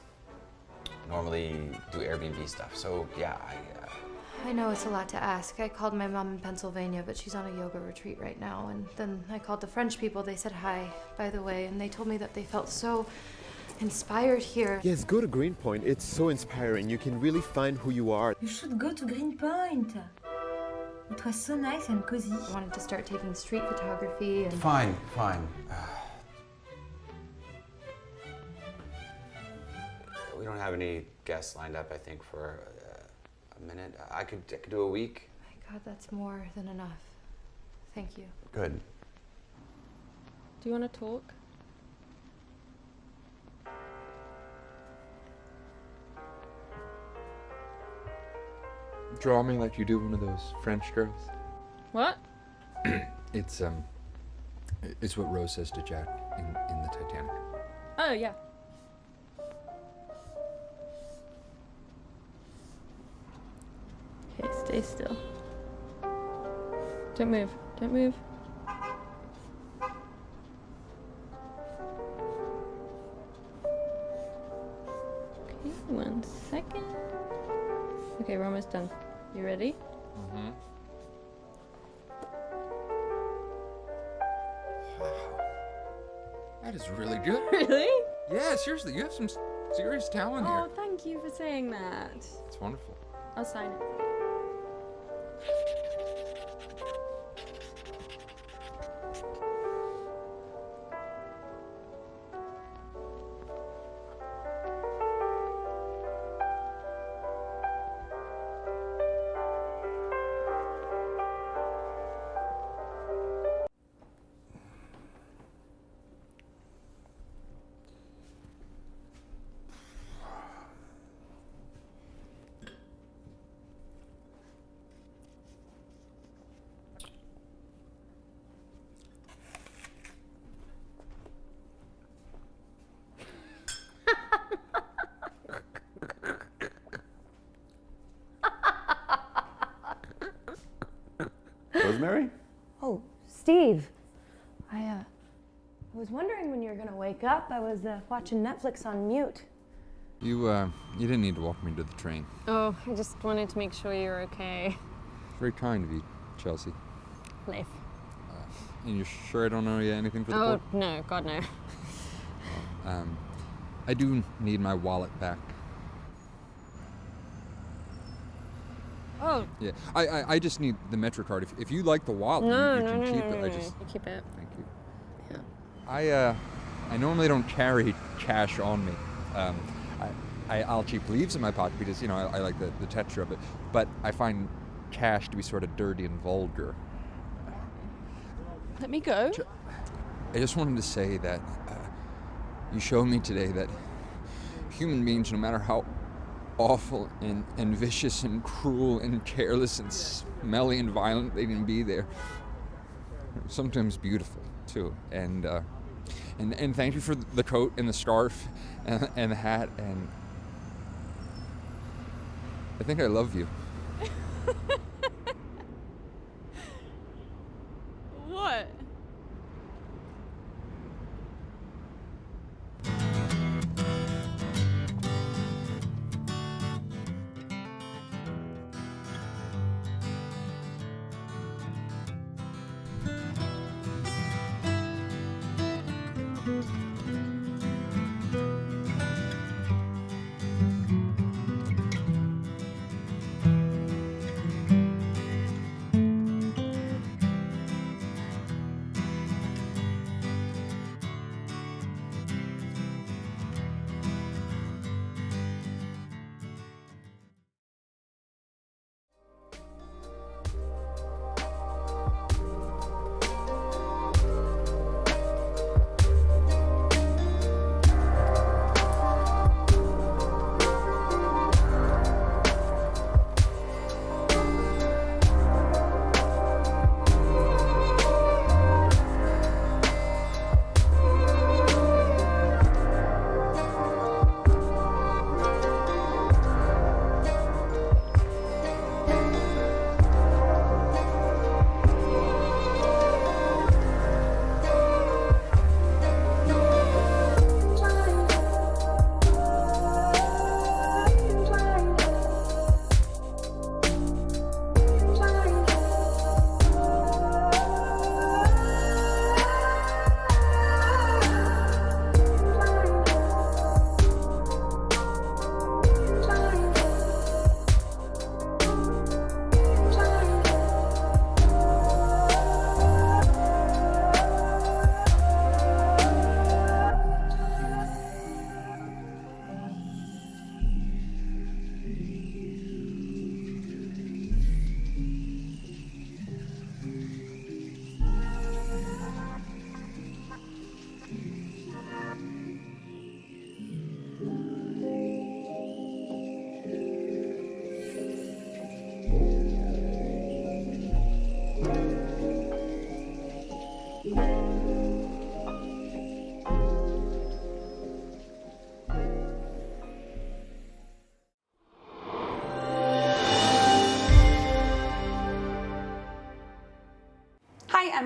normally do Airbnb stuff, so yeah, I know it's a lot to ask. I called my mom in Pennsylvania, but she's on a yoga retreat right now. And then I called the French people. They said hi, by the way, and they told me that they felt so inspired here. Yes, go to Greenpoint. It's so inspiring. You can really find who you are. You should go to Greenpoint. It was so nice and cozy. I wanted to start taking street photography and... Fine. We don't have any guests lined up, I think, for a minute. I could do a week. My God, that's more than enough. Thank you. Good. Do you want to talk? Draw me like you do one of those French girls. What? It's what Rose says to Jack in the Titanic. Oh, yeah. Okay, stay still. Don't move. Don't move. 1 second. Okay, we're almost done. You ready? Mm-hmm. That is really good. Really? Yeah, seriously, you have some serious talent Oh, here. thank you for saying that. It's wonderful. I'll sign it. Rosemary? Oh, Steve. I was wondering when you were gonna wake up. I was watching Netflix on mute. You didn't need to walk me to the train. Oh, I just wanted to make sure you're okay. Very kind of you, Chelsea. Life. And you're sure I don't owe you anything for the Oh, book? no, God, no. I do need my wallet back. Oh. Yeah, I just need the MetroCard. If you like the wallet, you can keep it. No, I just you keep it. Thank you. Yeah. I normally don't carry cash on me. I'll keep leaves in my pocket because I like the texture of it. But I find cash to be sort of dirty and vulgar. Let me go. I just wanted to say that you showed me today that human beings, no matter how awful and vicious and cruel and careless and smelly and violent they can be, they're sometimes beautiful too. And thank you for the coat and the scarf and the hat, and I think I love you. What?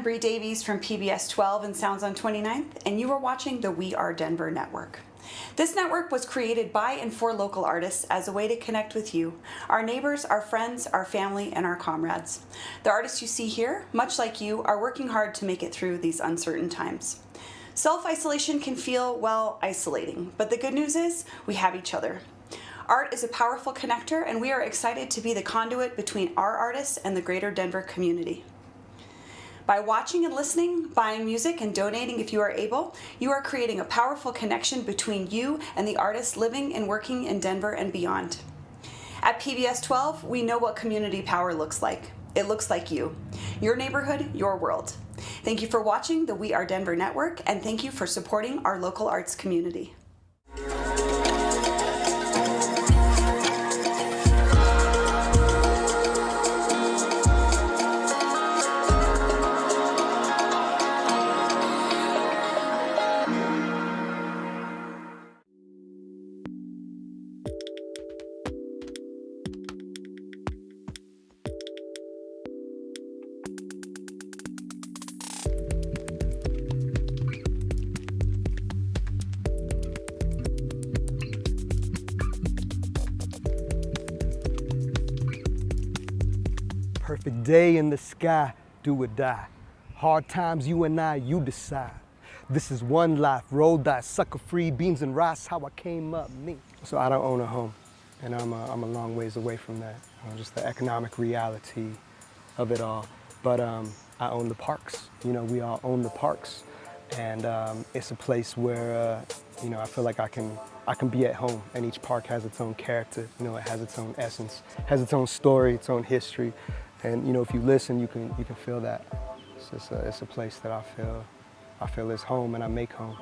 Bree Davies from PBS 12 and Sounds on 29th, and you are watching the We Are Denver Network. This network was created by and for local artists as a way to connect with you, our neighbors, our friends, our family, and our comrades. The artists you see here, much like you, are working hard to make it through these uncertain times. Self-isolation can feel, well, isolating, but the good news is we have each other. Art is a powerful connector, and we are excited to be the conduit between our artists and the greater Denver community. By watching and listening, buying music, and donating if you are able, you are creating a powerful connection between you and the artists living and working in Denver and beyond. At PBS 12, we know what community power looks like. It looks like you. Your neighborhood, your world. Thank you for watching the We Are Denver Network, and thank you for supporting our local arts community. Perfect day in the sky, do or die. Hard times, you and I, you decide. This is one life, roll dice, sucker free, beans and rice, how I came up, me. So I don't own a home, and I'm a long ways away from that. Just the economic reality of it all. But I own the parks. You know, we all own the parks. And it's a place where, you know, I feel like I can be at home, and each park has its own character. You know, it has its own essence, has its own story, its own history. And you know, if you listen, you can feel that. It's a place that I feel is home, and I make home.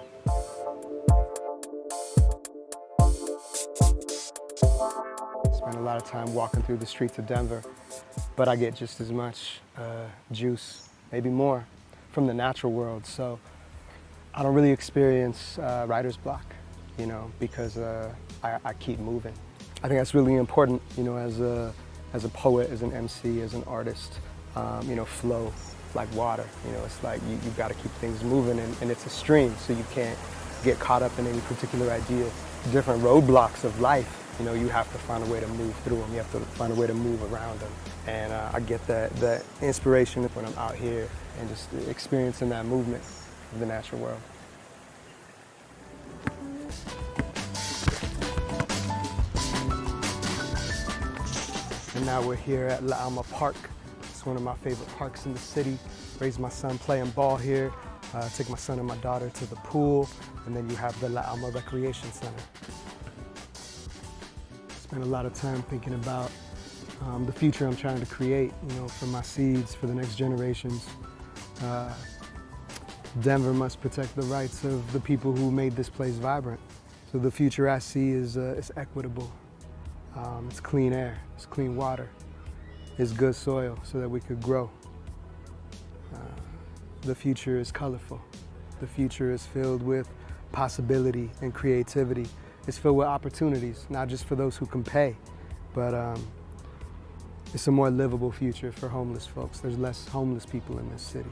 Spend a lot of time walking through the streets of Denver, but I get just as much juice, maybe more, from the natural world. So I don't really experience writer's block, you know, because I keep moving. I think that's really important, you know, as a poet, as an MC, as an artist, you know, flow like water. You know, it's like you've got to keep things moving, and it's a stream, so you can't get caught up in any particular idea. Different roadblocks of life, you know, you have to find a way to move through them. You have to find a way to move around them. And I get that inspiration when I'm out here and just experiencing that movement of the natural world. And now we're here at La Alma Park. It's one of my favorite parks in the city. Raised my son playing ball here. Took my son and my daughter to the pool. And then you have the La Alma Recreation Center. Spent a lot of time thinking about the future I'm trying to create, you know, for my seeds, for the next generations. Denver must protect the rights of the people who made this place vibrant. So the future I see is equitable. It's clean air, it's clean water, it's good soil so that we could grow. The future is colorful. The future is filled with possibility and creativity. It's filled with opportunities, not just for those who can pay, but it's a more livable future for homeless folks. There's less homeless people in this city.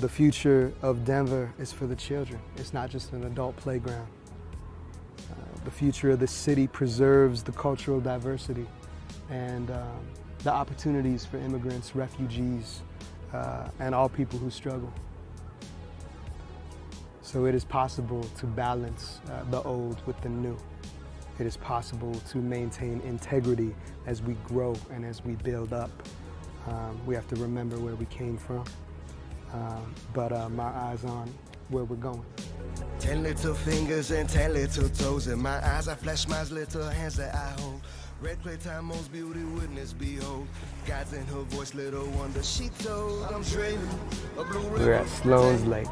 The future of Denver is for the children. It's not just an adult playground. The future of the city preserves the cultural diversity and the opportunities for immigrants, refugees, and all people who struggle. So it is possible to balance the old with the new. It is possible to maintain integrity as we grow and as we build up. We have to remember where we came from, but my eyes on where we're going. 10 little fingers and 10 little toes. In my eyes I flash my little hands that I hold. Red clay time, most beauty witness, behold. God's in her voice, little wonder she told. I'm dreaming a blue river. We're at Sloan's Lake.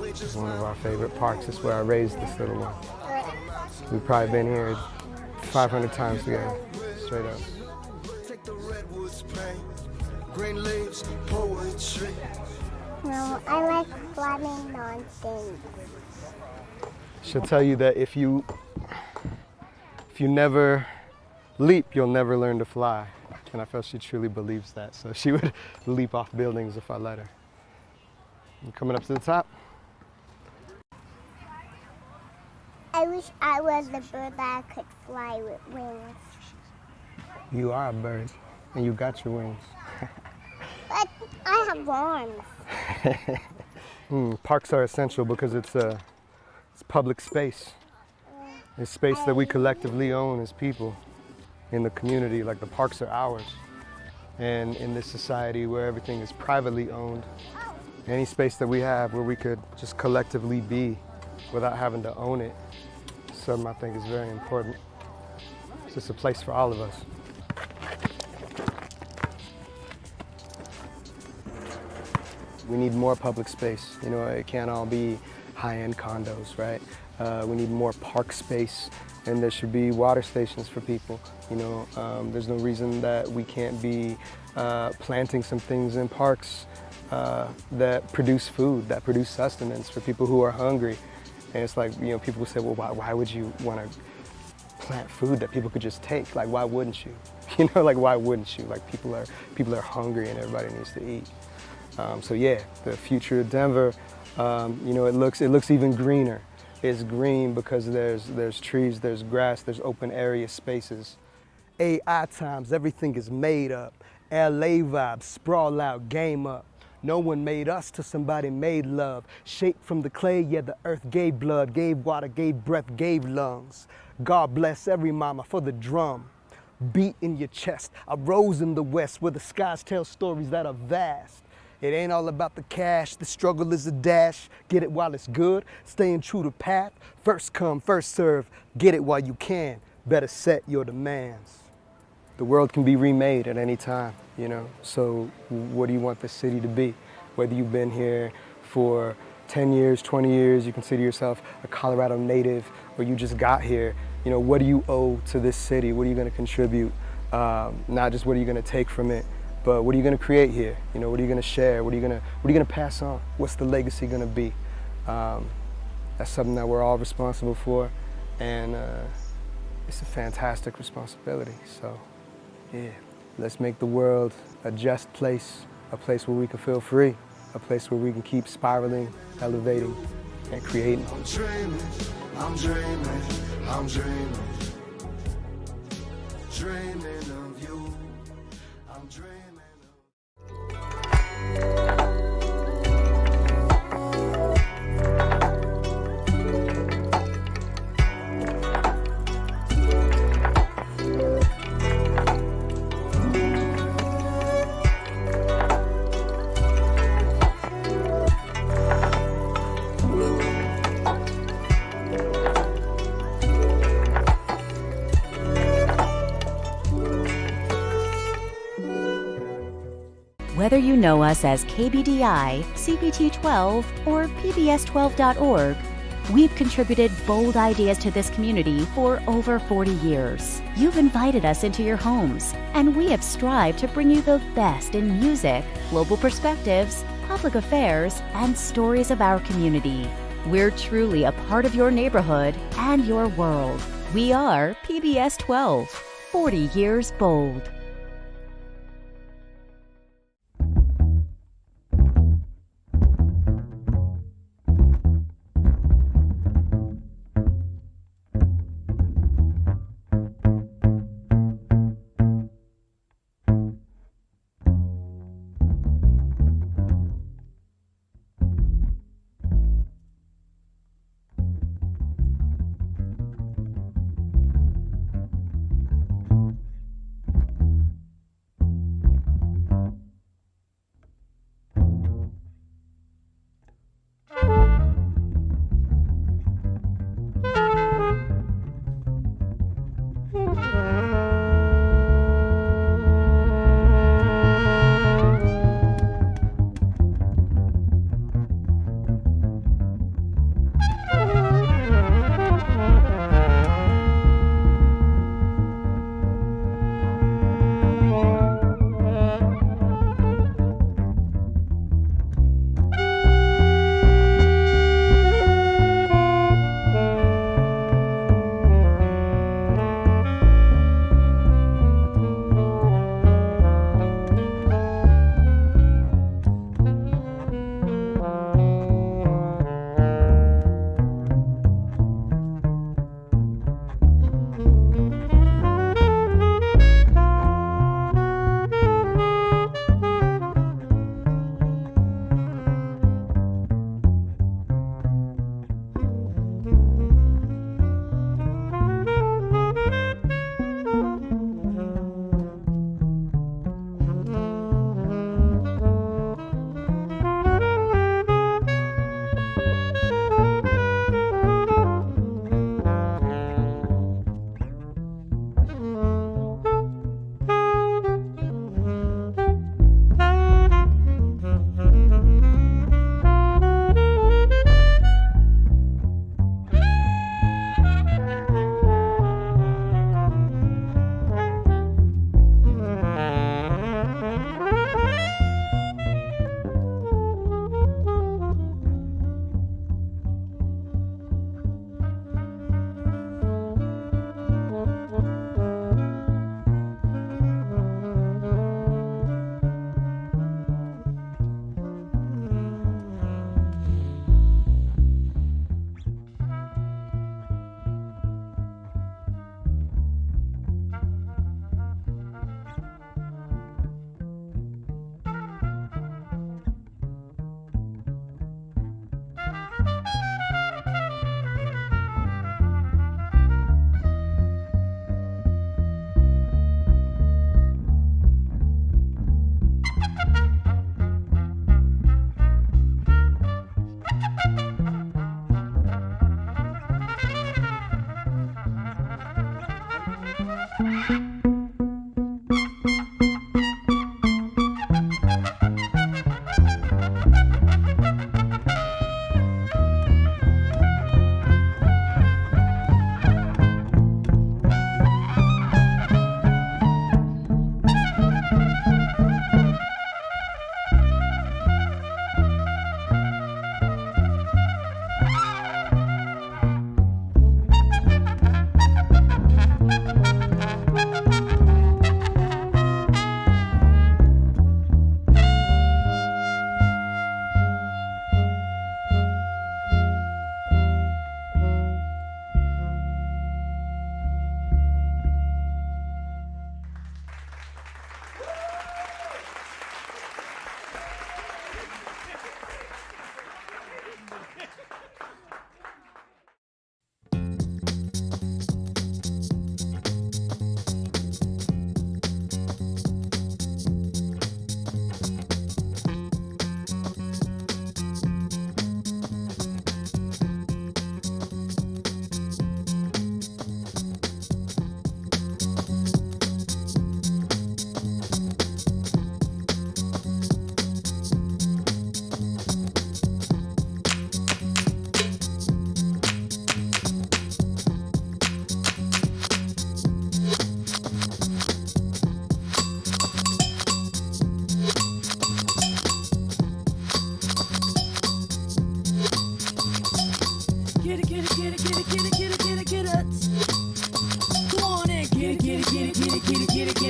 It's one of our favorite parks. It's where I raised this little one. We've probably been here 500 times together, straight up. Take the redwoods paint, green leaves, poetry. No, I like flying on things. She'll tell you that if you never leap, you'll never learn to fly. And I felt she truly believes that. So she would leap off buildings if I let her. And coming up to the top. I wish I was the bird that could fly with wings. You are a bird, and you got your wings. But I have arms. Parks are essential because it's public space. It's space that we collectively own as people in the community. Like the parks are ours. And in this society where everything is privately owned, any space that we have where we could just collectively be without having to own it, something I think is very important. It's just a place for all of us. We need more public space. You know, it can't all be high-end condos, right? We need more park space, and there should be water stations for people. You know, there's no reason that we can't be planting some things in parks that produce food, that produce sustenance for people who are hungry. And it's like, you know, people say, well, why would you want to plant food that people could just take? Like, why wouldn't you? You know, like, why wouldn't you? Like, people are hungry and everybody needs to eat. So yeah, the future of Denver, you know, it looks even greener. It's green because there's trees, there's grass, there's open area spaces. AI times, everything is made up. LA vibes, sprawl out, game up. No one made us till somebody made love. Shaped from the clay, yeah, the earth gave blood, gave water, gave breath, gave lungs. God bless every mama for the drum. Beat in your chest. I rose in the west where the skies tell stories that are vast. It ain't all about the cash, the struggle is a dash. Get it while it's good, staying true to path. First come, first serve, get it while you can. Better set your demands. The world can be remade at any time, you know? So what do you want the city to be? Whether you've been here for 10 years, 20 years, you consider yourself a Colorado native, or you just got here, you know, what do you owe to this city? What are you gonna contribute? Not just what are you gonna take from it, but what are you going to create here? You know, what are you going to share? What are you going to pass on? What's the legacy going to be? That's something that we're all responsible for, and it's a fantastic responsibility. So, yeah, let's make the world a just place, a place where we can feel free, a place where we can keep spiraling, elevating, and creating. I'm dreaming, I'm dreaming, I'm dreaming, dreaming of you. I'm dreaming. Whether you know us as KBDI, CPT12, or PBS12.org, we've contributed bold ideas to this community for over 40 years. You've invited us into your homes, and we have strived to bring you the best in music, global perspectives, public affairs, and stories of our community. We're truly a part of your neighborhood and your world. We are PBS 12, 40 years bold.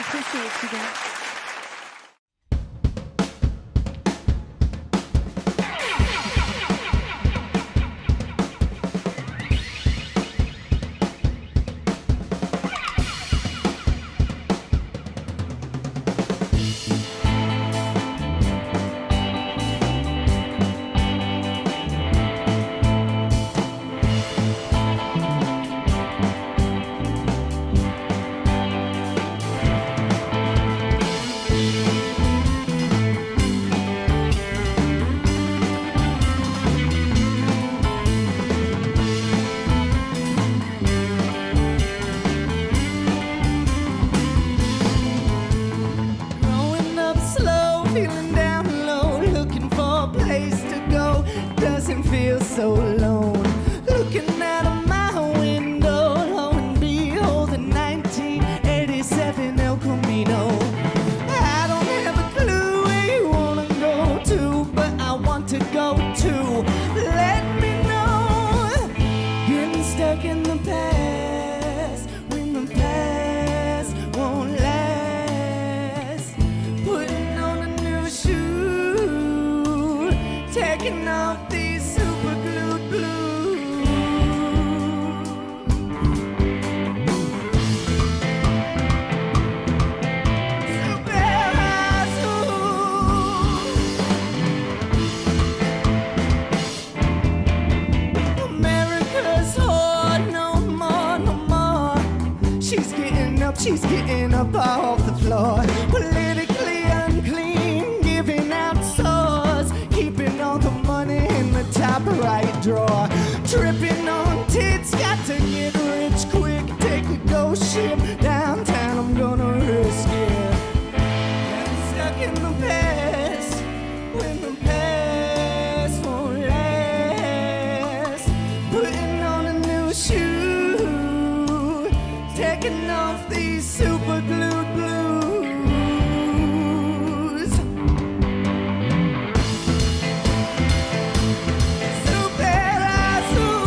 Appreciate you guys. She's getting up off the floor. Politically unclean, giving out sores, keeping all the money in the top right drawer. Tripping on tits, got to get rich quick. Take a ghost ship downtown, I'm gonna risk it. I'm stuck in the past, when the past won't last. Putting on a new shoe, taking off these super glued blues. Super azul.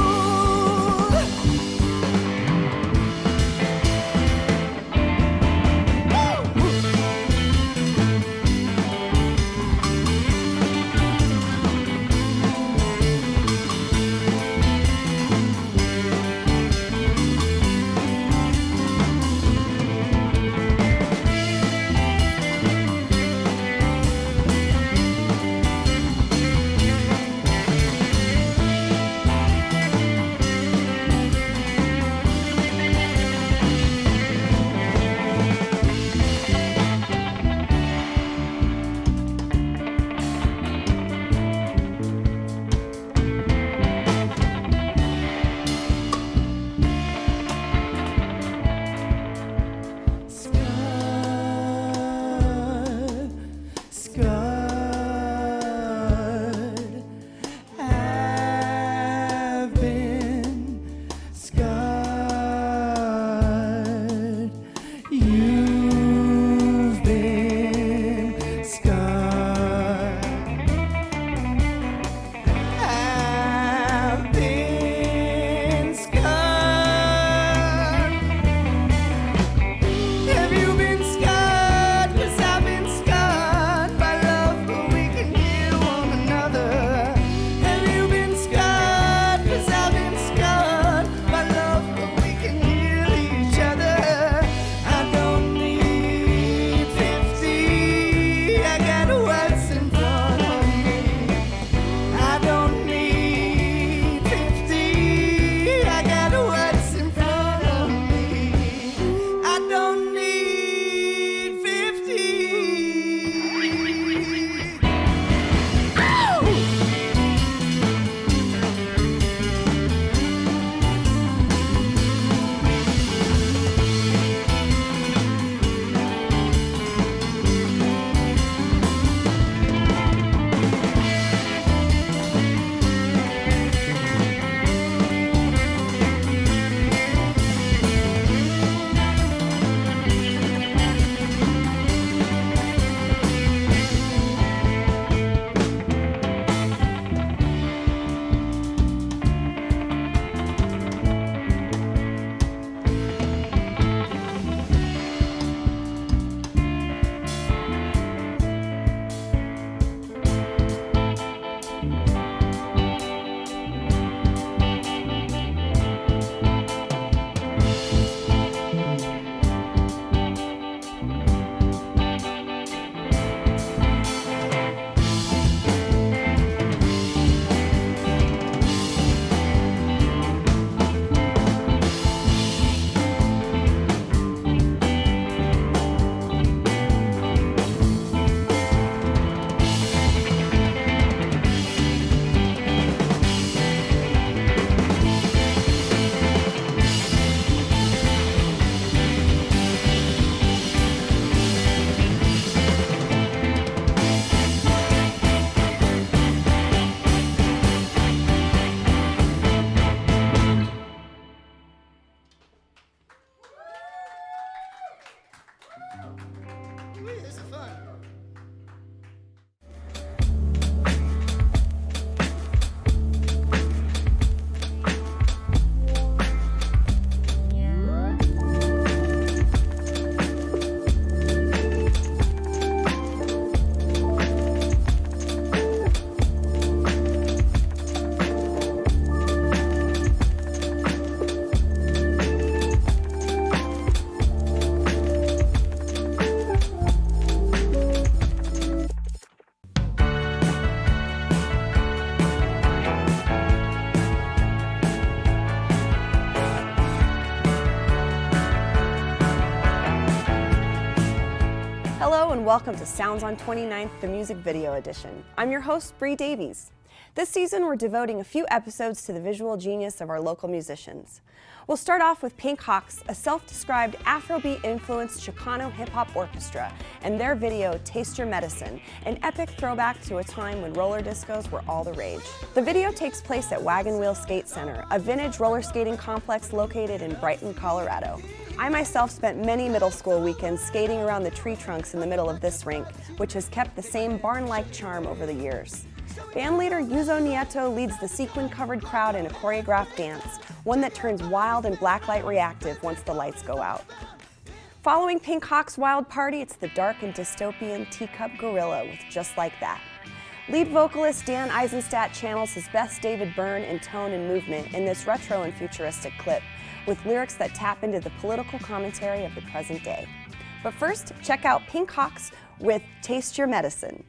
welcome to Sounds on 29th, the music video edition. I'm your host, Bree Davies. This season, we're devoting a few episodes to the visual genius of our local musicians. We'll start off with Pink Hawks, a self-described Afrobeat-influenced Chicano hip-hop orchestra, and their video, Taste Your Medicine, an epic throwback to a time when roller discos were all the rage. The video takes place at Wagon Wheel Skate Center, a vintage roller skating complex located in Brighton, Colorado. I myself spent many middle school weekends skating around the tree trunks in the middle of this rink, which has kept the same barn-like charm over the years. Bandleader Yuzo Nieto leads the sequin-covered crowd in a choreographed dance, one that turns wild and blacklight reactive once the lights go out. Following Pink Hawk's wild party, it's the dark and dystopian Teacup Gorilla with Just Like That. Lead vocalist Dan Eisenstadt channels his best David Byrne in tone and movement in this retro and futuristic clip, with lyrics that tap into the political commentary of the present day. But first, check out Pink Hawks with Taste Your Medicine.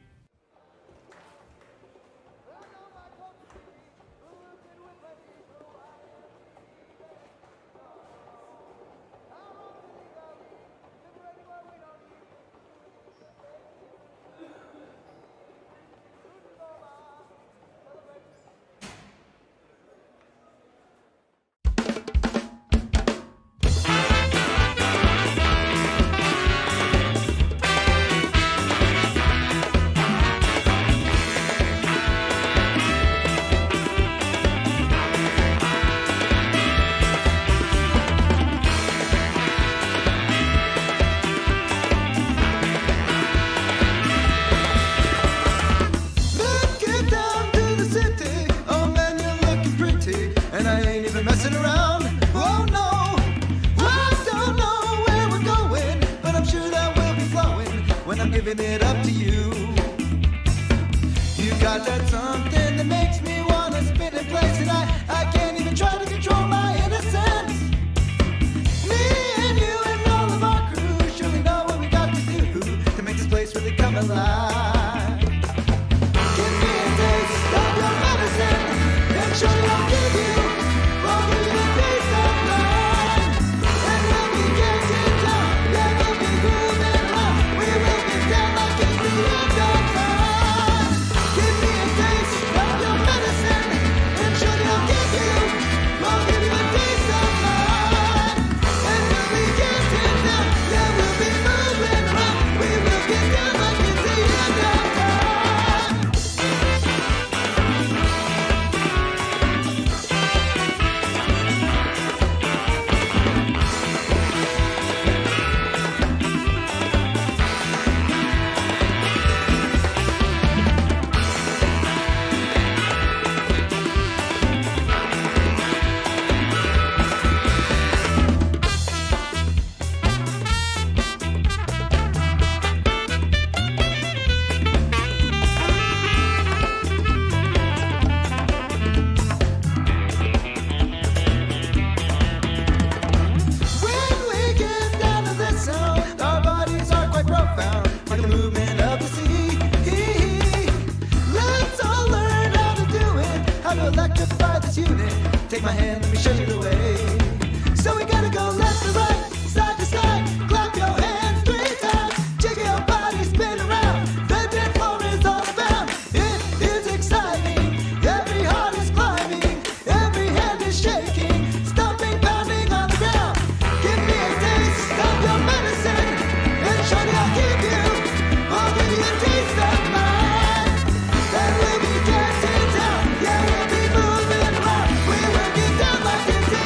We'll be moving around. We will get down like this.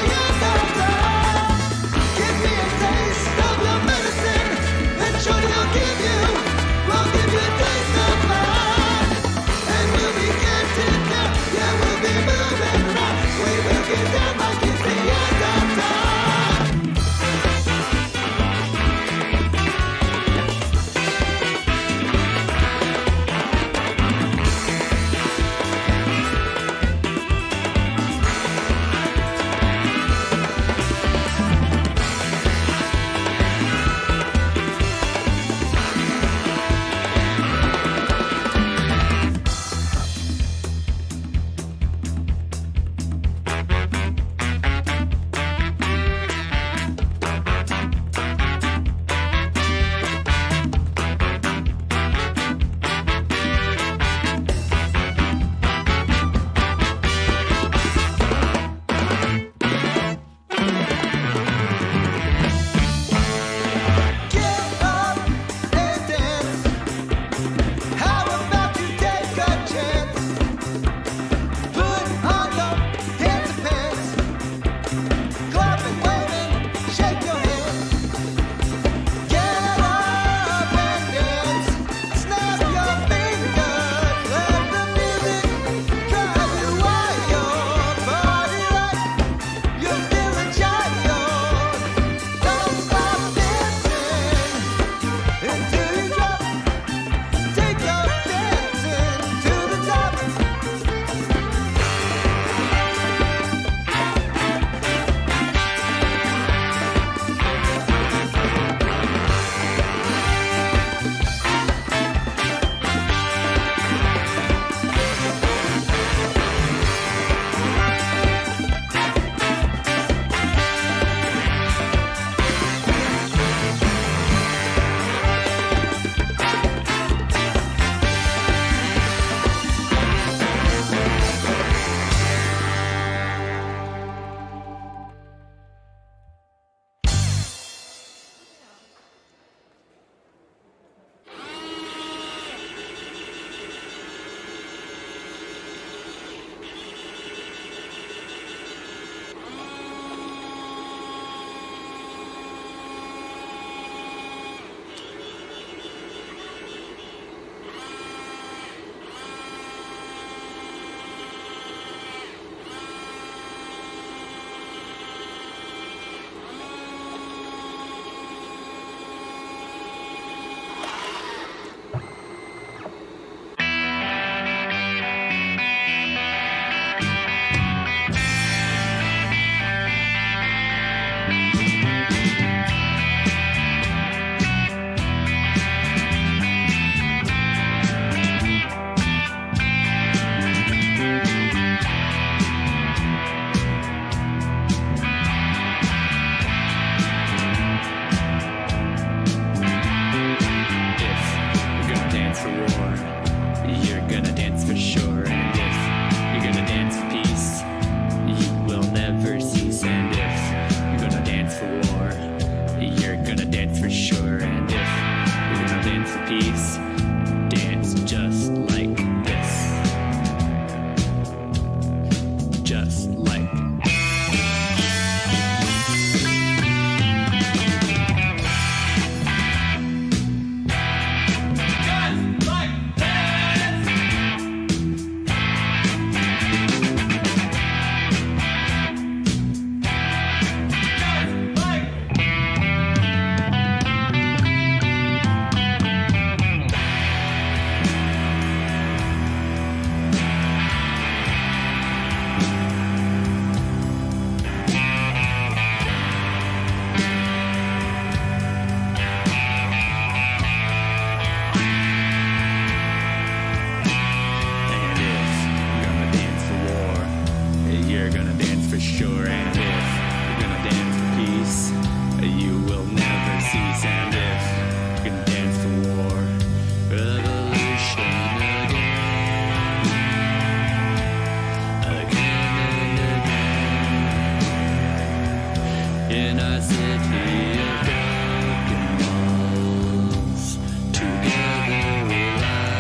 city of broken walls. Together we lie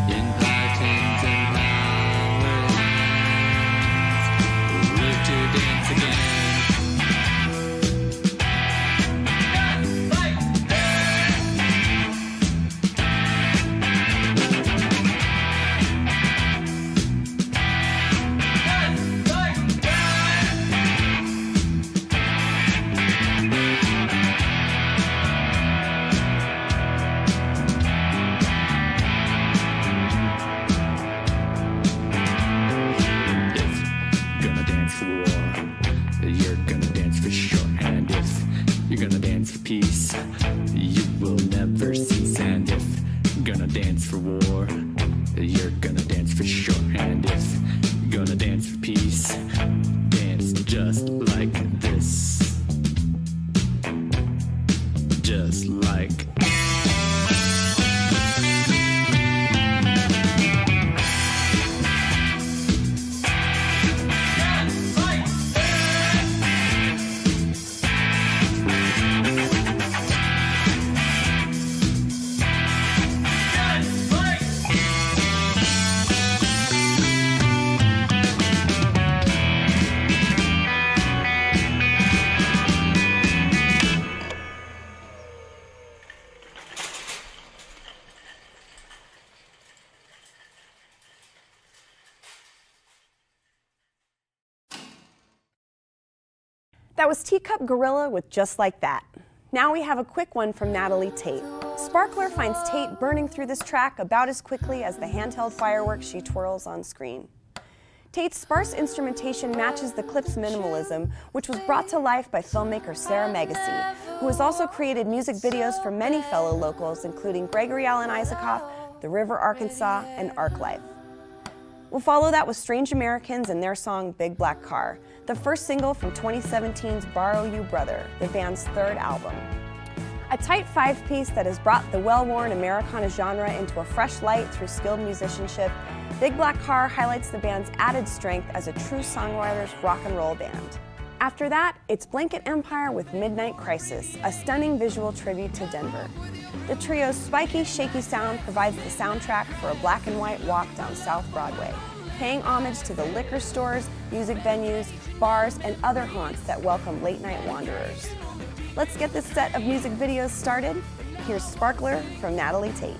in pythons and highways. We live to dance again. Gonna dance for war, you're gonna dance for sure. And if you're gonna dance for peace, you will never cease. And if you're gonna dance for war, you're gonna dance for sure. And if you're gonna dance for peace, dance just like this. Just like That was Teacup Gorilla with Just Like That. Now we have a quick one from Natalie Tate. Sparkler finds Tate burning through this track about as quickly as the handheld fireworks she twirls on screen. Tate's sparse instrumentation matches the clip's minimalism, which was brought to life by filmmaker Sarah Megacy, who has also created music videos for many fellow locals, including Gregory Alan Isaacoff, The River Arkansas, and Arclife. We'll follow that with Strange Americans and their song Big Black Car, the first single from 2017's Borrow You Brother, the band's third album. A tight five-piece that has brought the well-worn Americana genre into a fresh light through skilled musicianship, Big Black Car highlights the band's added strength as a true songwriter's rock and roll band. After that, it's Blanket Empire with Midnight Crisis, a stunning visual tribute to Denver. The trio's spiky, shaky sound provides the soundtrack for a black and white walk down South Broadway, paying homage to the liquor stores, music venues, bars, and other haunts that welcome late-night wanderers. Let's get this set of music videos started. Here's Sparkler from Natalie Tate.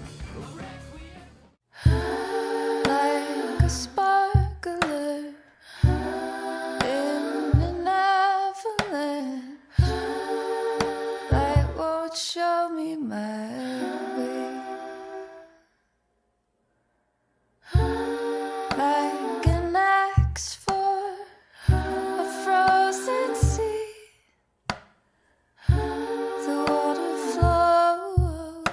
like a sparkler in an avalanche. Light won't show me my way. Like an axe for a frozen sea. The water flows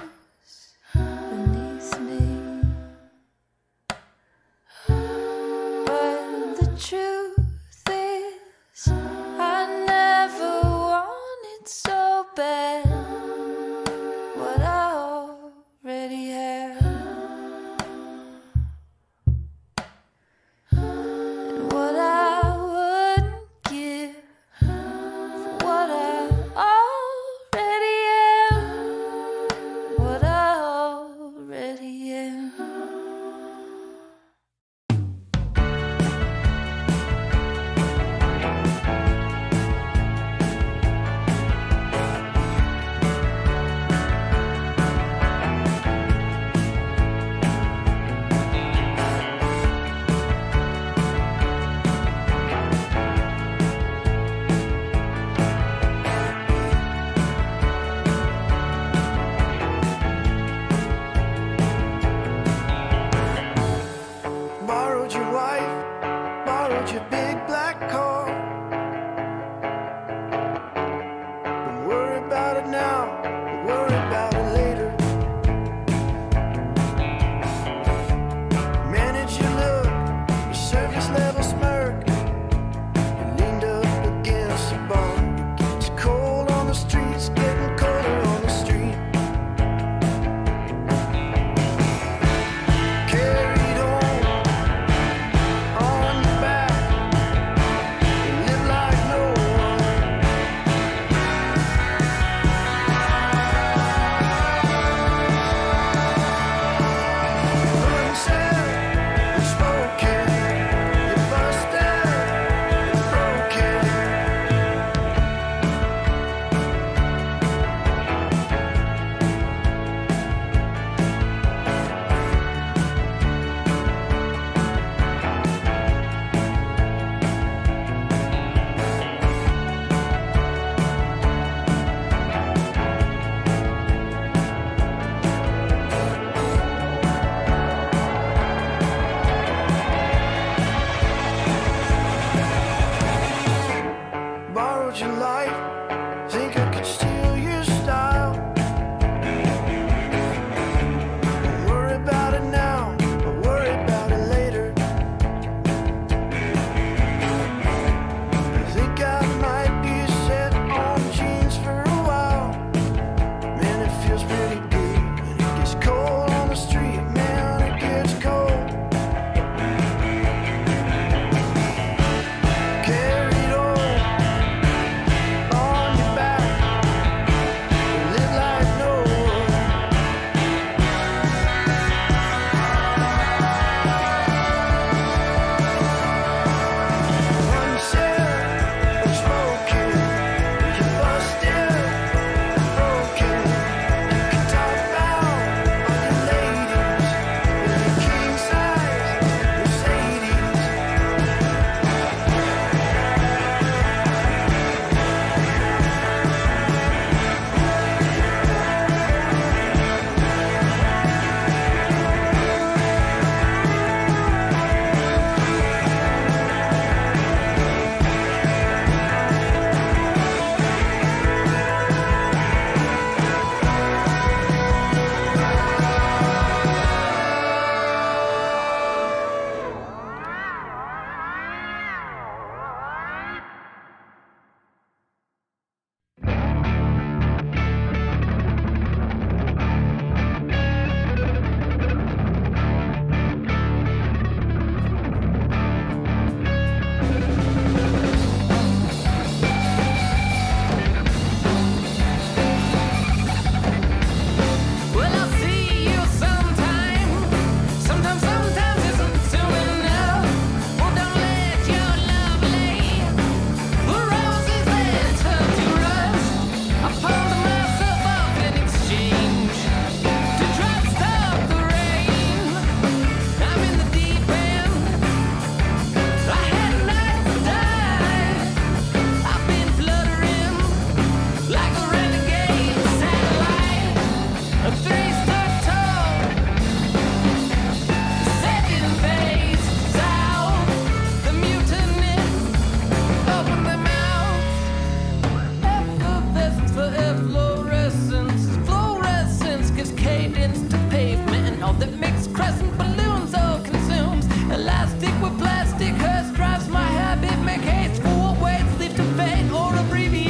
borrowed your light.